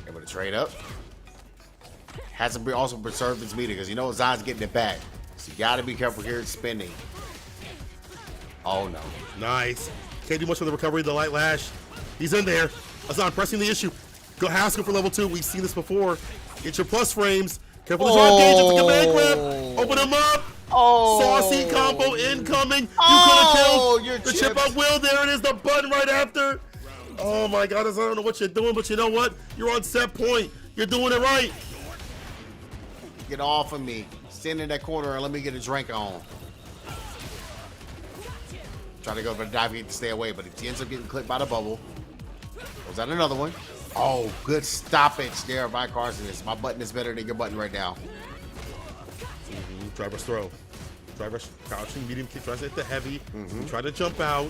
Able to trade up. Has to be also preserve his meter because you know Zion's getting it back. So you got to be careful here in spending. Oh no. Nice. Can't do much for the recovery of the light lash. He's in there. Azan pressing the issue. Go Haskell for level 2. We've seen this before. Get your plus frames. Careful the drive gauge. It's a command grab. Open him up. Oh. Saucy combo incoming. You Oh, could you're have killed the chip chipped. up will. There it is. The button right after. Oh my God. I don't know what you're doing, but you know what? You're on set point. You're doing it right. Get off of me. Stand in that corner and let me get a drink on. Try to go for the dive to stay away, but he ends up getting clipped by the bubble. Was that another one? Oh, good stoppage there by Carson. My button is better than your button right now. Driver's throw. Driver's crouching, medium kick, tries to hit the heavy. Try to jump out.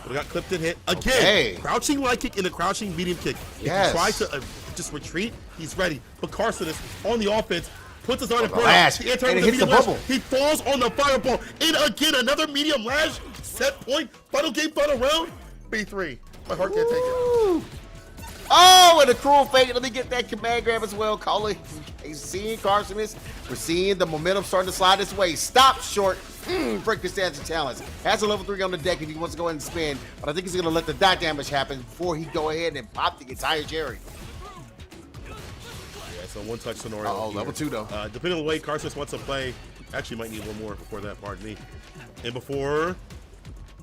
But it got clipped and hit. Again, Okay. crouching light kick and a crouching medium kick. If Yes. he tries to just retreat, he's ready. But Carson is on the offense, puts his arm in the lash, and it hits the bubble. He falls on the fireball. And again, another medium lash. Set point. Final game, final round. B3. My heart can't take it. Woo. Oh, and a cruel fake. Let me get that command grab as well. Call it. He's seeing Carson is. We're seeing the momentum starting to slide this way. Stop short. Break the stats and talents. Has a level 3 on the deck if he wants to go ahead and spin. But I think he's going to let the dot damage happen before he go ahead and pop the entire Jerry. Yeah, so one touch scenario. Uh-oh, here. level 2 though. Depending on the way Carson wants to play, actually might need one more before that, pardon me. And before,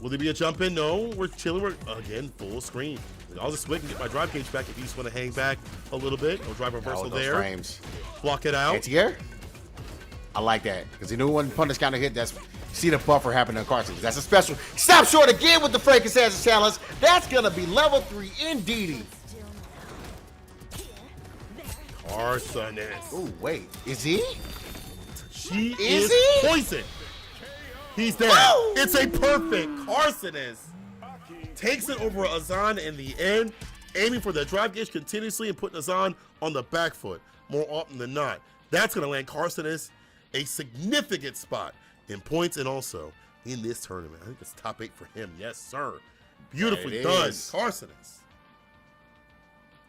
will there be a jump in? No, we're chilling. We're, again, full screen. I'll just swing and get my drive gauge back if you just want to hang back a little bit. No drive reversal Oh, those there. frames. Block it out. Anti-air? I like that because he knew one punish counter hit. That's see the buffer happen to Carson. That's a special. Stop short again with the Frankenstein's challenge. That's gonna be level 3 indeed. Carson is. Oh wait, is he? She Is is he? poison. He's dead. Woo! It's a perfect. Carson is. Takes it over Azan in the end, aiming for the drive gauge continuously and putting Azan on the back foot more often than not. That's going to land Carsonis a significant spot in points and also in this tournament. I think it's top 8 for him. Yes, sir. Beautifully It done, is. Carsonis.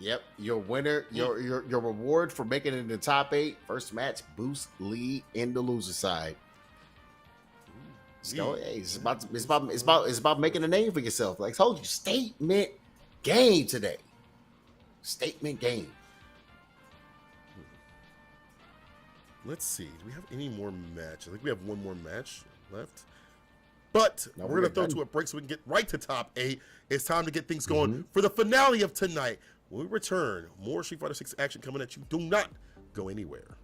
Yep, your winner, your reward for making it in the top 8. First match, boost lead in the loser side. So hey, it's about making a name for yourself. Like I told you, statement game today. Statement game. Let's see. Do we have any more match? I think we have one more match left. But No, we're going to throw done. to a break so we can get right to top 8. It's time to get things going for the finale of tonight. When we return, more Street Fighter 6 action coming at you. Do not go anywhere.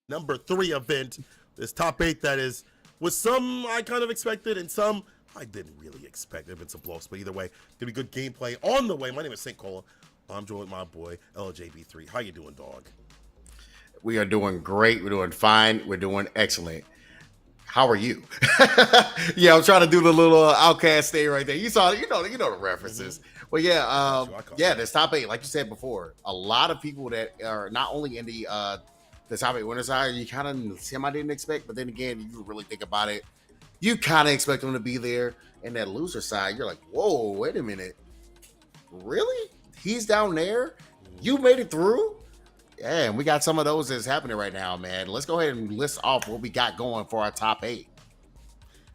number 3 event. This top 8 that is, with some I kind of expected and some I didn't really expect if it's a blow. But either way, gonna be good gameplay on the way. My name is St. Cola. I'm joined with my boy LJB3. How you doing, dog? We are doing great. We're doing fine. We're doing excellent. How are you? Yeah, I'm trying to do the little outcast thing right there. You saw, you know the references. Well, yeah, this top 8, like you said before, a lot of people that are not only in the top 8 winner side, you kind of semi didn't expect, but then again, you really think about it, you kind of expect them to be there. And that loser side, you're like, whoa, wait a minute, really? He's down there? You made it through? Yeah, and we got some of those that's happening right now, man. Let's go ahead and list off what we got going for our top 8.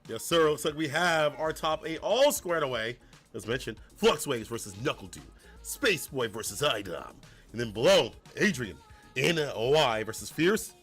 Yes, sir. Looks like we have our top 8 all squared away. As mentioned, Flux Waves versus Knuckle Dew, Space Boy versus Idom, and then below, Adrian, NOI versus Fierce,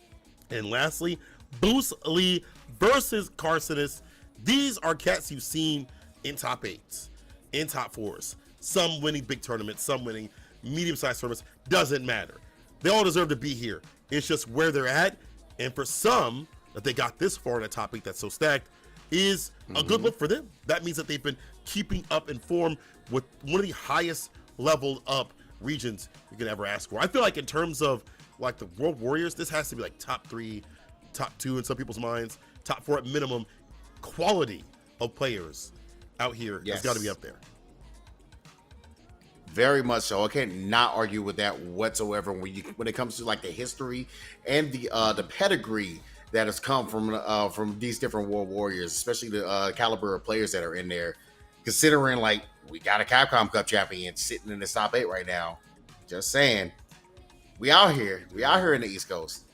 and lastly, Boost Lee versus Carcinus. These are cats you've seen in top 8s, in top 4s, some winning big tournaments, some winning medium-sized tournaments. Doesn't matter. They all deserve to be here. It's just where they're at, and for some that they got this far in the top 8 that's so stacked is a good look for them. That means that they've been keeping up in form with one of the highest leveled up regions you can ever ask for. I feel like in terms of like the World Warriors, this has to be like top 3, top 2 in some people's minds, top 4 at minimum. Quality of players out here has got to be up there. Very much so. I cannot argue with that whatsoever. When it comes to like the history and the pedigree that has come from these different World Warriors, especially the caliber of players that are in there. Considering like we got a Capcom Cup champion sitting in the top 8 right now. Just saying, we out here in the East Coast.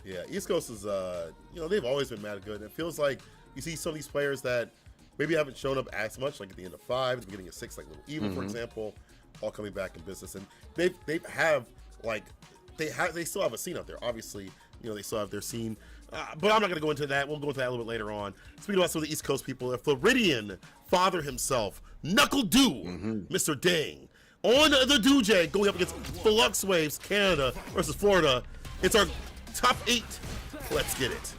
Yeah, East Coast is they've always been mad good. And it feels like you see some of these players that maybe haven't shown up as much, like at the end of 5, at the beginning of 6, like Little Evil, for example, all coming back in business. And they still have a scene out there. Obviously, they still have their scene. But I'm not going to go into that. We'll go into that a little bit later on. Speaking about some of the East Coast people, the Floridian father himself, Knuckle Dew, Mr. Dang, on the Dewjay, going up against Flux Waves, Canada versus Florida. It's our top 8. Let's get it.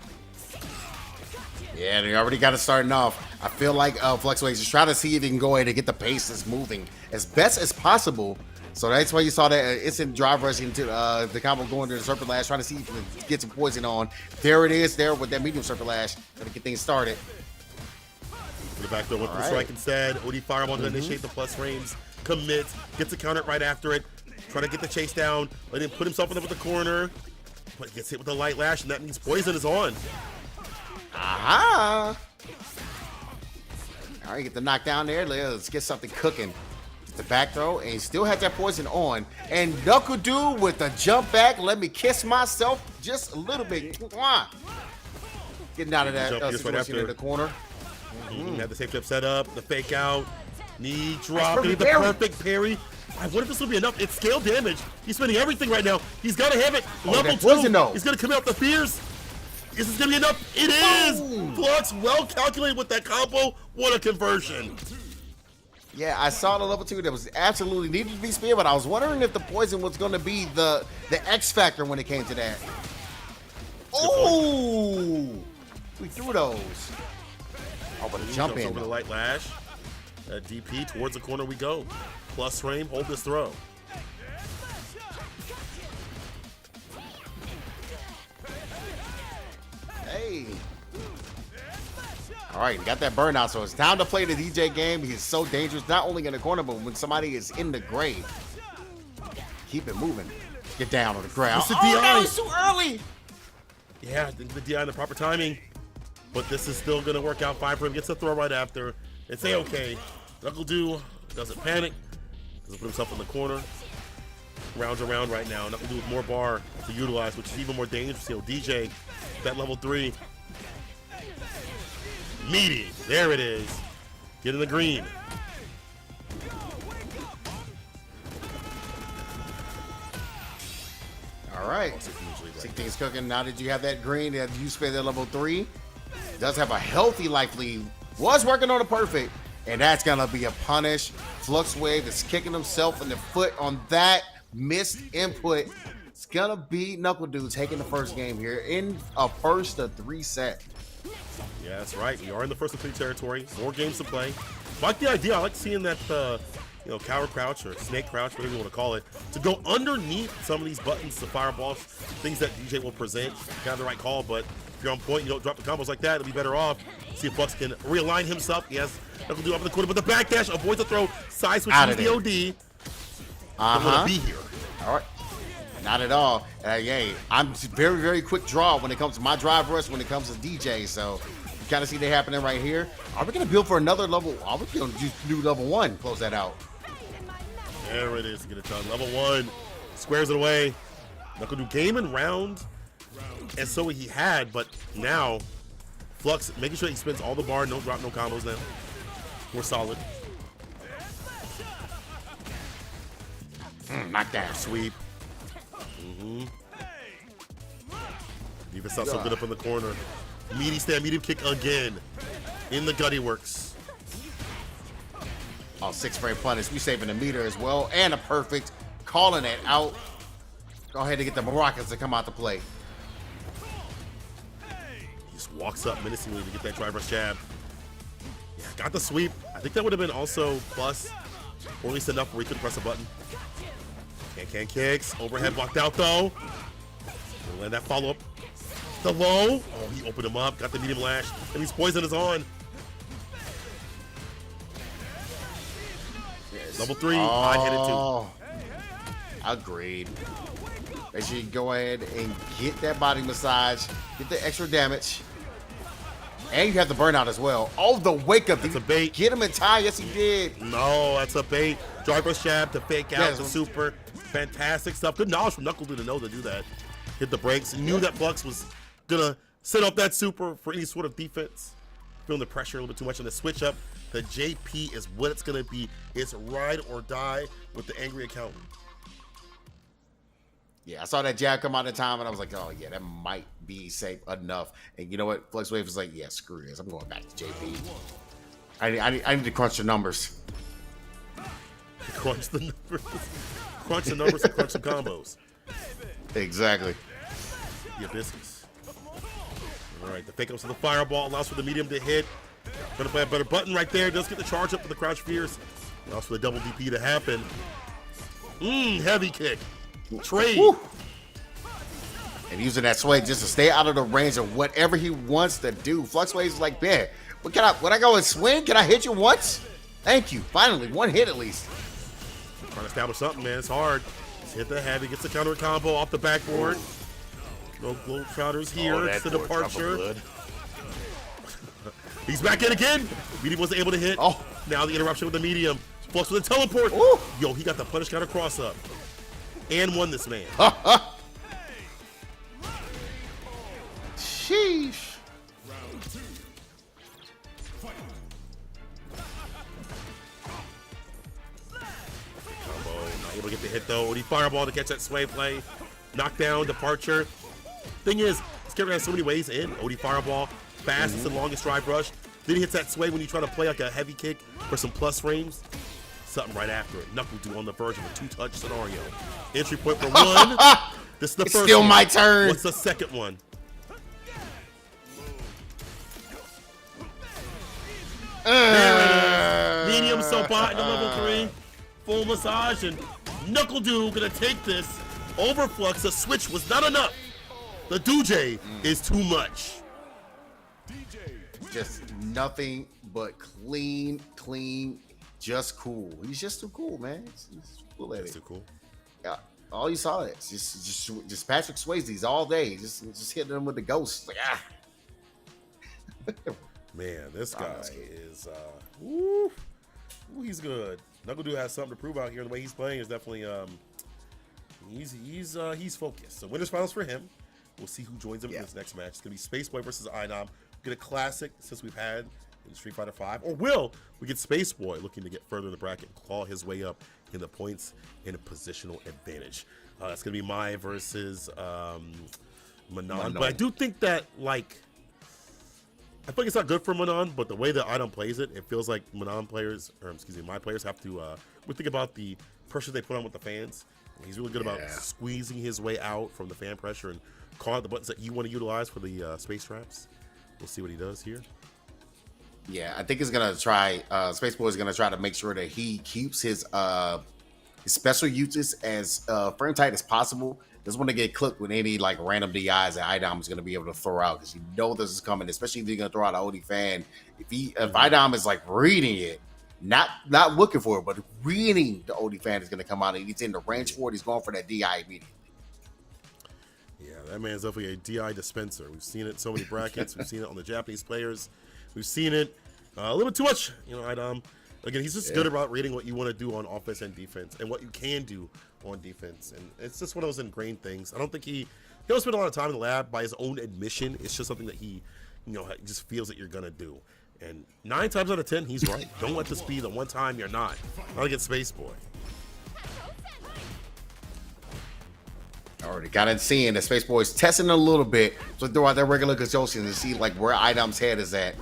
Yeah, they already got it starting off. I feel like Flux Waves is trying to see if he can go ahead and get the paces moving as best as possible. So that's why you saw that instant drive rush into the combo going to the Serpent Lash, trying to see if he can get some poison on. There it is, there with that medium Serpent Lash. Gonna get things started. To the back door, went for the strike instead. OD Fireball to initiate the plus frames. Commits, gets a counter right after it. Trying to get the chase down. Let him put himself in the corner. But gets hit with the light lash, and that means poison is on. Aha! All right, get the knockdown there. Let's get something cooking. The back throw, and he still has that poison on. And Knuckle Dew with the jump back. Let me kiss myself just a little bit. Getting out of that situation in the corner. Had the safe trip set up, the fake out, knee drop, the perfect parry. I wonder if this will be enough. It's scale damage. He's spending everything right now. He's got to have it. Level 2. He's going to come out the fears. Is this going to be enough? It is. Flux well calculated with that combo. What a conversion. Yeah, I saw the level 2 that was absolutely needed to be speared, but I was wondering if the poison was going to be the X factor when it came to that. Oh, we threw those. Oh, but jump in. Over the light lash. DP towards the corner we go. Plus frame, hold this throw. Hey. All right, got that burnout, so it's time to play the DJ game. He's so dangerous, not only in the corner, but when somebody is in the grave. Keep it moving. Get down on the ground. Oh, no, it's too early. Yeah, the DI in the proper timing. But this is still going to work out fine for him. Gets the throw right after. It's A-okay. Knuckle Dew doesn't panic. Doesn't put himself in the corner. Rounds around right now. Knuckle Dew with more bar to utilize, which is even more dangerous. DJ, that level 3. Meaty. There it is. Get in the green. All right. See things cooking. Now that you have that green, that you spend that level 3. Does have a healthy life lead. Was working on a perfect. And that's going to be a punish. Flux Wave is kicking himself in the foot on that missed input. It's gonna be Knuckle Dude taking the first game here in a first of 3 set. Yeah, that's right. We are in the first of 3 territory. More games to play. I like the idea. I like seeing that, coward crouch or snake crouch, whatever you want to call it, to go underneath some of these buttons, the fireballs, things that DJ will present. Kind of the right call, but if you're on point, you don't drop the combos like that, it'll be better off. See if Flux can realign himself. He has Knuckle Dude up in the corner, but the backdash avoids the throw. Side switch uses the OD. Don't want to be here. All right. Not at all. Hey, I'm very, very quick draw when it comes to my drive rush, when it comes to DJ. So you kind of see that happening right here. Are we going to build for another level? Are we going to do level 1? Close that out. There it is. Get it done. Level 1. Squares it away. Knuckle Dude game and round. And so he had, but now Flux making sure he spends all the bar. No drop, no combos now. We're solid. Knockdown. Sweep. Even saw something up in the corner. Meaty stand, medium kick again. In the gutty works. Oh, 6-frame punish. We saving the meter as well. And a perfect. Calling it out. Go ahead and get the Maraccas to come out to play. He just walks up menacingly to get that drive rush jab. Yeah, got the sweep. I think that would have been also plus. Or at least enough where he couldn't press a button. Can kicks. Overhead blocked out though. We'll land that follow up. The low. Oh, he opened him up. Got the medium lash. And he's poison is on. Level 3. High-headed too. Agreed. Make sure you go ahead and get that body massage. Get the extra damage. And you have the burnout as well. Oh, the wake up. That's a bait. Get him in time. Yes, he did. No, that's a bait. Drive rush jab to fake out the super. Fantastic stuff. Good knowledge from Knuckle Dude to know to do that. Hit the brakes. Knew that Flux was going to set up that super for any sort of defense. Feeling the pressure a little bit too much on the switch up. The JP is what it's going to be. It's ride or die with the angry accountant. Yeah, I saw that jab come out of time, and I was like, oh, yeah, that might be safe enough. And you know what? Flux Wave was like, yeah, screw this. I'm going back to JP. I need to crunch the numbers. Crunch the numbers. Crunch the numbers and crunch some combos. Exactly. Your business. All right, the fake ups of the fireball allows for the medium to hit. Gonna play a better button right there. Does get the charge up for the crouch fierce. Allows for the double DP to happen. Heavy kick. Trade. Woo. And using that sway just to stay out of the range of whatever he wants to do. Flux Wave is like, man, when I go and swing? Can I hit you once? Thank you. Finally, one hit at least. Trying to establish something, man. It's hard. Just hit the heavy, gets the counter combo off the backboard. No glow trouters here. It's the departure. He's back in again. Medium wasn't able to hit. Oh. Now the interruption with the medium. Flux with a teleport. Ooh. Yo, he got the punish counter cross up. And won this man. Sheesh. Combo, not able to get the hit though. OD fireball to catch that sway play. Knockdown, departure. Thing is, this character has so many ways in. OD fireball, fastest and longest drive rush. Then he hits that sway when you try to play like a heavy kick for some plus frames. Something right after it. Knuckle Dude on the verge of a 2-touch scenario. Entry point for one. This is the first still one. my turn. What's the second one? There it is. Medium soap hot into level 3. Full massage, and Knuckle Dude gonna take this. Overflux, the switch was not enough. The DJ is too much. Just nothing but clean, just cool. He's just too cool, man. He's cool at it. Too cool. Yeah, all you saw is just Patrick Swayze's all day, just hitting him with the ghost. Like, Man, this guy is woo, he's good. Knuckle Dude has something to prove out here. The way he's playing is definitely he's focused. So winners finals for him. We'll see who joins him in this next match. It's gonna be Space Boy versus Idom. Get a classic since we've had in Street Fighter V, or will we get Space Boy looking to get further in the bracket, claw his way up in the points in a positional advantage. That's gonna be Mai versus Manon. But I do think that, like, I think it's not good for Manon, but the way that Idom plays it, it feels like Manon players, or excuse me, my players have to we think about the pressure they put on with the fans. He's really good about Yeah. squeezing his way out from the fan pressure and calling out the buttons that you want to utilize for the space traps. We'll see what he does here. Yeah, I think he's gonna try. Space Boy is gonna try to make sure that he keeps his special uses as frame tight as possible. Doesn't want to get clipped with any like random DIs that IDOM is gonna be able to throw out because you know this is coming, especially if you're gonna throw out an OD fan. If IDOM is like reading it, not looking for it, but reading the OD fan is gonna come out and he's in the range for it. He's going for that DI immediately. Yeah, that man's definitely a DI dispenser. We've seen it in so many brackets. We've seen it on the Japanese players. We've seen it a little bit too much. IDOM. Again, he's just good about reading what you want to do on offense and defense and what you can do on defense. And it's just one of those ingrained things. I don't think he don't spend a lot of time in the lab by his own admission. It's just something that he, just feels that you're going to do. And 9 times out of 10, he's right. Don't let this be the one time you're not. Not against Space Boy. Already got it seeing that Space Boy's testing a little bit. So throw out their regular Gajosian and see like where IDOM's head is at.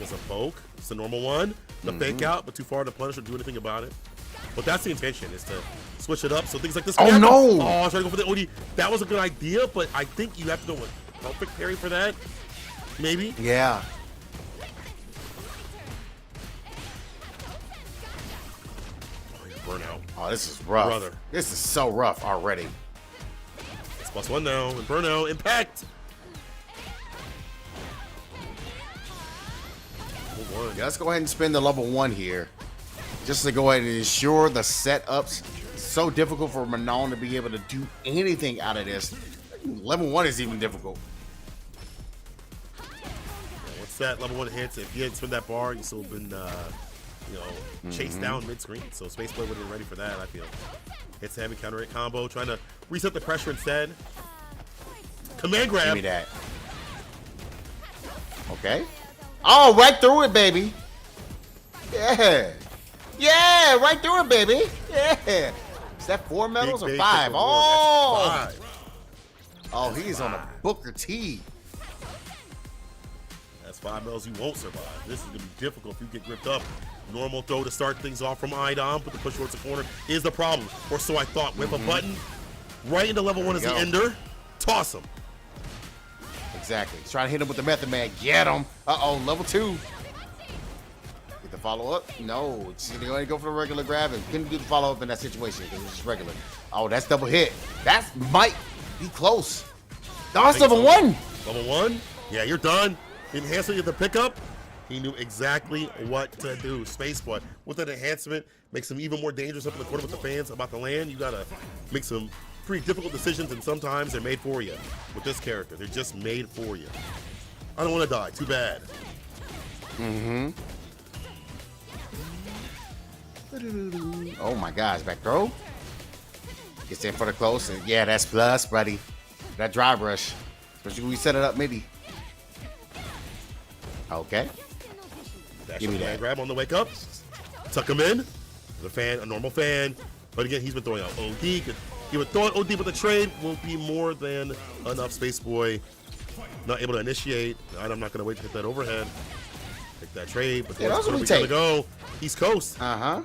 It's a poke. It's a normal one. The fake out, but too far to punish or do anything about it. But that's the intention, is to switch it up. So things like this. Oh, no. Oh, I was trying to go for the OD. That was a good idea, but I think you have to go with perfect parry for that. Maybe. Yeah. Oh, yeah, burnout. Oh, this is rough. Brother. This is so rough already. It's +1 now. And burnout. Impact. Yeah, let's go ahead and spend the level 1 here. Just to go ahead and ensure the setups. It's so difficult for Manon to be able to do anything out of this. Level 1 is even difficult. Once that level 1 hits, if you hadn't spent that bar, you still been, chased down mid-screen. So Space Boy would have been ready for that, I feel. Hits the heavy counter hit combo, trying to reset the pressure instead. Command grab. Give me that. Okay. Oh, right through it, baby. Yeah. Yeah, right through it, baby. Yeah. Is that 4 medals or 5? Oh. That's 5. Oh, he's on a Booker T. That's 5 medals you won't survive. This is going to be difficult if you get gripped up. Normal throw to start things off from IDOM, but the push towards the corner is the problem. Or so I thought. Whip a button. Right into level 1 is the ender. Toss him. Exactly. He's trying to hit him with the Method Man. Get him. Uh-oh, level 2. Get the follow-up? No. It's going to go ahead and go for the regular grab and couldn't do the follow-up in that situation because it's just regular. Oh, that's double hit. That might be close. No, it's level 1. Level 1? Yeah, you're done. Enhancement at the pickup. He knew exactly what to do. Space Boy with that enhancement makes him even more dangerous up in the corner with the fans about to land. You got to make some pretty difficult decisions, and sometimes they're made for you. With this character, they're just made for you. I don't want to die. Too bad. Oh my gosh, back throw. Gets in for the close, and yeah, that's plus, buddy. That drive rush, especially when we set it up midi. Okay. Give me that. Grab on the wake up. Tuck him in. The fan, a normal fan. But again, he's been throwing out OD. He would throw an OD, but the trade will be more than enough. Space Boy not able to initiate. I'm not going to wait to hit that overhead. Take that trade. But that's what we take. take. Go. East Coast. Uh-huh.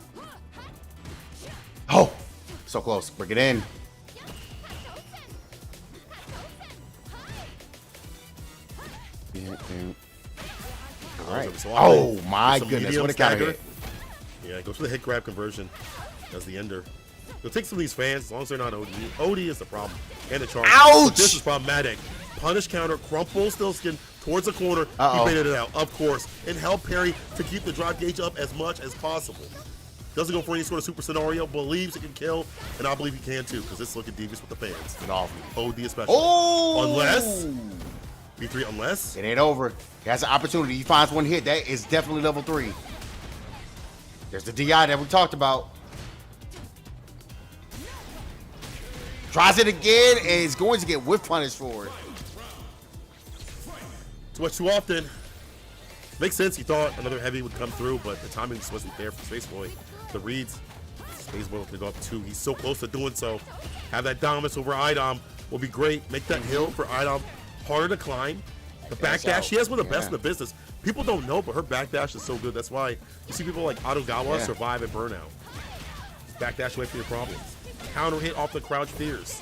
Oh, so close. Bring it in. All right. Oh, my goodness. What a counter hit. Yeah, go for the hit grab conversion as the ender. You'll take some of these fans as long as they're not OD. OD is the problem. And the charge. Ouch! But this is problematic. Punish counter, crumple still skin towards the corner. He baited it out, of course. And help parry to keep the drop gauge up as much as possible. Doesn't go for any sort of super scenario. Believes it can kill. And I believe he can too, because it's looking devious with the fans. Get off me. OD especially. Oh! Unless. B3 unless. It ain't over. He has an opportunity. He finds one hit. That is definitely level 3. There's the DI that we talked about. Tries it again and is going to get whiff punished for it. Too much too often. Makes sense. He thought another heavy would come through, but the timing just wasn't there for Space Boy. The reads. Space Boy to go up 2. He's so close to doing so. Have that dominance over IDOM will be great. Make that hill for IDOM harder to climb. The backdash, she has one of the best in the business. People don't know, but her backdash is so good. That's why you see people like Adogawa survive and burn out. Backdash away from your problems. Counter hit off the crouch fears.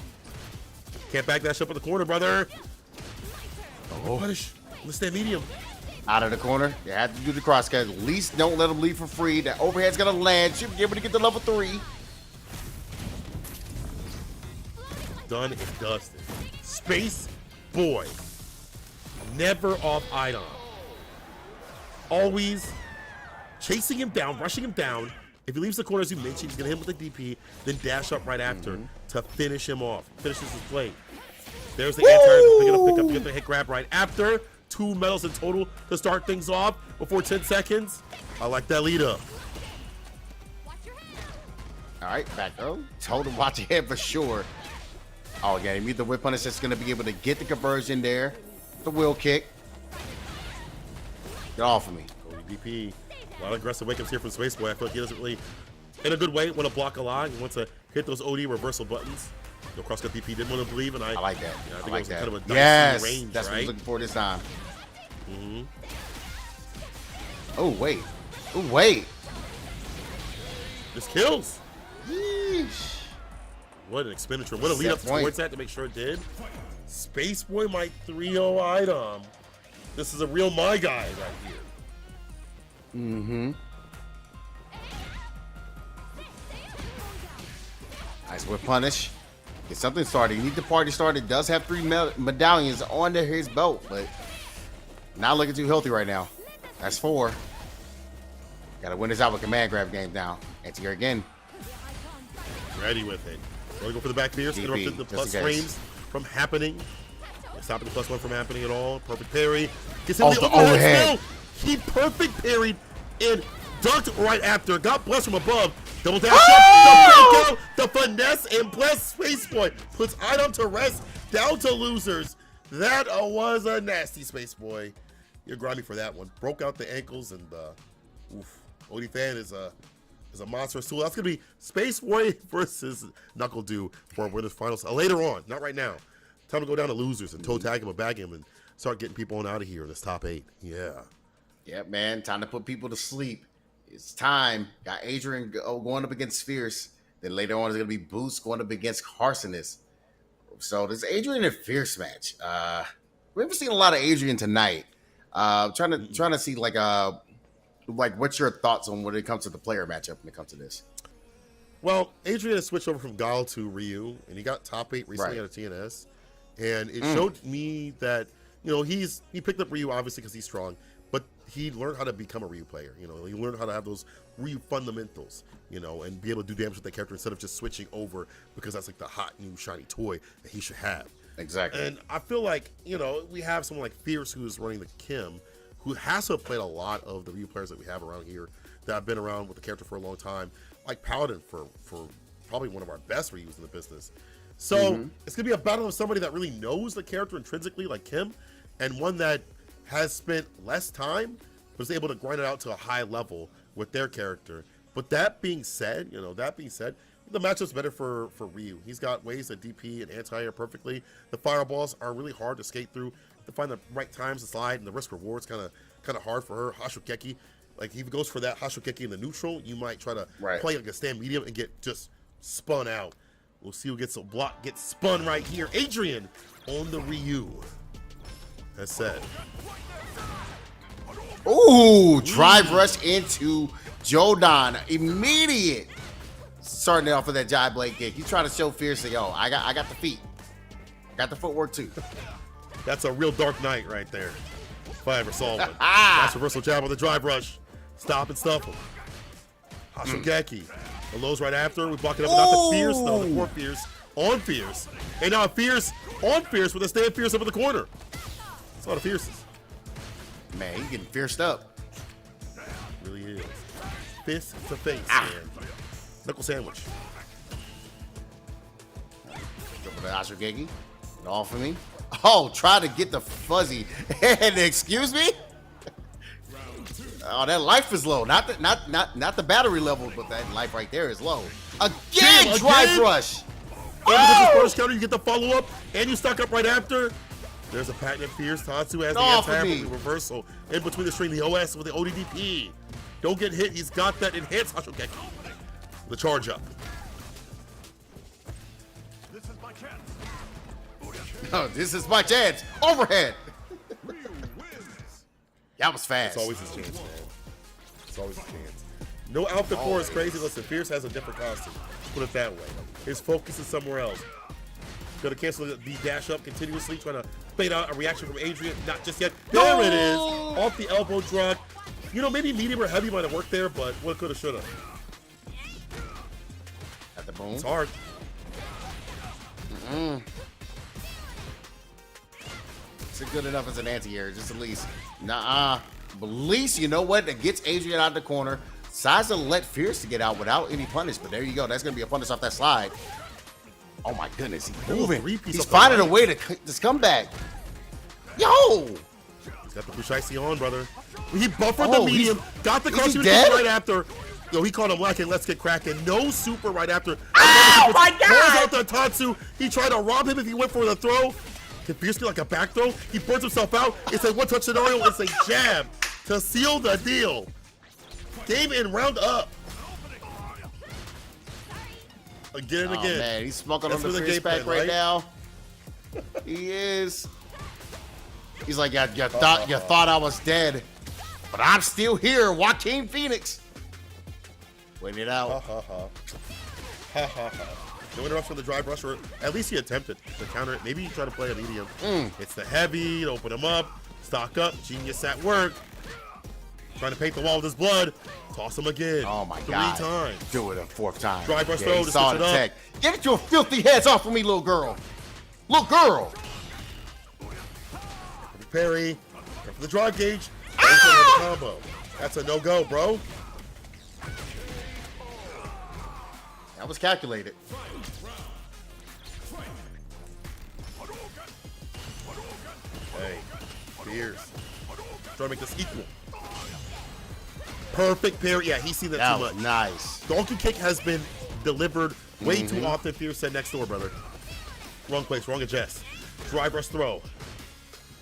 Can't backdash up in the corner, brother. Oh, punish. Let's stay medium. Out of the corner. You have to do the cross cut. At least don't let him leave for free. That overhead's going to land. Should be able to get to level 3. Done and dusted. Space Boy. Never off item. Always chasing him down, rushing him down. If he leaves the corner, as you mentioned, he's going to hit him with the DP, then dash up right after to finish him off. Finishes his play. There's the anti-air, pick up, get the hit grab right after. 2 medals in total to start things off before 10 seconds. I like that lead up. All right, back up. Told him watch your head for sure. Oh, yeah, he needs the whip punish that's going to be able to get the conversion there. The wheel kick. Get off of me. DP. A lot of aggressive wake-ups here from Space Boy. I feel like he doesn't really, in a good way, want to block a lot. He wants to hit those OD reversal buttons. No crosscut DP didn't want to believe, and I like that. Yeah, I think like it was that. kind of a dicey yes, range, that's right? what I'm looking for this time. Oh, wait. Oh, wait. This kills. Yeesh. What an expenditure. What a lead up towards that to make sure it did. Space Boy might 3-0 item. This is a real my guy right here. Nice whip punish. Get something started. You need the party started. Does have 3 medallions under his belt, but not looking too healthy right now. That's 4. Got to win this out with command grab games now. Anti-air again. Ready with it. Want to go for the back fierce? Interrupted the plus frames from happening. Stopping the +1 from happening at all. Perfect parry. Gets him the overhead. He perfect parried and dunked right after. Got blessed from above. Double dash up, the finesse, and bless Space Boy. Puts item to rest, down to losers. That was a nasty Space Boy. You're grimy for that one. Broke out the ankles, and oof. Odie Fan is a monstrous tool. That's gonna be Space Boy versus Knuckle Dew for winners finals later on, not right now. Time to go down to losers and toe tag him and bag him and start getting people on out of here in this top 8. Yeah. Yep, man. Time to put people to sleep. It's time. Got Adrian going up against Fierce. Then later on, it's going to be Boost going up against Carcinus. So this Adrian and Fierce match. We haven't seen a lot of Adrian tonight. Trying to see like what's your thoughts on when it comes to the player matchup when it comes to this? Well, Adrian has switched over from Guile to Ryu, and he got top 8 recently out of TNS. And it showed me that, he picked up Ryu obviously because he's strong, but he learned how to become a Ryu player. He learned how to have those Ryu fundamentals, and be able to do damage with that character instead of just switching over because that's like the hot new shiny toy that he should have. Exactly. And I feel like, we have someone like Fierce who's running the Kim, who has to have played a lot of the Ryu players that we have around here that have been around with the character for a long time, like Paladin for probably one of our best Ryus in the business. So it's going to be a battle of somebody that really knows the character intrinsically, like Kim, and one that has spent less time, but is able to grind it out to a high level with their character. But that being said, the matchup's better for Ryu. He's got ways to DP and anti-air perfectly. The fireballs are really hard to skate through, to find the right times to slide, and the risk reward's kind of hard for her. Hashokeki, like if he goes for that Hashokeki in the neutral, you might try to play like a stand medium and get just spun out. We'll see who gets a block, gets spun right here. Adrian on the Ryu. As said. Ooh, drive rush into Jodan. Immediate. Starting it off with that jive blade kick. He's trying to show Fierce that, I got the feet. I got the footwork too. That's a real Dark Knight right there. If I ever saw one. That's reversal jab with the drive rush. Stop and stuff him. Hashogeki. The lows right after. We block it up. Not the Fierce, though. The poor Fierce on Fierce. And now Fierce on Fierce with a stand Fierce up in the corner. That's a lot of Fierces. Man, he's getting fierced up. Really is. Fist to face, man. Knuckle sandwich. Go for the Hashogeki. All for me. Oh, try to get the fuzzy. And excuse me? Oh, that life is low. Not the battery level, but that life right there is low. Again, drive rush. And because this bonus counter, you get the follow-up, and you stock up right after. There's a patented Fierce. Tatsu has the Off of anti me. reversal in between the string, the OS with the ODDP. Don't get hit. He's got that enhanced Hashogeki. The charge up. This is my chance. Oh, this is my chance. Overhead. Ryu wins. That was fast. It's always his chance, man. It's always his chance. No outfit for is crazy. Listen, Fierce has a different costume. Put it that way. His focus is somewhere else. Gonna cancel the dash up continuously, trying to bait out a reaction from Adrian. Not just yet. There it is. Off the elbow drug. You know, maybe medium or heavy might have worked there, but what coulda, shoulda. At the boom. It's hard. It's good enough as an anti-air, just at least. Nah, but at least, you know what? That gets Adrian out of the corner. Decides to let Fierce to get out without any punish, but there you go. That's going to be a punish off that slide. Oh my goodness, he's moving. He's finding a way to just come back. Yo! He's got the Bushicy on, brother. He buffered the medium, got the is he caution dead? right after. Yo, he called him lacking. Let's get cracking. No super right after. Oh my God! Pulls out the Tatsu. He tried to rob him if he went for the throw. Can Fierce get like a back throw? He burns himself out. It's a one-touch scenario. It's a jab to seal the deal. Game and round up. Again and Oh again. man, he's smoking That's on the where the Fierce game pack plan, right now. He is. He's like, you thought I was dead, but I'm still here, Joaquin Phoenix. Wait it out. No interruption from the drive rush, or at least he attempted to counter it. Maybe he tried to play a medium. It's the heavy to open him up, stock up, genius at work. Trying to paint the wall with his blood. Toss him again. Oh my Three God. times. Do it a fourth time. Drive rush Yeah, throw he to saw switch the it up. tech. Get your filthy heads off of me, little girl. Little girl. Parry. Go for the drive gauge. Ah! Combo. That's a no-go, bro. That was calculated. Hey, Fierce. Trying to make this equal. Perfect parry. Yeah, he's seen that, That too was much. nice. Donkey kick has been delivered way too often. Fierce said next door, brother. Wrong place, wrong adjust. Drive rush throw.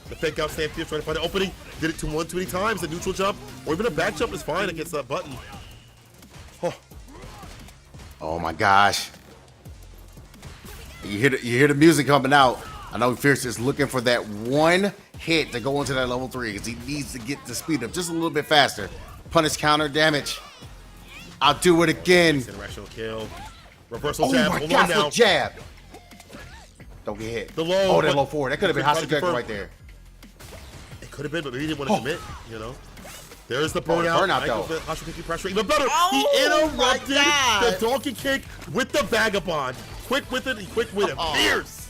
The fake out stand Fierce trying to find an opening. Did it one too many times. A neutral jump or even a back jump is fine against that button. Oh, Oh my gosh. You hear the music coming out. I know Fierce is looking for that one hit to go into that level 3 because he needs to get the speed up just a little bit faster. Punish counter damage. I'll do it again. irrational kill. Reversal Oh jab. my Hold gosh, on now. look, jab. Don't get hit. The low, Oh, that but- low forward. That could have been Couldn't Hashogeki confirm. right there. It could have been, but maybe he didn't want to commit, you know. There's the burnout. burnout, though. The Hashogeki pressure. Even better. Oh, he my interrupted God. the donkey kick with the vagabond. Quick with it. Quick with it. Oh. Fierce.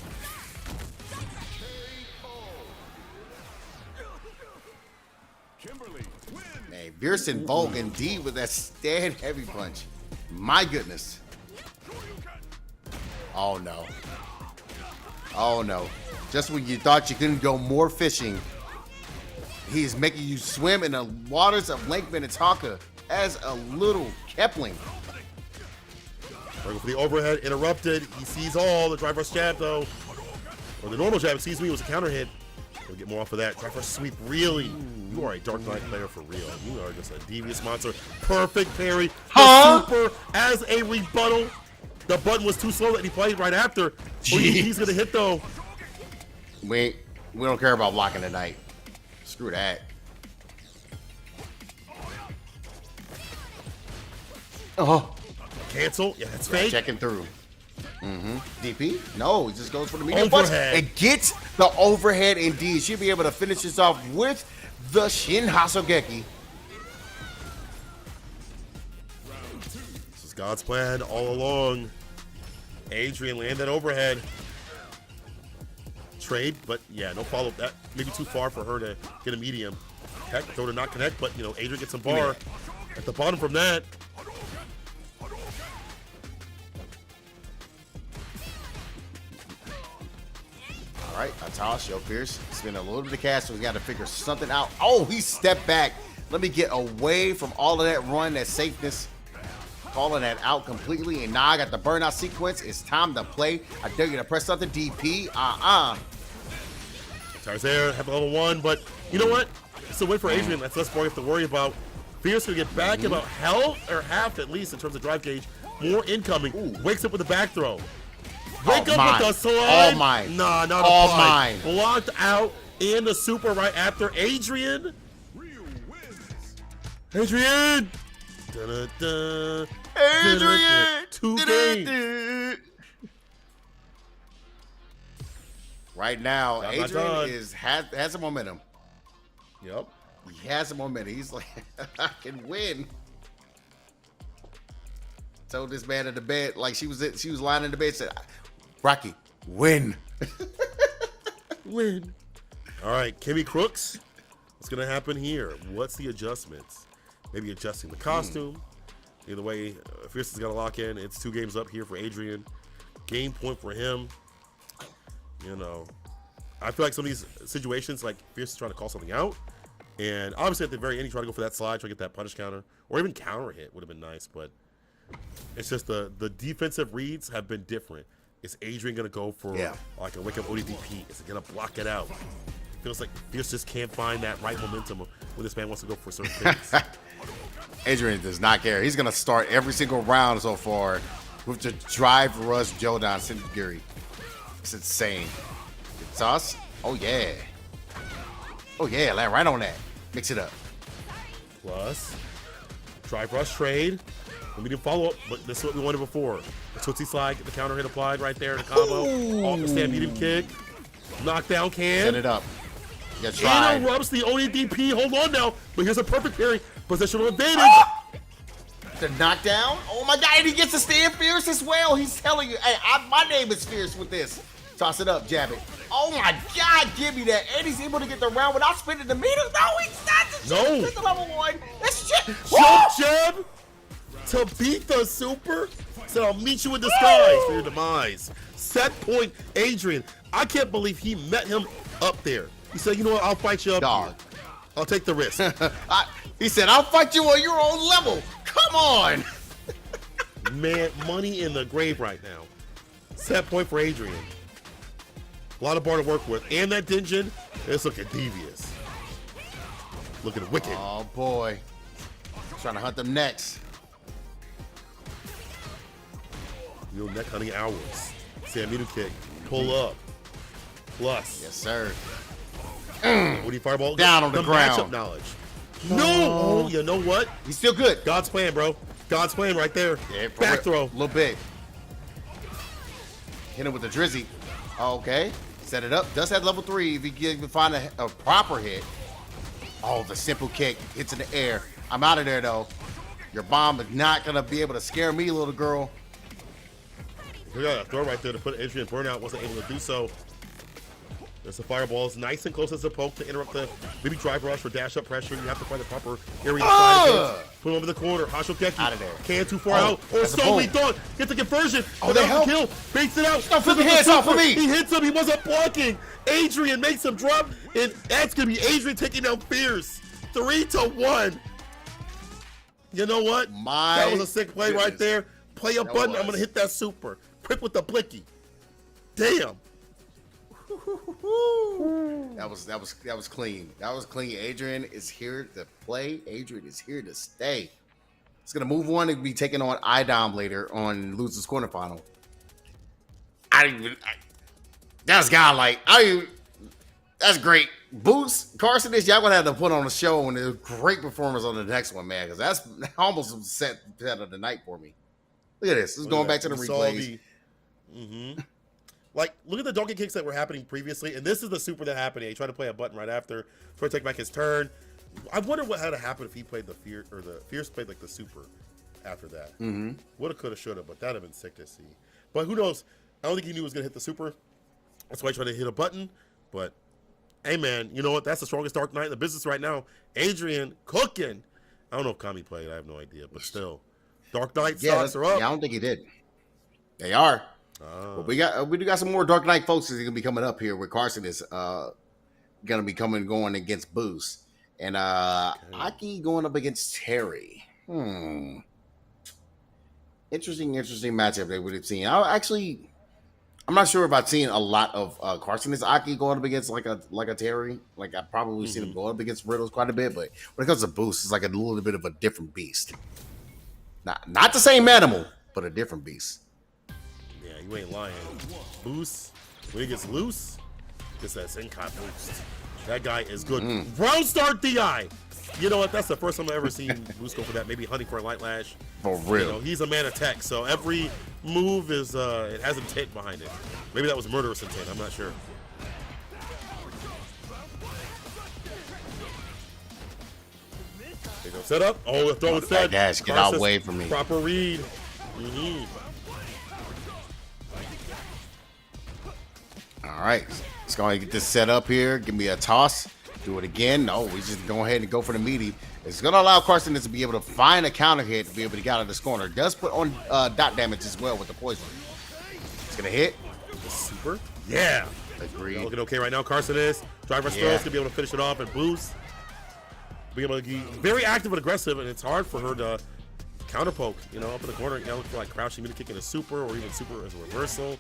Kimberly wins. Man, Fierce and Volk indeed with that stand heavy punch. My goodness. Oh no. Oh no. Just when you thought you couldn't go more fishing, he is making you swim in the waters of Lake Minnetonka as a little Kepling. Going for the overhead. Interrupted. He sees all. The drive rush jab, though. Or the normal jab, excuse me, was a counter hit. We'll get more off of that. Drive rush sweep. Really? You are a Dark Knight player for real. You are just a devious monster. Perfect parry. The Huh? super as a rebuttal. The button was too slow that he played right after. Oh, he's going to hit, though. We don't care about blocking tonight. Screw that. Oh, Cancel. Yeah, that's fake. checking through. DP? No, he just goes for the medium punch Overhead. and gets the overhead indeed. She'll be able to finish this off with the Shin Hasogeki. This is God's plan all along. Adrian landed overhead. Trade, but yeah, no follow-up. That maybe too far for her to get a medium. Heck, throw to not connect, but you know, Adrian gets some bar at the bottom from that. All right, Atash, Yo Fierce. It's been a little bit of cash, so we got to figure something out. Oh, he stepped back. Let me get away from all of that run, that safeness. Calling that out completely, and now I got the burnout sequence. It's time to play. I dare you to press something. DP. Tires there, have level 1, but you know what? It's a win for Adrian. That's less more you have to worry about. Fierce gonna get back about health, or half at least in terms of drive gauge. More incoming. Wakes up with a back throw. Wake up with the slide. All mine. Nah, not All a slide. mine. Blocked out and the super right after Adrian. Real wins. Adrian. Da-da-da. Adrian. 2 games. Right now, Not Adrian done. has some momentum. Yep. He has some momentum. He's like, I can win. Told this man in the bed, like she was lying in the bed, said, Rocky, win. Win. All right, Kimmy Crooks. What's gonna happen here? What's the adjustments? Maybe adjusting the costume. Either way, Fierce is gonna lock in. It's 2 games up here for Adrian. Game point for him. You know, I feel like some of these situations, like Fierce is trying to call something out, and obviously at the very end, he tried to go for that slide, try to get that punish counter, or even counter hit would have been nice, but it's just the defensive reads have been different. Is Adrian gonna go for like a wake up ODDP? Is it gonna block it out? Feels like Fierce just can't find that right momentum when this man wants to go for certain things. Adrian does not care. He's gonna start every single round so far with the drive rush Jodan Sindagiri. It's insane. Sauce? Oh yeah. Oh yeah, land right on that. Mix it up. Plus, drive rush trade. We didn't follow up, but this is what we wanted before. The Tootsie slide, get the counter hit applied right there, the combo. Off the stampede kick. Knockdown can. Set it up. You tried. Interrupts the ODDP. Hold on now. But here's a perfect parry. Positional advantage. The knockdown. Oh my God, and he gets to stand Fierce as well. He's telling you, hey, my name is Fierce with this. Toss it up, jab it. Oh my God, give me that. And he's able to get the round without spinning the meter. No, he's not. No. That's the level 1. That's shit. Jump jab to beat the super. So I'll meet you in disguise for your demise. Set point, Adrian. I can't believe he met him up there. He said, you know what, I'll fight you up here. I'll take the risk. He said, I'll fight you on your own level. Come on. Man, money in the grave right now. Set point for Adrian. A lot of bar to work with. And that Dinjin is looking devious. Looking wicked. Oh boy. Trying to hunt them next. Real neck hunting hours. Samidu kick. Pull up. Plus. Yes, sir. What do you fireball? Down on the ground. Matchup knowledge. No. Oh, you know what? He's still good. God's plan, bro. God's plan right there. Yeah, back throw. A little bit. Hit him with the drizzy. Okay. Set it up. Does have level 3 if he can find a proper hit. Oh, the simple kick hits in the air. I'm out of there though. Your bomb is not gonna be able to scare me, little girl. We got a throw right there to put Adrian burnout. Wasn't able to do so. There's the fireballs, nice and close as a poke to interrupt the maybe drive rush or dash up pressure. You have to find the proper area to slide. Put him over the corner. Hashokeki Out of there. Can too far out. Or solely done. Get the conversion. Oh, they help. Kill. Baits it out. No, flip the hands off of me. He hits him. He wasn't blocking. Adrian makes him drop. And that's going to be Adrian taking down Fierce. 3-1. You know what? That was a sick play right there. Play a button. I'm going to hit that super. Quick with the blicky. Damn. That was clean. That was clean. Adrian is here to play. Adrian is here to stay. It's gonna move on and be taking on IDOM later on Losers Corner Final. That's godlike. That's great. Boost Carson is y'all gonna have to put on a show and a great performance on the next one, man, because that's almost set of the night for me. Look at this. This is going back to the replays. Like, look at the donkey kicks that were happening previously, and this is the super that happened. He tried to play a button right after, try to take back his turn. I wonder what had to happen if he played the Fierce played like the super after that. Woulda, coulda, shoulda, but that'd have been sick to see. But who knows? I don't think he knew he was gonna hit the super. That's why he tried to hit a button. But hey, man, you know what? That's the strongest Dark Knight in the business right now. Adrian cooking. I don't know if Kami played. I have no idea, but still, Dark Knight stocks are up. Yeah, I don't think he did. They are. But we do got some more Dark Knight folks that's gonna be coming up here where Carson is gonna be going against Boost. And Aki going up against Terry. Interesting matchup they would have seen. I'm not sure if I've seen a lot of Carson Aki going up against like a Terry. Like I've probably seen him go up against Riddles quite a bit, but when it comes to Boost, it's like a little bit of a different beast. Not the same animal, but a different beast. Yeah, you ain't lying. Boost, when he gets loose, gets that Zenkai boost. That guy is good. Round start DI. You know what? That's the first time I've ever seen Boost go for that. Maybe hunting for a light lash. For real. You know, he's a man of tech, so every move is it has intent behind it. Maybe that was murderous intent. I'm not sure. There you go. Set up. Oh, the throw instead. Dash, get out away from me. Proper read. All right. Let's go ahead and get this set up here. Give me a toss. Do it again. No, we just go ahead and go for the meaty. It's going to allow Carson to be able to find a counter hit to be able to get out of this corner. Does put on dot damage as well with the poison. It's going to hit. Super. Yeah. Agreed. Looking okay right now. Carson is. Driver's throws to be able to finish it off and boost. Be able to be very active and aggressive, and it's hard for her to counter poke. You know, up in the corner, you gotta look for like crouching, maybe kicking a super or even super as a reversal.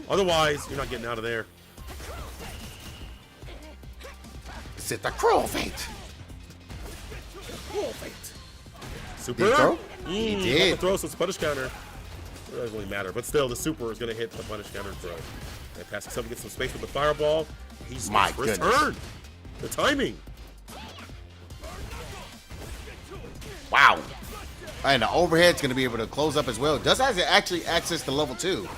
Otherwise, you're not getting out of there. Is it the cruel fate? Cruel fate. Super. Did he throw? He did. The throw, so it's a punish counter. It doesn't really matter, but still, the super is gonna hit the punish counter throw. And pass himself, gets some space with the fireball. He's My for his goodness. turn. The timing. Wow. And the overhead's going to be able to close up as well. Does has actually access to level 2.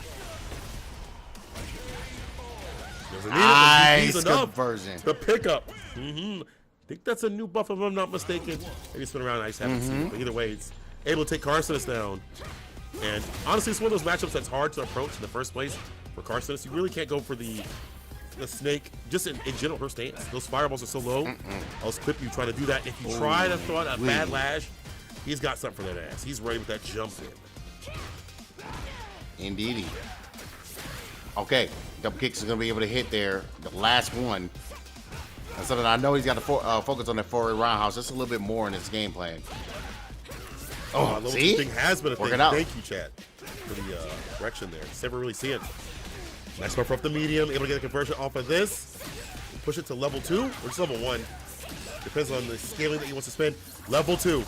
Nice conversion. The pickup. I think that's a new buff if I'm not mistaken. Maybe it's been around. I just haven't seen it. But either way, it's able to take Carcinus down. And honestly, it's one of those matchups that's hard to approach in the first place for Carcinus. You really can't go for the snake, just in general, her stance. Those fireballs are so low. I'll clip you trying to do that. If you try to throw out a bad lash, he's got something for that ass. He's ready with that jump in. Indeedy. Okay, double kicks is going to be able to hit there. The last one. And so that I know he's got to focus on that forward roundhouse just a little bit more in his game plan. Oh, see? Thing has been a thing. Out. Thank you, Chad, for the correction there. Just never really see it. Nice buffer up the medium, able to get a conversion off of this. Push it to level 2 or just level 1. Depends on the scaling that he wants to spend. Level 2.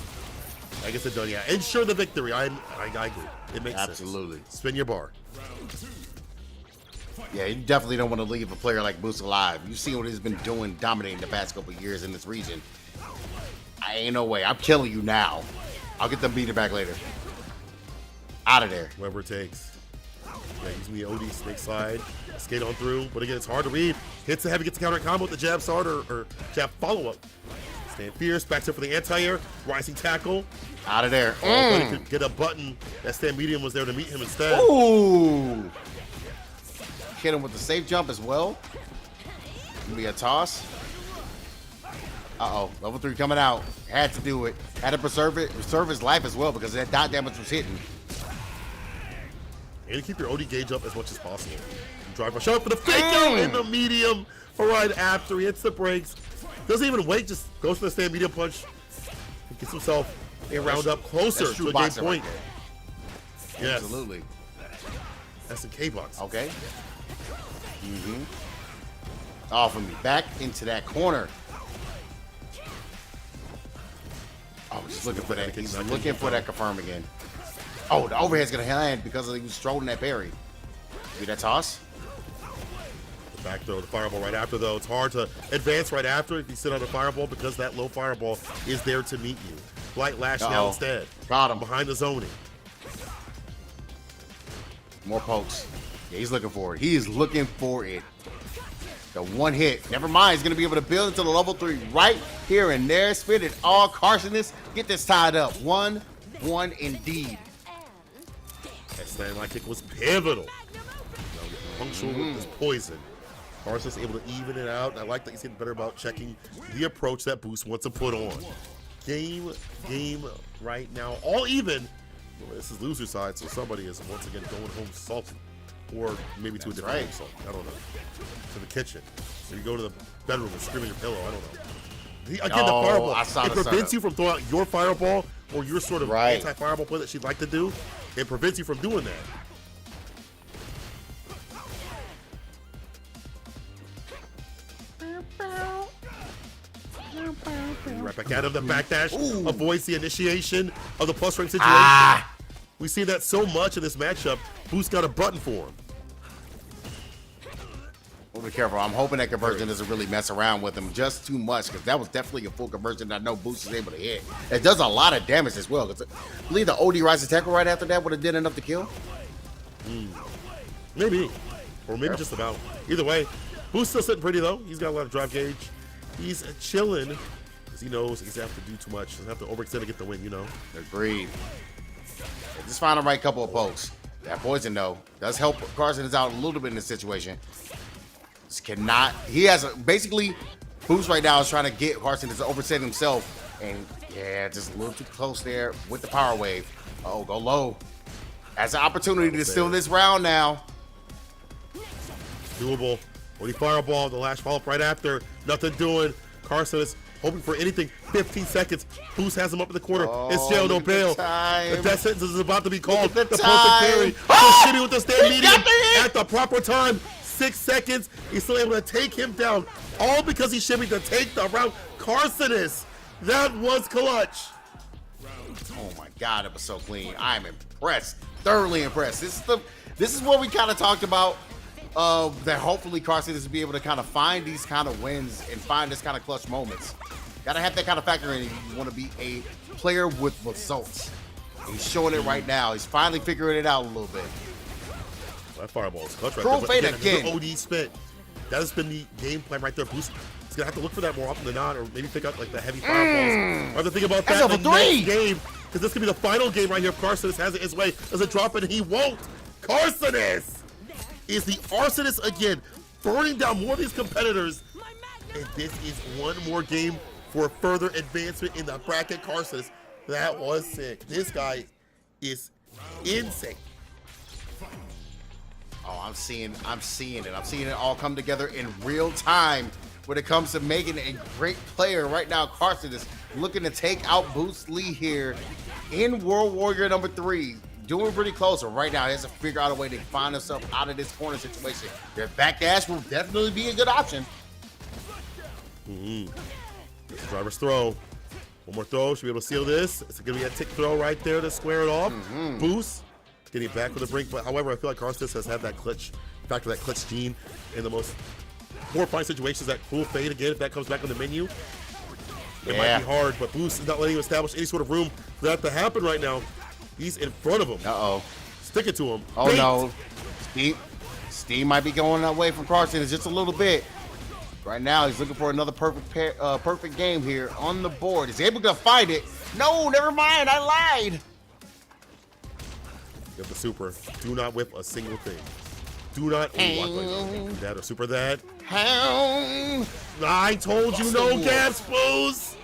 I guess it's done, yeah. Ensure the victory. I agree. It makes sense. Absolutely. Spin your bar. Yeah, you definitely don't want to leave a player like Boost alive. You see what he's been doing, dominating the past couple of years in this region. I ain't no way. I'm killing you now. I'll get the beater back later. Out of there. Whatever it takes. Yeah, using the OD snake slide. Skate on through. But again, it's hard to read. Hits the heavy, gets the counter combo with the jab start or jab follow-up. Stand fierce, backs up for the anti-air. Rising tackle. Out of there. But he could get a button. That stand medium was there to meet him instead. Ooh. Hit him with the safe jump as well. Give me a toss. Uh-oh. Level 3 coming out. Had to do it. Had to preserve his life as well because that dot damage was hitting. And keep your OD gauge up as much as possible. Drive my shot for the fake out in the medium right after he hits the brakes. Doesn't even wait, just goes for the stand medium punch. Gets himself a round up closer to a game point. Right, yes. Absolutely. That's a K-box. Okay. Off of me. Back into that corner. Oh, he's looking for that. He's looking for that confirm again. Oh, the overhead's going to land because he was strolling that parry. Do that toss. The back throw, the fireball right after, though. It's hard to advance right after if you sit on a fireball because that low fireball is there to meet you. Light lash now instead. Got him. Behind the zoning. More pokes. Yeah, he's looking for it. He is looking for it. The one hit. Never mind. He's going to be able to build into the level 3 right here and there. Spit it all. Carcinus. Get this tied up. 1-1 indeed. That stand line kick was pivotal. Punctual with this poison. Carcinus able to even it out. I like that he's getting better about checking the approach that Boost wants to put on. Game right now. All even. Well, this is loser side, so somebody is once again going home salty. Or maybe to a different home salt. I don't know. To the kitchen. So you go to the bedroom and scream in your pillow. I don't know. Again, the fireball. It prevents you from throwing out your fireball or your sort of anti-fireball play that she'd like to do. It prevents you from doing that. Right back at him. The backdash Ooh. avoids the initiation of the plus rank situation. Ah. We see that so much in this matchup. Boost got a button for him. Well, be careful. I'm hoping that conversion doesn't really mess around with him just too much, because that was definitely a full conversion that I know Boost is able to hit. It does a lot of damage as well. I believe the OD Rise Tackle right after that would have did enough to kill. Maybe. Or maybe just about. Either way, Boost still sitting pretty, though. He's got a lot of drive gauge. He's chilling because he knows he's going to have to do too much. He's going to have to overextend to get the win, you know? Agreed. Just find the right couple of pokes. That poison, though, does help Carson is out a little bit in this situation. Just cannot. He has basically, Boost right now is trying to get Carson to overset himself. And yeah, just a little too close there with the power wave. Oh, go low. Has an opportunity to steal this round now. Doable. When he fireball, the lash follow up right after. Nothing doing. Carson is hoping for anything. 15 seconds. Boost has him up in the corner. It's jail, no bail. The death sentence is about to be called. The perfect parry. Shimmy with the stand medium at the proper time. 6 seconds. He's still able to take him down. All because he shimmied to take the round. Carsonis. That was clutch. Oh my God, it was so clean. I'm impressed. Thoroughly impressed. This is what we kind of talked about. That hopefully Carson is to be able to kind of find these kind of wins and find this kind of clutch moments. Gotta have that kind of factor in if you want to be a player with results. He's showing it right now. He's finally figuring it out a little bit. That fireball is clutch right Cruel there. fate But again. OD spit. That has been the game plan right there. Boost. He's gonna have to look for that more often than not, or maybe pick up like the heavy fireballs. Or to think about That's that in over the three. next game, because this could be the final game right here. If Carson has it his way, does it drop it? And he won't. Carsonis is the arsonist again, burning down more of these competitors. And this is one more game for further advancement in the bracket. Carsonis, that was sick. This guy is insane. Oh, I'm seeing it. I'm seeing it all come together in real time when it comes to making a great player. Right now, Carson is looking to take out Boost Lee here in World Warrior number 3. Doing pretty close. So right now, he has to figure out a way to find himself out of this corner situation. Their backdash will definitely be a good option. Driver's throw. One more throw. Should be able to seal this. It's going to be a tick throw right there to square it off. Boost. Getting back with the brink. But however, I feel like Carson has had that clutch factor, that clutch gene in the most horrifying situations. That cruel fade again, if that comes back on the menu. It might be hard, but Boost is not letting him establish any sort of room for that to happen right now. He's in front of him. Uh-oh. Stick it to him. Oh, no. Steam might be going away from Carson. It's just a little bit. Right now, he's looking for another perfect game here on the board. Is he able to find it? No, never mind. I lied. You have the super. Do not whip a single thing. Do not do that or super that. I told you no gaps, Boost.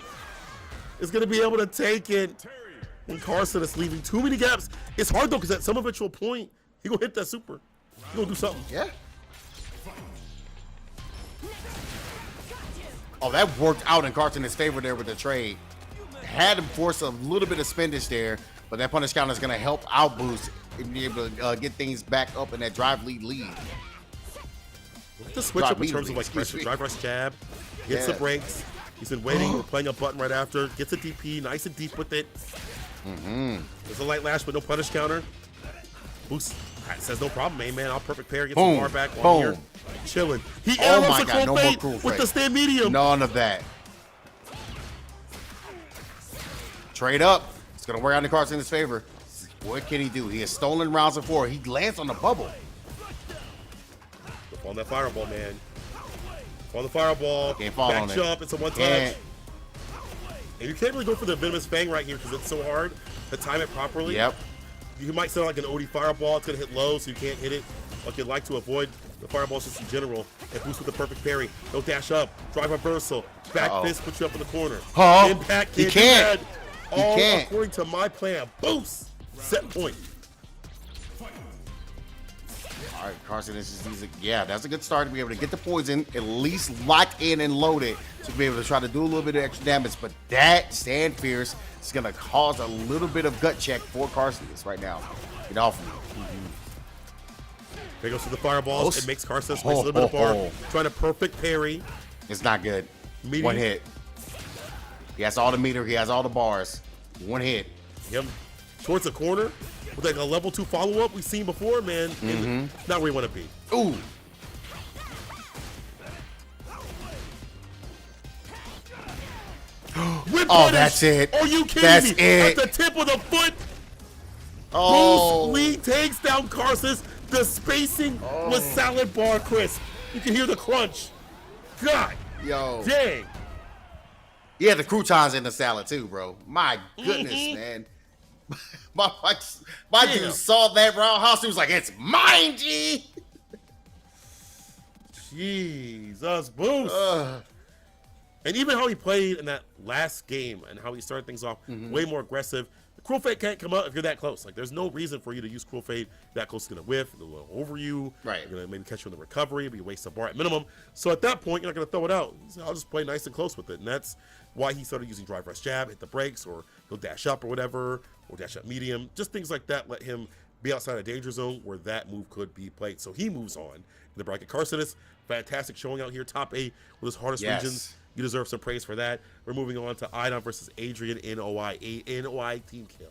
Is going to be able to take it. And Carson is leaving too many gaps. It's hard though, because at some eventual point, he gonna hit that super. He gonna do something. Yeah. Oh, that worked out in Carson's favor there with the trade. Had him force a little bit of spinach there, but that punish counter is gonna help out Boost and be able to get things back up in that drive lead. Look at the switch up in terms of like pressure. Drive rush jab, gets the breaks. He's been waiting. We're playing a button right after. Gets a DP, nice and deep with it. There's a light lash, but no punish counter. Boost says no problem, man. I'll perfect pair. Get some bar back on here. Chilling. He my the God, no more cruel with the stand medium. None of that. Trade up. It's gonna work out in Carson's favor. What can he do? He has stolen rounds before. He lands on the bubble. On that fireball, man. On the fireball. Can't fall back on it. jump. It's a one touch. And you can't really go for the venomous fang right here because it's so hard to time it properly. Yep. You might sound like an OD fireball. It's gonna hit low, so you can't hit it like you'd like to avoid the fireballs just in general. And Boost with the perfect parry. No dash up. Drive reversal. Back fist puts you up in the corner. Impact. He can't. All according to my plan. Boost. Set point. All right, Carson, yeah, that's a good start to be able to get the poison, at least lock in and load it to be able to try to do a little bit of extra damage. But that Stand Fierce is going to cause a little bit of gut check for Carson right now. Get off of me. There goes to the fireballs. It makes Carson space a little bit apart. Trying to perfect parry. It's not good. Medium. One hit. He has all the meter. He has all the bars. One hit. Him towards the corner with like a level 2 follow-up we've seen before, man. Not where you want to be. Ooh. Whip Oh, punish. that's it. Are you kidding That's me? it. At the tip of the foot. Oh. Bruce Lee takes down Carsus. The spacing was salad bar crisp. You can hear the crunch. God Yo. dang. Yeah, the croutons in the salad too, bro. My goodness, man. my Damn. dude saw that roundhouse. He was like, "It's mine, G." Jesus, Bruce. And even how he played in that last game and how he started things off way more aggressive. The Cruel Fate can't come out if you're that close. Like, there's no reason for you to use Cruel Fate that close. It's going to whiff, it'll go over you. Right. You're going to maybe catch you in the recovery, but you waste a bar at minimum. So at that point, you're not going to throw it out. So I'll just play nice and close with it. And that's why he started using drive rush jab, hit the brakes, or he'll dash up or whatever, or dash up medium. Just things like that let him be outside of danger zone where that move could be played. So he moves on in the bracket. Carcinus, fantastic showing out here. Top 8 with his hardest regions. You deserve some praise for that. We're moving on to Idon versus Adrian in OI team kill.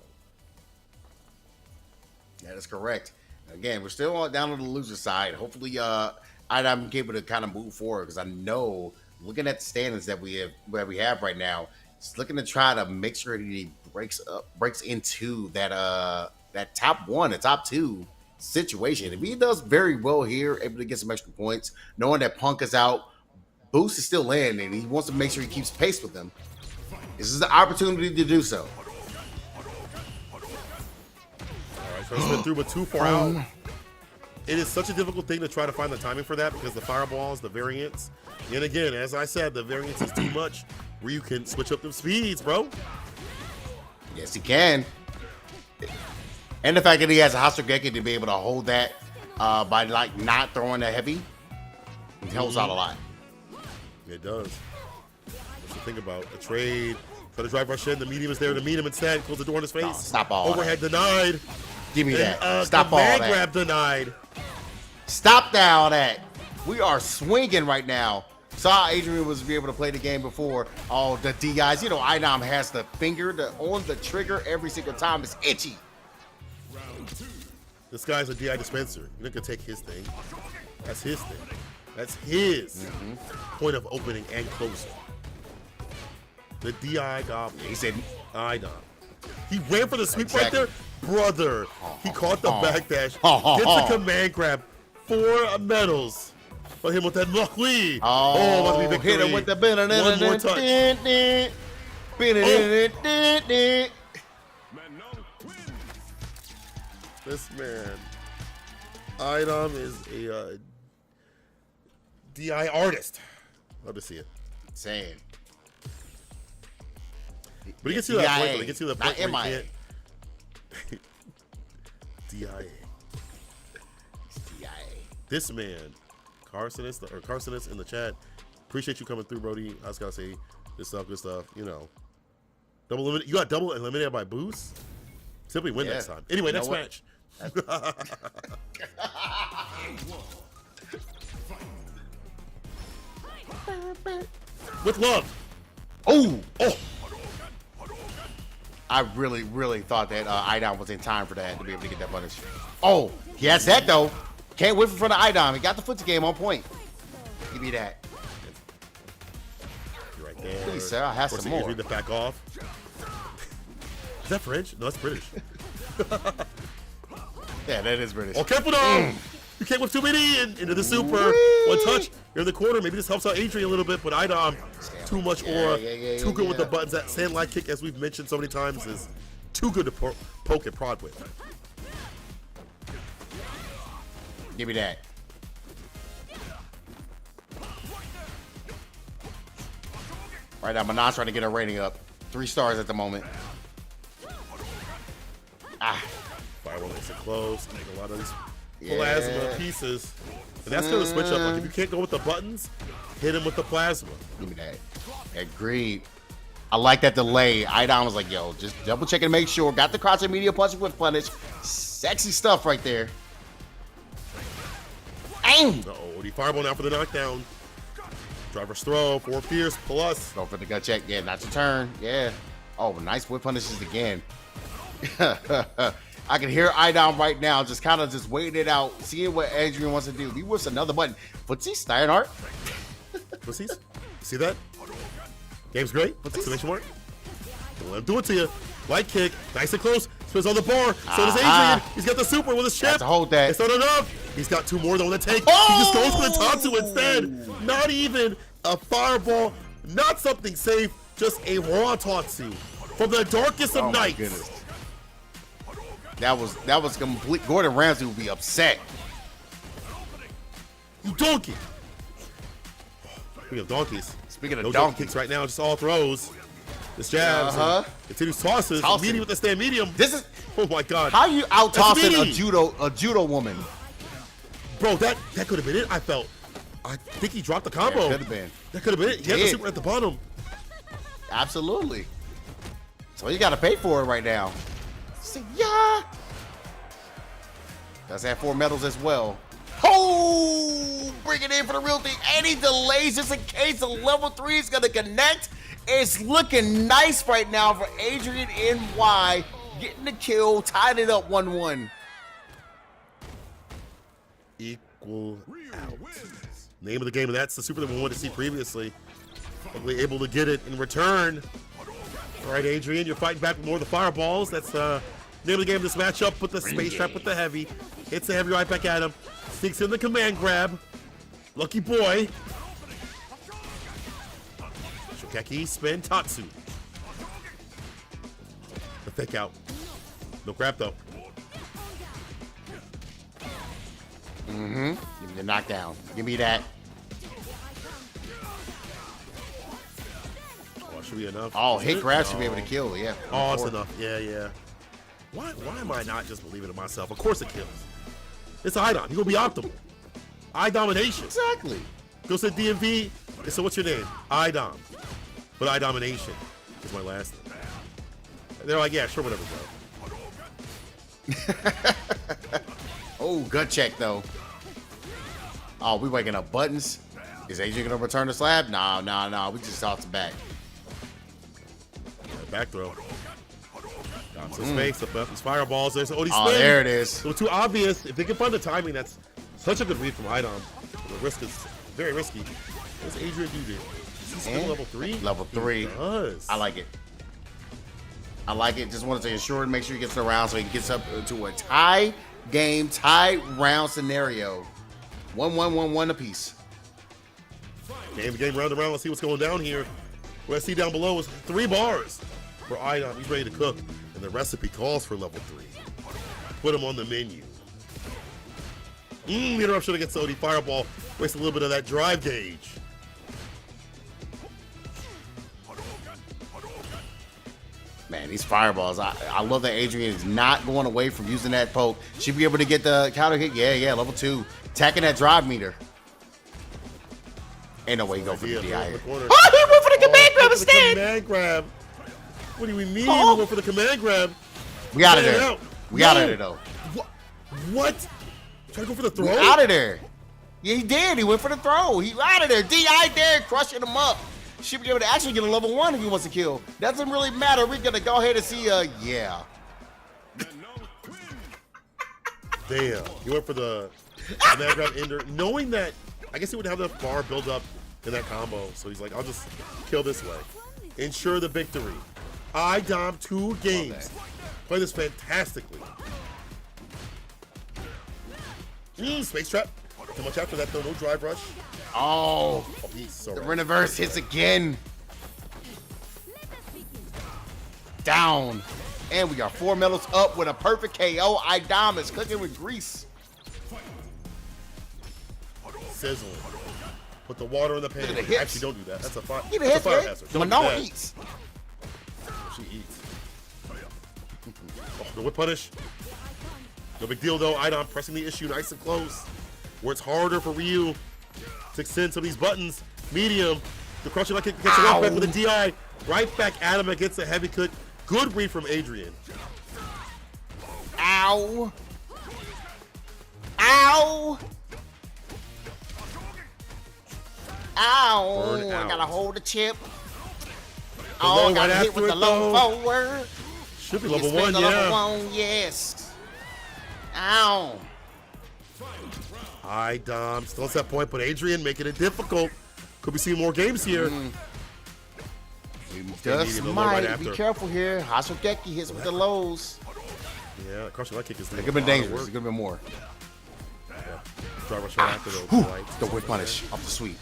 That is correct. Again, we're still down on the loser side. Hopefully, I'm able to kind of move forward because I know, looking at the standings that we have right now, it's looking to try to make sure that he breaks into that top 1, the top 2 situation. If he does very well here, able to get some extra points, knowing that Punk is out, Boost is still in, and he wants to make sure he keeps pace with them. This is the opportunity to do so. First been through, but too far out. It is such a difficult thing to try to find the timing for that because the fireballs, the variance. And again, as I said, the variance is too much where you can switch up them speeds, bro. Yes, he can. And the fact that he has a Hostogeki to be able to hold that by like not throwing that heavy, it helps out a lot. It does. What you think about the trade? Try to drive rush in. The medium is there to meet him instead. Close the door in his face. No, stop all Overhead denied. Give me And, that. Stop all command that. grab denied. Stop all that. We are swinging right now. Saw Adrian was able to play the game before. Oh, the DIs. You know, Idom has the finger on the trigger every single time. It's itchy. This guy's a DI dispenser. You're not gonna take his thing. That's his thing. That's his point of opening and closing. The DI goblin. He said, Idom. He ran for the sweep Exactly. right there. Brother, he caught the backdash. Oh. Gets the command grab. 4 medals. But him with that Mokli. oh, must be victory. hit him with the One more touch. This man, Idom is a DI artist. Love to see it. Saying. But he gets to that point. DIA, He gets to the not point where he MIA. can't. DIA. DIA. This man, Carcinus in the chat. Appreciate you coming through, Brody. I just gotta say, good stuff. You know, double limit. You got double eliminated by Boost. Simply win next time. Anyway, You know next what? match. With love. Oh, Oh, I really thought that Idom was in time for that to be able to get that punish. Oh, he has that though. Can't whiff in front of Idom. He got the foot game on point. Give me that. you're right there. Please, sir, I have Forcing some more. Adrian to back off. Is that French? No, that's British. Yeah, that is British. Oh, careful though! You can't whip too many into the super. Whee! One touch. You're in the corner. Maybe this helps out Adrian a little bit, but Idom, too much aura. Too good with the buttons. That sand light kick, as we've mentioned so many times, is too good to poke and prod with. Give me that. Right now, Manon's trying to get her rating up. 3 stars at the moment. Firewall makes it close. Make a lot of these Yeah. plasma pieces. And that's gonna switch up. Like, if you can't go with the buttons, hit him with the plasma. Give me that. Agreed. I like that delay. Idom was like, yo, just double check and make sure. Got the crouch and media punch with punish. Sexy stuff right there. Aim. Uh-oh, the fireball now for the knockdown. Driver's throw, 4 fierce plus. Go for the gut check. Yeah, not your turn. Yeah. Oh, nice whip punishes again. I can hear Idom right now, just kind of just waiting it out, seeing what Adrian wants to do. He whips another button. Footsie, Steinhardt. Footsies. See that? Game's great. Exclamation mark. Don't let him do it to you. Light kick. Nice and close. Spins on the bar. So does Adrian. He's got the super with his chip. Has to hold that. It's not enough. He's got 2 more though in the tank. Oh! He just goes for the Tatsu instead. Not even a fireball. Not something safe. Just a raw Tatsu from the darkest of nights. Goodness. That was complete. Gordon Ramsay would be upset. You donkey. Speaking of donkeys. Speaking of no donkeys. kicks right now. Just all throws. This jabs. And continues tosses. Medium with the stand medium. This is. Oh my God. How you out tossing That's a judo woman? Bro, that could have been it. I think he dropped the combo. Yeah, could have been. That could have been it. He had the super at the bottom. Absolutely. So you got to pay for it right now. See, yeah. Does have 4 medals as well. Oh, bring it in for the real thing. And he delays just in case the level 3 is going to connect. It's looking nice right now for Adrian NY. Getting the kill, tied it up 1-1. Equal out. Name of the game, and that's the super that we wanted to see previously. Hopefully able to get it in return. All right, Adrian, you're fighting back with more of the fireballs. That's name of the game of this matchup. Put the space trap with the heavy. Hits the heavy right back at him. Sneaks in the command grab. Lucky boy. Shokeki, spin, Tatsu. The fake out. No grab though. Give me the knockdown. Give me that. Oh, should be enough. Oh, hit grab should be able to kill. Yeah. Oh, it's enough. Yeah. Why am I not just believing in myself? Of course it kills. It's Idom. You're gonna be optimal. Eye domination. Exactly. Goes to DMV. So what's your name? Idom. But eye domination is my last name. They're like, yeah, sure, whatever, bro. Oh, gut check though. Oh, we waking up buttons. Is Adrian gonna return the slab? No. We just tossed it back. Back throw. Got some space. Up these fireballs. There's Odie spin. Oh, there it is. So too obvious. If they can find the timing, that's such a good read from Idom. The risk is very risky. What's Adrian do there? Is he still level 3? Level 3. He does. I like it. Just wanted to ensure and make sure he gets around so he gets up to a tie game, tie round scenario. 1-1-1-1 apiece. Game round and round. Let's see what's going down here. What I see down below is 3 bars for Idom. He's ready to cook. And the recipe calls for level 3. Put him on the menu. The interruption against Odie. Fireball. Waste a little bit of that drive gauge. Man, these fireballs. I love that Adrian is not going away from using that poke. Should be able to get the counter hit. Yeah, level 2. Attacking that drive meter. Ain't no way you go for the DI here. Oh, he went for the command grab instead. Command grab. What do we mean? Oh. We went for the command grab. We out of there. We out of there, though. What? Try to go for the throw? We out of there. Yeah, he did. He went for the throw. He out of there. DI there, crushing him up. Should be able to actually get a level 1 if he wants to kill. Doesn't really matter. We're going to go ahead and see, yeah. Damn. He went for the command grab ender, knowing that I guess he would have the bar build up in that combo. So he's like, I'll just kill this way. Ensure the victory. Idom 2 games. Play this fantastically. Space trap. Too much after that though. No drive rush. Oh, He's so the right. reverse hits again. Down. And we got 4 medals up with a perfect KO. Idom is cooking with grease. Sizzle. Put the water in the pan. Look at the hits. Actually, don't do that. That's a fire. He the That's a hits, fire right? hazard. Don't do Manoa that. eats. She eats. Oh, the whip punish. No big deal though. Idom pressing the issue nice and close. Where it's harder for Ryu to extend some of these buttons. Medium. The crushing like it gets a right back with a DI. Right back at him against a heavy cut. Good read from Adrian. Ow. Ow. Ow! Burn I out. gotta hold the chip. The low Oh, got right hit after with it, the low though. forward. Should be You level spin 1, the yeah. level 1, yes. Ow. Hi, Dom. Still at that point, but Adrian making it difficult. Could be seeing more games here. We need just him to low might right be after. careful here. Hashogeki hits with the lows. Yeah, crushing that kick is It could have been dangerous. It could have been more. Drive rush right after those lights. The whip punish off the sweep.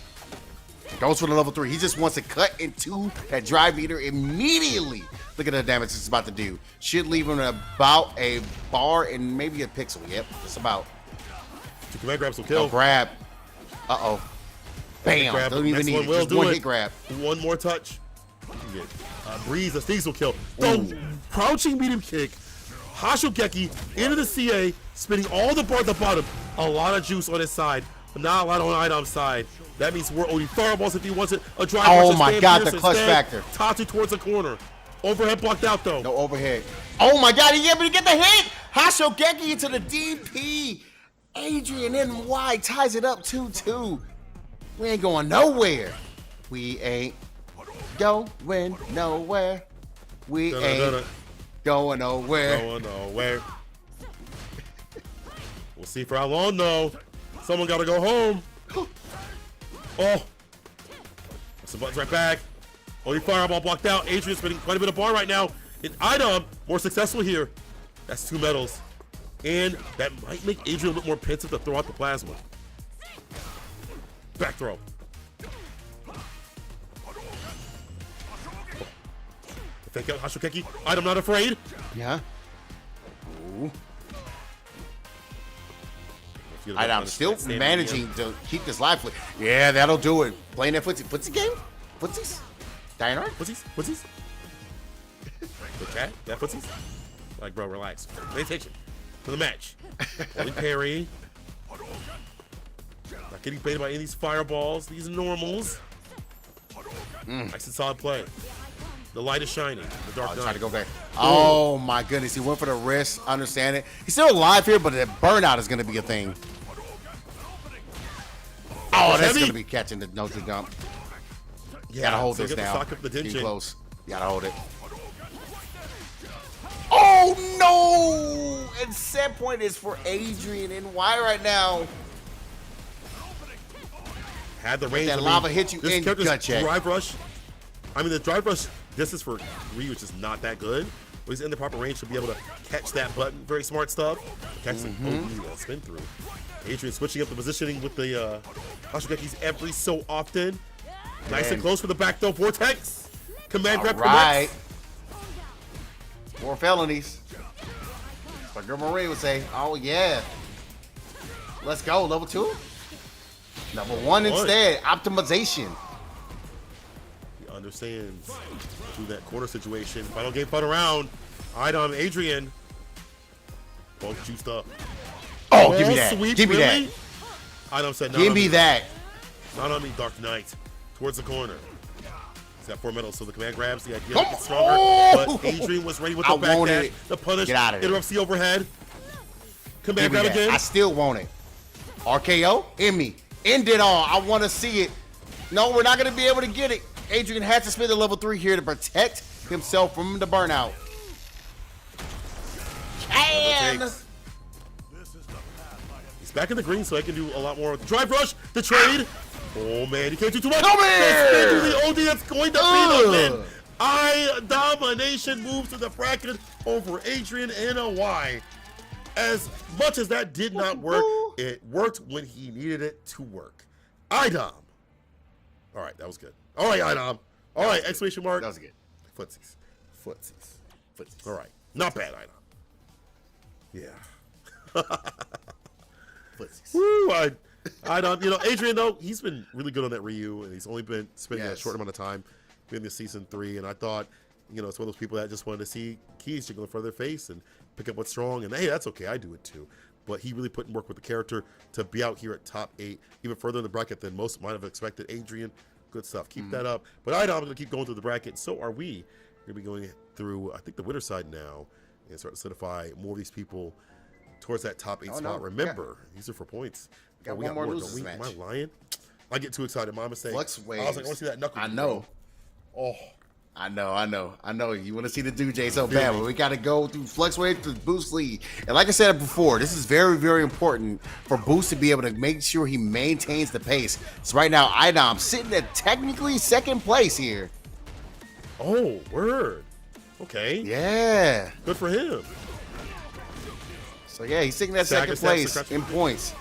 Goes for the level 3. He just wants to cut into that drive meter immediately. Look at the damage it's about to do. Should leave him about a bar and maybe a pixel. Yep, just about. Two command grabs will kill. No grab. Uh-oh. Bam. Grab. Don't even Next need one it. will Just do one it. hit grab. One more touch. Breeze, the Sneaks will kill. The crouching medium kick. Hashogeki into the CA, spinning all the bar at the bottom. A lot of juice on his side, but not a lot on Idom's side. That means we're only fireballs if he wants it. A drive Oh rush my instead, God, Pierce the clutch instead. factor. Tatsu towards the corner. Overhead blocked out though. No overhead. Oh my God, he able to get the hit. Hashogeki into the DP. Adrian NY ties it up 2-2. We ain't going nowhere. We ain't going nowhere. We ain't going nowhere. Going nowhere. We'll see for how long though. Someone got to go home. Oh. Some buttons right back. Only fireball blocked out. Adrian spinning quite a bit of bar right now. And Idom more successful here. That's 2 medals. And that might make Adrian a bit more pensive to throw out the plasma. Back throw. Fake out Hashogeki. Idom not afraid. Yeah. Ooh. Feel I'm still managing to keep this live. Yeah, that'll do it. Playing that footsie game? Footsies? Dying right? Footsies? The cat? Yeah, footsies? Like, bro, relax. Pay attention to the match. Only parry. Not getting baited by any of these fireballs. These normals. Nice and solid play. The light is shining. The dark Trying night. to go back. Oh my goodness, he went for the wrist. Understand it. He's still alive here, but the burnout is going to be a thing. Oh, that's going to be catching the no-true dump. You gotta hold so this get the now. sock up the Getting tension. close. You gotta hold it. Oh no! And set point is for Adrian NY right now. Had the range. That lava hit you this in character's gut check. drive rush. I mean, the drive rush distance for Ryu is just not that good. But he's in the proper range to be able to catch that button. Very smart stuff. Catch the spin through. Adrian switching up the positioning with the Hashogekis every so often. Nice and close for the back throw. Vortex. Command grab Right. connects. 4 felonies. Like Girl Marie would say, oh yeah. Let's go, level 2. Level 1 instead. Optimization. He understands through that corner situation. Final game, final round. Idom, Adrian. Both juiced up. Oh, give me that. Sweep, Give me really? that. Idom said, Give me that. Not on me, Dark Knight. Towards the corner. He's got 4 medals, so the command grabs the idea to get stronger. But Adrian was ready with the back dash. The punish. Get out of there. Interrupts the overhead. Give Command me grab that. again. I still want it. RKO, in me. End it all. I want to see it. No, we're not going to be able to get it. Adrian had to spend the level 3 here to protect himself from the burnout. And He's back in the green, so I can do a lot more. Drive rush, the trade. Oh man, you can't do too much. Come here! The OD that's going to be the win. Domination moves to the bracket over Adrian NY. As much as that did not work, it worked when he needed it to work. Idom. All right, that was good. All right, Idom. All right, exclamation mark. that was good. Footsies. All right, not bad, Idom. Yeah. Footsies. Woo! I don't, Adrian though, he's been really good on that Ryu, and he's only been spending a short amount of time in the season 3. And I thought, it's one of those people that just wanted to see keys jiggle in front of their face and pick up what's strong. And hey, that's okay, I do it too. But he really put in work with the character to be out here at top 8, even further in the bracket than most might have expected. Adrian, good stuff. Keep that up. But I'm going to keep going through the bracket. So are we. We're going to be going through, I think, the winner side now and start to solidify more of these people towards that top 8 spot. Remember, these are for points. Got we one more don't losers we? match. Am I lying? I get too excited. My mistake. Flux I was like, I want to waves. see that knuckle. I bro. know. Oh, I know. You want to see the dude J so bad, but we got to go through Flux Wave to Boost lead. And like I said before, this is very, very important for Boost to be able to make sure he maintains the pace. So right now, Idom sitting at technically second place here. oh, word. Okay. Yeah. Good for him. So yeah, he's sitting at Sagger, second place Sagger, in points.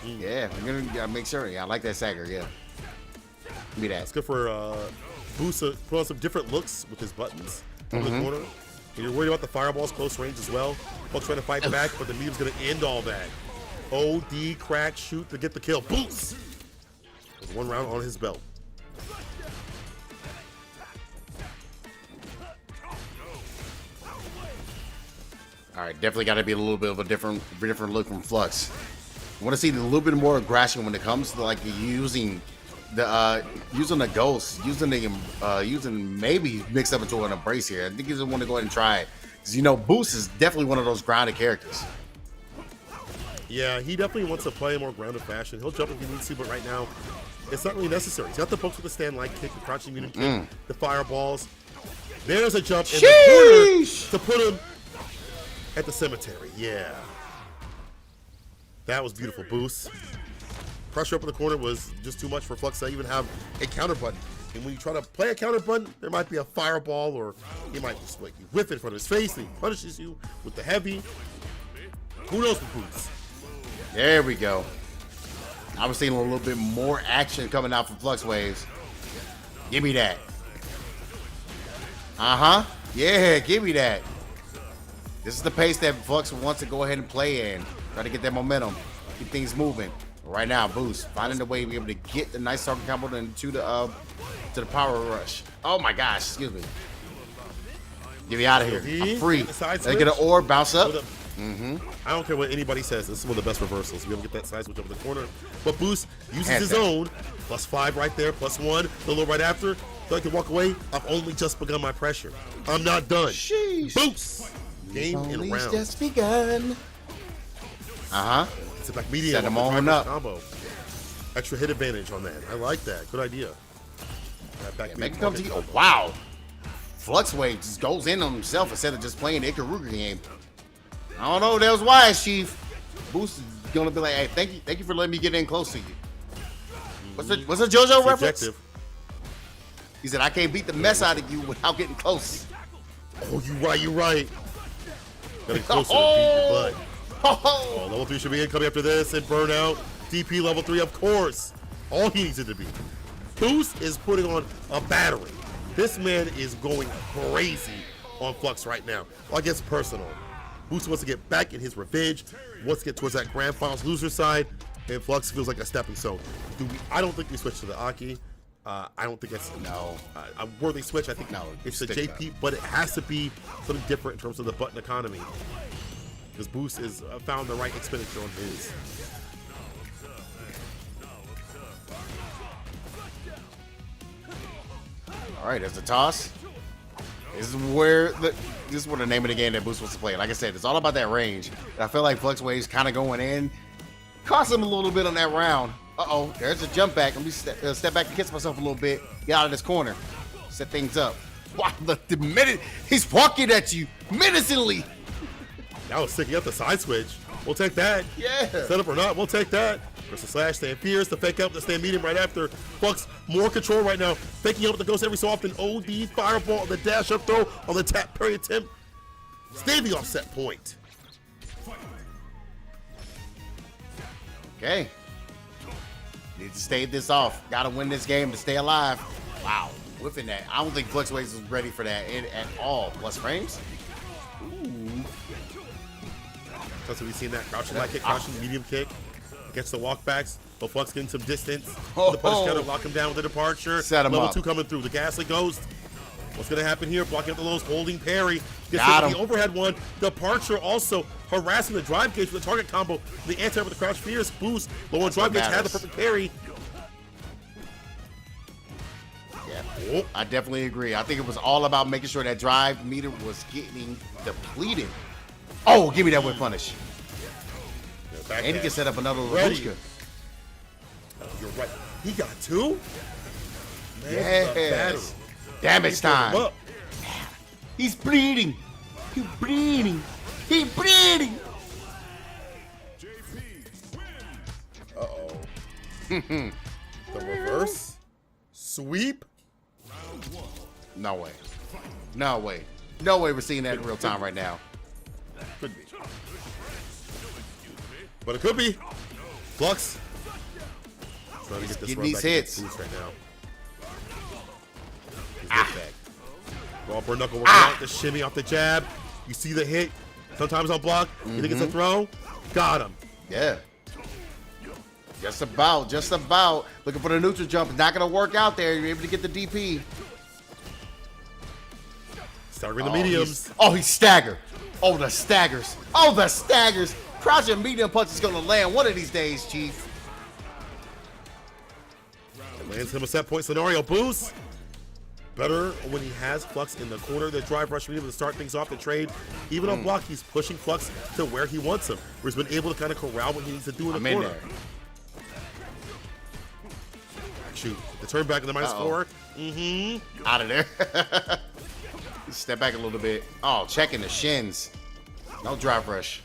Yeah, we're gonna make sure. Yeah, I like that Sagger. Yeah. Give me that. It's good for Boost to put on some different looks with his buttons in the corner. And you're worried about the fireballs close range as well. Buck's trying to fight back, but the medium's going to end all that. OD crack shoot to get the kill. Boost! With 1 round on his belt. All right, definitely got to be a little bit of a different look from Flux. I want to see a little bit more aggression when it comes to like using the ghost, using maybe mix up into an embrace here. I think he's gonna want to go ahead and try it. Because, you know, Boost is definitely one of those grounded characters. Yeah, he definitely wants to play in more grounded fashion. He'll jump if he needs to, but right now, it's not really necessary. He's got the pokes with the stand light kick, the crouching medium kick, the fireballs. There's a jump in the corner to put him at the cemetery. Yeah. That was beautiful. Boost. Pressure up in the corner was just too much for Flux to even have a counter button. And when you try to play a counter button, there might be a fireball, or he might just like you whiff it in front of his face and he punishes you with the heavy. Who knows with Boost? There we go. I was seeing a little bit more action coming out from Flux Waves. Give me that. Yeah, give me that. This is the pace that Flux wants to go ahead and play in. Try to get that momentum, keep things moving. Right now, Boost finding the way to be able to get the nice target combo into the power rush. Oh my gosh, excuse me. Get me out of here. I'm free. Let me get an orb, bounce up. I don't care what anybody says. This is one of the best reversals. Be able to get that side switch over the corner. But Boost uses his own. +5 right there, +1. The little right after. So I can walk away. I've only just begun my pressure. I'm not done. Sheesh. Boost. Game in Only round. just begun. It's a back medium. Set him off the on driver's up. Combo. Extra hit advantage on that. I like that. Good idea. That back Make medium it come to you. target. Oh, wow. Flux Wave just goes in on himself instead of just playing the Ikaruga game. I don't know. That was wise, Chief. Boost is gonna be like, hey, thank you for letting me get in close to you. What's the JoJo That's the reference? objective. He said, I can't beat the mess out of you without getting close. Oh, you right. Getting closer to beat your butt. Oh, level 3 should be incoming after this, and burnout. DP level 3, of course. All he needs it to be. Boost is putting on a battery. This man is going crazy on Flux right now. Well, I guess personal. Boost wants to get back in his revenge, wants to get towards that grand finals loser side, and Flux feels like a stepping stone. I don't think we switch to the Aki. I don't think it's a worthy switch. I think it's the JP, but it has to be something different in terms of the button economy. Because Boost is found the right expenditure on his. All right, there's the toss. This is where the name of the game that Boost wants to play. Like I said, it's all about that range. And I feel like Flux Wave's kind of going in. Cost him a little bit on that round. Uh-oh, there's a jump back. Let me step back and kiss myself a little bit. Get out of this corner. Set things up. Wow, the minute he's walking at you menacingly. That was sick. You got the side switch. We'll take that. Yeah. Set up or not, we'll take that. There's the slash, stand fierce, the fake up, the stand medium right after. Flux, more control right now. Faking up with the ghost every so often. OD, fireball, the dash up throw on the tap parry attempt. Stay the offset point. Okay. Need to stave this off. Got to win this game to stay alive. Wow. Whipping that. I don't think Flux Waves is ready for that at all. Plus frames? Ooh. So we've seen that crouching light kick, crouching medium kick. Gets the walkbacks, but Flux getting some distance. The punish counter, lock him down with the departure. Set him Level up. 2 coming through. The Ghastly Ghost. What's going to happen here? Blocking up the lows, holding parry. Gets Got hit with him. the overhead one. Departure also harassing the drive gauge with the target combo. The anti with the crouch fierce boost. Low on drive gauge had the perfect parry. Yeah. Oh. I definitely agree. I think it was all about making sure that drive meter was getting depleted. Oh, give me that whip punish. And he can set up another Ready. Labushka. you're right. He got 2? Man, Yes. Damage time. He's bleeding. He's bleeding. He's bleeding. Uh-oh. The reverse sweep. No way. No way. No way we're seeing that in real time right now. Could be. But it could be. Flux. Trying to get this Getting run these back hits. right now. He's back. Raw burn knuckle working out the shimmy off the jab. You see the hit. Sometimes on block. You think it's a throw? Got him. Yeah. Just about. Just about. Looking for the neutral jump. Not going to work out there. You're able to get the DP. Staggering the mediums. He's staggered. Oh, the staggers. Oh, the staggers. Crouching medium punch is going to land one of these days, Chief. It lands him a set point scenario boost. Better when he has Flux in the corner. The drive rush medium to start things off the trade. Even on block, he's pushing Flux to where he wants him. Where he's been able to kind of corral what he needs to do in the corner. Shoot. The turn back in the -4. Out of there. Step back a little bit. Oh, checking the shins. No drive rush.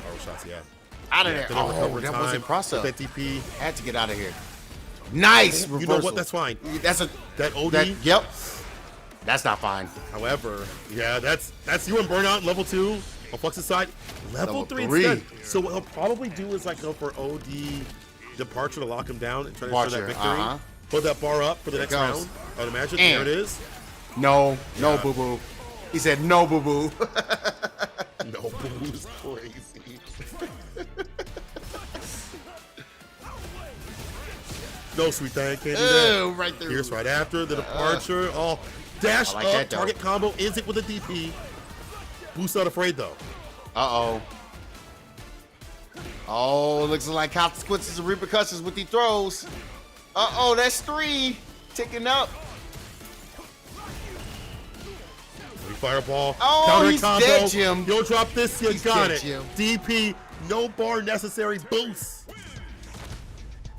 Power shots, yeah. Out of there. Oh, That wasn't cross up. That DP. Had to get out of here. Nice reversal. You know what? That's fine. That's a that OD. Yep. That's not fine. However, yeah, that's you in burnout level 2 on Flux's side. Level 3 instead. So what he'll probably do is like go for OD departure to lock him down and try to ensure that victory. Put that bar up for the next round. I'd imagine. There it is. No boo boo. He said no boo boo. No boo boo's crazy. No, sweet thing, can't do that. Right there. Here's right after the departure. Dash like up, that, target combo. Is it with a DP? Boost not afraid though. Looks like consequences and repercussions with the throws. That's 3. Ticking up. Fireball. Oh, counter he's combo. dead, Jim. You'll drop this, you got it. Jim. DP, no bar necessary, boost.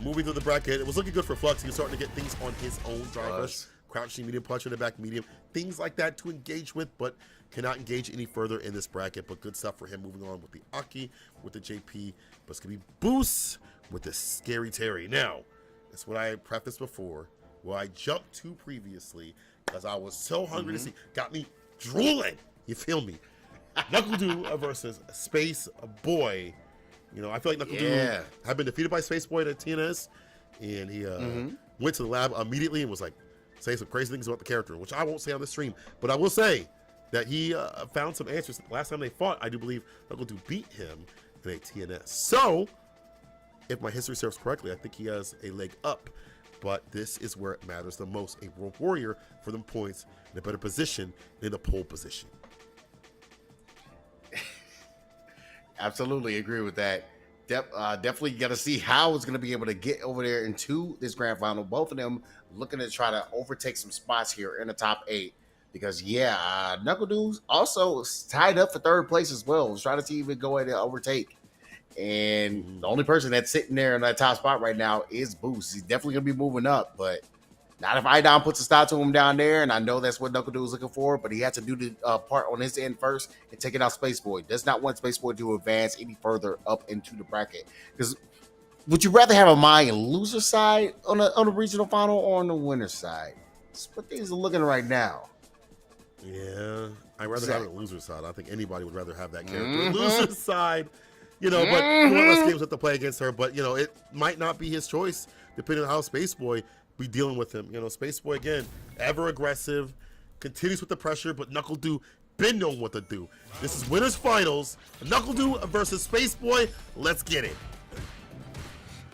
Moving through the bracket, it was looking good for Flux. He was starting to get things on his own drive rush. Crouching medium punch in the back medium. Things like that to engage with, but cannot engage any further in this bracket. But good stuff for him moving on with the Aki, with the JP. But it's going to be boost with the Scary Terry. Now, that's what I prefaced before, what I jumped to previously, because I was so hungry to see. Got me drooling. You feel me? Knuckle versus Space Boy. You know, I feel like Knuckle had been defeated by Space Boy at TNS, and he went to the lab immediately and was like saying some crazy things about the character, which I won't say on the stream, but I will say that he found some answers. Last time they fought, I do believe Knuckle beat him in a TNS. So, if my history serves correctly, I think he has a leg up. But this is where it matters the most. A World Warrior for them points in a better position than the pole position. Absolutely agree with that. Definitely got to see how it's going to be able to get over there into this grand final. Both of them looking to try to overtake some spots here in the top 8. Because, Knuckle Dude's also tied up for 3rd place as well. He's trying to see if he can go ahead and overtake. And the only person that's sitting there in that top spot right now is Boost. He's definitely going to be moving up, but not if Idon puts a stop to him down there, and I know that's what Knuckle Dude is looking for, but he has to do the part on his end first and take it out Space Boy. Does not want Space Boy to advance any further up into the bracket. Because would you rather have a Mayan loser side on the regional final or on the winner side? That's what things are looking right now. Yeah, I'd rather have a loser side. I think anybody would rather have that character. Loser side. You know, but one less games have to play against her. But, you know, it might not be his choice, depending on how Space Boy be dealing with him. You know, Space Boy, again, ever aggressive, continues with the pressure, but Knuckle Dude been knowing what to do. This is winners finals. Knuckle Dude versus Space Boy. Let's get it.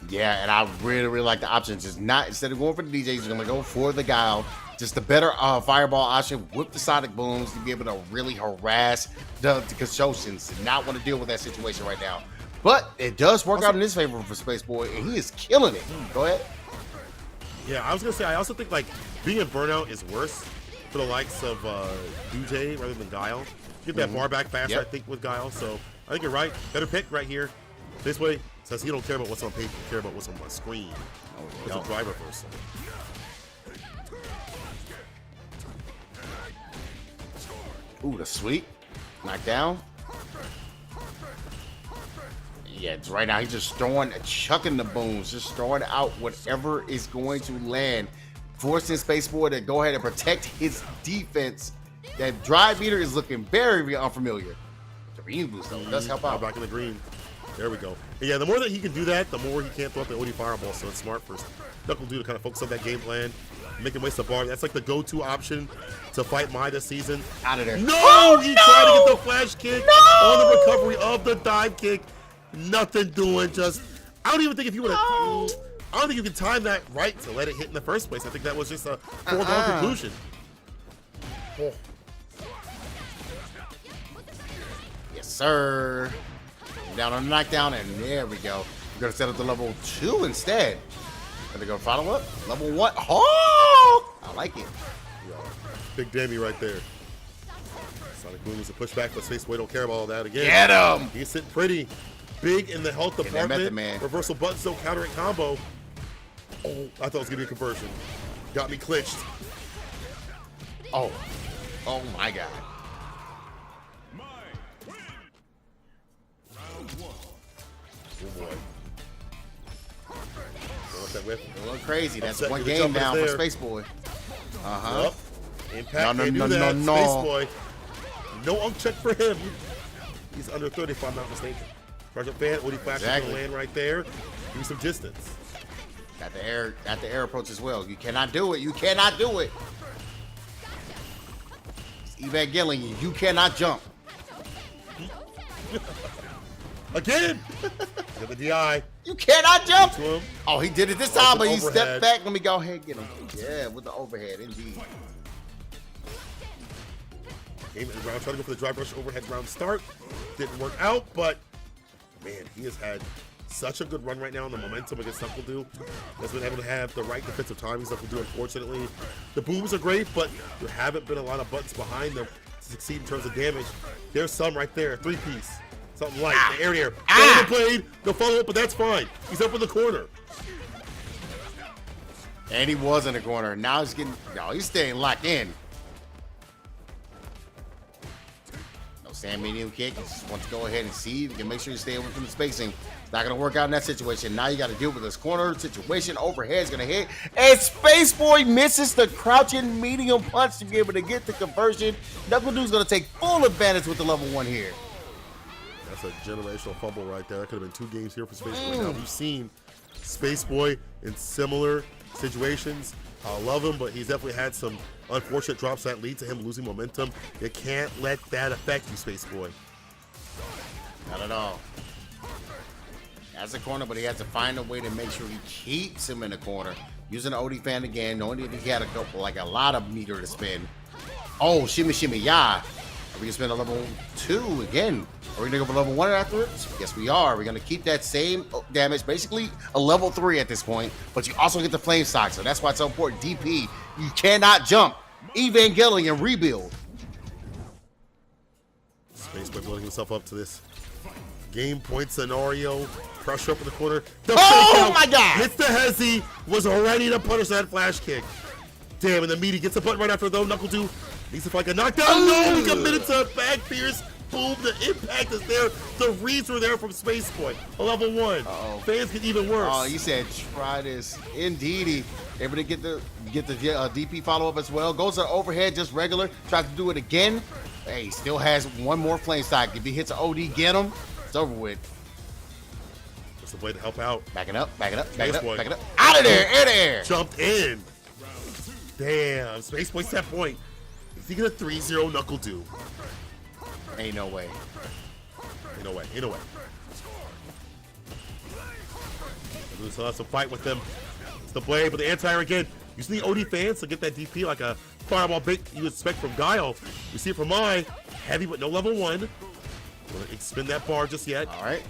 Yeah, and I really, really like the option. Just not, instead of going for the DJs, you're going to go for the Guile. Just the better fireball option with the Sonic Booms to be able to really harass the Consortiums and not want to deal with that situation right now. But it does work out in his favor for Space Boy, and he is killing it. Go ahead. Yeah, I was going to say, I also think, like, being in Burnout is worse for the likes of DJ rather than Guile. Get that bar back faster, I think, with Guile. So I think you're right. Better pick right here. This way says he don't care about what's on paper, he care about what's on my screen. It's a drive reversal. Ooh, the sweep. Knocked down. Yeah, it's right now he's just chucking the booms, just throwing out whatever is going to land. Forcing Space Boy to go ahead and protect his defense. That drive meter is looking very, very unfamiliar. The green boost, though, does help out. Back in the green. There we go. And yeah, the more that he can do that, the more he can't throw up the OD fireball, so it's smart for Knuckle Dude to kind of focus on that game plan, make him waste the bar. That's like the go-to option to fight Mai this season. Out of there. No! He tried to get the flash kick on the recovery of the dive kick. Nothing doing, just, I don't even think if you would have, I don't think you can time that right to let it hit in the first place. I think that was just a foregone conclusion. Oh. Yes, sir. Down on the knockdown, and there we go. We're going to set up the level 2 instead. Gonna go follow up. Level 1. Oh! I like it. Yeah. Big Dammy right there. Sonic Boom is a pushback, but Space Boy don't care about all that again. Get him! He's sitting pretty big in the health department. Man. Reversal button, still countering combo. Oh, I thought it was gonna be a conversion. Got me clinched. Oh. Oh my God. Oh boy. What's that whip? A little crazy. That's Upset, one the game jump is down for there. Space Boy. Uh-huh. Yep. Impact No, can't no, do no, that. no, Space no. Boy. No unk check for him. He's under 30 if I'm not mistaken. Charge up fan, OD flash Exactly. gonna land right there. Give me some distance. Got the air approach as well. You cannot do it. You cannot do it. It's Evangelion. You cannot jump. Again! Get the DI. You cannot jump. To him. Oh, he did it this Off time, the but he overhead. stepped back. Let me go ahead and get him. Yeah, with the overhead, indeed. Game in the round, trying to go for the drive rush overhead round start. Didn't work out, but man, he has had such a good run right now on the momentum against Knuckle Dude. Has been able to have the right defensive timings, Knuckle Dude. Unfortunately, the booms are great, but there haven't been a lot of buttons behind them to succeed in terms of damage. There's some right there, 3-piece. Something like the air. The blade, the follow up, but that's fine. He's up in the corner. And he was in the corner. Now he's getting, no, he's staying locked in. No stand medium kick. He just wants to go ahead and see if he can make sure you stay away from the spacing. It's not going to work out in that situation. Now you got to deal with this corner situation. Overhead's going to hit. And Space Boy misses the crouching medium punch to be able to get the conversion. Knuckle Dude's going to take full advantage with the level 1 here. That's a generational fumble right there. That could have been 2 games here for Space Boy. Now we've seen Space Boy in similar situations. I love him, but he's definitely had some unfortunate drops that lead to him losing momentum. You can't let that affect you, Space Boy. Not at all. That's a corner, but he has to find a way to make sure he keeps him in the corner. Using the OD fan again, knowing that he had a lot of meter to spin. Oh, shimmy, shimmy, yeah. Are we gonna spend a level 2 again? Are we gonna go for level 1 afterwards? Yes, we are. We're gonna keep that same damage, basically a level 3 at this point, but you also get the flame stock, so that's why it's so important. DP, you cannot jump. Evangelion rebuild. Space Boy building himself up to this game point scenario. Pressure up in the corner. The Oh fake out my God! Hits the hezzy. Was ready to punish that flash kick. Damn, and the meaty gets a button right after though. Knuckle Dude needs to fight a knockdown. No, he committed to a back pierce. Boom, the impact is there. The reads were there from Space Boy. A level 1. Fans get even worse. Oh, you said try this. Indeed, he able to get the DP follow up as well. Goes to overhead, just regular. Tries to do it again. Hey, he still has one more flame stock. If he hits an OD, get him. It's over with. Just a way to help out. Back it up, back it up, back it up, Boy. back it up. Out of there, air to air. Jumped in. Damn, Space Boy set point. Is he gonna 3-0 Knuckle Dude? Ain't no way. Ain't no way. Ain't no way. We'll still have to fight with them. It's the blade, but the anti-air again. Using the OD fans to get that DP like a fireball bait you would expect from Guile. We see it from Mai. Heavy, but no level 1. Gonna spin that bar just yet. All right.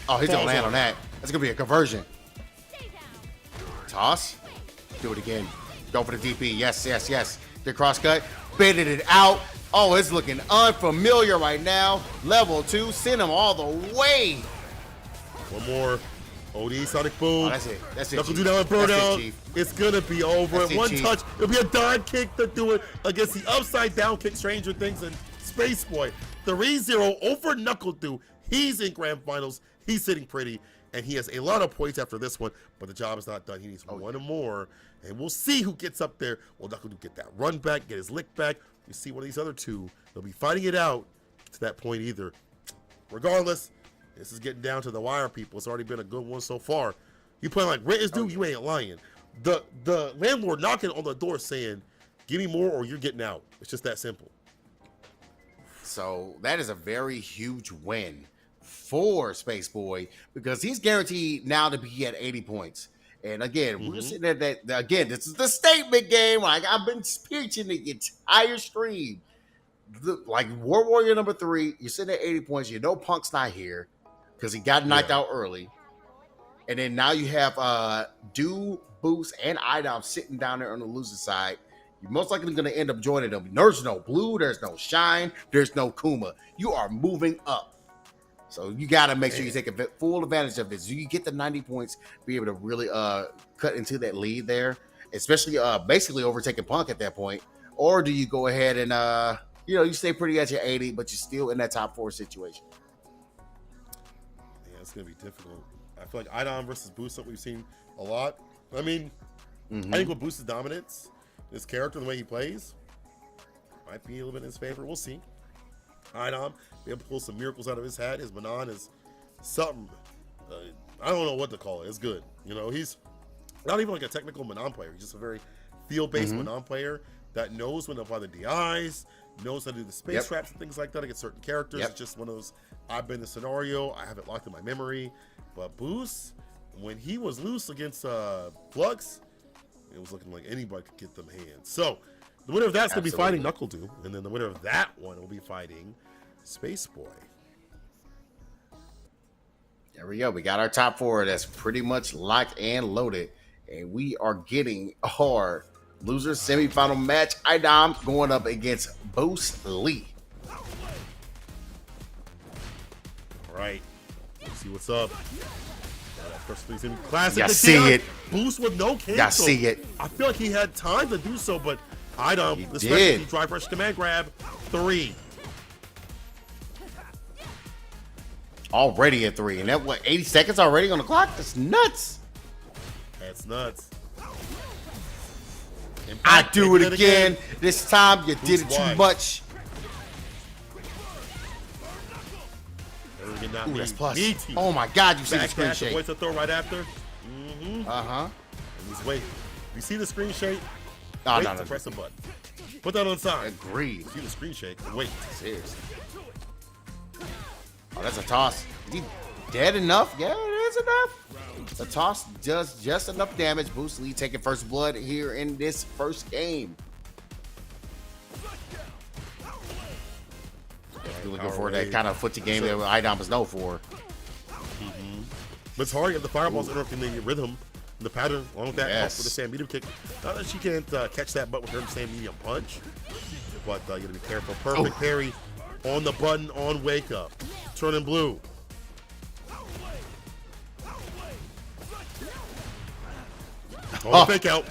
Oh, he's gonna land on that. That's gonna be a conversion. Toss. Do it again. Go for the DP. Yes, yes, yes. The cross cut. Baited it out. Oh, it's looking unfamiliar right now. Level 2, send him all the way. One more. OD Sonic Boom. Oh, that's it. That's it. Knuckle Chief. do that with That's it, burnout. Chief. It's gonna be over. That's In it, one Chief. touch, it'll be a dive kick to do it against the upside down kick Stranger Things and Space Boy. 3-0 over Knuckle Do. He's in grand finals. He's sitting pretty, and he has a lot of points after this one, but the job is not done. He needs one more, and we'll see who gets up there. Will Knuckle Do get that run back, get his lick back? We see one of these other two. They'll be fighting it out to that point either. Regardless, this is getting down to the wire, people. It's already been a good one so far. You playing like Rent is due, you ain't lying. The landlord knocking on the door saying, give me more or you're getting out. It's just that simple. So that is a very huge win for Space Boy because he's guaranteed now to be at 80 points. And again, we're sitting at that. Again, this is the statement game. Like I've been preaching the entire stream. Like War Warrior number 3, you're sitting at 80 points. You know Punk's not here because he got knocked out early. And then now you have Do, Boost, and Idom sitting down there on the losing side. You're most likely going to end up joining them. There's no Blue, there's no Shine, there's no Kuma. You are moving up. So you got to make sure you take full advantage of this. You get the 90 points, be able to really cut into that lead there, especially basically overtaking Punk at that point. Or do you go ahead and, you stay pretty at your 80, but you're still in that top 4 situation? Yeah, it's going to be difficult. I feel like Idom versus Boost, something we've seen a lot. I mean, I think with Boost's dominance, his character and the way he plays might be a little bit in his favor. We'll see. Idom be able to pull some miracles out of his hat. His Manon is something. I don't know what to call it. It's good. He's not even like a technical Manon player. He's just a very field-based Manon player that knows when to apply the DIs, knows how to do the space traps and things like that against certain characters. It's just one of those, I've been in the scenario, I have it locked in my memory. But Boost, when he was loose against Flux, it was looking like anybody could get them hands. So the winner of that's going to be fighting Knuckle Do, and then the winner of that one will be fighting Space Boy. There we go. We got our top 4 that's pretty much locked and loaded, and we are getting our loser semifinal match. Idom going up against Boost Lee. All right. Let's see what's up. Classic. You see it. Boost with no cancel. You see it. I feel like he had time to do so, but Idom, He especially did. if you drive rush command grab 3. Already at 3, and that 80 seconds already on the clock? That's nuts. That's nuts. I Impact, do they it did again. This time you did it why? too much. Ooh, That's plus. Meaty. Oh my God, you see the Back screen dash, shake. avoids the throw right after. Uh-huh. And he's waiting. You see the screen shake? No, Wait no, to no. press a button. Put that on side. Agreed. See the screen shake. Wait. Seriously. Oh, that's a toss. Is he dead enough? Yeah, it is enough. The toss does just enough damage. Boost Lee taking first blood here in this first game. You're looking for that kind of footsie game that Idom is known for. But it's hard. You have the fireballs interrupting the rhythm, the pattern, along with that help Yes. with the sand medium kick. Not that she can't catch that butt with her sand medium punch, but you gotta be careful. Perfect parry on the button on wake up. Turning blue. Oh, fake out.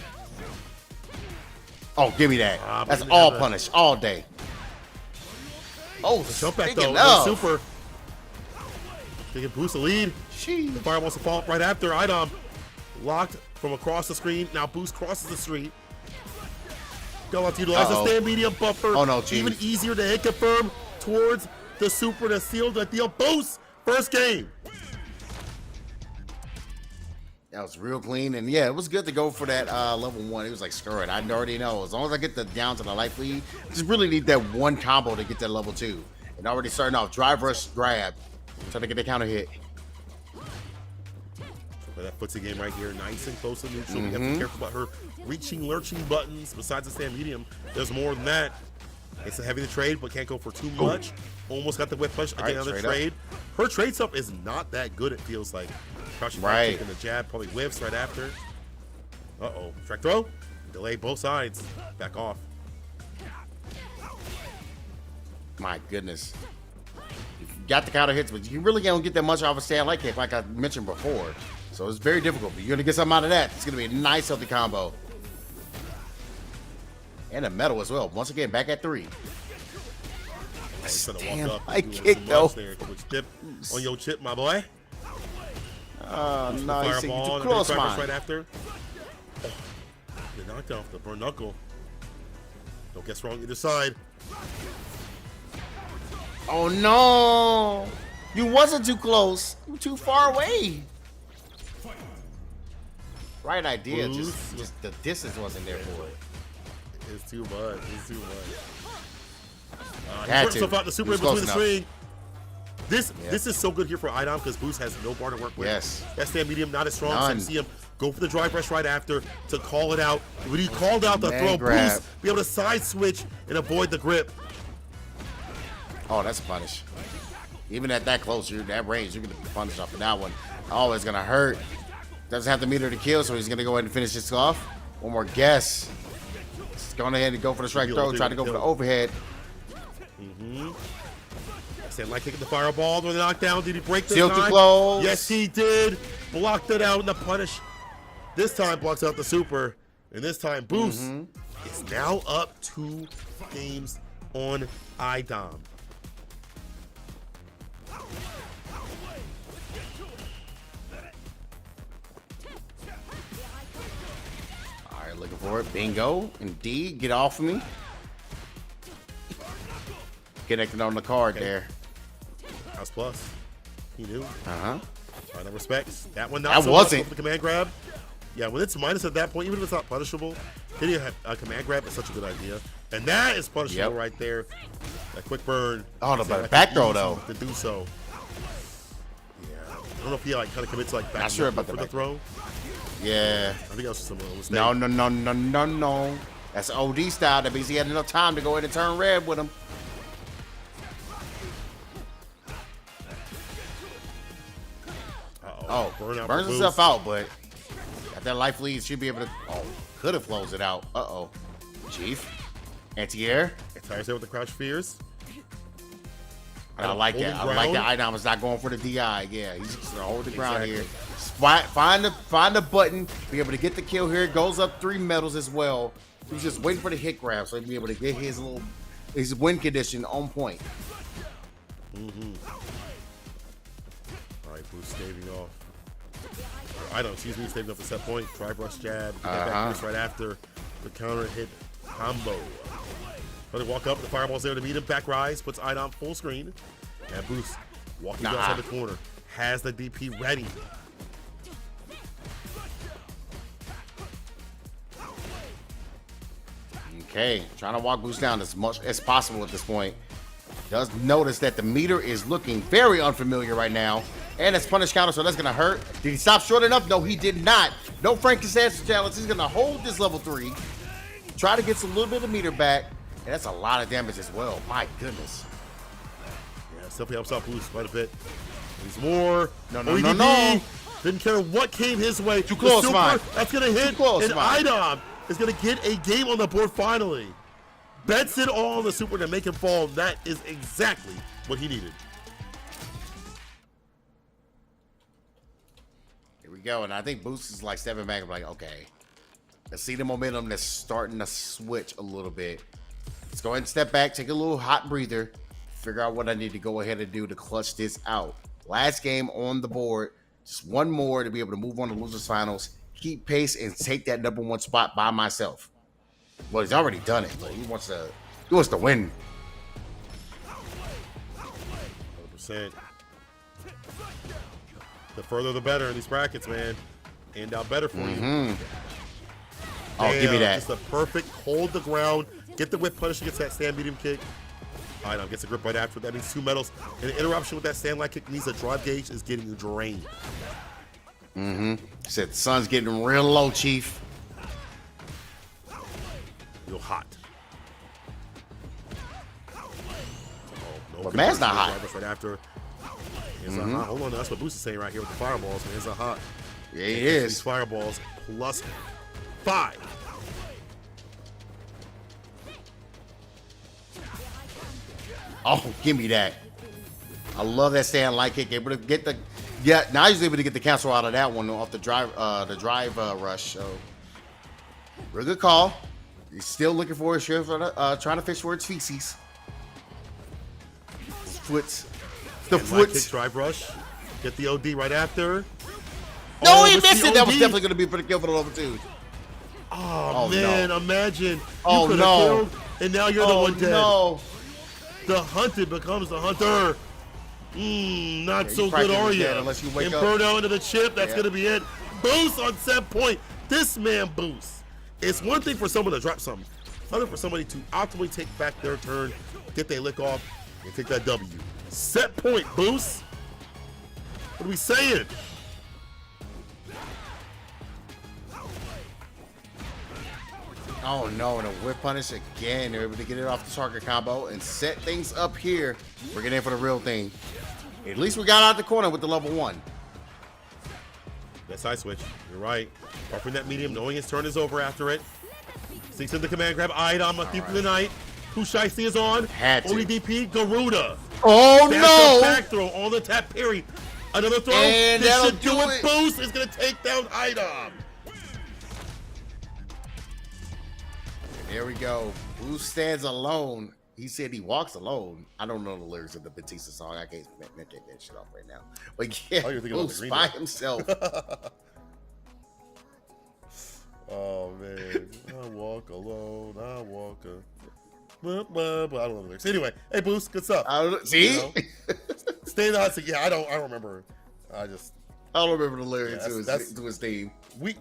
Oh, give me that. That's man, all that- punish all day. Oh, Jump back speaking though. of, Super. They can boost the lead. Sheesh. The fire wants to fall up right after. Idom locked from across the screen. Now Boost crosses the street. They'll have to utilize the stand medium buffer. Oh, no, Chief. Even easier to hit confirm towards the super to seal the deal. Boost! First game. That was real clean, and yeah, it was good to go for that level 1. It was like, screw it, I already know. As long as I get down to the life lead, just really need that one combo to get that level 2. And already starting off, drive, rush, grab. Trying to get the counter hit. But that footsie game right here, nice and close to neutral. We have to be careful about her reaching, lurching buttons. Besides the stand medium, there's more than that. It's a heavy to trade, but can't go for too much. Almost got the whip push again on the trade. Her trade stuff is not that good, it feels like. Crouching back, taking the jab, probably whiffs right after. Uh-oh. Track throw. Delay both sides. Back off. My goodness. You got the counter hits, but you really don't get that much off a stand like kick, like I mentioned before. So it's very difficult. But you're gonna get something out of that. It's gonna be a nice healthy combo. And a medal as well. Once again, back at 3. Damn, I kicked though. Dip on your chip, my boy. No, he's too Fireball and close, big man. right after. Oh, the knockdown off the burn knuckle. Don't guess wrong either side. Oh no! You wasn't too close. You were too far away. Right idea, just the distance wasn't there for it. It's too much. It's too much. He Had worked to. himself out the super He in was between the close swing. This is so good here for Idom because Boost has no bar to work with. Yes. That stand medium not as strong. None. So you see him go for the drive rush right after to call it out. When he called out the Man throw, grab. Boost be able to side switch and avoid the grip. Oh, that's a punish. Even at that close, that range, you're gonna be punished off of that one. Oh, it's gonna hurt. Doesn't have the meter to kill, so he's gonna go ahead and finish this off. One more guess. He's going ahead and go for the strike throw, try to go for the overhead. Stand like kicking the fireball with the knockdown. Did he break this Still time? too close. Yes, he did. Blocked it out in the punish. This time blocks out the super. And this time Boost is now up 2 games on Idom. All right, looking for it. Bingo. Indeed. Get off of me. Connected on the card there. House plus. He knew. Uh-huh. Final respects. That one not That so wasn't. much for the command grab. Yeah, when it's minus at that point, even if it's not punishable, hitting a command grab is such a good idea. And that is punishable right there. That quick burn. Oh, the back throw, though. To do so. Yeah. I don't know if he like kind of commits like back Not sure about for the the throw. Yeah. I think that was just a little mistake. No. That's OD style. That means he had enough time to go ahead and turn red with him. Oh, burns himself out, but got that life lead. Should be able to. Oh, could have closed it out. Uh-oh. Chief. Anti-air. Tires there with the crouch fears. I like that. I like that Idom is not going for the DI. Yeah, he's just gonna hold the ground here. Find the button. Be able to get the kill here. Goes up 3 medals as well. He's just waiting for the hit grab so he'll be able to get his win condition on point. All right, Boost staving off. Staving off the set point. Drive rush jab. Get back right after the counter hit combo. Let him walk up. The fireball's there to meet him. Back rise. Puts Idom full screen. And Boost walking outside the corner. Has the DP ready. Okay, trying to walk Boost down as much as possible at this point. Does notice that the meter is looking very unfamiliar right now. And it's punish counter, so that's going to hurt. Did he stop short enough? No, he did not. No Frankenstein's challenge. He's going to hold this level 3. Try to get a little bit of meter back. And that's a lot of damage as well. My goodness. Yeah, simply helps out Boost quite a bit. He's more. No. Didn't care what came his way. Too close, man. That's going to hit. And Idom is going to get a game on the board finally. Bets it all on the super to make him fall. That is exactly what he needed. Here we go. And I think Boost is like stepping back and like, okay, let's see the momentum that's starting to switch a little bit. Let's go ahead and step back, take a little hot breather, figure out what I need to go ahead and do to clutch this out. Last game on the board, just one more to be able to move on to losers finals, keep pace, and take that #1 spot by myself. Well, he's already done it, but he wants to win. 100%. The further the better in these brackets, man. And out better for you. Oh, give me that. Just a perfect hold the ground, get the whip punish against that stand medium kick. Idom gets a grip right after. That means 2 medals. And an interruption with that stand line kick means the drive gauge is getting drained. He said the sun's getting real low, Chief. Real hot. But man's not hot. Right after. Hot. Hold on, that's what Boost is saying right here with the fireballs. Man, it's not hot. Yeah, he is. These fireballs +5. Oh, give me that. I love that stand light kick. Able to get the now he's able to get the cancel out of that one off the drive rush. So real good call. He's still looking for his shift, trying to fish for its feces. The Light kick drive rush. Get the OD right after. No, he with missed the it. That was OD. definitely going to be for the kill for the level 2. Oh man, no. imagine Oh, you could have no. killed, and now you're the one dead. No. The hunted becomes the hunter. Not so probably good, are could've you? dead unless you wake up. Inferno into the chip. That's Yeah. gonna be it. Boost on set point. This man boosts. It's one thing for someone to drop something. Another for somebody to optimally take back their turn, get their lick off, and take that W. Set point boost. What are we saying? Oh no, and a whip punish again. They're able to get it off the target combo and set things up here. We're getting in for the real thing. At least we got out the corner with the level 1. That side switch. You're right. Offering that medium, knowing his turn is over after it. Sinks in the command grab item. A thief in the night. Who Shiesty is on? Had to. ODP Garuda. Oh no! Back throw on the tap parry. Another throw. And this that'll should do do it. it. Boost is gonna take down item. There we go. Who stands alone? He said he walks alone. I don't know the lyrics of the Batista song. I can't make that shit off right now. But yeah, Oh, you're thinking about the Boost Green by Day. himself. Oh man, I walk alone. I walk but I don't know the lyrics. Anyway, hey Boost, good stuff. See? You know? Stay in the hot seat. Yeah, I don't remember. I I don't remember the lyrics Yeah, to his theme. we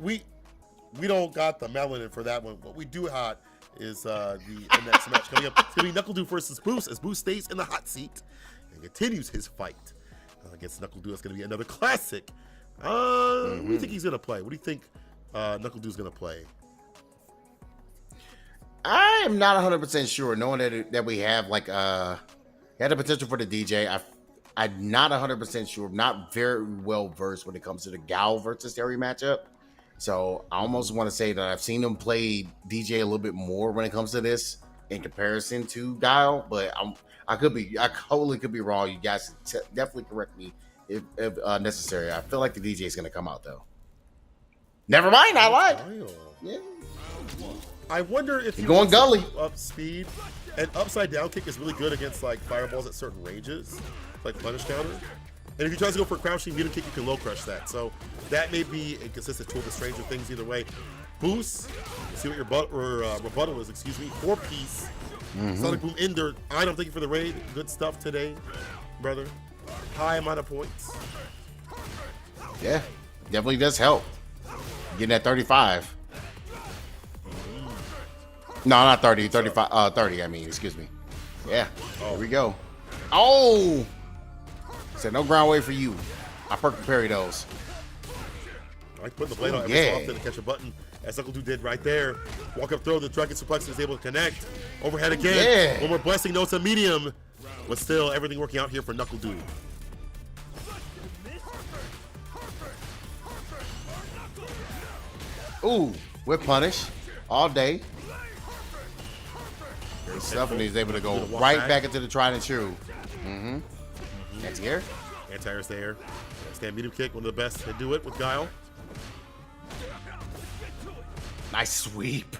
don't got the melanin for that one. What we do hot is the next match coming up. It's gonna be Knuckle Doo versus Boost as Boost stays in the hot seat and continues his fight against Knuckle Doo. It's gonna be another classic. What do you think he's gonna play? What do you think Knuckle Doo's gonna play? I am not 100% sure, knowing that we have like had the potential for the DJ. I'm not 100% sure. I'm not very well versed when it comes to the Gal versus Terry matchup. So I almost want to say that I've seen him play DJ a little bit more when it comes to this in comparison to Guile, but I totally could be wrong. You guys definitely correct me if necessary. I feel like the DJ is going to come out though. Never mind, I lied. Yeah. I wonder if You're going gully. Up speed and upside down kick is really good against like fireballs at certain ranges, like punish counter. And if he tries to go for a crouching medium kick, you can low crush that. So that may be a consistent tool to Stranger Things either way. Boost, see what your rebuttal is, excuse me. 4-piece. Sonic Boom Ender. Item, thank you for the raid. Good stuff today, brother. High amount of points. Yeah, definitely does help. Getting that 35. No, not 30, 35, 30, I mean, excuse me. Yeah, here we go. Oh! Said no ground wave for you. I perk and parry those. I like putting the blade on every so often to catch a button, as Uncle Doo did right there. Walk up throw, the Dragon Suplex is able to connect. Overhead again. Yeah. One more blessing, no, it's a medium. But still, everything working out here for Knuckle Doo. Ooh, whip punish all day. Good stuff, and he's able to go right back into the tried and true. Next gear. Anti-air's there. Stand medium kick, one of the best to do it with Guile. Nice sweep.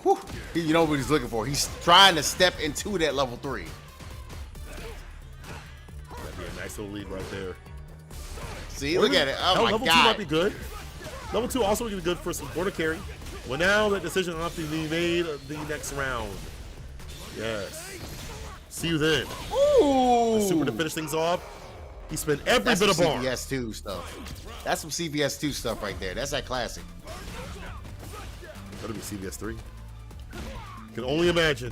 Whew. You know what he's looking for. He's trying to step into that level 3. That'd be a nice little lead right there. See, look at it. Oh my level 2 God. might be good. Level 2 also would be good for some corner carry. Well, now that decision will have to be made the next round. Yes. See you then. Ooh. Super to finish things off. He spent every That's bit some of bar. CVS 2 stuff. That's some CVS 2 stuff right there. That's that classic. That'll be CVS 3. Can only imagine.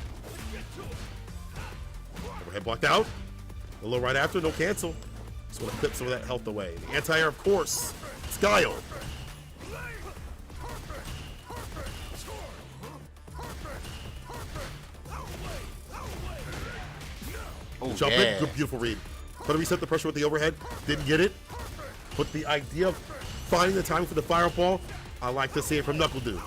Overhead blocked out. A little right after, no cancel. Just want to clip some of that health away. The anti-air, of course. It's Guile. Oh, Jump yeah. in, good, beautiful read. Try to reset the pressure with the overhead. Didn't get it. But the idea of finding the time for the fireball, I like to see it from Knuckle Doo.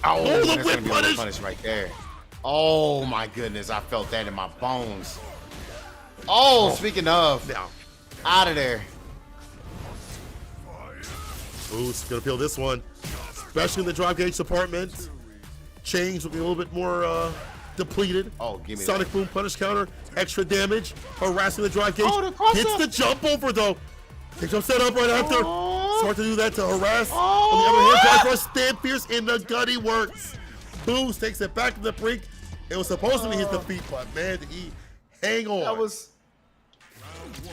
Oh, the that's whip gonna be a punish. punish right there. Oh my goodness, I felt that in my bones. Oh, speaking of, Now, out of there. Boost gonna feel this one, especially in the drive gauge department. Change will be a little bit more depleted. Oh, give me Sonic that. Boom punish counter, extra damage, harassing the drive gauge. Oh, the cross Hits up. the jump over though. He jump set up right after. Oh. Smart to do that to harass. Oh. On the other hand, drive rush, stand fierce in the gutty works. Boost takes it back to the brink. It was supposed to be his defeat, but man, did he hang on.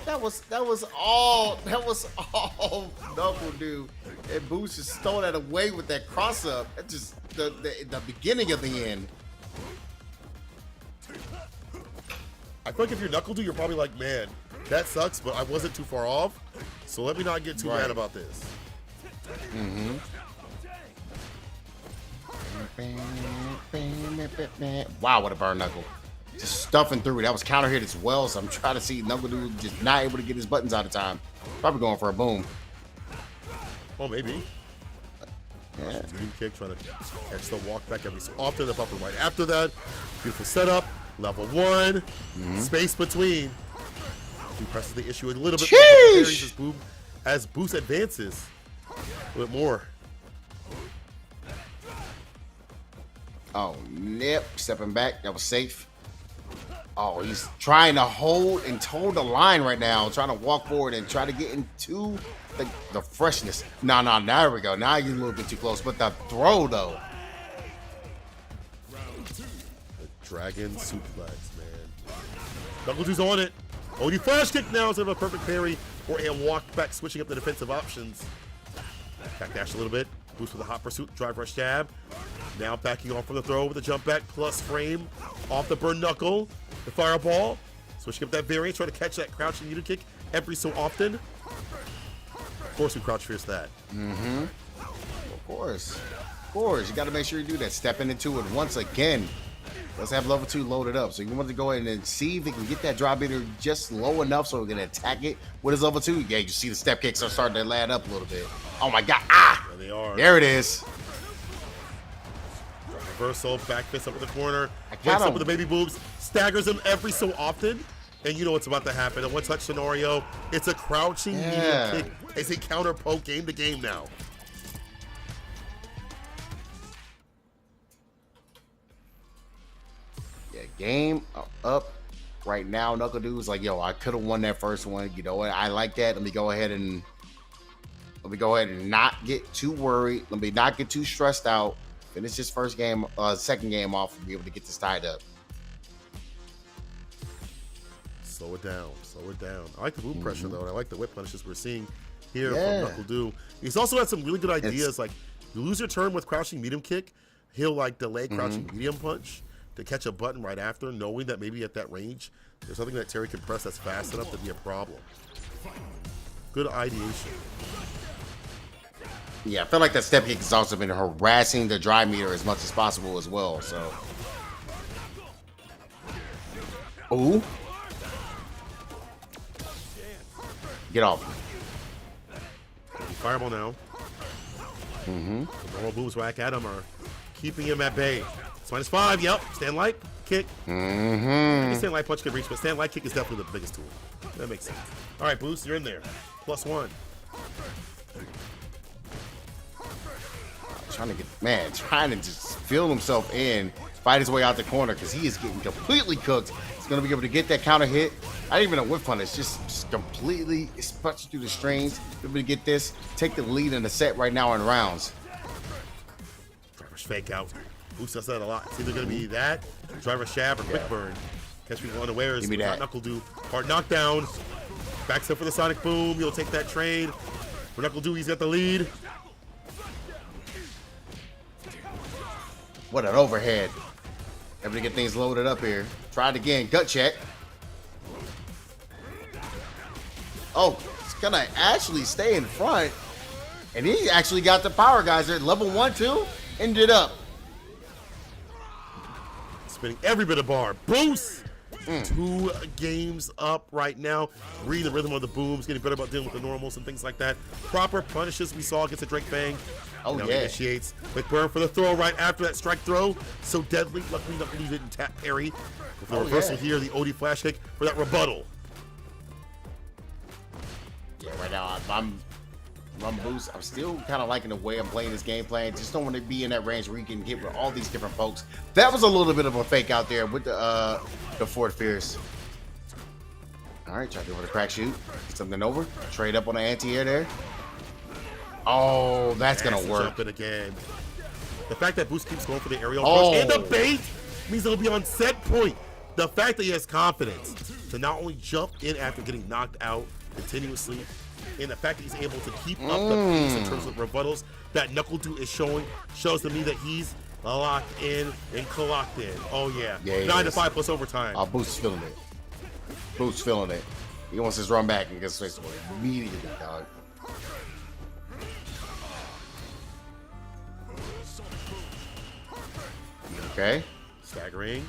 That was all Knuckle do. And Boost just stole that away with that cross up. That's just the beginning of the end. I feel like if you're Knuckle Dude, you're probably like, man, that sucks, but I wasn't too far off. So let me not get too mad about this. Wow, what a burn Knuckle. Just stuffing through. That was counter hit as well, so I'm trying to see Knuckle Dude just not able to get his buttons out of time. Probably going for a boom. Oh, maybe. Yeah. Green kick, trying to catch the walk back every so often. The buffer right after that. Beautiful setup. Level 1. Space between. He presses the issue a little bit more as Boost advances. A little bit more. Oh, nip. Stepping back. That was safe. Oh, he's trying to hold and toe the line right now. Trying to walk forward and try to get into the freshness. No, there we go. Now he's a little bit too close. But the throw, though. The Dragon suplex, man. Knuckle Dude's on it. OD flash kick now instead of a perfect parry or a walk back, switching up the defensive options. Backdash a little bit. Boost with a hot pursuit. Drive rush jab. Now backing off from the throw with a jump back plus frame off the burn knuckle. The fireball. Switching up that variant, trying to catch that crouching needle kick every so often. Of course, we crouch fierce that. Of course. You got to make sure you do that. Stepping into it once again. Let's have level 2 loaded up. So you want to go ahead and see if he can get that drop hitter just low enough so we're going to attack it with his level 2. Yeah, you see the step kicks are starting to lad up a little bit. Oh my God. Ah! There they are. There it is. Reversal, back fist up in the corner. got Wakes up him. with the baby boobs. Staggers him every so often. And you know what's about to happen. A one-touch scenario. It's a crouching needle kick. It's a counter poke game to game now. Yeah, game up right now. Knuckle Dude's like, yo, I could have won that first one. You know what? I like that. Let me go ahead and not get too worried. Let me not get too stressed out. Finish this second game off and be able to get this tied up. Slow it down. I like the boom pressure, though, and I like the whip punishes we're seeing here from Knuckle Dude. He's also had some really good ideas. Like, you lose your turn with crouching medium kick, he'll, like, delay crouching medium punch to catch a button right after, knowing that maybe at that range, there's something that Terry can press that's fast enough to be a problem. Good ideation. Yeah, I feel like that step kick has also been harassing the dry meter as much as possible as well. So, ooh, get off. Fireball now. The normal booms whack at him are keeping him at bay. It's -5. Yep. Stand light kick. I guess stand light punch can reach, but stand light kick is definitely the biggest tool. That makes sense. All right, Boost, you're in there. +1. Trying to just feel himself in, fight his way out the corner because he is getting completely cooked. He's going to be able to get that counter hit. Not even a whip punish, just completely punching through the strings. Be able to get this, take the lead in the set right now in rounds. Driver's fake out. Boost does that a lot. It's either going to be that, driver shab, or quick burn. Catch people unawares. Give me that. Knuckle do hard knockdown. Backs up for the sonic boom. You'll take that trade. For Knuckle do, he's got the lead. What an overhead. Able to get things loaded up here. Try it again. Gut check. Oh, it's going to actually stay in front. And he actually got the power geyser at level 1, too. Ended up. Spinning every bit of bar. Boost 2 games up right now. Reading the rhythm of the booms, getting better about dealing with the normals and things like that. Proper punishes we saw against the Drake Fang. Oh, now yeah. Initiates. McBurn for the throw right after that strike throw. So deadly. Luckily, Knuckle didn't tap parry. With the reversal here, the OD flash kick for that rebuttal. Yeah, right now I'm Boost. I'm still kind of liking the way I'm playing this game plan. Just don't want to be in that range where you can hit with all these different folks. That was a little bit of a fake out there with the Ford Fierce. All right, try to go for the crack shoot. Get something over. Trade up on the anti-air there. Oh, that's gonna work. Jump it again. The fact that Boost keeps going for the aerial Oh. and the bait means it'll be on set point. The fact that he has confidence to not only jump in after getting knocked out continuously, and the fact that he's able to keep up the pace in terms of rebuttals that Knuckle Do is showing shows to me that he's locked in and clocked in. Oh yeah, Yeah, 9 to is. 5 plus overtime. Boost is feeling it. Boost feeling it. He wants his run back and gets switched immediately, dog. Okay. Staggering.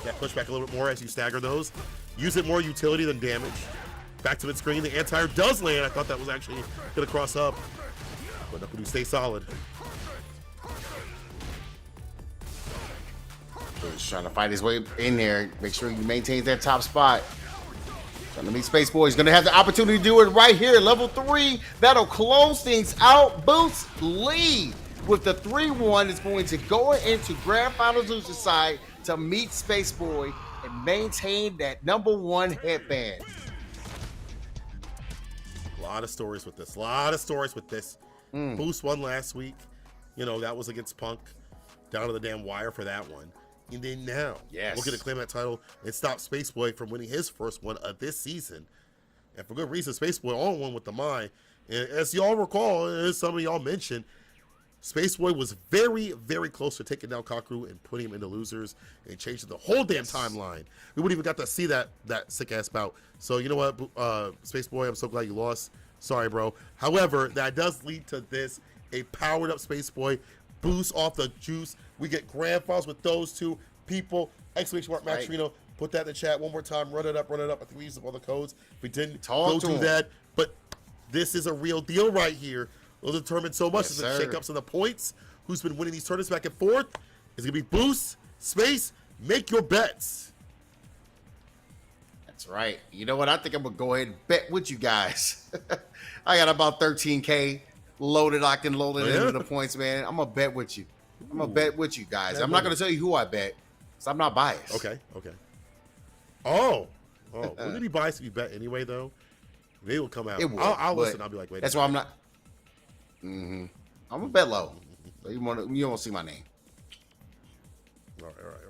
That push back a little bit more as you stagger those. Use it more utility than damage. Back to mid screen. The anti-air does land. I thought that was actually going to cross up. But Knuckle Do stay solid. He's trying to fight his way in there. Make sure he maintains that top spot. Trying to meet Space Boy. He's going to have the opportunity to do it right here. Level 3. That'll close things out. Boost lead with the 3-1. Is going to go into Grand Finals loser side to meet Space Boy and maintain that #1 headband. A lot of stories with this. A lot of stories with this. Boost won last week. You know, that was against Punk. Down to the damn wire for that one. And then now, Yes. looking to claim that title and stop Space Boy from winning his first one of this season. And for good reason, Space Boy on one with the Mai. And as y'all recall, as some of y'all mentioned, Space Boy was very, very close to taking down Kakeru and putting him into losers and changing the whole damn timeline. We wouldn't even got to see that sick ass bout. So you know what, Space Boy, I'm so glad you lost. Sorry, bro. However, that does lead to this: a powered up Space Boy, Boost off the juice. We get grand finals with those two people. Exclamation mark, Right. Matrino. Put that in the chat one more time. Run it up, run it up. I think we used up all the codes. If we didn't, Talk go to do him. that. But this is a real deal right here. It'll determine so much Yes, as the sir. shakeups and the points. Who's been winning these tournaments back and forth? It's gonna be Boost, Space. Make your bets. That's right. You know what? I think I'm going to go ahead and bet with you guys. I got about 13K locked and loaded Oh, yeah? into the points, man. I'm going to bet with you. I'm going to bet with you guys. That I'm not money. going to tell you who I bet, because I'm not biased. Okay. Oh. Wouldn't it be biased if you bet anyway, though? They will come out. It would, I'll but listen. I'll be like, wait. That's why I'm not. I'm going to bet low. So you won't see my name. All right.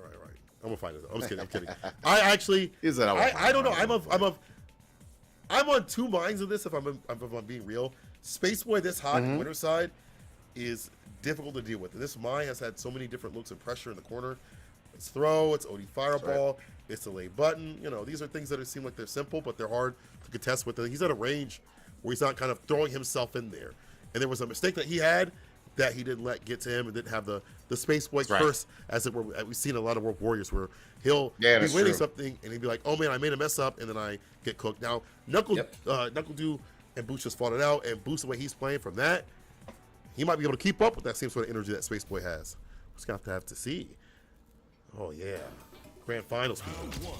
I'm gonna find it. I'm just kidding. I'm kidding. I actually, Is that I don't know. I'm on two minds of this. If I'm being real, Space Boy this hot in winter side is difficult to deal with. And this Mai has had so many different looks and pressure in the corner. It's throw, it's OD fireball, it's the lay button. You know, these are things that seem like they're simple, but they're hard to contest with. He's at a range where he's not kind of throwing himself in there. And there was a mistake that he had that he didn't let get to him and didn't have the Space Boy curse, as it were. We've seen a lot of World Warriors where he'll be that's winning true. something and he'd be like, oh man, I made a mess up, and then I get cooked. Now, Knuckle Do and Boost just fought it out, and Boost, the way he's playing from that, he might be able to keep up with that same sort of energy that Space Boy has. We're just going to have to see. Oh, yeah. Grand Finals, people.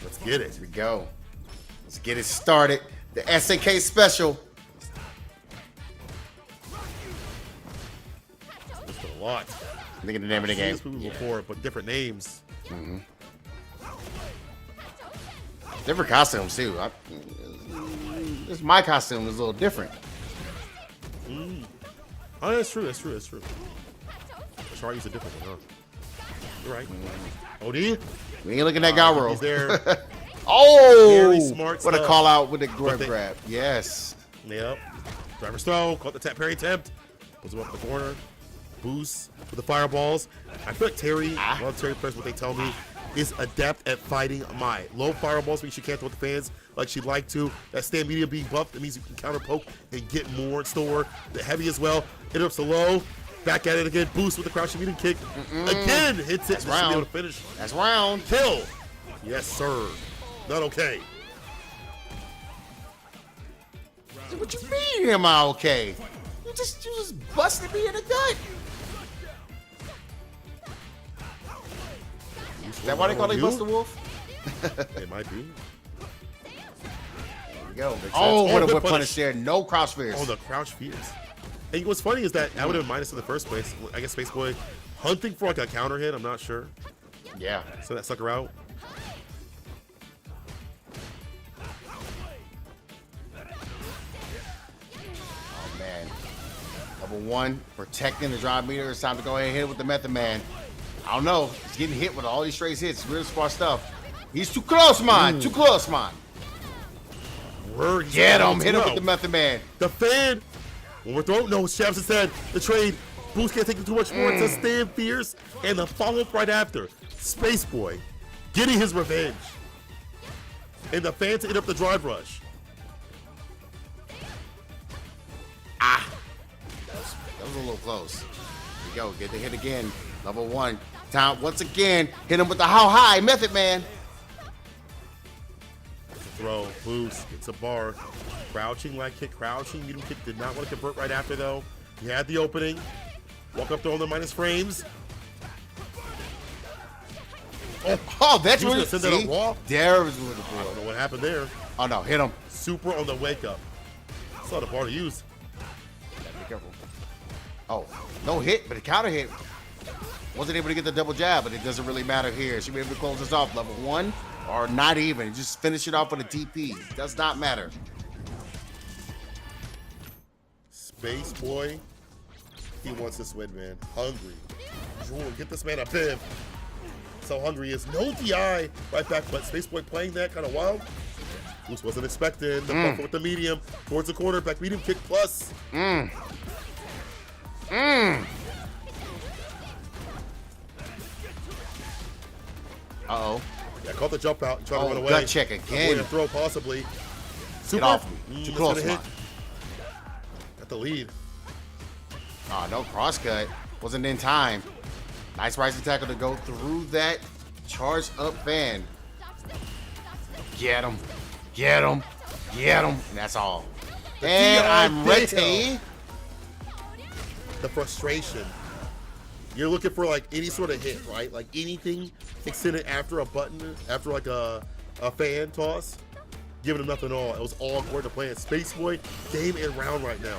Let's get it. Here we go. Let's get it started. The SNK special. It's been a lot. I think of the name of the I've seen game. this movie before, but different names. Different costumes too. My costume is a little different. Oh, that's true. That's true. Sorry, I used a different one, huh? You're right. OD? We ain't looking at Garo. He's there. Oh, Very smart what a stuff. call out with the But grab. Yes. Yep. Driver's throw. Caught the tap parry attempt. Puts him up in the corner. Boost with the fireballs. I feel like Terry, a lot of Terry players, what they tell me, is adept at fighting Mai. Low fireballs means she can't throw with the fans like she'd like to. That stand medium being buffed, it means you can counter poke and get more in store. The heavy as well. Interrupts the low. Back at it again. Boost with the crouching medium kick. Again, hits it. Just to be able to finish. That's round. Kill. Yes, sir. Not okay. What you mean, am I okay? You just busted me in the gut. Is that why they call it Buster Wolf? It might be. There we go. Oh, what a whip punish there. No crouch fears. Oh, the crouch fears. And what's funny is that I would have been minus in the first place. I guess Space Boy hunting for like a counter hit. I'm not sure. Yeah. So that sucker out. Oh, man. Number one, protecting the drive meter. It's time to go ahead and hit it with the Method Man. I don't know. He's getting hit with all these straight hits. Real smart stuff. He's too close, man. Too close, man. Get him. Hit him with the Method Man. The fan. When we're throwing, no, Shabs said the trade. Boost can't take too much more. It's a stand fierce. And the follow-up right after. Space Boy getting his revenge. And the fan to hit up the drive rush. That was a little close. Here we go. Get the hit again. Level one. Time once again. Hit him with the how high Method Man. Throw, boost, gets a bar. Crouching leg kick, crouching medium kick. Did not want to convert right after though. He had the opening. Walk up throwing the minus frames. Oh, that's He was what gonna send that on Raw. There was what it I don't was. know what happened there. Oh no, hit him. Super on the wake up. Saw the bar to use. Be careful. Oh, no hit, but a counter hit. Wasn't able to get the double jab, but it doesn't really matter here. Should be able to close this off. Level one or not even. Just finish it off with a DP. Does not matter. Space Boy. He wants this win, man. Hungry. Drool, get this man a bib. So hungry he is. No DI right back, but Space Boy playing that kind of wild. Goose wasn't expecting. The buffer with the medium towards the corner. Back medium kick plus. Uh-oh. Yeah, caught the jump out. Trying to run away. Gut check again. A throw possibly. Super. Get off me. Too That's close, gonna man. hit. Got the lead. Oh, no cross cut. Wasn't in time. Nice rising tackle to go through that charged up fan. Get him. Get him. Get him. And that's all. And I'm ready. The frustration. You're looking for like any sort of hit, right? Like anything extended after a button, after like a fan toss, giving him nothing at all. It was all according to plan. Space Boy, game and round right now.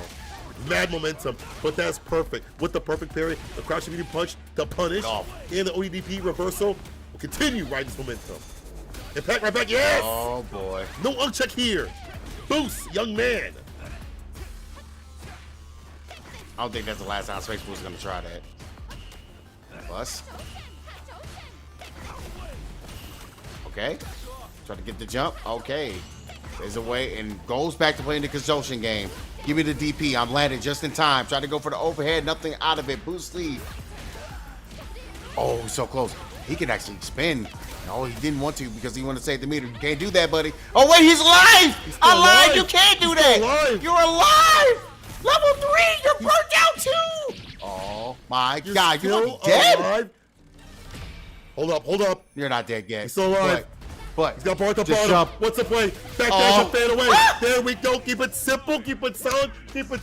Mad momentum, but that's perfect. With the perfect parry, the crouching medium punch, the punish, and the OEDP reversal will continue riding this momentum. Impact right back, yes! Oh boy. No uncheck here. Boost, young man. I don't think that's the last time Space Boy's gonna try that. Bus. Okay. Try to get the jump. Okay. There's a way and goes back to playing the conjunction game. Give me the DP. I'm landing just in time. Try to go for the overhead. Nothing out of it. Boost lead. Oh, he's so close. He can actually spin. No, he didn't want to because he wanted to save the meter. You can't do that, buddy. Oh, wait, he's alive. Alive. You can't do that. Alive. You're alive. Level 3. You're burnt out too. Oh, my God. You're Still dead. alive. Hold up, hold up. You're not dead yet. He's still alive. But He's got bar at the just bottom. jump. What's the play? Back dash, fan away. There we go. Keep it simple. Keep it solid. Keep it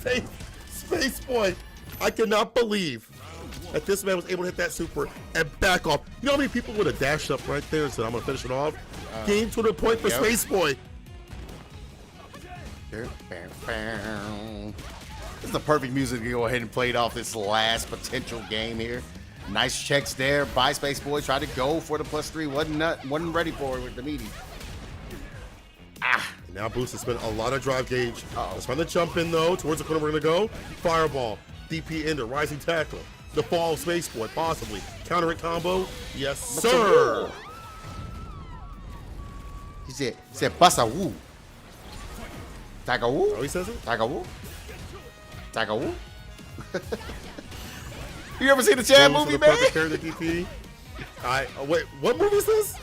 safe. Space Boy. I cannot believe that this man was able to hit that super and back off. You know how many people would have dashed up right there and said, I'm going to finish it off? Game to the point for Space Boy. This is the perfect music to go ahead and play it off this last potential game here. Nice checks there by Space Boy. Tried to go for the +3. Wasn't ready for it with the meaty. Now Boost has spent a lot of drive gauge. Let's find the jump in though. Towards the corner we're going to go. Fireball. DP into rising tackle. The fall of Space Boy, possibly. Counter hit combo. Yes, sir. He said, Basa Woo. Tiger Woo? Oh, he says it? Tiger Woo? Tiger Woo? You ever seen the Chad movie, man? The DP. Wait, what movie is this?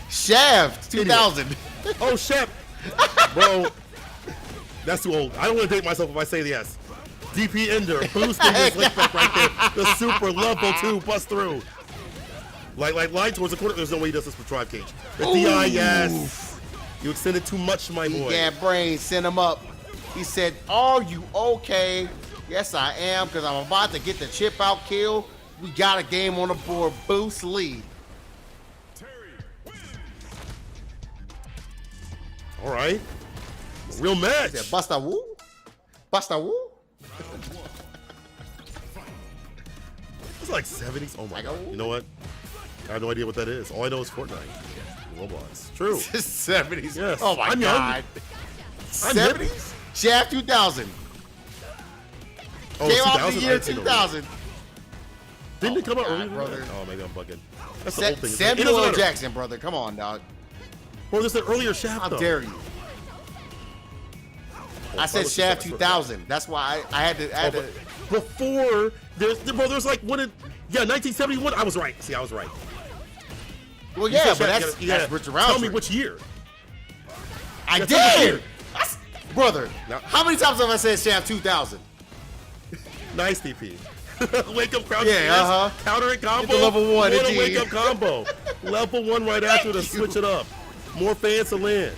Shaft, 2000. Oh, Shep. Bro, that's too old. I don't want to date myself if I say yes. DP Ender, boosting his link back right there. The super level 2 bust through. Line towards the corner. There's no way he does this with Drive Cage. The DI, yes. You extended too much, my boy. Yeah, brain, send him up. He said, "Are you okay?" Yes, I am, because I'm about to get the chip out kill. We got a game on the board. Boost lead. All right. Real match. Said, Busta Woo? Busta Woo? It's like 70s. Oh my Like, god. You know what? I have no idea what that is. All I know is Fortnite. Roblox. True. 70s. Yes. Oh my I'm god. I'm young. 70s? Shaft 2000. Oh, Came out 2000? the I year didn't see no 2000. Didn't it come out God, earlier? brother. Oh, maybe I'm bugging. That's the whole thing. It Samuel doesn't L. matter. Jackson, brother. Come on, dog. Or there's an earlier Shaft, How though. dare you? I said Shaft 2000. That's why I had to. Before, there's like one in, 1971. I was right. See, I was right. Well, You yeah, said but Shaft, that's Richard Roundtree. Tell me which year. I Yeah, tell me which did. year. Brother, Now- how many times have I said Shaft 2000? Nice DP. Wake up crouch. Yeah, dance, counter it combo. Get the level 1, What a indeed. wake up combo. Level 1 right after to switch it up. More fans to land.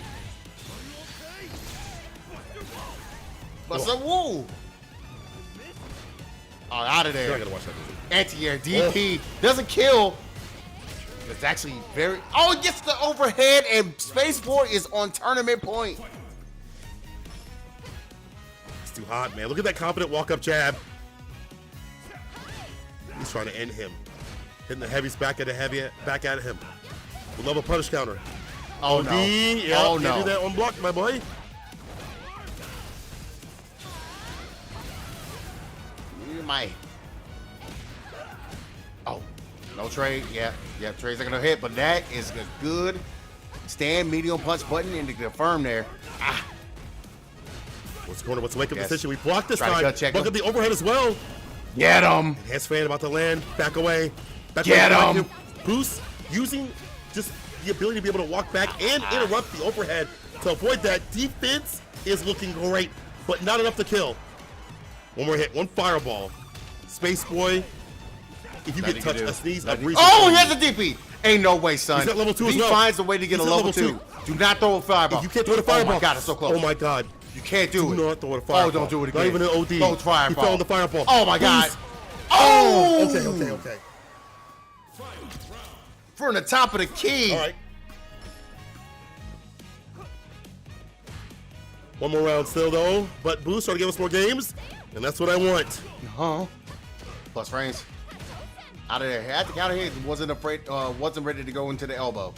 But some woo. Oh, out of You're not there. gonna watch that movie. Anti-air DP doesn't kill. It's actually very. Oh, it gets the overhead, and Space Boy is on tournament point. It's too hot, man. Look at that confident walk-up jab. He's trying to end him. Hitting the heavies back at him. We'll level punish counter. Oh OD, no! yeah, Oh can't no! do that on block, my boy. You might. Oh, no trade. Yeah, trades are gonna hit, but that is a good stand medium punch button and to confirm there. Ah, What's the corner? What's the wake up Yes. position? We blocked this Try to time. gut check Look him. at the overhead as well. get him! Hands fan about to land. Back away. Back Get away, him. back here. Boost using just the ability to be able to walk back and interrupt the overhead to avoid that. Defense is looking great, but not enough to kill. One more hit, one fireball. Space Boy, if you Nothing get to touch do. a sneeze, a Nothing. breeze. Oh, he has a DP. Ain't no way, son. He's at level 2 as He well. finds a way to get He's a at level level 2. Do not throw a fireball. If you can't throw the fireball. Oh my god, it's so close. Oh my god. You can't do it. Do not throw the fireball. Oh, don't do it again. Not even an OD. Don't fireball. He fell on the fireball. Oh my god. Boost. Oh! Okay. From the top of the key. All right. One more round still, though. But Boost trying to give us more games, and that's what I want. Huh? Plus frames. Out of there. Had the counter hit. Wasn't afraid. Wasn't ready to go into the elbow.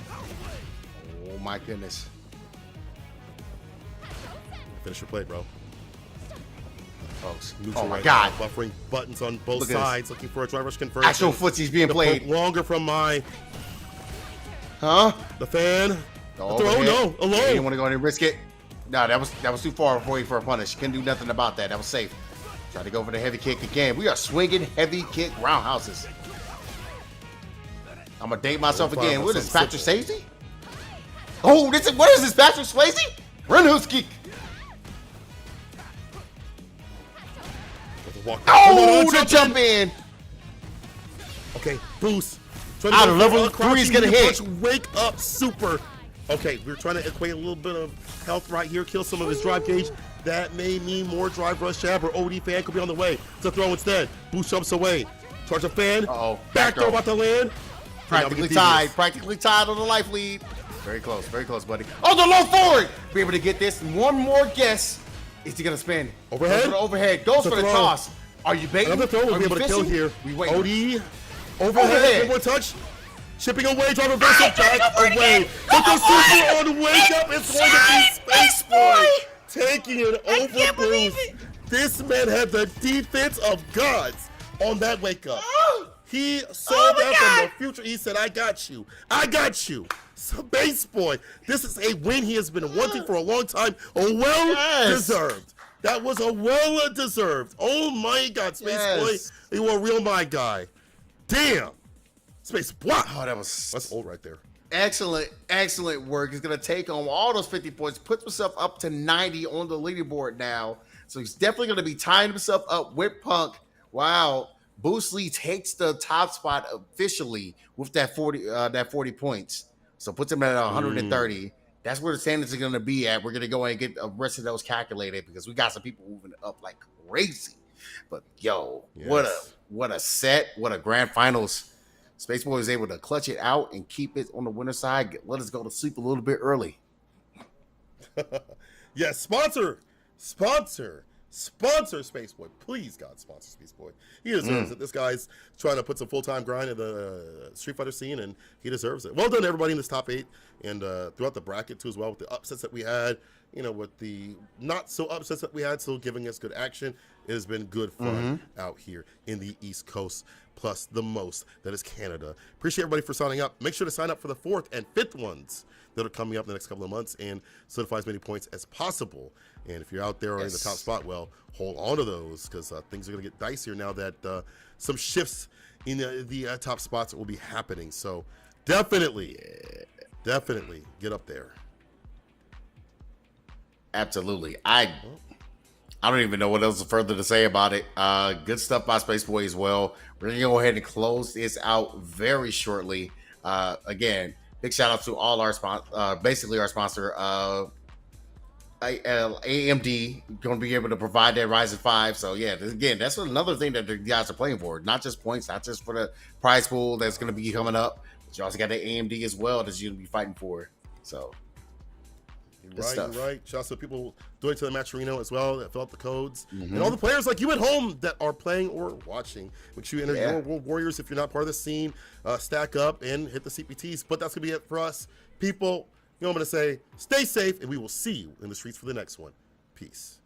Oh my goodness. Finish your play, bro. Folks. Neutral Oh my right god. now, buffering buttons on both Look at this. sides, looking for a drive rush conversion. Actual footsie's being The played. poke longer from my Huh? the fan. Oh, The throw, no, You alone. didn't want to go in and risk it. No, that was too far for you for a punish. Couldn't do nothing about that. That was safe. Try to go for the heavy kick again. We are swinging heavy kick roundhouses. I'm gonna date myself Fire again. for What is something Patrick Swayze? Oh, what is this? Patrick Swayze? Renhoos kick. Walk Oh, the jump in. Okay, Boost. Trying Out go of for level a crouching 3 is gonna knee hit. punch. Wake up, super. Okay, we're trying to equate a little bit of health right here, kill some of his drive gauge. That may mean more drive rush jab or OD fan could be on the way to throw instead. Boost jumps away. Charge a fan. Uh-oh. Back throw about to land. Practically Now we get Practically tied on the life lead. Very close, buddy. Oh, the low forward. Be able to get this. One more guess. Is he gonna spin? Overhead? Goes for the overhead. Goes It's a for the throw. toss. Are you baiting? Another throw will Are be you able to kill fishing? here. We wait. OD. Overhead. Overhead. One more touch. Chipping away, drive reversal, back away. But the super on wake up is going to be Space Boy taking it over Boost. This man had the defense of gods on that wake up. He saw that from the future. He said, I got you. I got you. Space Boy. This is a win he has been wanting for a long time. Well-deserved. That was a well-deserved. Oh, my God, Space Yes. Boy. You are a real my guy. Damn. Space Boy. Oh, that was That's old right there. excellent work. He's gonna take on all those 50 points, puts himself up to 90 on the leaderboard now. So he's definitely going to be tying himself up with Punk. Wow. Bruce Lee takes the top spot officially with that 40 points. So puts him at 130. That's where the standings are going to be at. We're going to go and get the rest of those calculated because we got some people moving up like crazy. But yo, Yes. what a set, what a grand finals. Spaceboy was able to clutch it out and keep it on the winner side. Let us go to sleep a little bit early. Yes, sponsor Spaceboy. Please, God, sponsor Spaceboy. He deserves it. This guy's trying to put some full-time grind in the Street Fighter scene, and he deserves it. Well done, everybody in this top 8, and throughout the bracket, too, as well, with the upsets that we had, with the not-so-upsets that we had, still giving us good action. It has been good fun out here in the East Coast, plus the most, that is Canada. Appreciate everybody for signing up. Make sure to sign up for the 4th and 5th ones that are coming up in the next couple of months and solidify as many points as possible. And if you're out there in the top spot, well, hold on to those because things are going to get dicier now that some shifts in the top spots will be happening. So definitely get up there. Absolutely. I don't even know what else further to say about it. Good stuff by Spaceboy as well. We're going to go ahead and close this out very shortly. Again, big shout out to all our basically our sponsor, AMD, going to be able to provide that Ryzen 5. So yeah, again, that's another thing that the guys are playing for. Not just points, not just for the prize pool that's going to be coming up, but you also got the AMD as well that you're going to be fighting for. So You're right. Shout out to people doing to the Matcherino as well that fill out the codes. And all the players like you at home that are playing or watching. Make sure you enter your World Warriors if you're not part of the scene. Stack up and hit the CPTs. But that's going to be it for us. People, I'm going to say stay safe, and we will see you in the streets for the next one. Peace.